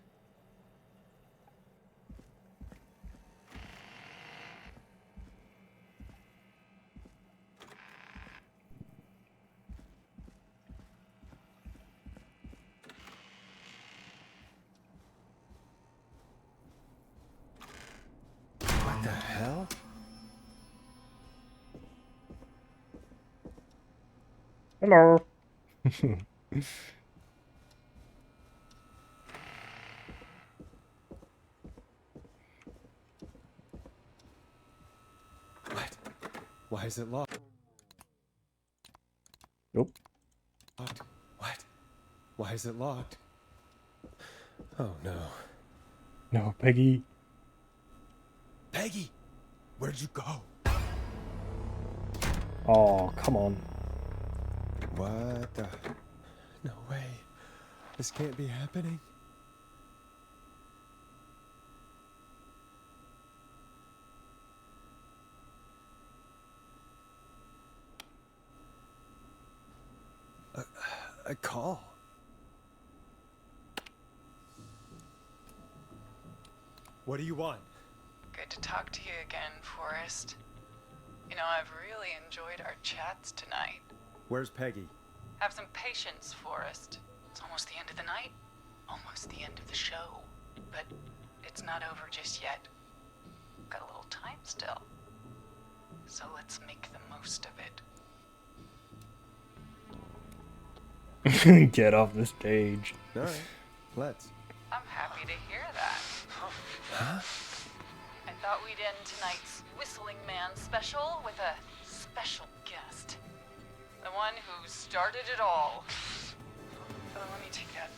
What the hell? Hello. What? Why is it locked? Nope. Locked? What? Why is it locked? Oh no. No, Peggy. Peggy! Where'd you go? Oh, come on. What the... No way. This can't be happening. A call. What do you want? Good to talk to you again, Forrest. You know, I've really enjoyed our chats tonight. Where's Peggy? Have some patience, Forrest. It's almost the end of the night. Almost the end of the show. But it's not over just yet. Got a little time still. So let's make the most of it. Get off the stage. Alright, let's. I'm happy to hear that. Huh? I thought we'd end tonight's Whistling Man special with a special guest. The one who started it all. Let me take that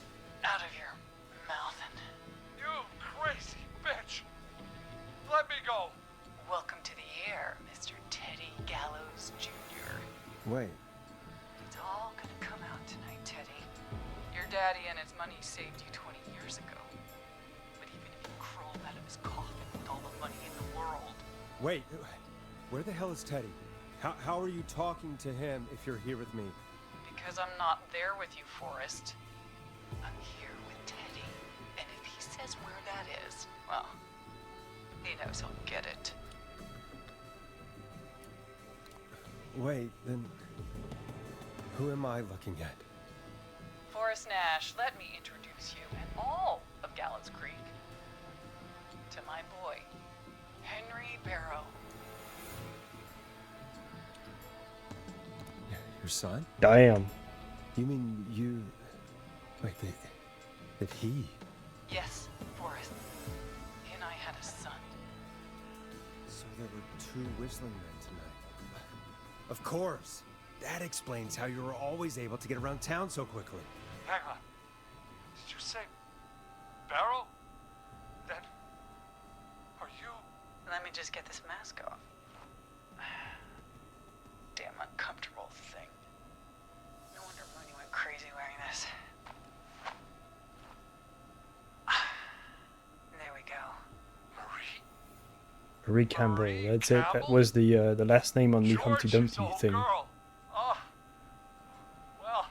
out of your mouth and... You crazy bitch! Let me go! Welcome to the air, Mr. Teddy Gallows Jr. Wait. It's all gonna come out tonight, Teddy. Your daddy and his money saved you 20 years ago. But even if he crawled out of his coffin with all the money in the world... Wait, where the hell is Teddy? How are you talking to him if you're here with me? Because I'm not there with you, Forrest. I'm here with Teddy. And if he says where that is, well, he knows he'll get it. Wait, then who am I looking at? Forrest Nash, let me introduce you and all of Gallows Creek to my boy, Henry Barrow. Your son? Damn. You mean you... Wait, that he... Yes, Forrest. He and I had a son. So there were 2 whistling men tonight. Of course. That explains how you were always able to get around town so quickly. Hang on. Did you say Barrow? Then are you... Let me just get this mask off. Damn uncomfortable thing. No wonder Mooney went crazy wearing this. There we go. Marie Campbell. That's it. That was the last name on the Humpty Dumpty thing. Girl. Oh. Well,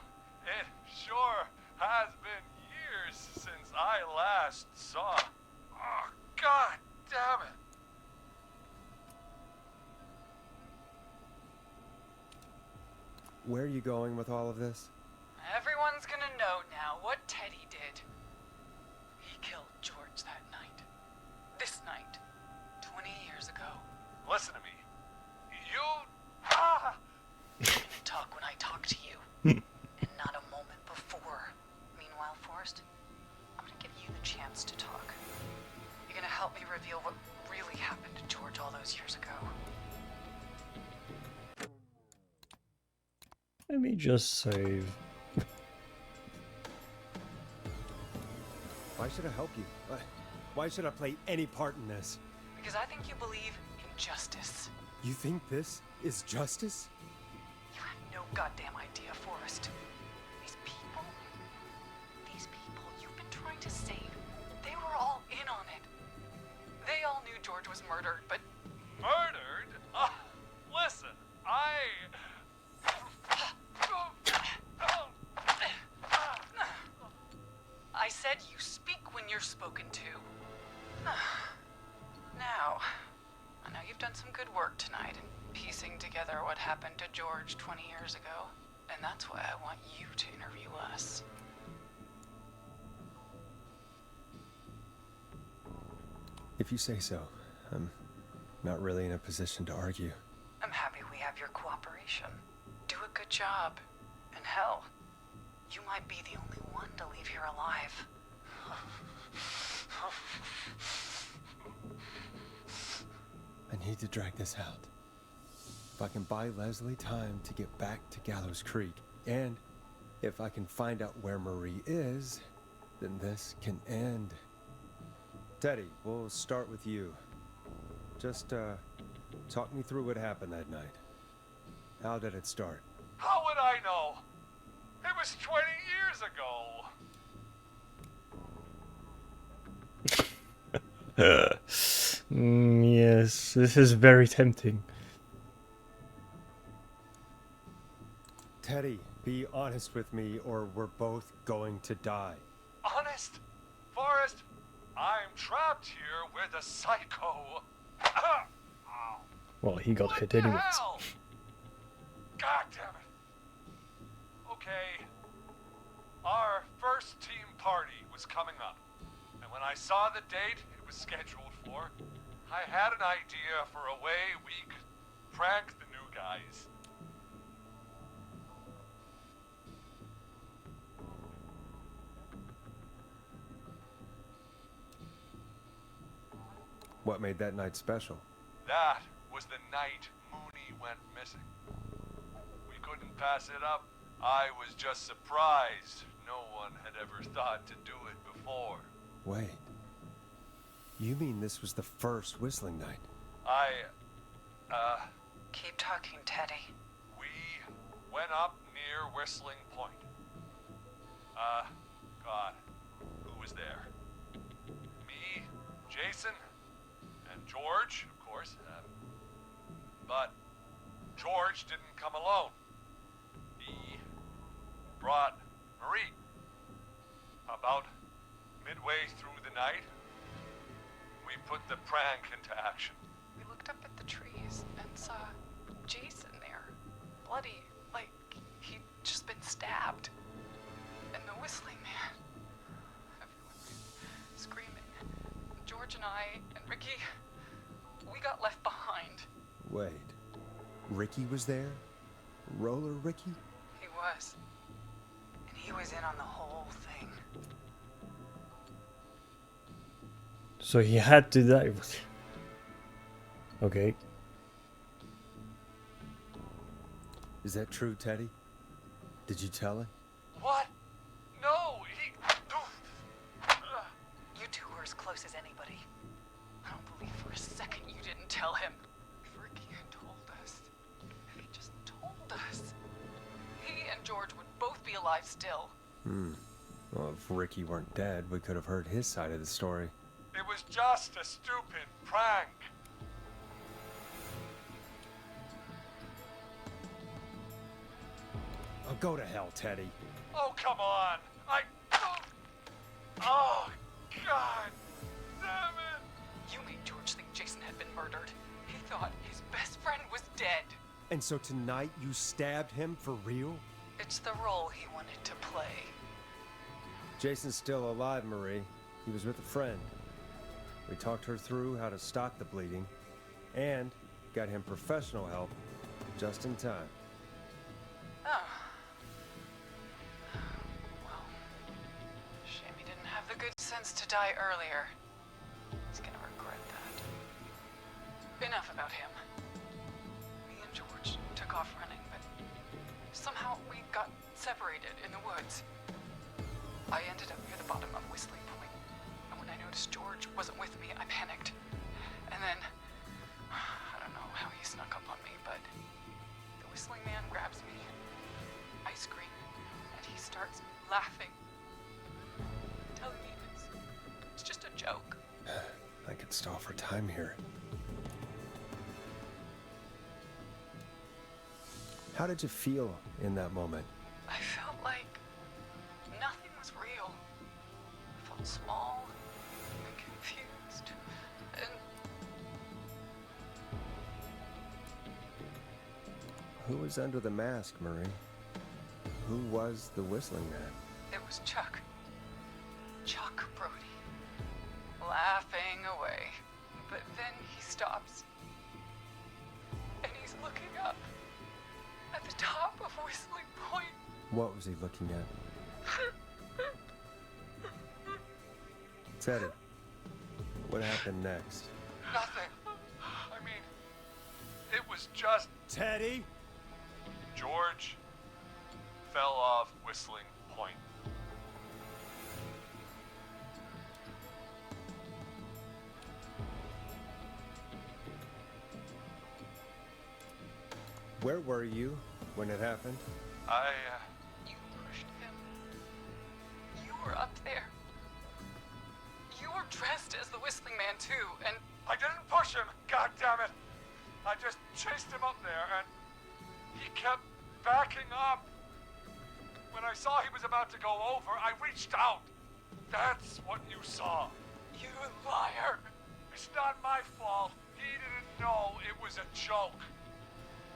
it sure has been years since I last saw. Oh, God damn it. Where are you going with all of this? Everyone's gonna know now what Teddy did. He killed George that night. This night. 20 years ago. Listen to me. You... You can talk when I talk to you. And not a moment before. Meanwhile, Forrest, I'm gonna give you the chance to talk. You're gonna help me reveal what really happened to George all those years ago. Let me just save. Why should I help you? Why should I play any part in this? Because I think you believe in justice. You think this is justice? You have no goddamn idea, Forrest. These people you've been trying to save, they were all in on it. They all knew George was murdered, but... Murdered? Listen, I said you speak when you're spoken to. Now, I know you've done some good work tonight in piecing together what happened to George 20 years ago, and that's why I want you to interview us. If you say so, I'm not really in a position to argue. I'm happy we have your cooperation. Do a good job. And hell, you might be the only one to leave here alive. I need to drag this out. If I can buy Leslie time to get back to Gallows Creek, and if I can find out where Marie is, then this can end. Teddy, we'll start with you. Just, talk me through what happened that night. How did it start? how would I know? It was 20 years ago. Yes, this is very tempting. Teddy, be honest with me or we're both going to die. Honest? Forrest, I'm trapped here with a psycho. Well, he got hit What the anyways. hell? God damn it. Okay. Our first team party was coming up. And when I saw the date it was scheduled for, I had an idea for a way we could prank the new guys. What made that night special? That was the night Mooney went missing. We couldn't pass it up. I was just surprised no one had ever thought to do it before. Wait. You mean this was the first whistling night? Keep talking, Teddy. We went up near Whistling Point. God, who was there? Me, Jason, and George, of course. But George didn't come alone. He brought Marie. About midway through the night, we put the prank into action. We looked up at the trees and saw Jason there, bloody, like he'd just been stabbed. And the whistling man. Everyone was screaming. George and I and Ricky, we got left behind. Wait. Ricky was there? Roller Ricky? He was. And he was in on the whole thing. So he had to die. Okay. Is that true, Teddy? Did you tell him? What? No, he... You two were as close as anybody. I don't believe for a second you didn't tell him. If Ricky had told us, if he just told us, he and George would both be alive still. Well, if Ricky weren't dead, we could have heard his side of the story. It was just a stupid prank. Oh, go to hell, Teddy. Oh, come on. Oh, God. Damn it. You made George think Jason had been murdered. He thought his best friend was dead. And so tonight you stabbed him for real? It's the role he wanted to play. Jason's still alive, Marie. He was with a friend. We talked her through how to stop the bleeding and got him professional help just in time. Oh. Well, shame he didn't have the good sense to die earlier. He's gonna regret that. Enough about him. Me and George took off running, but somehow we got separated in the woods. I ended up near the bottom of Whistling Point, and when I noticed George wasn't with me, I panicked. And then, I don't know how he snuck up on me, but the whistling man grabs me. I scream, and he starts laughing, telling me it's just a joke. I could stall for time here. How did you feel in that moment? I felt like nothing was real. I felt small and confused and... Who was under the mask, Marie? Who was the whistling man? It was Chuck. Chuck Brody. Laughing away. But then he stops. And he's looking up at the top of Whistling Point. What was he looking at? Teddy, what happened next? Nothing. I mean, it was just... Teddy? George fell off Whistling Point. Where were you when it happened? You pushed him. You were up there. You were dressed as the Whistling Man too, and... I didn't push him, God damn it! I just chased him up there, and he kept backing up. When I saw he was about to go over, I reached out. That's what you saw. You liar! It's not my fault. He didn't know it was a joke.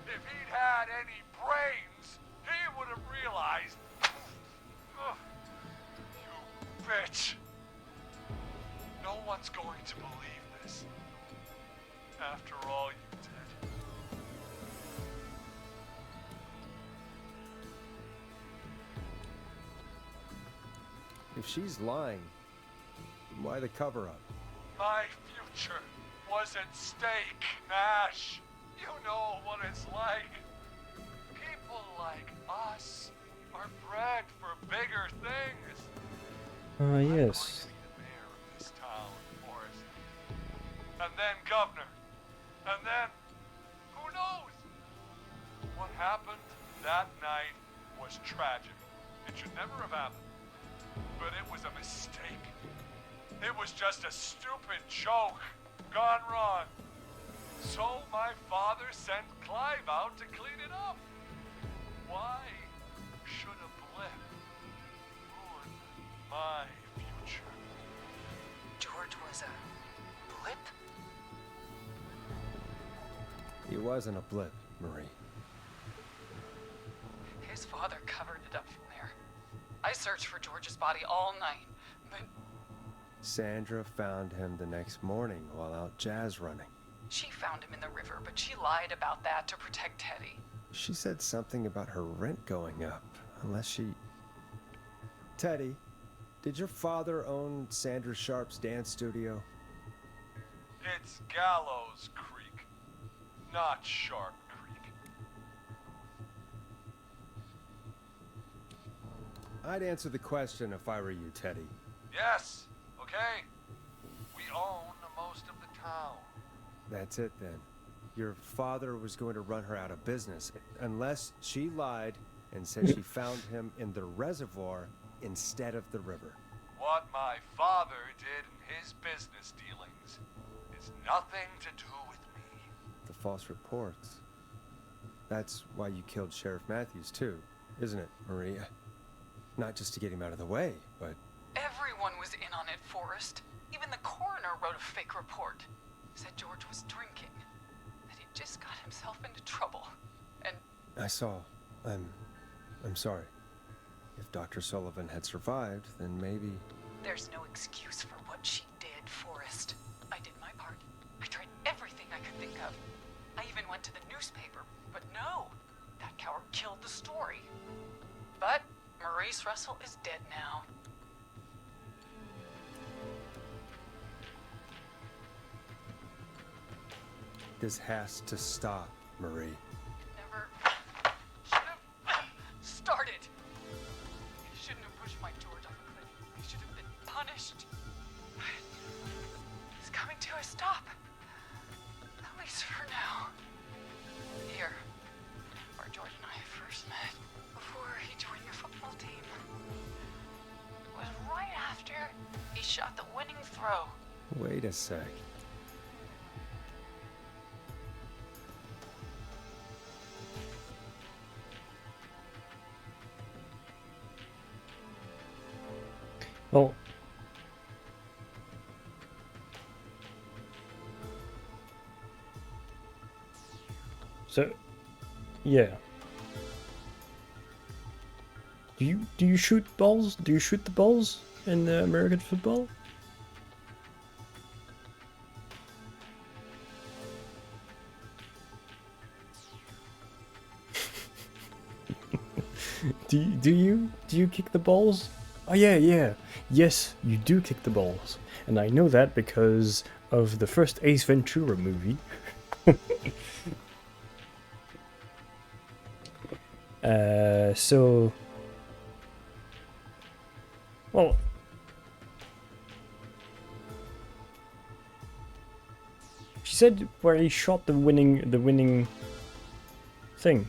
If he'd had any brains, he would have realized. Ugh, you bitch. No one's going to believe this. After all you did. If she's lying, why the cover-up? My future wasn't steak, Nash. You know what it's like. People like us are bred for bigger things. Yes. This town, Forrest. And then governor. And then, who knows? What happened that night was tragic. It should never have happened. But it was a mistake. It was just a stupid joke gone wrong. So my father sent Clive out to clean it up. Why should a blip ruin my future? George was a blip? He wasn't a blip, Marie. His father covered it up from there. I searched for George's body all night, but Sandra found him the next morning while out jazz running. she found him in the river, but she lied about that to protect Teddy. She said something about her rent going up, unless she... Teddy, did your father own Sandra Sharp's dance studio? It's Gallows Creek, not Sharp Creek. I'd answer the question if I were you, Teddy. Yes, okay. We own most of the town. That's it then. Your father was going to run her out of business, unless she lied and said she found him in the reservoir instead of the river. What my father did in his business dealings is nothing to do with me. The false reports. That's why you killed Sheriff Matthews too, isn't it, Maria? Not just to get him out of the way, but... Everyone was in on it, Forrest. Even the coroner wrote a fake report. Said George was drinking. That he'd just got himself into trouble. And... I saw. I'm sorry. If Dr. Sullivan had survived, then maybe... There's no excuse for what she did, Forrest. I did my part. I tried everything I could think of. I even went to the newspaper, but no. That coward killed the story. But Maurice Russell is dead now. This has to stop, Marie. Never should have started. He shouldn't have pushed my George off a cliff. He should have been punished. He's coming to a stop. At least for now. Here, where George and I first met, before he joined your football team. It was right after he shot the winning throw. Wait a sec. Well, so yeah. Do you shoot balls? Do you shoot the balls in American football? Do you kick the balls? Oh yeah. Yes, you do kick the balls. And I know that because of the first Ace Ventura movie. So... Well... She said where he shot the winning thing.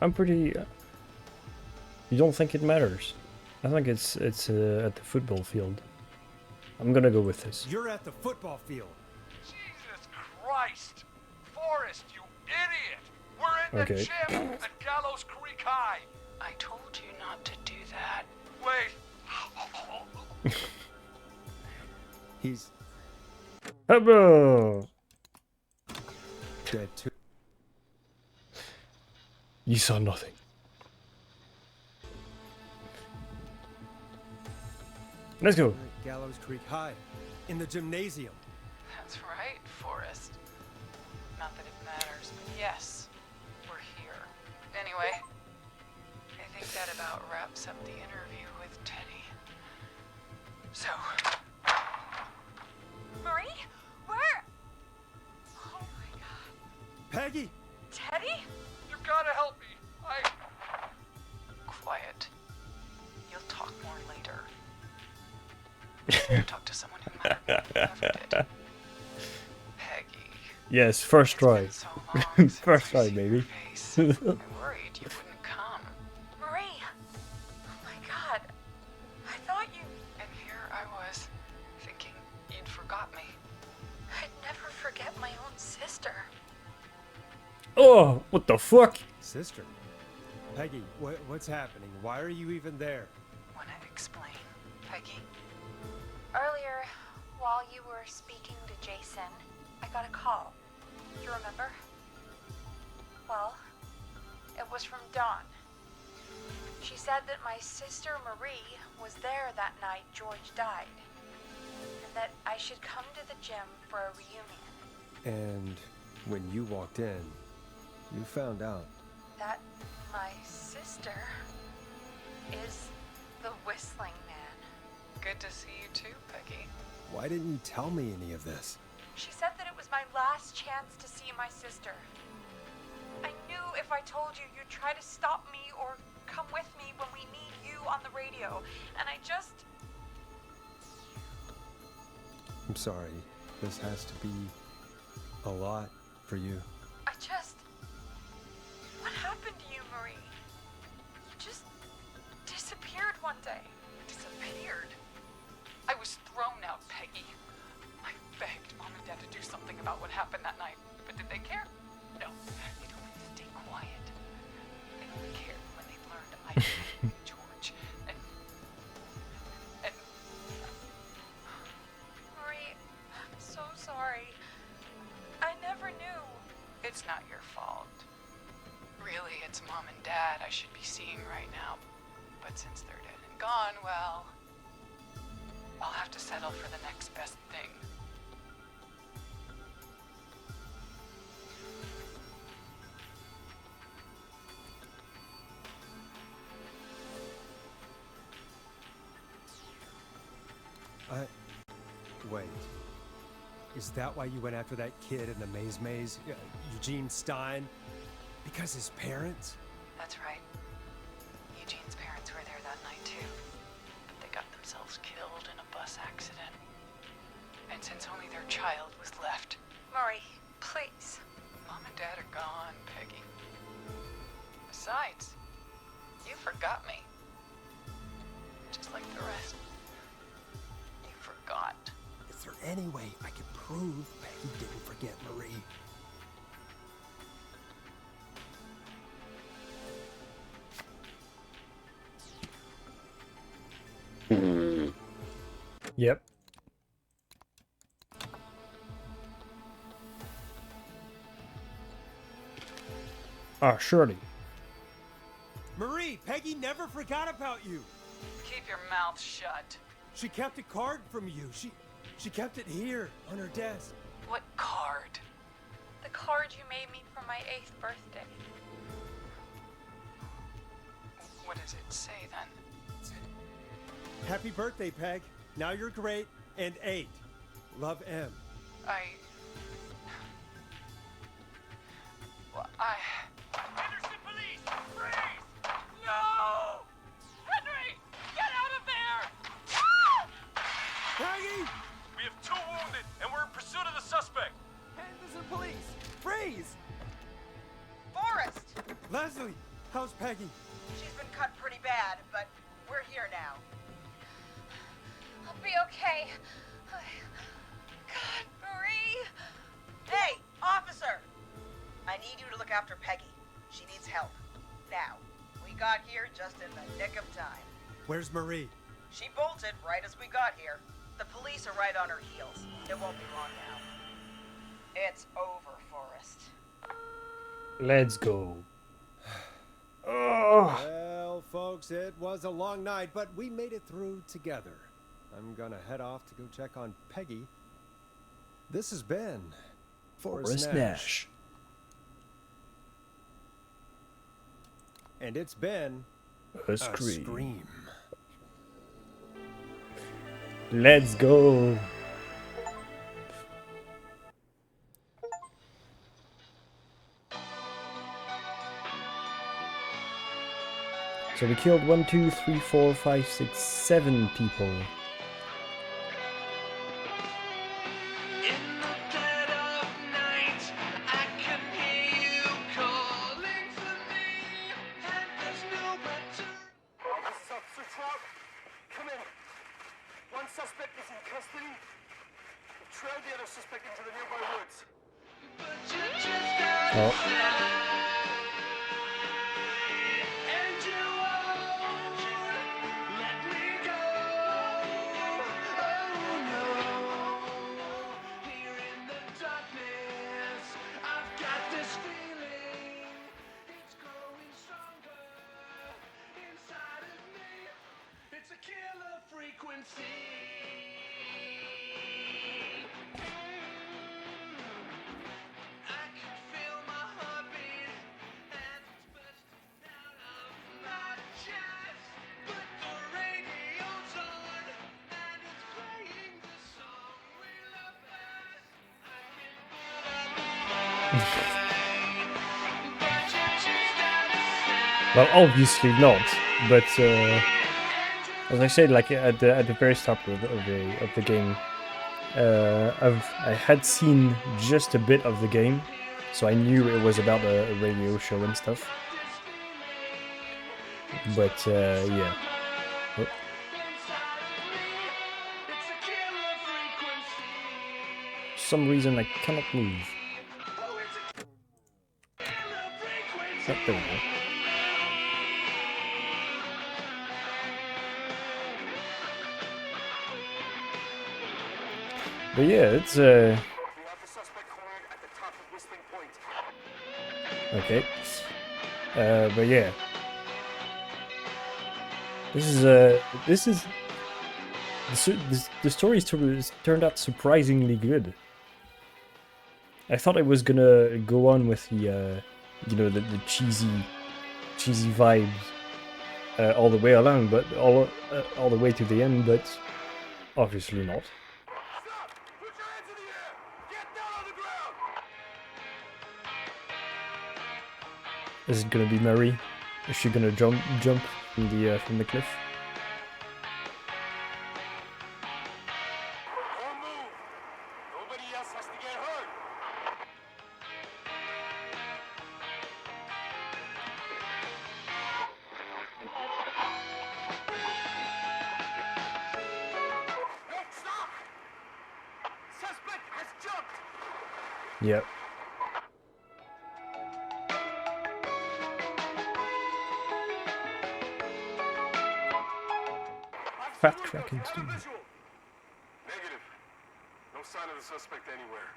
I'm pretty. You don't think it matters? I think it's at the football field. I'm gonna go with this. You're at the football field. Jesus Christ! Forrest, you idiot! We're in the gym at Gallows Creek High! I told you not to do that. Wait! He's... Hello! Dead too. You saw nothing. Let's go. We're at Gallows Creek High, in the gymnasium. That's right, Forrest. Not that it matters, but yes, we're here. Anyway, I think that about wraps up the interview with Teddy. So... Marie? Where? Oh my god. Peggy! Teddy? You gotta help me. Quiet. You'll talk more later. Talk to someone who mattered. Whoever did. Peggy. Yes, first try. So long First try, baby. I worried you wouldn't come. Marie! Oh my god. I thought you... And here I was, thinking you'd forgot me. I'd never forget my own sister. Oh, what the fuck? Sister? Peggy, what's happening? Why are you even there? Wanna explain, Peggy? Earlier, while you were speaking to Jason, I got a call. Do you remember? Well, it was from Dawn. She said that my sister Marie was there that night George died, and that I should come to the gym for a reunion. And when you walked in, you found out. That my sister is the Whistling Man. Good to see you too, Peggy. Why didn't you tell me any of this? She said that it was my last chance to see my sister. I knew if I told you, you'd try to stop me or come with me when we need you on the radio. And I just... I'm sorry. This has to be a lot for you. I just... What happened to you, Marie? You just disappeared one day. Disappeared? I was thrown out, Peggy. I begged Mom and Dad to do something about what happened that night, but did they care? No. They told me to stay quiet. They only cared when they learned I killed George. And... Marie, I'm so sorry. I never knew. It's not your fault. Really, it's Mom and Dad I should be seeing right now. But since they're dead and gone, well... I'll have to settle for the next best thing. Wait. Is that why you went after that kid in the maze? Eugene Stein? Because his parents? That's right. Eugene's parents were there that night too. But they got themselves killed in a bus accident. And since only their child was left... Marie, please. Mom and Dad are gone, Peggy. Besides, you forgot me. Just like the rest. You forgot. Is there any way I could prove Peggy didn't forget Marie? Yep. Ah, surely. Marie, Peggy never forgot about you. Keep your mouth shut. She kept a card from you. She kept it here on her desk. What card? The card you made me for my 8th birthday. What does it say then? Happy birthday, Peg. Now you're great and 8. Love, M. Henderson police! Freeze! No! Henry! Get out of there! Peggy! We have 2 wounded, and we're in pursuit of the suspect. Henderson police! Freeze! Forrest! Leslie, how's Peggy? She's been cut pretty bad, but we're here now. I'll be okay. God, Marie! Hey, officer! I need you to look after Peggy. She needs help. Now, we got here just in the nick of time. Where's Marie? She bolted right as we got here. The police are right on her heels. It won't be long now. It's over, Forrest. Let's go. Oh. Well, folks, it was a long night, but we made it through together. I'm gonna head off to go check on Peggy. This has been Forrest Nash. And it's been a Scream. Scream. Let's go. So we killed 1, 2, 3, 4, 5, 6, 7 people. Well, obviously not, but as I said, like at the very start of the game, I had seen just a bit of the game, so I knew it was about a radio show and stuff. But yeah. Oh. For some reason I cannot move. Oh, there we go. But yeah, it's okay. But yeah, the story turned out surprisingly good. I thought it was gonna go on with the the cheesy vibes all the way along, but all the way to the end, but obviously not. Is it gonna be Mary? Is she gonna jump from the cliff? Yep. Fat Kraken too. Negative. No sign of the suspect anywhere.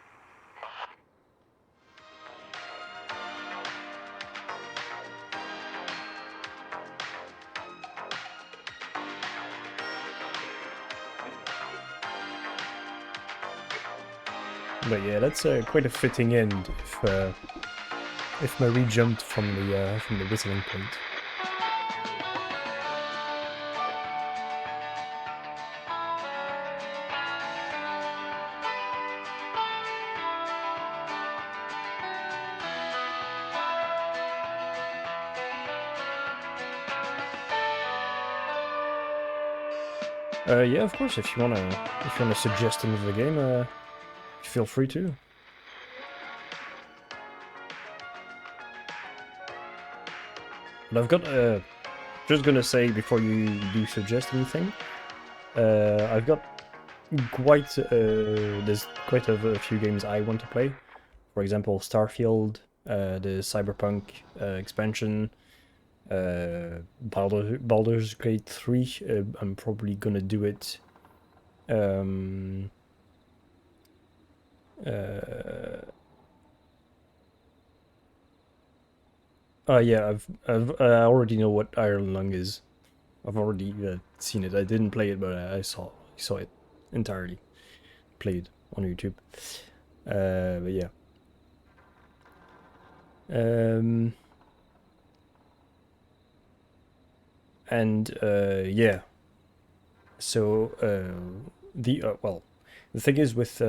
But yeah, that's quite a fitting end if Marie jumped from the whistling point. Yeah, of course. If you wanna suggest another game, feel free to. But I've got just gonna say before you do suggest anything, I've got there's quite a few games I want to play. For example, Starfield, the Cyberpunk expansion. Baldur's Gate 3, I'm probably gonna do it. Yeah, I already know what Iron Lung is. I've already seen it. I didn't play it, but I saw saw it entirely played on YouTube. But yeah. Yeah. So the thing is with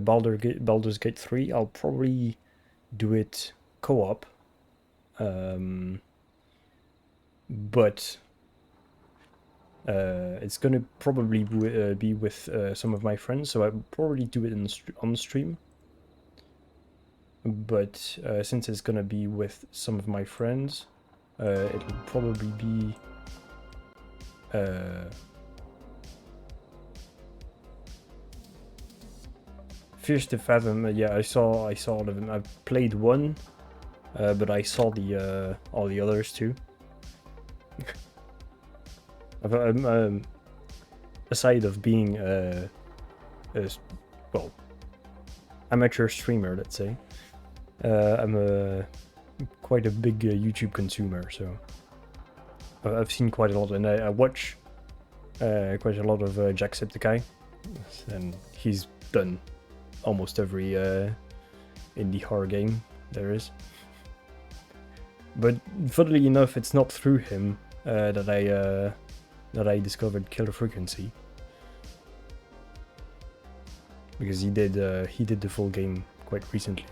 Baldur's Gate 3, I'll probably do it co-op. But it's gonna probably be with some of my friends, so I'll probably do it on stream. But since it's gonna be with some of my friends, it'll probably be Fears to Fathom. Yeah, I saw all of them. I played one, but I saw the all the others too. I'm aside of being a amateur streamer, let's say, I'm quite a big YouTube consumer, so I've seen quite a lot, and I watch quite a lot of Jacksepticeye, and he's done almost every indie horror game there is. But funnily enough, it's not through him that I discovered Killer Frequency, because he did the full game quite recently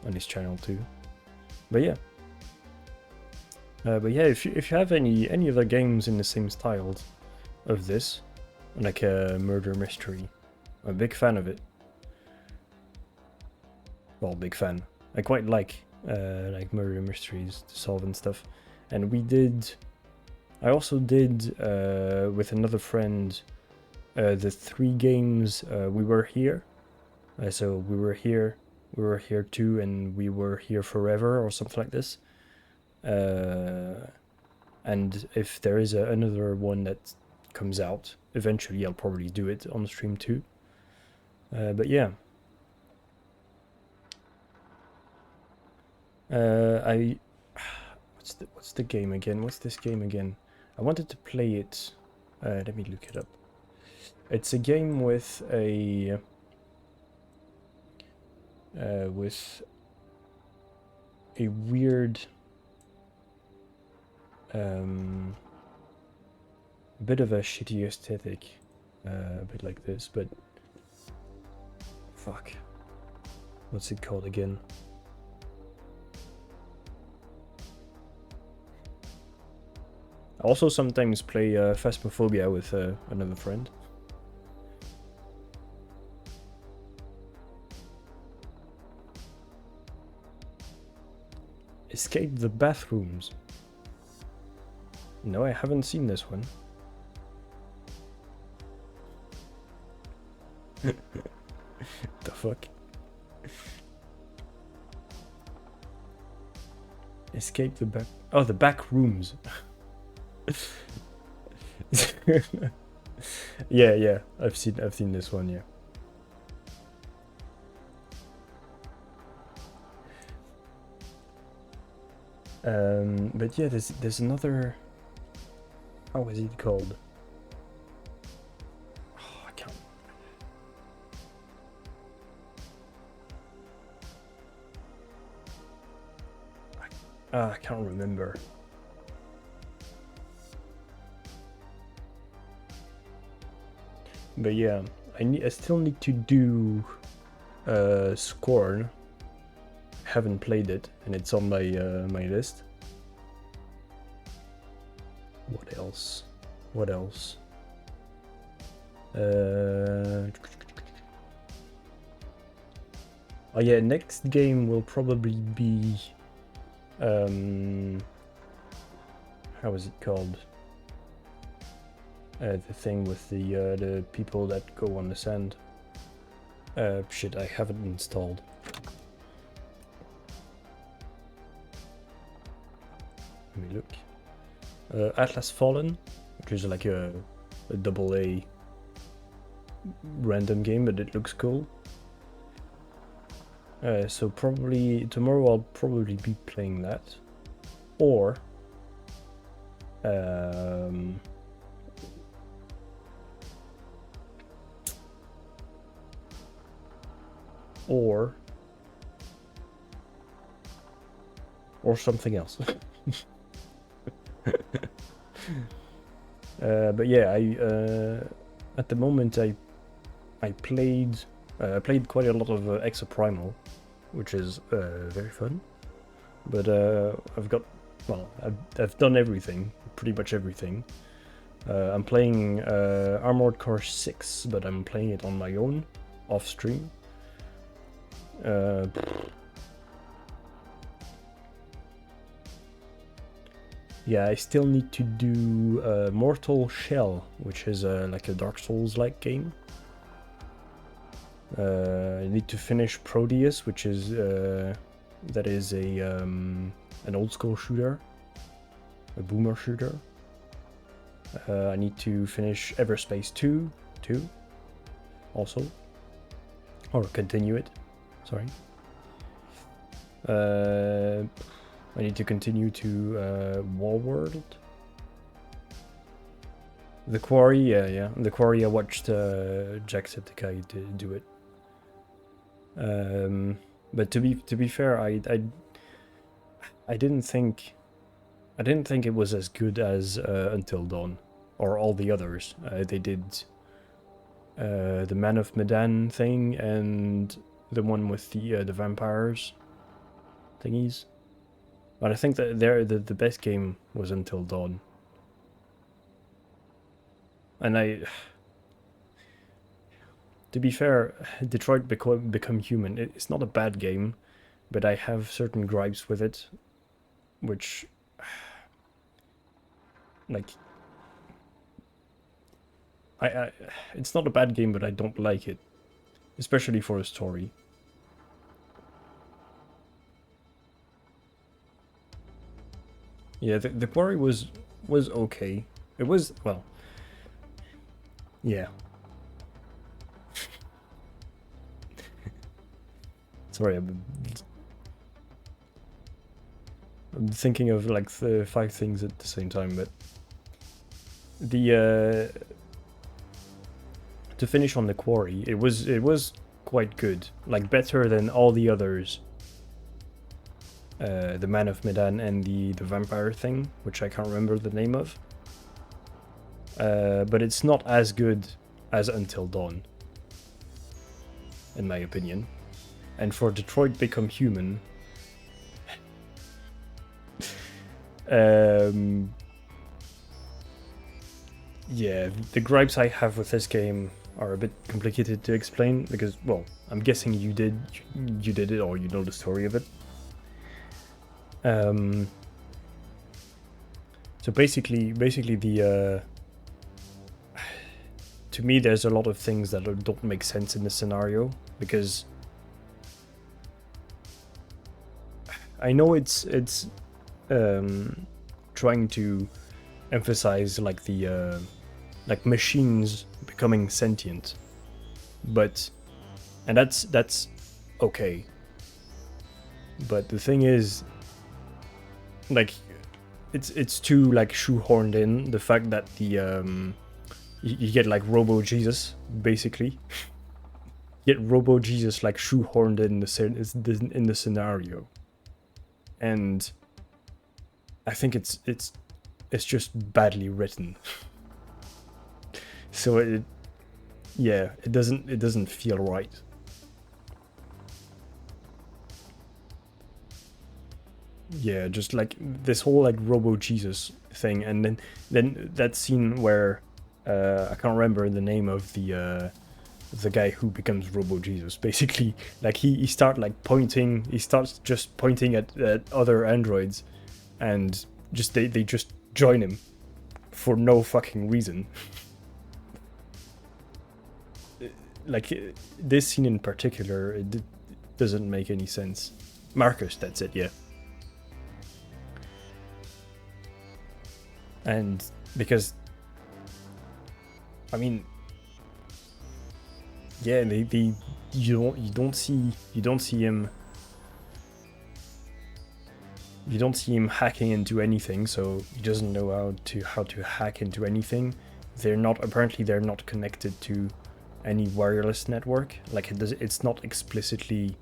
on his channel too. But yeah, if you have any other games in the same style of this, like a murder mystery, I'm a big fan of it. Well, big fan. I quite like murder mysteries to solve and stuff. And I also did with another friend the 3 games We Were Here. So We Were Here too, and We Were Here Forever, or something like this. And if there is another one that comes out, eventually I'll probably do it on stream too. But yeah. What's the game again? What's this game again? I wanted to play it. Let me look it up. It's a game with a weird bit of a shitty aesthetic, a bit like this, but fuck, what's it called again? I also sometimes play Phasmophobia with another friend. Escape the Bathrooms. No, I haven't seen this one. The fuck? Escape the back. Oh, the back rooms. Yeah, I've seen this one, yeah. But yeah, there's another. How is it called? Oh, I can't. I can't remember. But yeah, I still need to do Scorn. Haven't played it, and it's on my my list. What else? Oh yeah, next game will probably be how is it called? The thing with the people that go on the sand. Shit, I haven't installed. Let me look. Atlas Fallen, which is like a AA random game, but it looks cool. So probably tomorrow I'll probably be playing that, or or something else. But yeah, at the moment I played quite a lot of Exoprimal, which is very fun. But I've done everything, pretty much everything. I'm playing Armored Core 6, but I'm playing it on my own, off stream. Yeah, I still need to do Mortal Shell, which is like a Dark Souls-like game. I need to finish Proteus, which is that is an old school shooter, a boomer shooter. I need to finish Everspace 2 also, or continue it. Sorry. I need to continue to Warworld. The Quarry, yeah. The Quarry, I watched Jacksepticeye do it. But to be fair, I didn't think it was as good as Until Dawn or all the others. They did the Man of Medan thing and the one with the vampires thingies. But I think that the best game was Until Dawn. And to be fair, Detroit Become Human, it's not a bad game, but I have certain gripes with it, which, like, it's not a bad game, but I don't like it, especially for a story. Yeah, the Quarry was okay. It was, well, yeah. Sorry, I'm thinking of like the 5 things at the same time, but the to finish on the Quarry, it was quite good, like better than all the others. The Man of Medan and the vampire thing, which I can't remember the name of. But it's not as good as Until Dawn, in my opinion. And for Detroit Become Human, yeah, the gripes I have with this game are a bit complicated to explain because, well, I'm guessing you did it or you know the story of it. So basically the to me there's a lot of things that don't make sense in the scenario, because I know it's trying to emphasize like the like machines becoming sentient, and that's okay, but the thing is, like, it's too like shoehorned in, the fact that the you get like Robo Jesus basically. You get Robo Jesus like shoehorned in the scenario, and I think it's just badly written. So it doesn't feel right. Yeah, just like this whole like Robo Jesus thing, and then that scene where I can't remember the name of the guy who becomes Robo Jesus. Basically, like he starts just pointing at other androids, and just they just join him for no fucking reason. Like this scene in particular, it doesn't make any sense. Marcus, that's it, yeah. And because, I mean, yeah, you don't see him hacking into anything, so he doesn't know how to hack into anything. They're not connected to any wireless network. Like it's not explicitly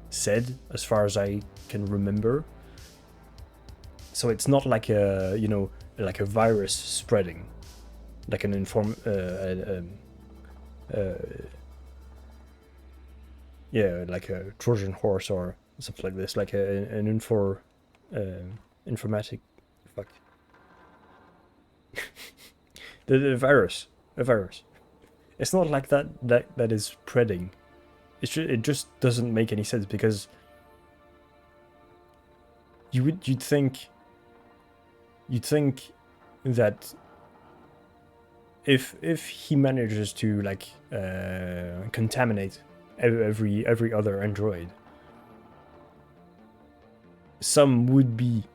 said as far as I can remember. So it's not like a, you know, like a virus spreading, like an like a Trojan horse or something like this, like an informatic, fuck, the virus, a virus. It's not like that is spreading. It just doesn't make any sense, because you'd think that if he manages to like contaminate every other android, some would be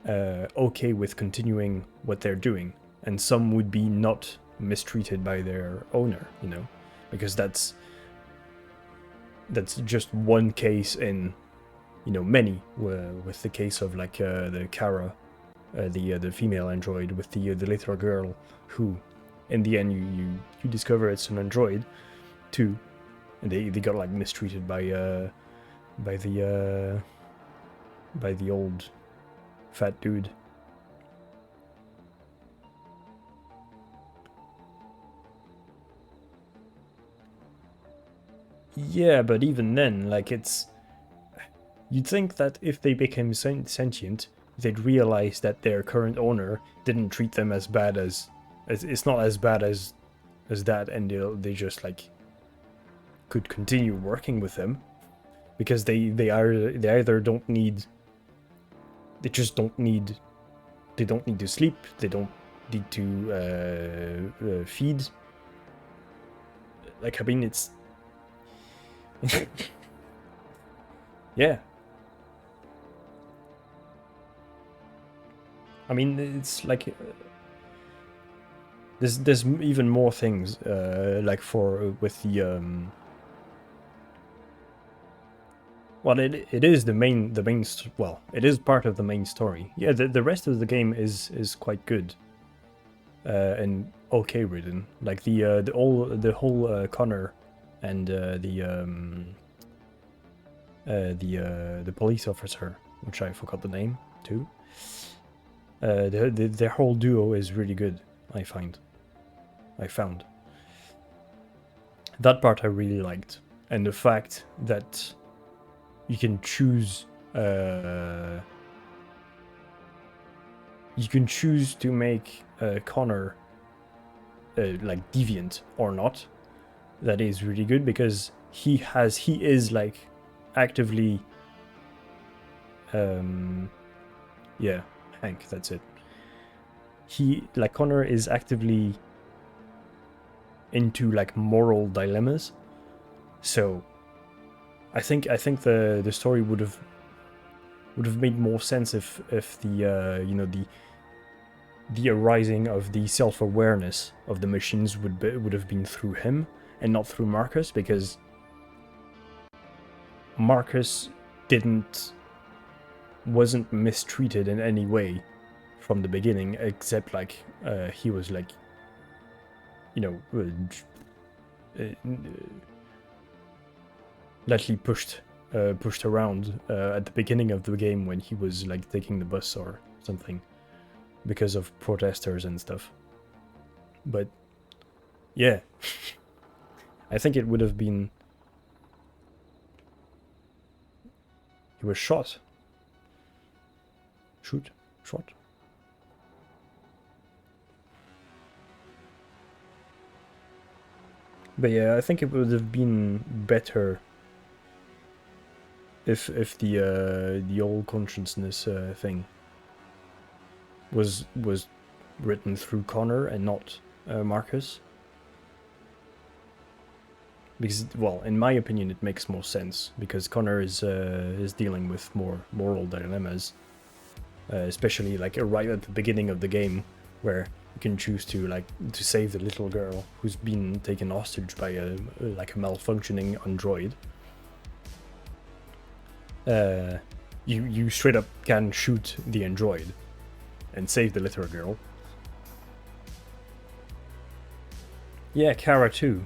okay with continuing what they're doing, and some would be not mistreated by their owner, you know, because that's just one case in, you know, many, with the case of like the Kara, the female android with the little girl, who in the end you discover it's an android too, and they got like mistreated by the old fat dude. Yeah, but even then, like, you'd think that if they became sentient, they'd realize that their current owner didn't treat them as bad as it's not as bad as that, and they just like could continue working with them, because they either don't need, they don't need to sleep, they don't need to feed. Like, I mean, it's yeah. I mean, it's like there's even more things like with the well, it is the main well, it is part of the main story. Yeah, the rest of the game is quite good and okay written. Like the whole Connor and the police officer, which I forgot the name too. Their whole duo is really good. I found that part I really liked, and the fact that you can choose to make Connor like deviant or not. That is really good, because he is like actively yeah, Hank, that's it. Connor is actively into like moral dilemmas. So I think the story would have made more sense if the you know, the arising of the self-awareness of the machines would have been through him and not through Marcus, because Marcus wasn't mistreated in any way from the beginning, except like he was like, you know, lightly pushed around at the beginning of the game when he was like taking the bus or something because of protesters and stuff. But yeah, I think it would have been, he was shot. Shot. But yeah, I think it would have been better if the old consciousness thing was written through Connor and not Marcus. Because, well, in my opinion, it makes more sense, because Connor is dealing with more moral dilemmas, especially like right at the beginning of the game, where you can choose to save the little girl who's been taken hostage by a malfunctioning android. You straight up can shoot the android and save the little girl. Yeah, Kara too.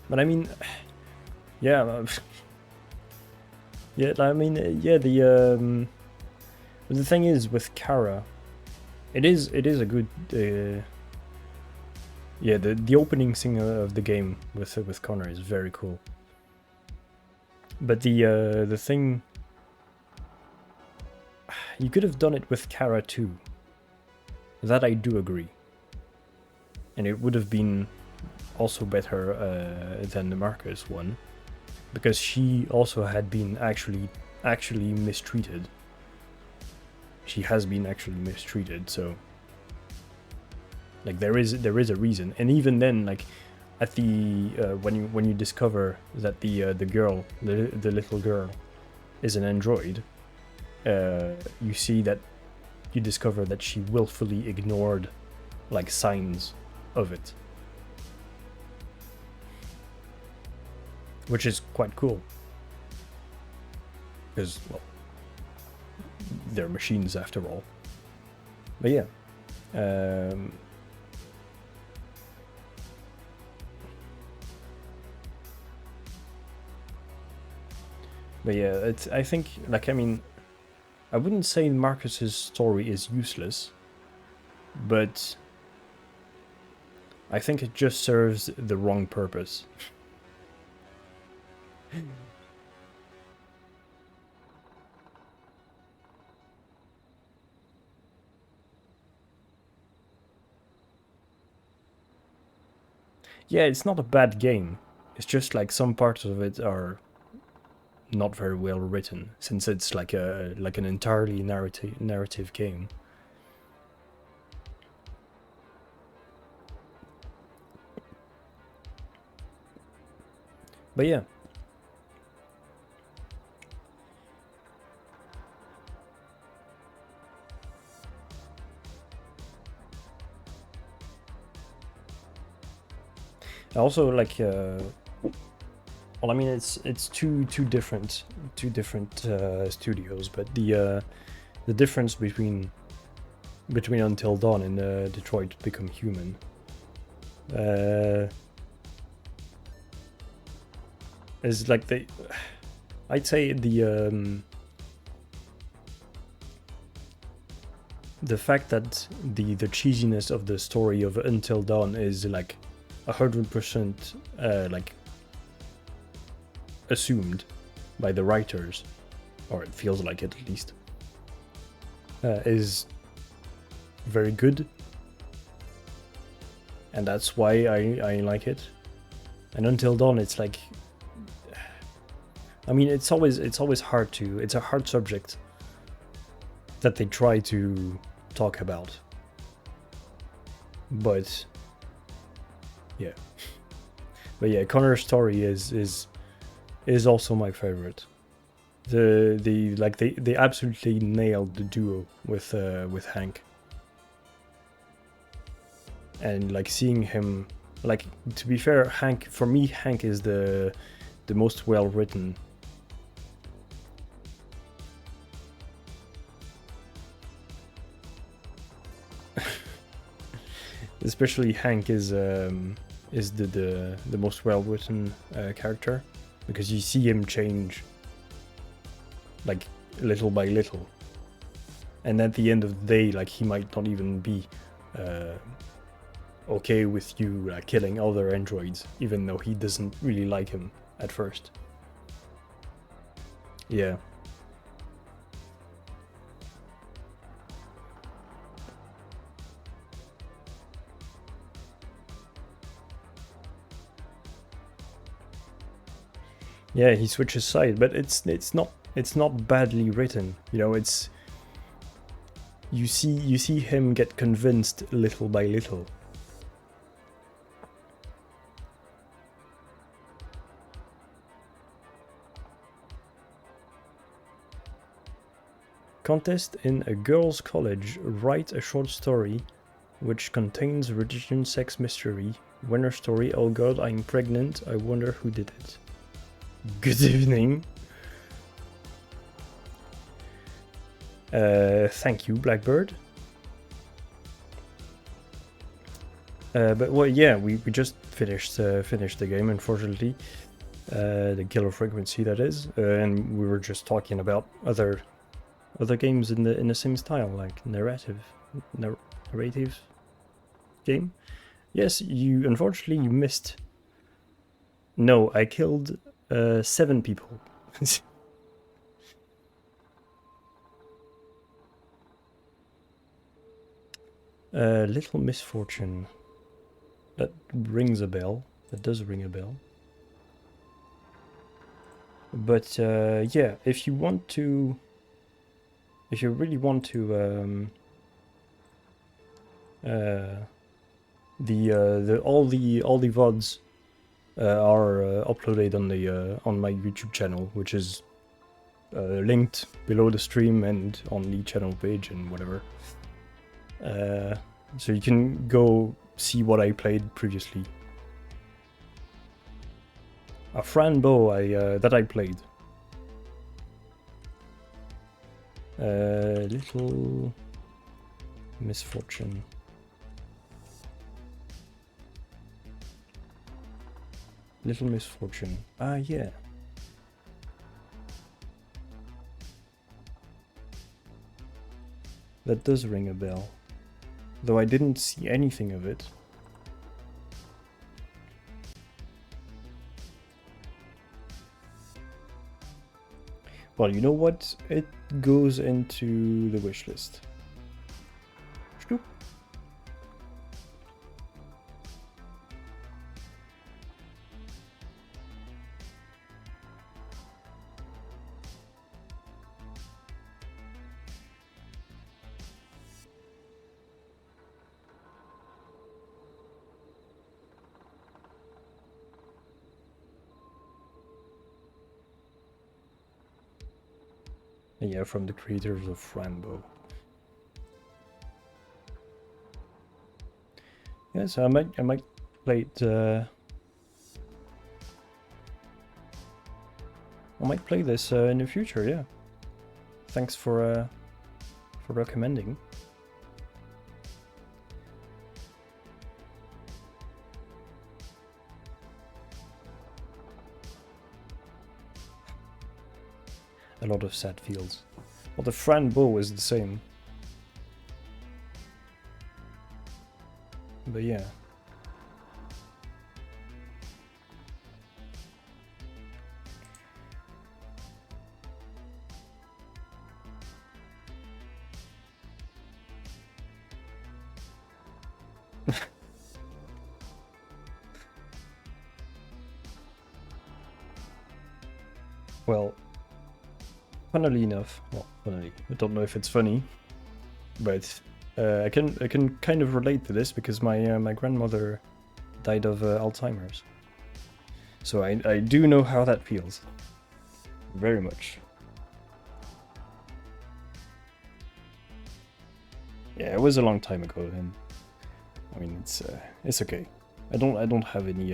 But I mean, yeah, yeah. I mean, yeah. The thing is with Kara, it is a good. Yeah, the opening scene of the game with Connor is very cool. But the thing, you could have done it with Kara too. That I do agree. And it would have been also better than the Marcus one, because she also had been actually mistreated. She has been actually mistreated, so like there is a reason. And even then, like at the when you discover that the little girl is an android, you see that you discover that she willfully ignored like signs of it, which is quite cool because, well, they're machines after all. But yeah, but yeah, it's, I think, like, I mean, I wouldn't say Marcus's story is useless, but I think it just serves the wrong purpose. Yeah, it's not a bad game. It's just like some parts of it are not very well written, since it's like an entirely narrative game. But yeah. Also, like, well, I mean, it's two different studios, but the difference between Until Dawn and Detroit Become Human, is like I'd say the fact that the cheesiness of the story of Until Dawn is like 100% like assumed by the writers, or it feels like it at least, is very good, and that's why I like it. And Until Dawn, it's like, I mean, it's always hard to, it's a hard subject that they try to talk about, but yeah. But yeah, Connor's story is also my favorite. They absolutely nailed the duo with Hank. And like seeing him, like, to be fair, Hank is the most well written. Especially Hank is the most well written character, because you see him change like little by little, and at the end of the day, like, he might not even be okay with you killing other androids, even though he doesn't really like him at first. Yeah. Yeah, he switches sides, but it's not badly written. You know, it's, you see him get convinced little by little. Contest in a girls' college. Write a short story which contains religion, sex, mystery. Winner story: oh god, I'm pregnant. I wonder who did it. Good evening. Thank you, Blackbird. But well, yeah, we just finished the game, unfortunately. The Killer Frequency, that is, and we were just talking about other games in the same style, like narrative game. Yes, unfortunately you missed. No, I killed 7 people. Little Misfortune. That rings a bell. That does ring a bell. But yeah, if you really want to, all the VODs are uploaded on my YouTube channel, which is linked below the stream and on the channel page and whatever. So you can go see what I played previously. A Franbo that I played. Little Misfortune. Little Misfortune. Ah, yeah. That does ring a bell. Though I didn't see anything of it. Well, you know what? It goes into the wish list. Shloop. Yeah, from the creators of Franbo. Yeah, so I might play it. I might play this in the future. Yeah. Thanks for recommending. A lot of sad fields. Well, the Franbo is the same. But yeah. Well, funnily enough, I don't know if it's funny, but I can kind of relate to this because my grandmother died of Alzheimer's, so I do know how that feels, very much. Yeah, it was a long time ago, and I mean it's okay. I don't have any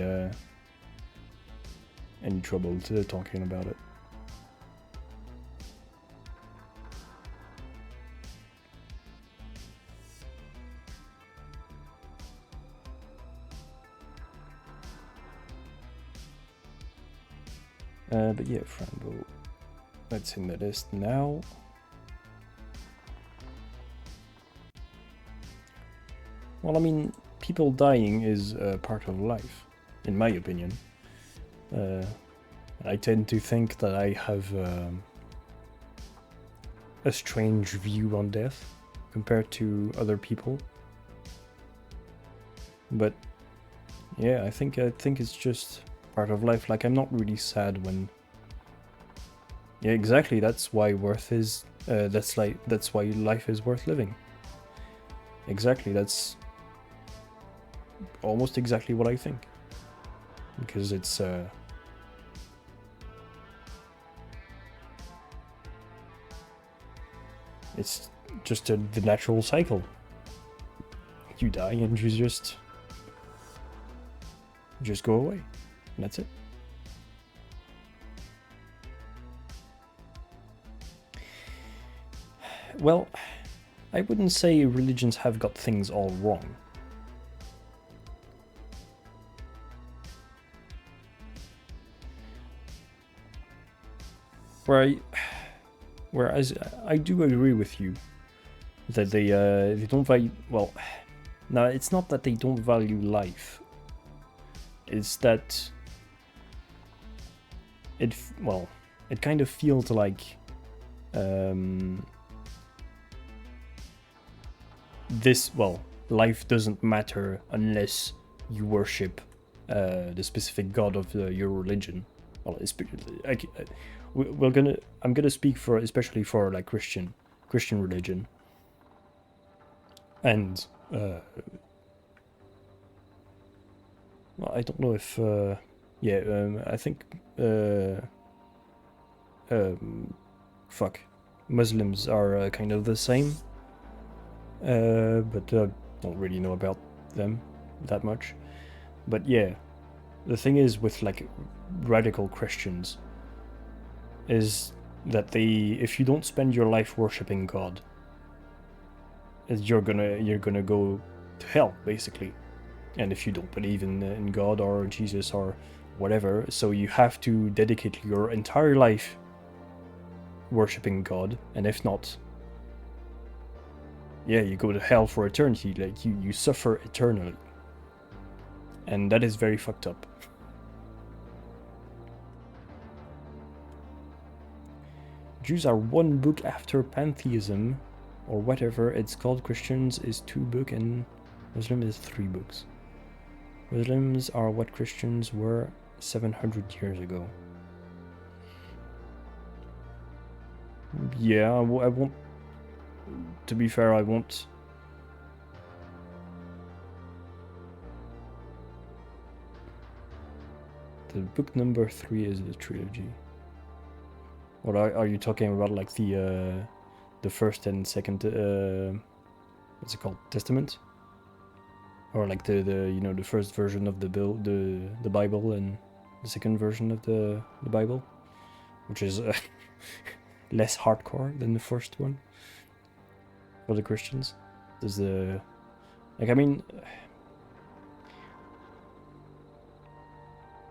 trouble talking about it. But yeah, Franbo, that's in the list now. Well, I mean, people dying is part of life, in my opinion. I tend to think that I have a strange view on death compared to other people. But yeah, I think it's just part of life. Like, I'm not really sad when. Yeah, exactly. That's why worth is. That's why life is worth living. Exactly. That's almost exactly what I think. Because it's. It's just the natural cycle. You die and you just go away. And that's it. Well, I wouldn't say religions have got things all wrong. Whereas I do agree with you that they don't value. Well, no, it's not that they don't value life. It's that it kind of feels like life doesn't matter unless you worship the specific god of your religion. Well, I'm gonna speak for especially for like Christian religion, and well, I don't know if I think Muslims are kind of the same, but don't really know about them that much. But yeah, the thing is with like radical Christians is that if you don't spend your life worshipping God, you're gonna go to hell basically. And if you don't believe in God or Jesus or whatever, so you have to dedicate your entire life worshipping God, and if not, yeah, you go to hell for eternity. Like you suffer eternally, and that is very fucked up. Jews are 1 book after pantheism, or whatever it's called. Christians is 2 books, and Muslim is 3 books. Muslims are what Christians were 700 years ago. Yeah, I won't. To be fair, I won't. The book number 3 is the trilogy. What are you talking about? Like the first and second, what's it called? Testament? Or like the first version of the Bible and the second version of the Bible, which is less hardcore than the first one for the Christians. There's the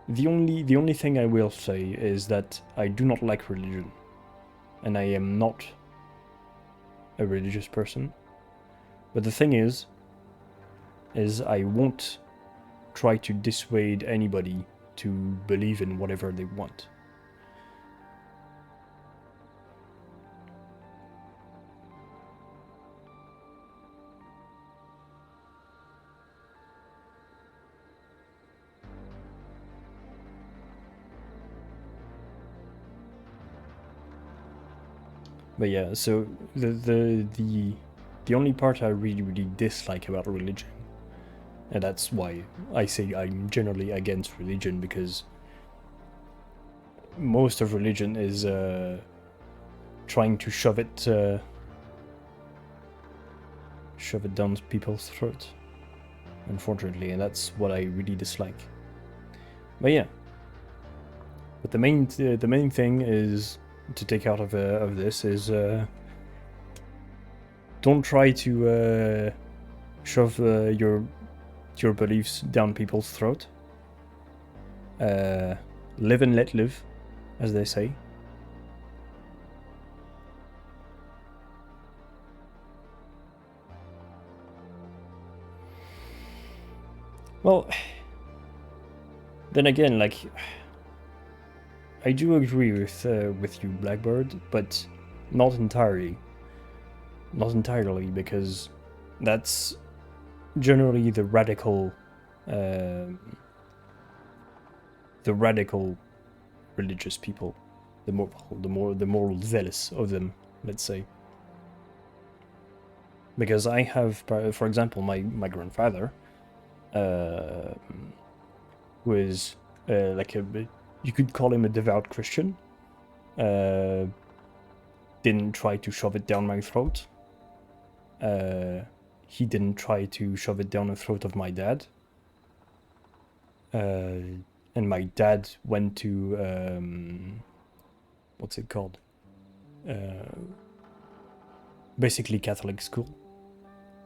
the only thing I will say is that I do not like religion, and I am not a religious person. But the thing is I won't try to dissuade anybody to believe in whatever they want. But yeah, so the only part I really dislike about religion, and that's why I say I'm generally against religion, because most of religion is trying to shove it down people's throats, unfortunately, and that's what I really dislike. But yeah, but the main thing is to take out of this is don't try to shove your beliefs down people's throat. Live and let live, as they say. Well, then again, like, I do agree with you, Blackbird, but not entirely. Not entirely, because that's generally the radical religious people, the more zealous of them, let's say. Because I have, for example, my grandfather was like you could call him a devout Christian. Didn't try to shove it down my throat. He didn't try to shove it down the throat of my dad. And my dad went to what's it called? Basically Catholic school,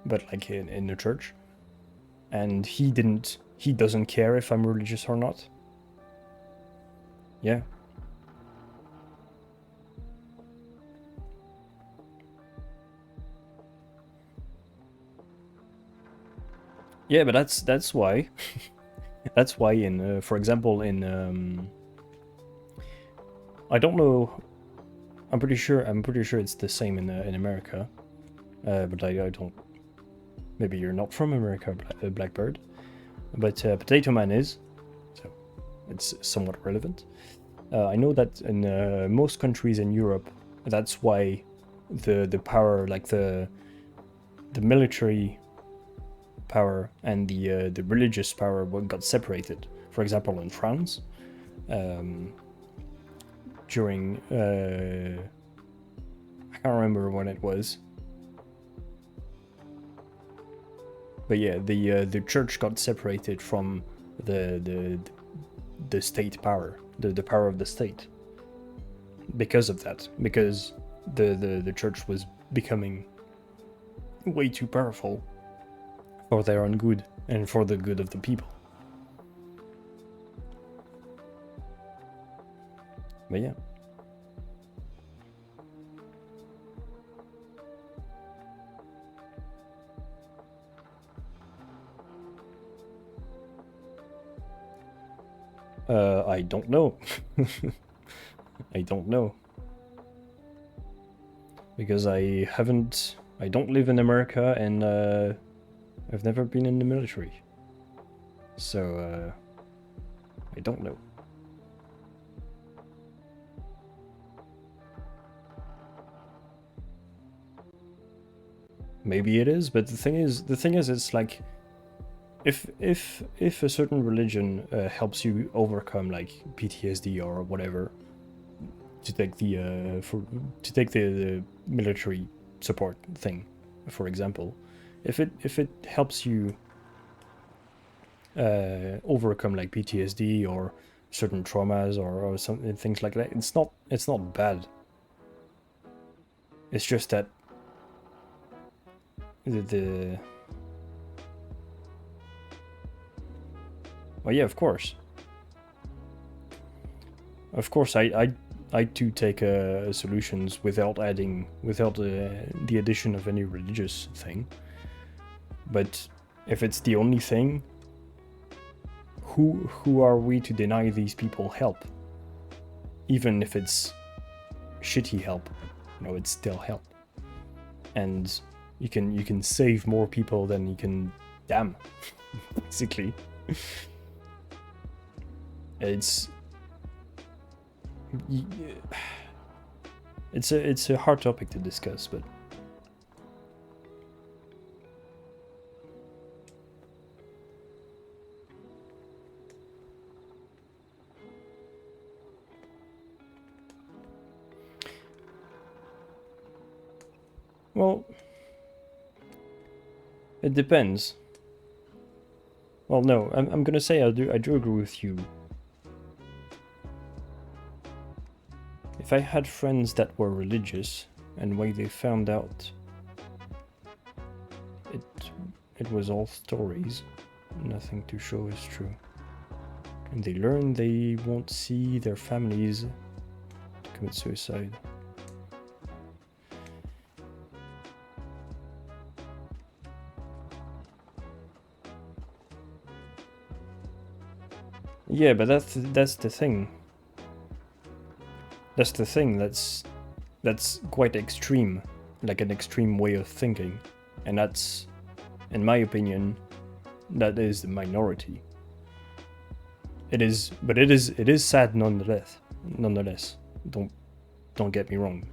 but like in the church. And he doesn't care if I'm religious or not. Yeah. Yeah, but that's why. That's why in, for example, in I don't know. I'm pretty sure it's the same in America, but I don't. Maybe you're not from America, Blackbird, but Potato Man is, so it's somewhat relevant. I know that in most countries in Europe, that's why the power, like the military power and the religious power got separated. For example, in France, during I can't remember when it was, but yeah, the church got separated from the state power, the power of the state, because of that, because the church was becoming way too powerful for their own good and for the good of the people. But yeah. I don't know. I don't know. Because I don't live in America, and I've never been in the military. So, I don't know. Maybe it is, but the thing is, it's like, if a certain religion helps you overcome like PTSD or whatever, to take the military support thing, for example, if it helps you overcome like PTSD or certain traumas or some things like that, it's not bad. It's just that well, yeah, of course. Of course, I too take solutions without the addition of any religious thing. But if it's the only thing, who are we to deny these people help? Even if it's shitty help, it's still help. And you can save more people than you can damn, basically. It's a hard topic to discuss, but well, it depends. Well, no, I'm gonna say I do agree with you. If I had friends that were religious, and when they found out it was all stories, nothing to show is true, and they learn they won't see their families to commit suicide. Yeah, but that's the thing. That's the thing. That's quite extreme, like an extreme way of thinking, and that's, in my opinion, that is the minority. It is, but it is sad nonetheless. Nonetheless, don't get me wrong.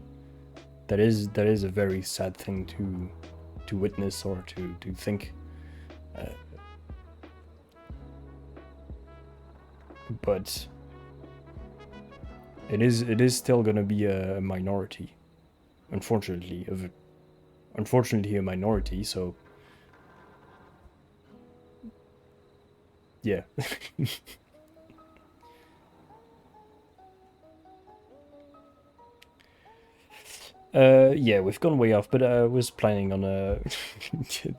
That is a very sad thing to witness or to think. But it is still gonna be a minority, unfortunately a minority. So yeah. Yeah, we've gone way off, but I was planning on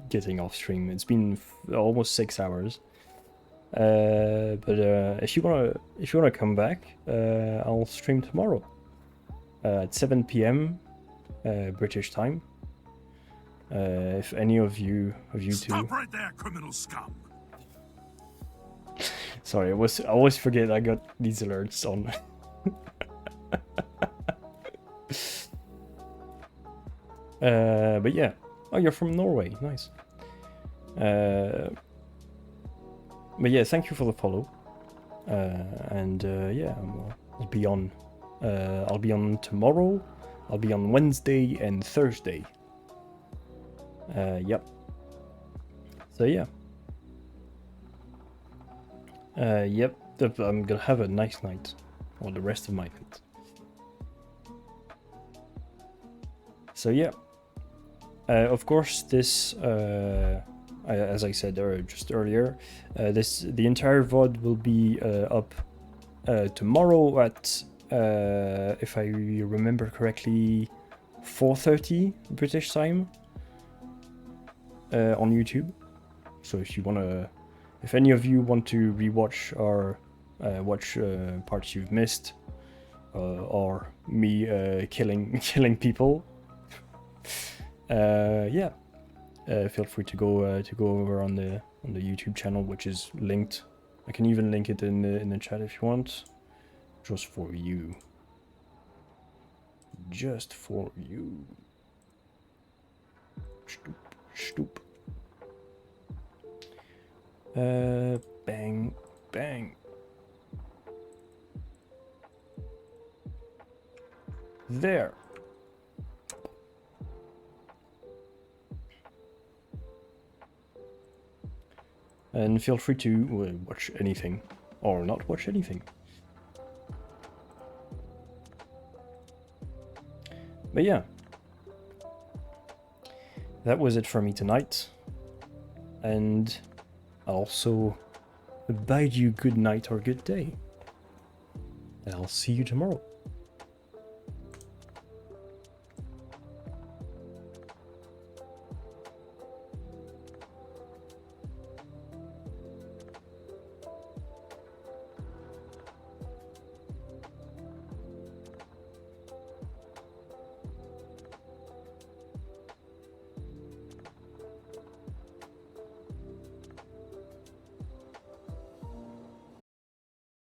getting off stream. It's been almost 6 hours. But if you wanna come back, I'll stream tomorrow at 7 p.m. British time. If any of you two. Stop right there, criminal scum. Sorry, I always forget I got these alerts on. But yeah. Oh, you're from Norway. Nice. But yeah, thank you for the follow. And yeah, I'll be on. I'll be on tomorrow. I'll be on Wednesday and Thursday. Yep. So yeah. Yep. I'm gonna have a nice night, or the rest of my night. So yeah. Of course, this, as I said just earlier, the entire VOD will be up tomorrow at, if I remember correctly, 4:30 British time on YouTube. So if any of you want to rewatch or watch parts you've missed, or me killing people. Yeah, feel free to go over on the YouTube channel, which is linked. I can even link it in the chat if you want, just for you. Just for you. Stoop. Bang, bang. There. And feel free to watch anything, or not watch anything. But yeah, that was it for me tonight. And I'll also bid you good night or good day. And I'll see you tomorrow.